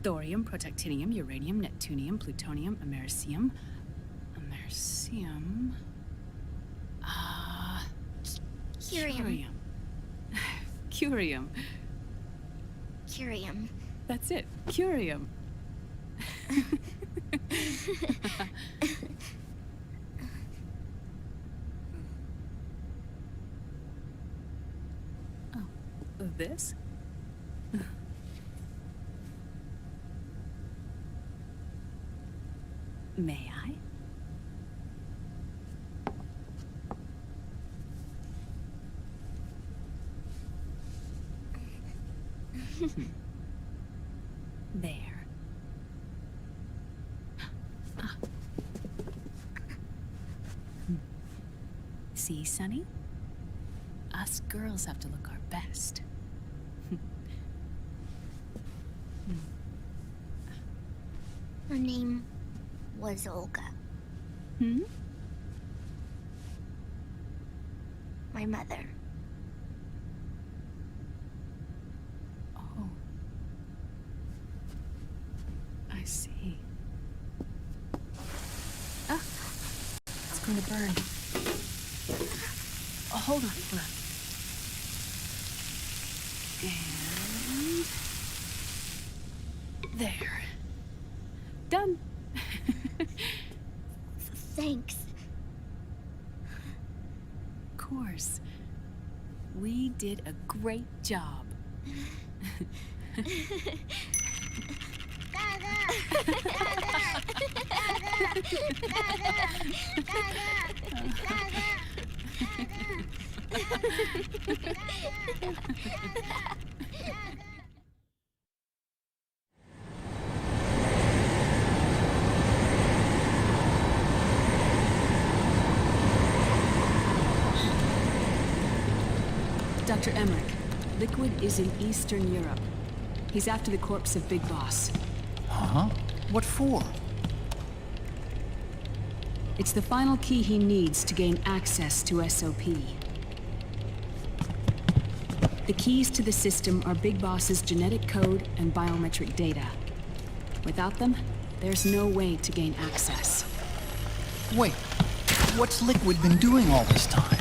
Thorium, protactinium, uranium, neptunium, plutonium, americium. Americium.
Curium.
Curium.
Curium.
That's it. Curium. Oh, this? May I? There. See, Sonny? Us girls have to look our best.
Her name was Olga.
Hmm?
My mother.
Oh. I see. Ah! It's going to burn. Oh, hold on. And... there. Done.
Thanks.
Of course. We did a great job. Dr. Emmerich, Liquid is in Eastern Europe. He's after the corpse of Big Boss.
Huh? What for?
It's the final key he needs to gain access to SOP. The keys to the system are Big Boss's genetic code and biometric data. Without them, there's no way to gain access.
Wait, what's Liquid been doing all this time?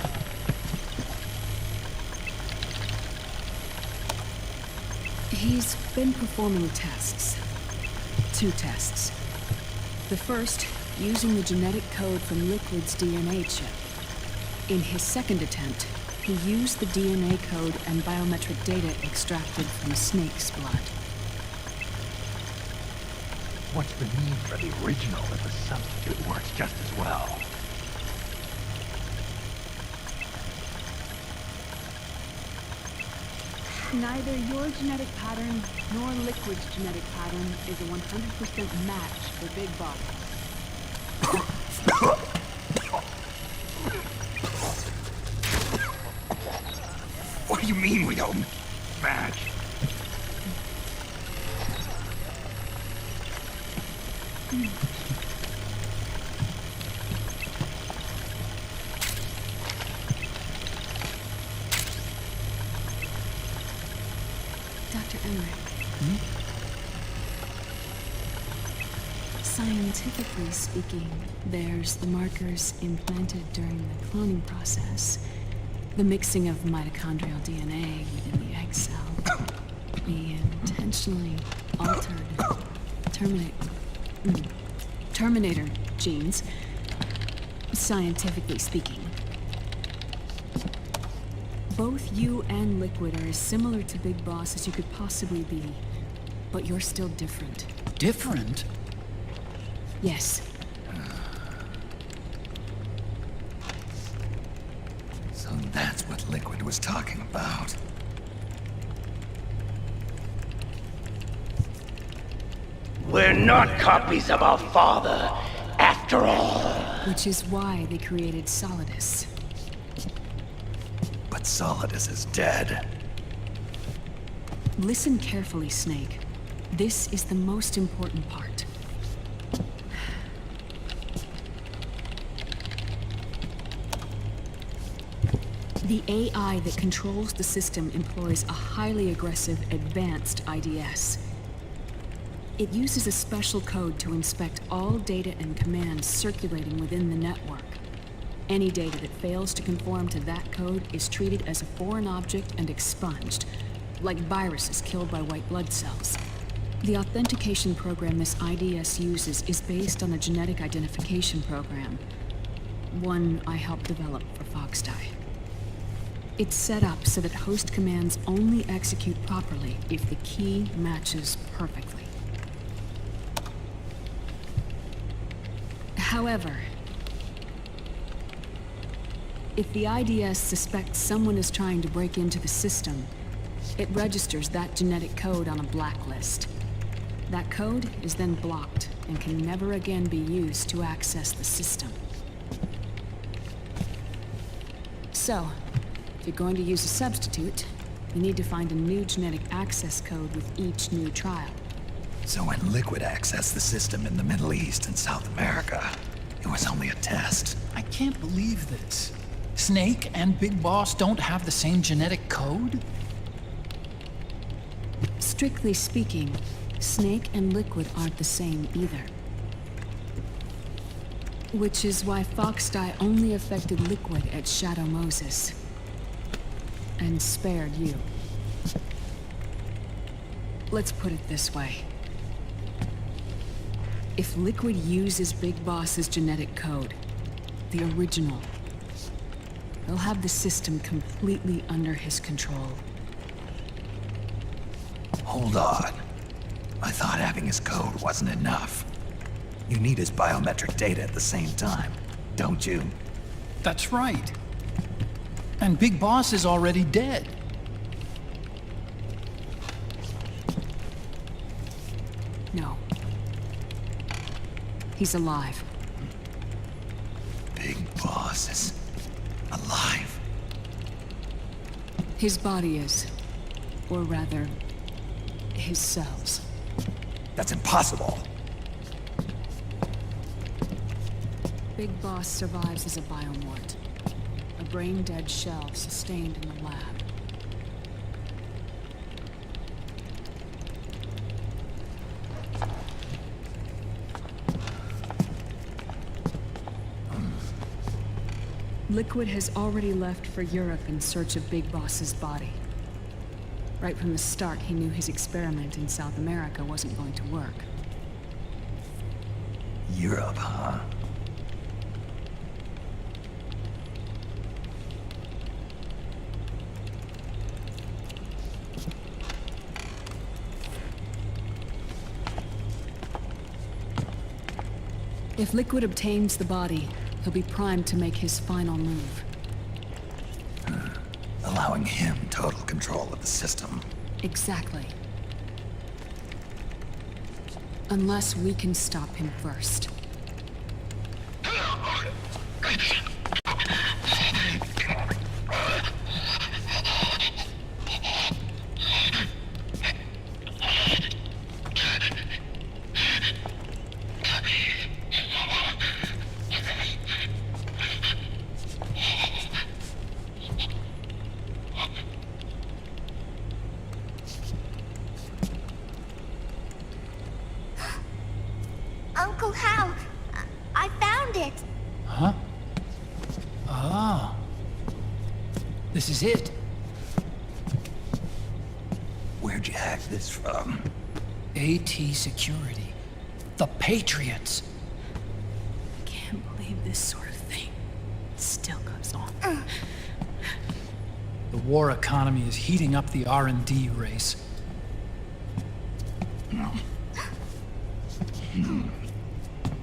He's been performing tests. 2 tests. The first, using the genetic code from Liquid's DNA chip. In his second attempt, he used the DNA code and biometric data extracted from Snake's blood.
What's the need for the original if the substitute works just as well?
Neither your genetic pattern nor Liquid's genetic pattern is a 100% match for Big Boss.
What do you mean we don't match?
Dr. Emmerich. Scientifically speaking, there's the markers implanted during the cloning process, the mixing of mitochondrial DNA within the egg cell, the intentionally altered Terminator genes, scientifically speaking. Both you and Liquid are as similar to Big Boss as you could possibly be, but you're still different.
Different?
Yes.
So that's what Liquid was talking about.
We're not copies of our father, after all.
Which is why they created Solidus.
But Solidus is dead.
Listen carefully, Snake. This is the most important part. The AI that controls the system employs a highly aggressive, advanced IDS. It uses a special code to inspect all data and commands circulating within the network. Any data that fails to conform to that code is treated as a foreign object and expunged, like viruses killed by white blood cells. The authentication program this IDS uses is based on a genetic identification program, one I helped develop for Foxdie. It's set up so that host commands only execute properly if the key matches perfectly. However, if the IDS suspects someone is trying to break into the system, it registers that genetic code on a blacklist. That code is then blocked and can never again be used to access the system. So, if you're going to use a substitute, you need to find a new genetic access code with each new trial.
So when Liquid accessed the system in the Middle East and South America, it was only a test.
I can't believe this. Snake and Big Boss don't have the same genetic code?
Strictly speaking, Snake and Liquid aren't the same either. Which is why Foxdie only affected Liquid at Shadow Moses. And spared you. Let's put it this way. If Liquid uses Big Boss's genetic code, the original, they'll have the system completely under his control.
Hold on. I thought having his code wasn't enough. You need his biometric data at the same time, don't you?
That's right. And Big Boss is already dead.
No. He's alive.
Big Boss is alive.
His body is. Or rather, his cells.
That's impossible.
Big Boss survives as a biomort. A brain-dead shell sustained in the lab. Liquid has already left for Europe in search of Big Boss's body. Right from the start, he knew his experiment in South America wasn't going to work.
Europe, huh?
If Liquid obtains the body, he'll be primed to make his final move.
Allowing him total control of the system.
Exactly. Unless we can stop him first.
This is it.
Where'd you hack this from?
AT Security. The Patriots.
I can't believe this sort of thing still goes on.
The war economy is heating up the R&D race.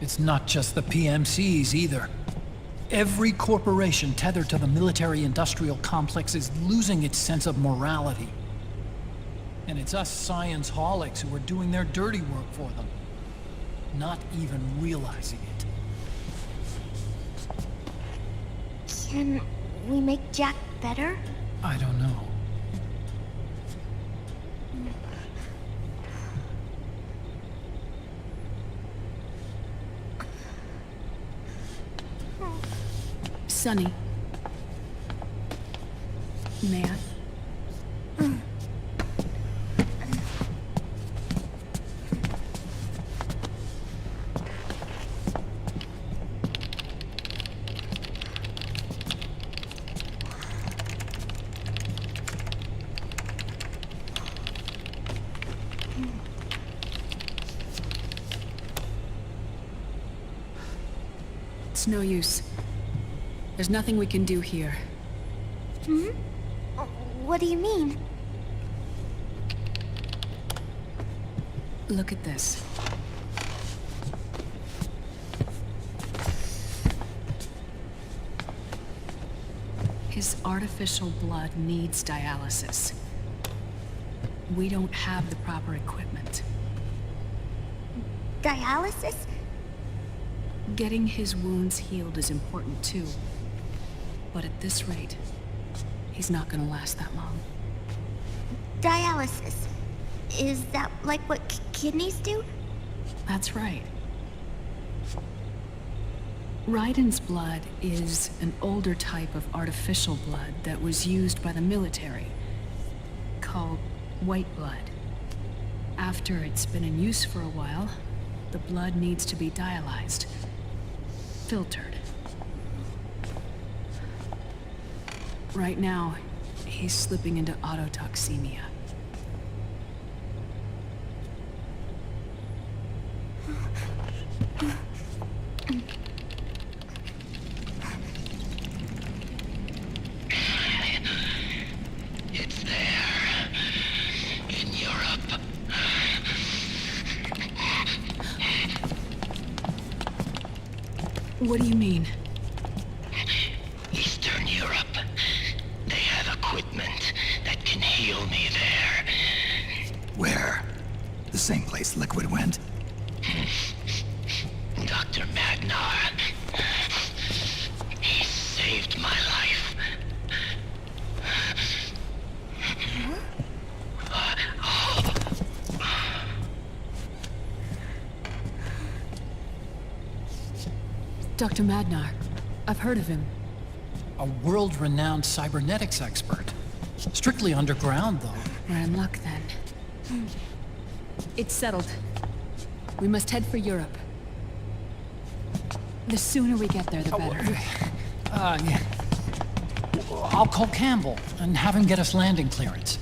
It's not just the PMCs either. Every corporation tethered to the military-industrial complex is losing its sense of morality. And it's us science-holics who are doing their dirty work for them, not even realizing it.
Can we make Jack better?
I don't know.
Sonny. May I? It's no use. There's nothing we can do here.
Hmm? What do you mean?
Look at this. His artificial blood needs dialysis. We don't have the proper equipment.
Dialysis?
Getting his wounds healed is important too. But at this rate, he's not gonna last that long.
Dialysis. Is that like what kidneys do?
That's right. Raiden's blood is an older type of artificial blood that was used by the military, called white blood. After it's been in use for a while, the blood needs to be dialyzed, filtered. Right now, he's slipping into autotoxemia.
It's there. In Europe.
What do you mean?
Eastern Europe. They have equipment that can heal me there.
Where? The same place Liquid went?
Dr. Magnar. He saved my life.
Dr. Magnar. I've heard of him.
A world-renowned cybernetics expert. Strictly underground, though.
We're in luck, then. It's settled. We must head for Europe. The sooner we get there, the better.
Yeah. I'll call Campbell and have him get us landing clearance.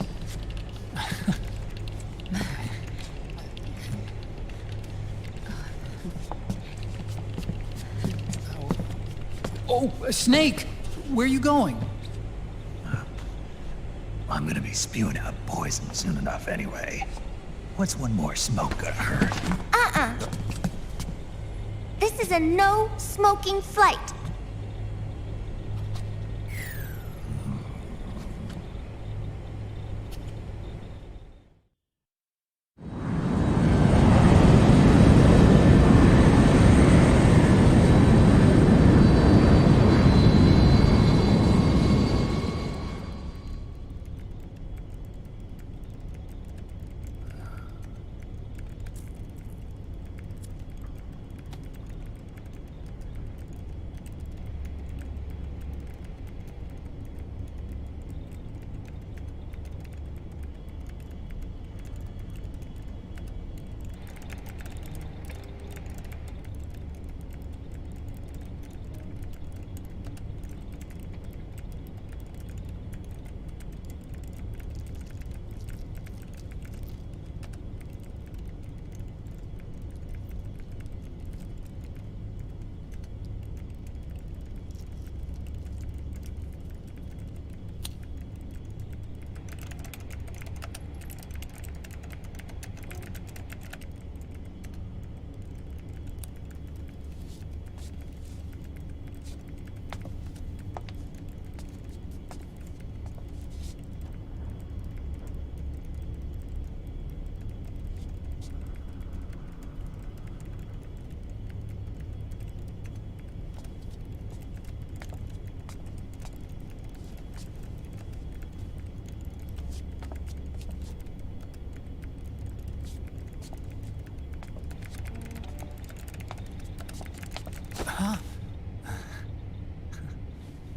Oh, Snake! Where are you going?
I'm gonna be spewing out poison soon enough anyway. What's one more smoke gonna hurt?
This is a no-smoking flight.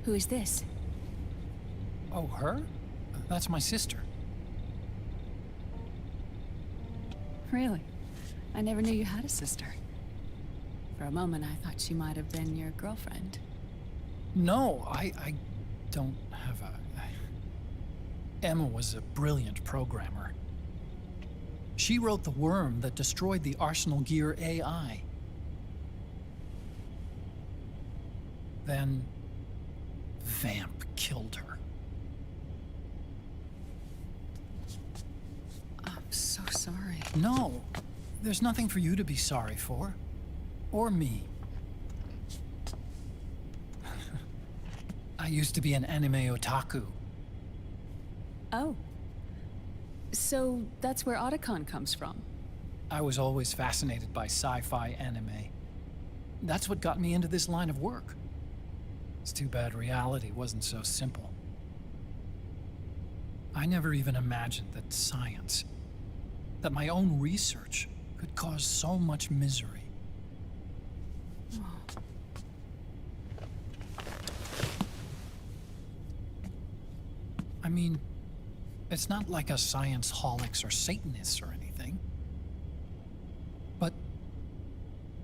Who is this?
Oh, her? That's my sister.
Really? I never knew you had a sister. For a moment, I thought she might have been your girlfriend.
No, I don't have a... Emma was a brilliant programmer. She wrote the worm that destroyed the Arsenal Gear AI. Then... Vamp killed her.
I'm so sorry.
No, there's nothing for you to be sorry for. Or me. I used to be an anime otaku.
Oh. So that's where Otacon comes from?
I was always fascinated by sci-fi anime. That's what got me into this line of work. It's too bad reality wasn't so simple. I never even imagined that science, that my own research, could cause so much misery. I mean, it's not like us science holics or Satanists or anything. But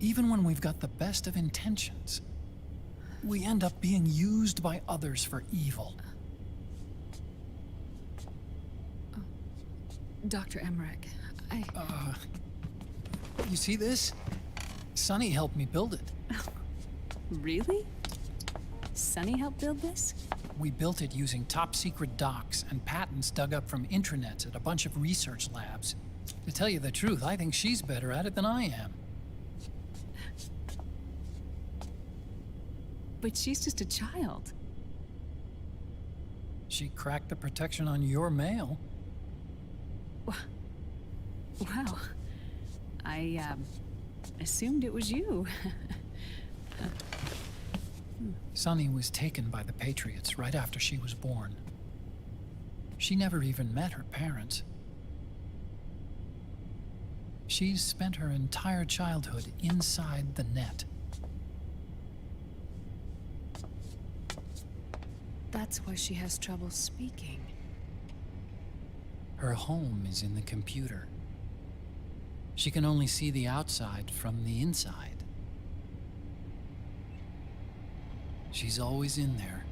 even when we've got the best of intentions, we end up being used by others for evil.
Dr. Emmerich,
You see this? Sonny helped me build it.
Really? Sonny helped build this?
We built it using top-secret docs and patents dug up from intranets at a bunch of research labs. To tell you the truth, I think she's better at it than I am.
But she's just a child.
She cracked the protection on your mail.
Wow. I assumed it was you.
Sunny was taken by the Patriots right after she was born. She never even met her parents. She's spent her entire childhood inside the net.
That's why she has trouble speaking.
Her home is in the computer. She can only see the outside from the inside. She's always in there,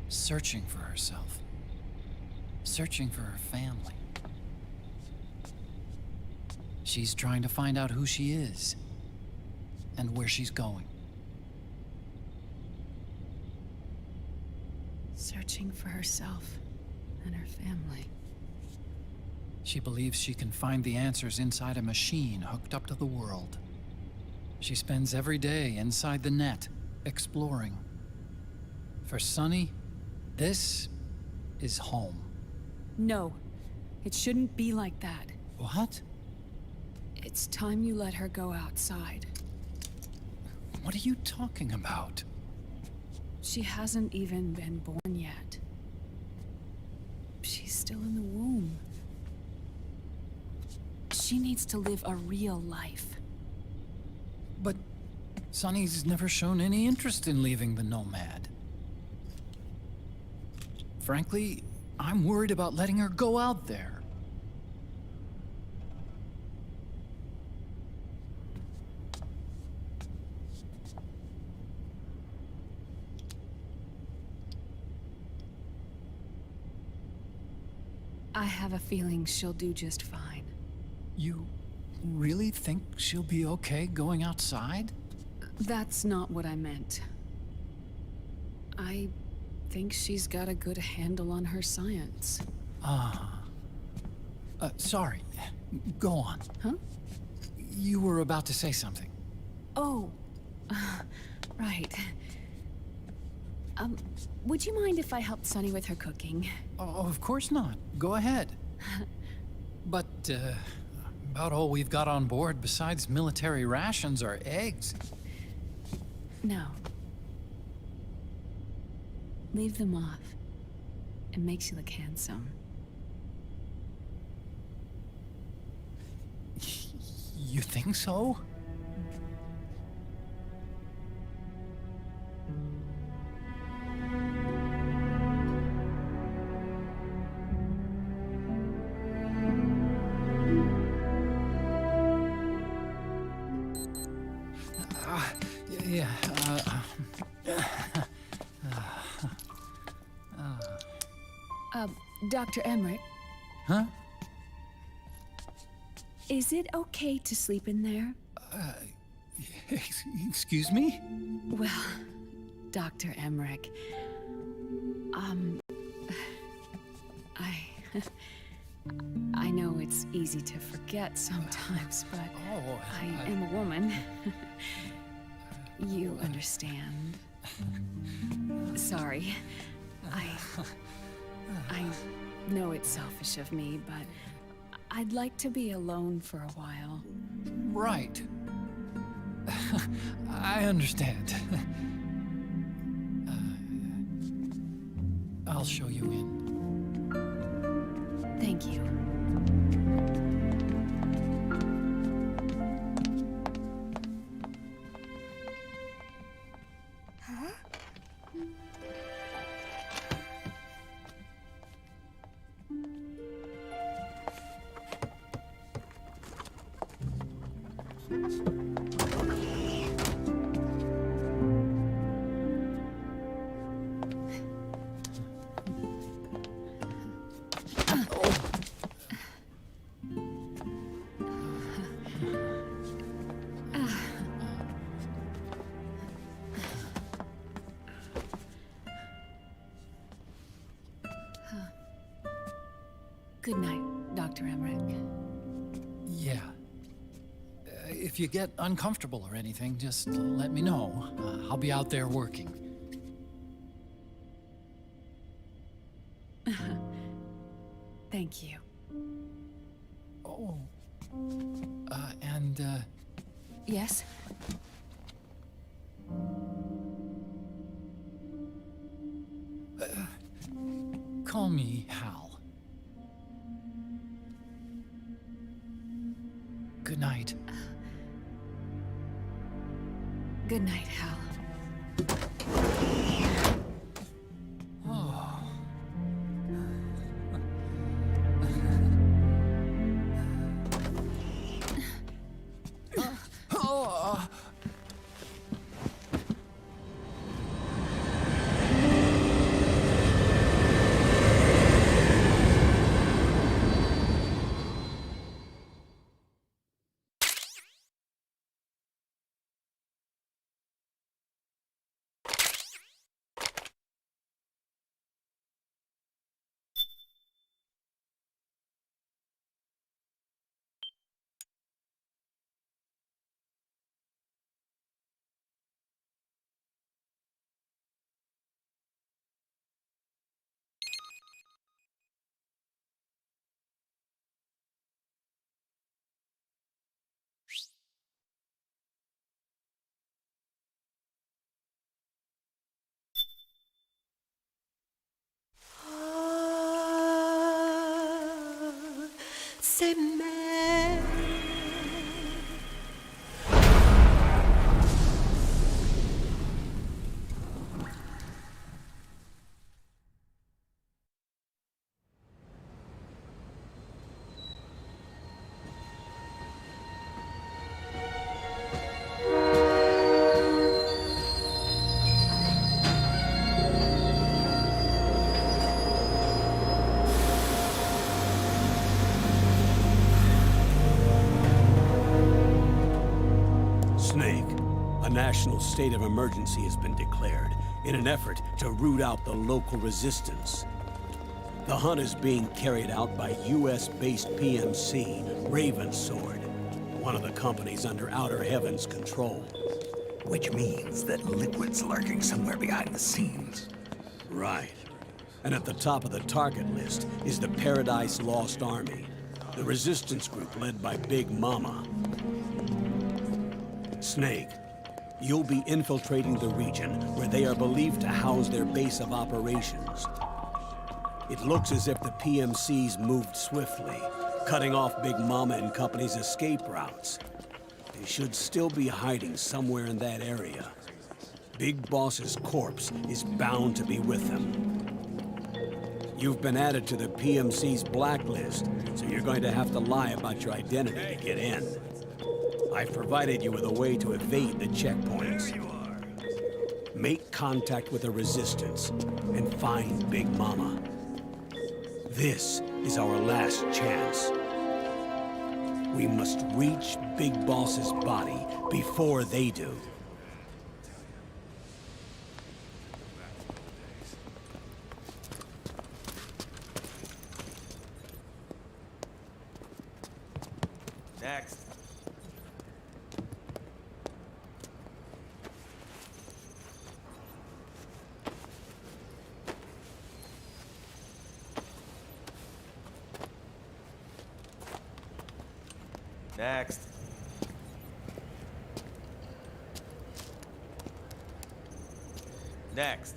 searching for herself, searching for her family. She's trying to find out who she is and where she's going.
Searching for herself and her family.
She believes she can find the answers inside a machine hooked up to the world. She spends every day inside the net, exploring. For Sunny, this is home.
No, it shouldn't be like that.
What?
It's time you let her go outside.
What are you talking about?
She hasn't even been born yet. She's still in the womb. She needs to live a real life.
But Sunny's never shown any interest in leaving the Nomad. Frankly, I'm worried about letting her go out there.
I have a feeling she'll do just fine.
You really think she'll be okay going outside?
That's not what I meant. I think she's got a good handle on her science.
Sorry. Go on.
Huh?
You were about to say something.
Oh, right. Would you mind if I helped Sunny with her cooking?
Oh, of course not. Go ahead. But, about all we've got on board besides military rations are eggs.
No. Leave them off. It makes you look handsome.
You think so? Yeah,
Dr. Emmerich,
Huh?
is it okay to sleep in there?
Excuse me?
Well, Dr. Emmerich, I know it's easy to forget sometimes, but I am a woman. You understand. Sorry. I know it's selfish of me, but I'd like to be alone for a while.
Right. I understand. I'll show you in.
Thank you.
Huh?
Good night, Dr. Emmerich.
Yeah. If you get uncomfortable or anything, just let me know. I'll be out there working.
Thank you.
Oh.
Yes?
Call me Hal. Good night.
Good night, Hal.
C'est mère.
Snake, a national state of emergency has been declared in an effort to root out the local resistance. The hunt is being carried out by US-based PMC, Ravensword, one of the companies under Outer Heaven's control.
Which means that Liquid's lurking somewhere behind the scenes.
Right. And at the top of the target list is the Paradise Lost Army, the resistance group led by Big Mama. Snake, you'll be infiltrating the region where they are believed to house their base of operations. It looks as if the PMC's moved swiftly, cutting off Big Mama and company's escape routes. They should still be hiding somewhere in that area. Big Boss's corpse is bound to be with them. You've been added to the PMC's blacklist, so you're going to have to lie about your identity to get in. I've provided you with a way to evade the checkpoints. make contact with the Resistance, and find Big Mama. This is our last chance. We must reach Big Boss's body before they do.
Next. Next. Next.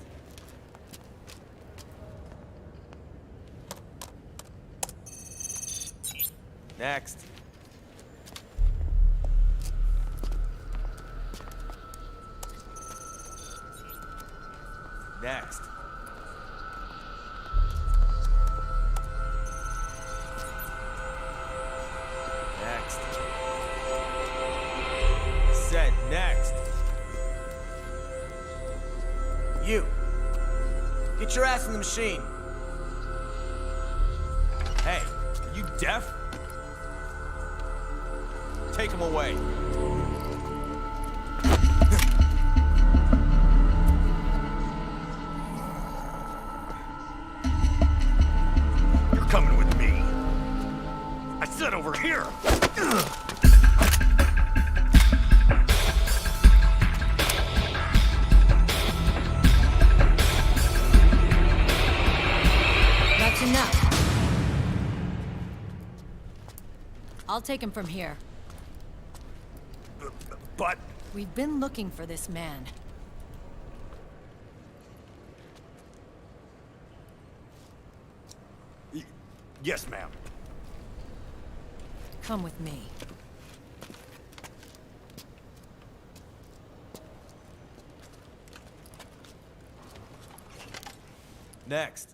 Next. Next. Next. Said next. You. Get your ass in the machine. Hey, are you deaf? Take him away.
You're coming with me. I said over here.
That's enough. I'll take him from here.
But...
We've been looking for this man.
Yes, ma'am.
Come with me.
Next.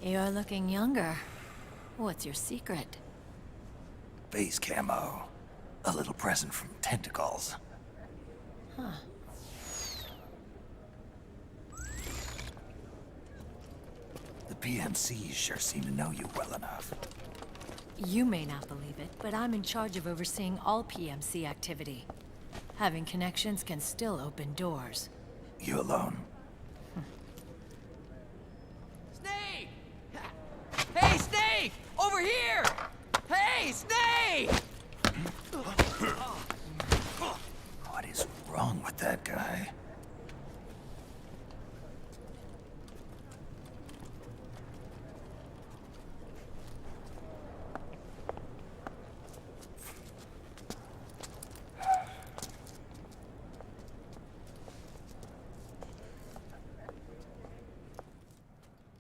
You're looking younger. What's your secret?
Base camo. A little present from Tentacles.
Huh.
The PMCs sure seem to know you well enough.
You may not believe it, but I'm in charge of overseeing all PMC activity. Having connections can still open doors.
You alone?
Snake! Hey, Snake! Over here! Hey, Snake!
What is wrong with that guy?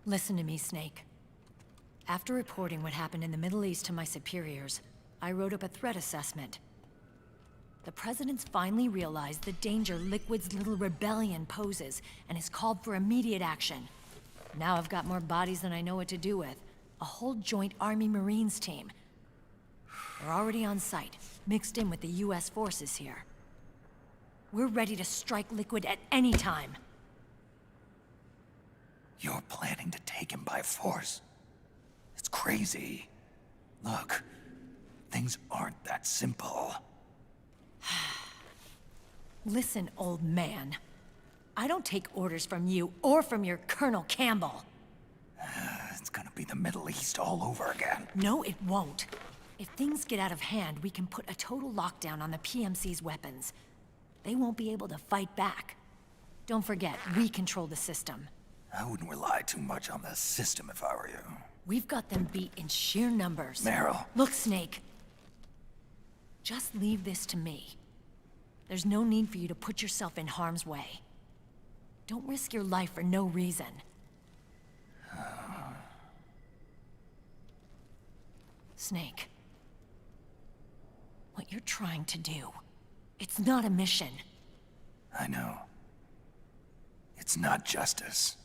Listen to me, Snake. After reporting what happened in the Middle East to my superiors, I wrote up a threat assessment. The President's finally realized the danger Liquid's little rebellion poses and has called for immediate action. Now I've got more bodies than I know what to do with. A whole joint Army-Marines team. They're already on site, mixed in with the US forces here. We're ready to strike Liquid at any time.
You're planning to take him by force? It's crazy. Look, things aren't that simple.
Listen, old man. I don't take orders from you or from your Colonel Campbell.
It's gonna be the Middle East all over again.
No, it won't. If things get out of hand, we can put a total lockdown on the PMC's weapons. They won't be able to fight back. Don't forget, we control the system.
I wouldn't rely too much on the system if I were you.
We've got them beat in sheer numbers.
Meryl.
Look, Snake. Just leave this to me. There's no need for you to put yourself in harm's way. Don't risk your life for no reason. Snake. what you're trying to do. It's not a mission.
I know. It's not justice.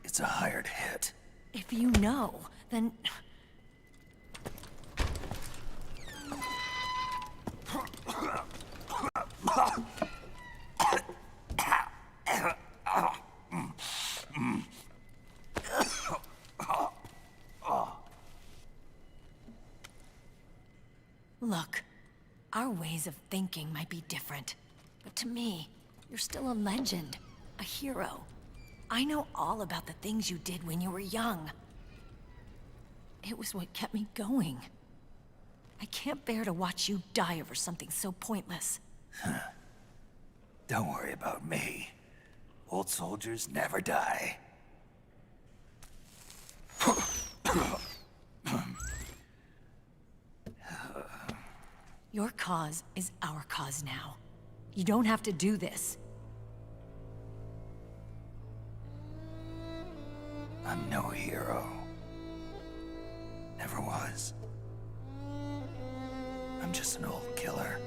It's a hired hit.
If you know, then... Look, our ways of thinking might be different, but to me, you're still a legend, a hero. I know all about the things you did when you were young. It was what kept me going. I can't bear to watch you die over something so pointless.
Don't worry about me. Old soldiers never die.
Your cause is our cause now. You don't have to do this.
I'm no hero. Never was. I'm just an old killer.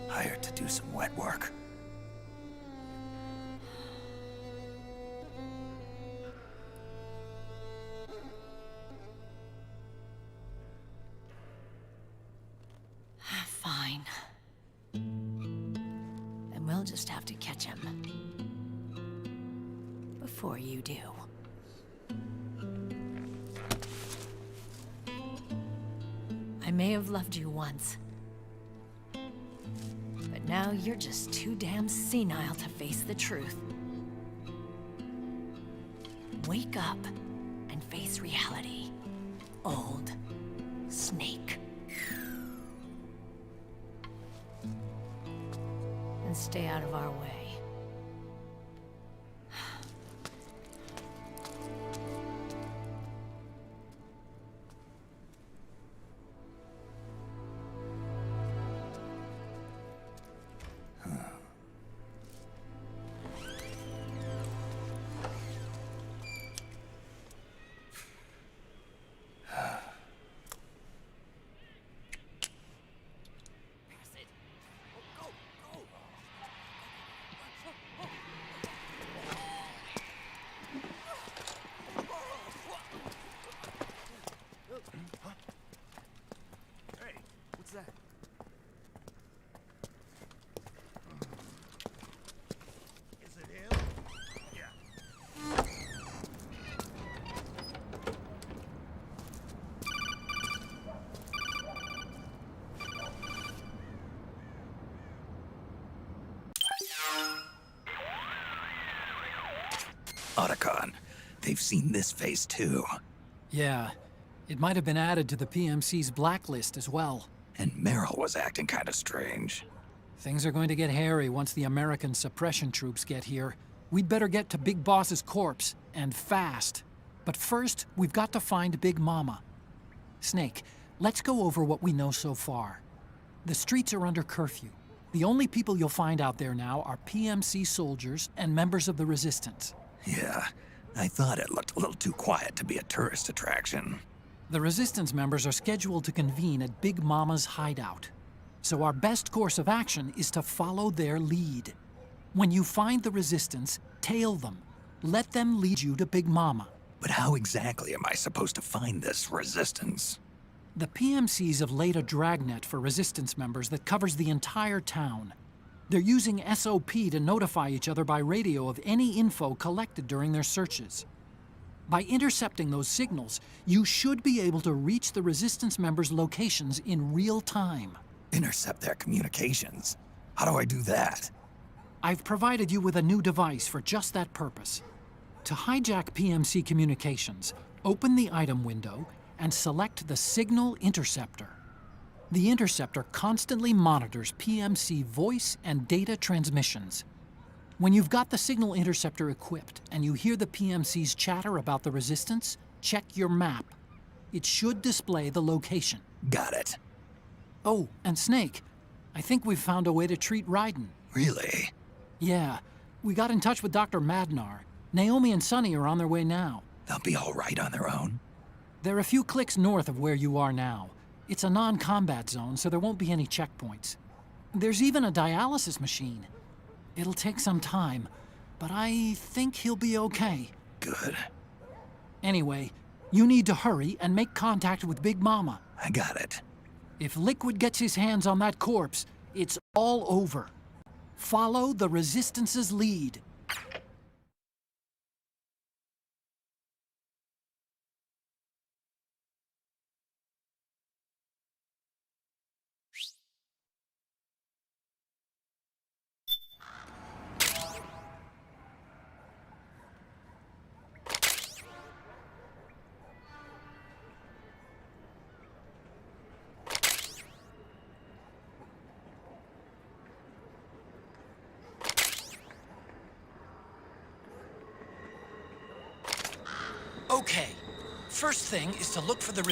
Hired to do some wet work.
Fine. Then we'll just have to catch him. Before you do. I may have loved you once. But now you're just too damn senile to face the truth. Wake up and face reality. Old Snake. And stay out of our way.
Otacon, they've seen this face too.
Yeah, it might have been added to the PMC's blacklist as well.
And Merrill was acting kind of strange.
Things are going to get hairy once the American suppression troops get here. We'd better get to Big Boss's corpse, and fast. But first, we've got to find Big Mama. Snake, let's go over what we know so far. The streets are under curfew. The only people you'll find out there now are PMC soldiers and members of the Resistance.
Yeah, I thought it looked a little too quiet to be a tourist attraction.
The Resistance members are scheduled to convene at Big Mama's hideout. So our best course of action is to follow their lead. When you find the Resistance, tail them. Let them lead you to Big Mama.
But how exactly am I supposed to find this Resistance?
The PMCs have laid a dragnet for Resistance members that covers the entire town. They're using SOP to notify each other by radio of any info collected during their searches. By intercepting those signals, you should be able to reach the Resistance members' locations in real time.
Intercept their communications? How do I do that?
I've provided you with a new device for just that purpose. To hijack PMC communications, open the item window and select the Signal Interceptor. The interceptor constantly monitors PMC voice and data transmissions. When you've got the Signal Interceptor equipped and you hear the PMC's chatter about the Resistance, check your map. It should display the location.
Got it.
Oh, and Snake, I think we've found a way to treat Raiden.
Really?
Yeah, we got in touch with Dr. Madnar. Naomi and Sonny are on their way now.
They'll be all right on their own?
They're a few clicks north of where you are now. It's a non-combat zone, so there won't be any checkpoints. There's even a dialysis machine. It'll take some time, but I think he'll be okay.
Good.
Anyway, you need to hurry and make contact with Big Mama.
I got it.
If Liquid gets his hands on that corpse, it's all over. Follow the Resistance's lead.
Okay. First thing is to look for the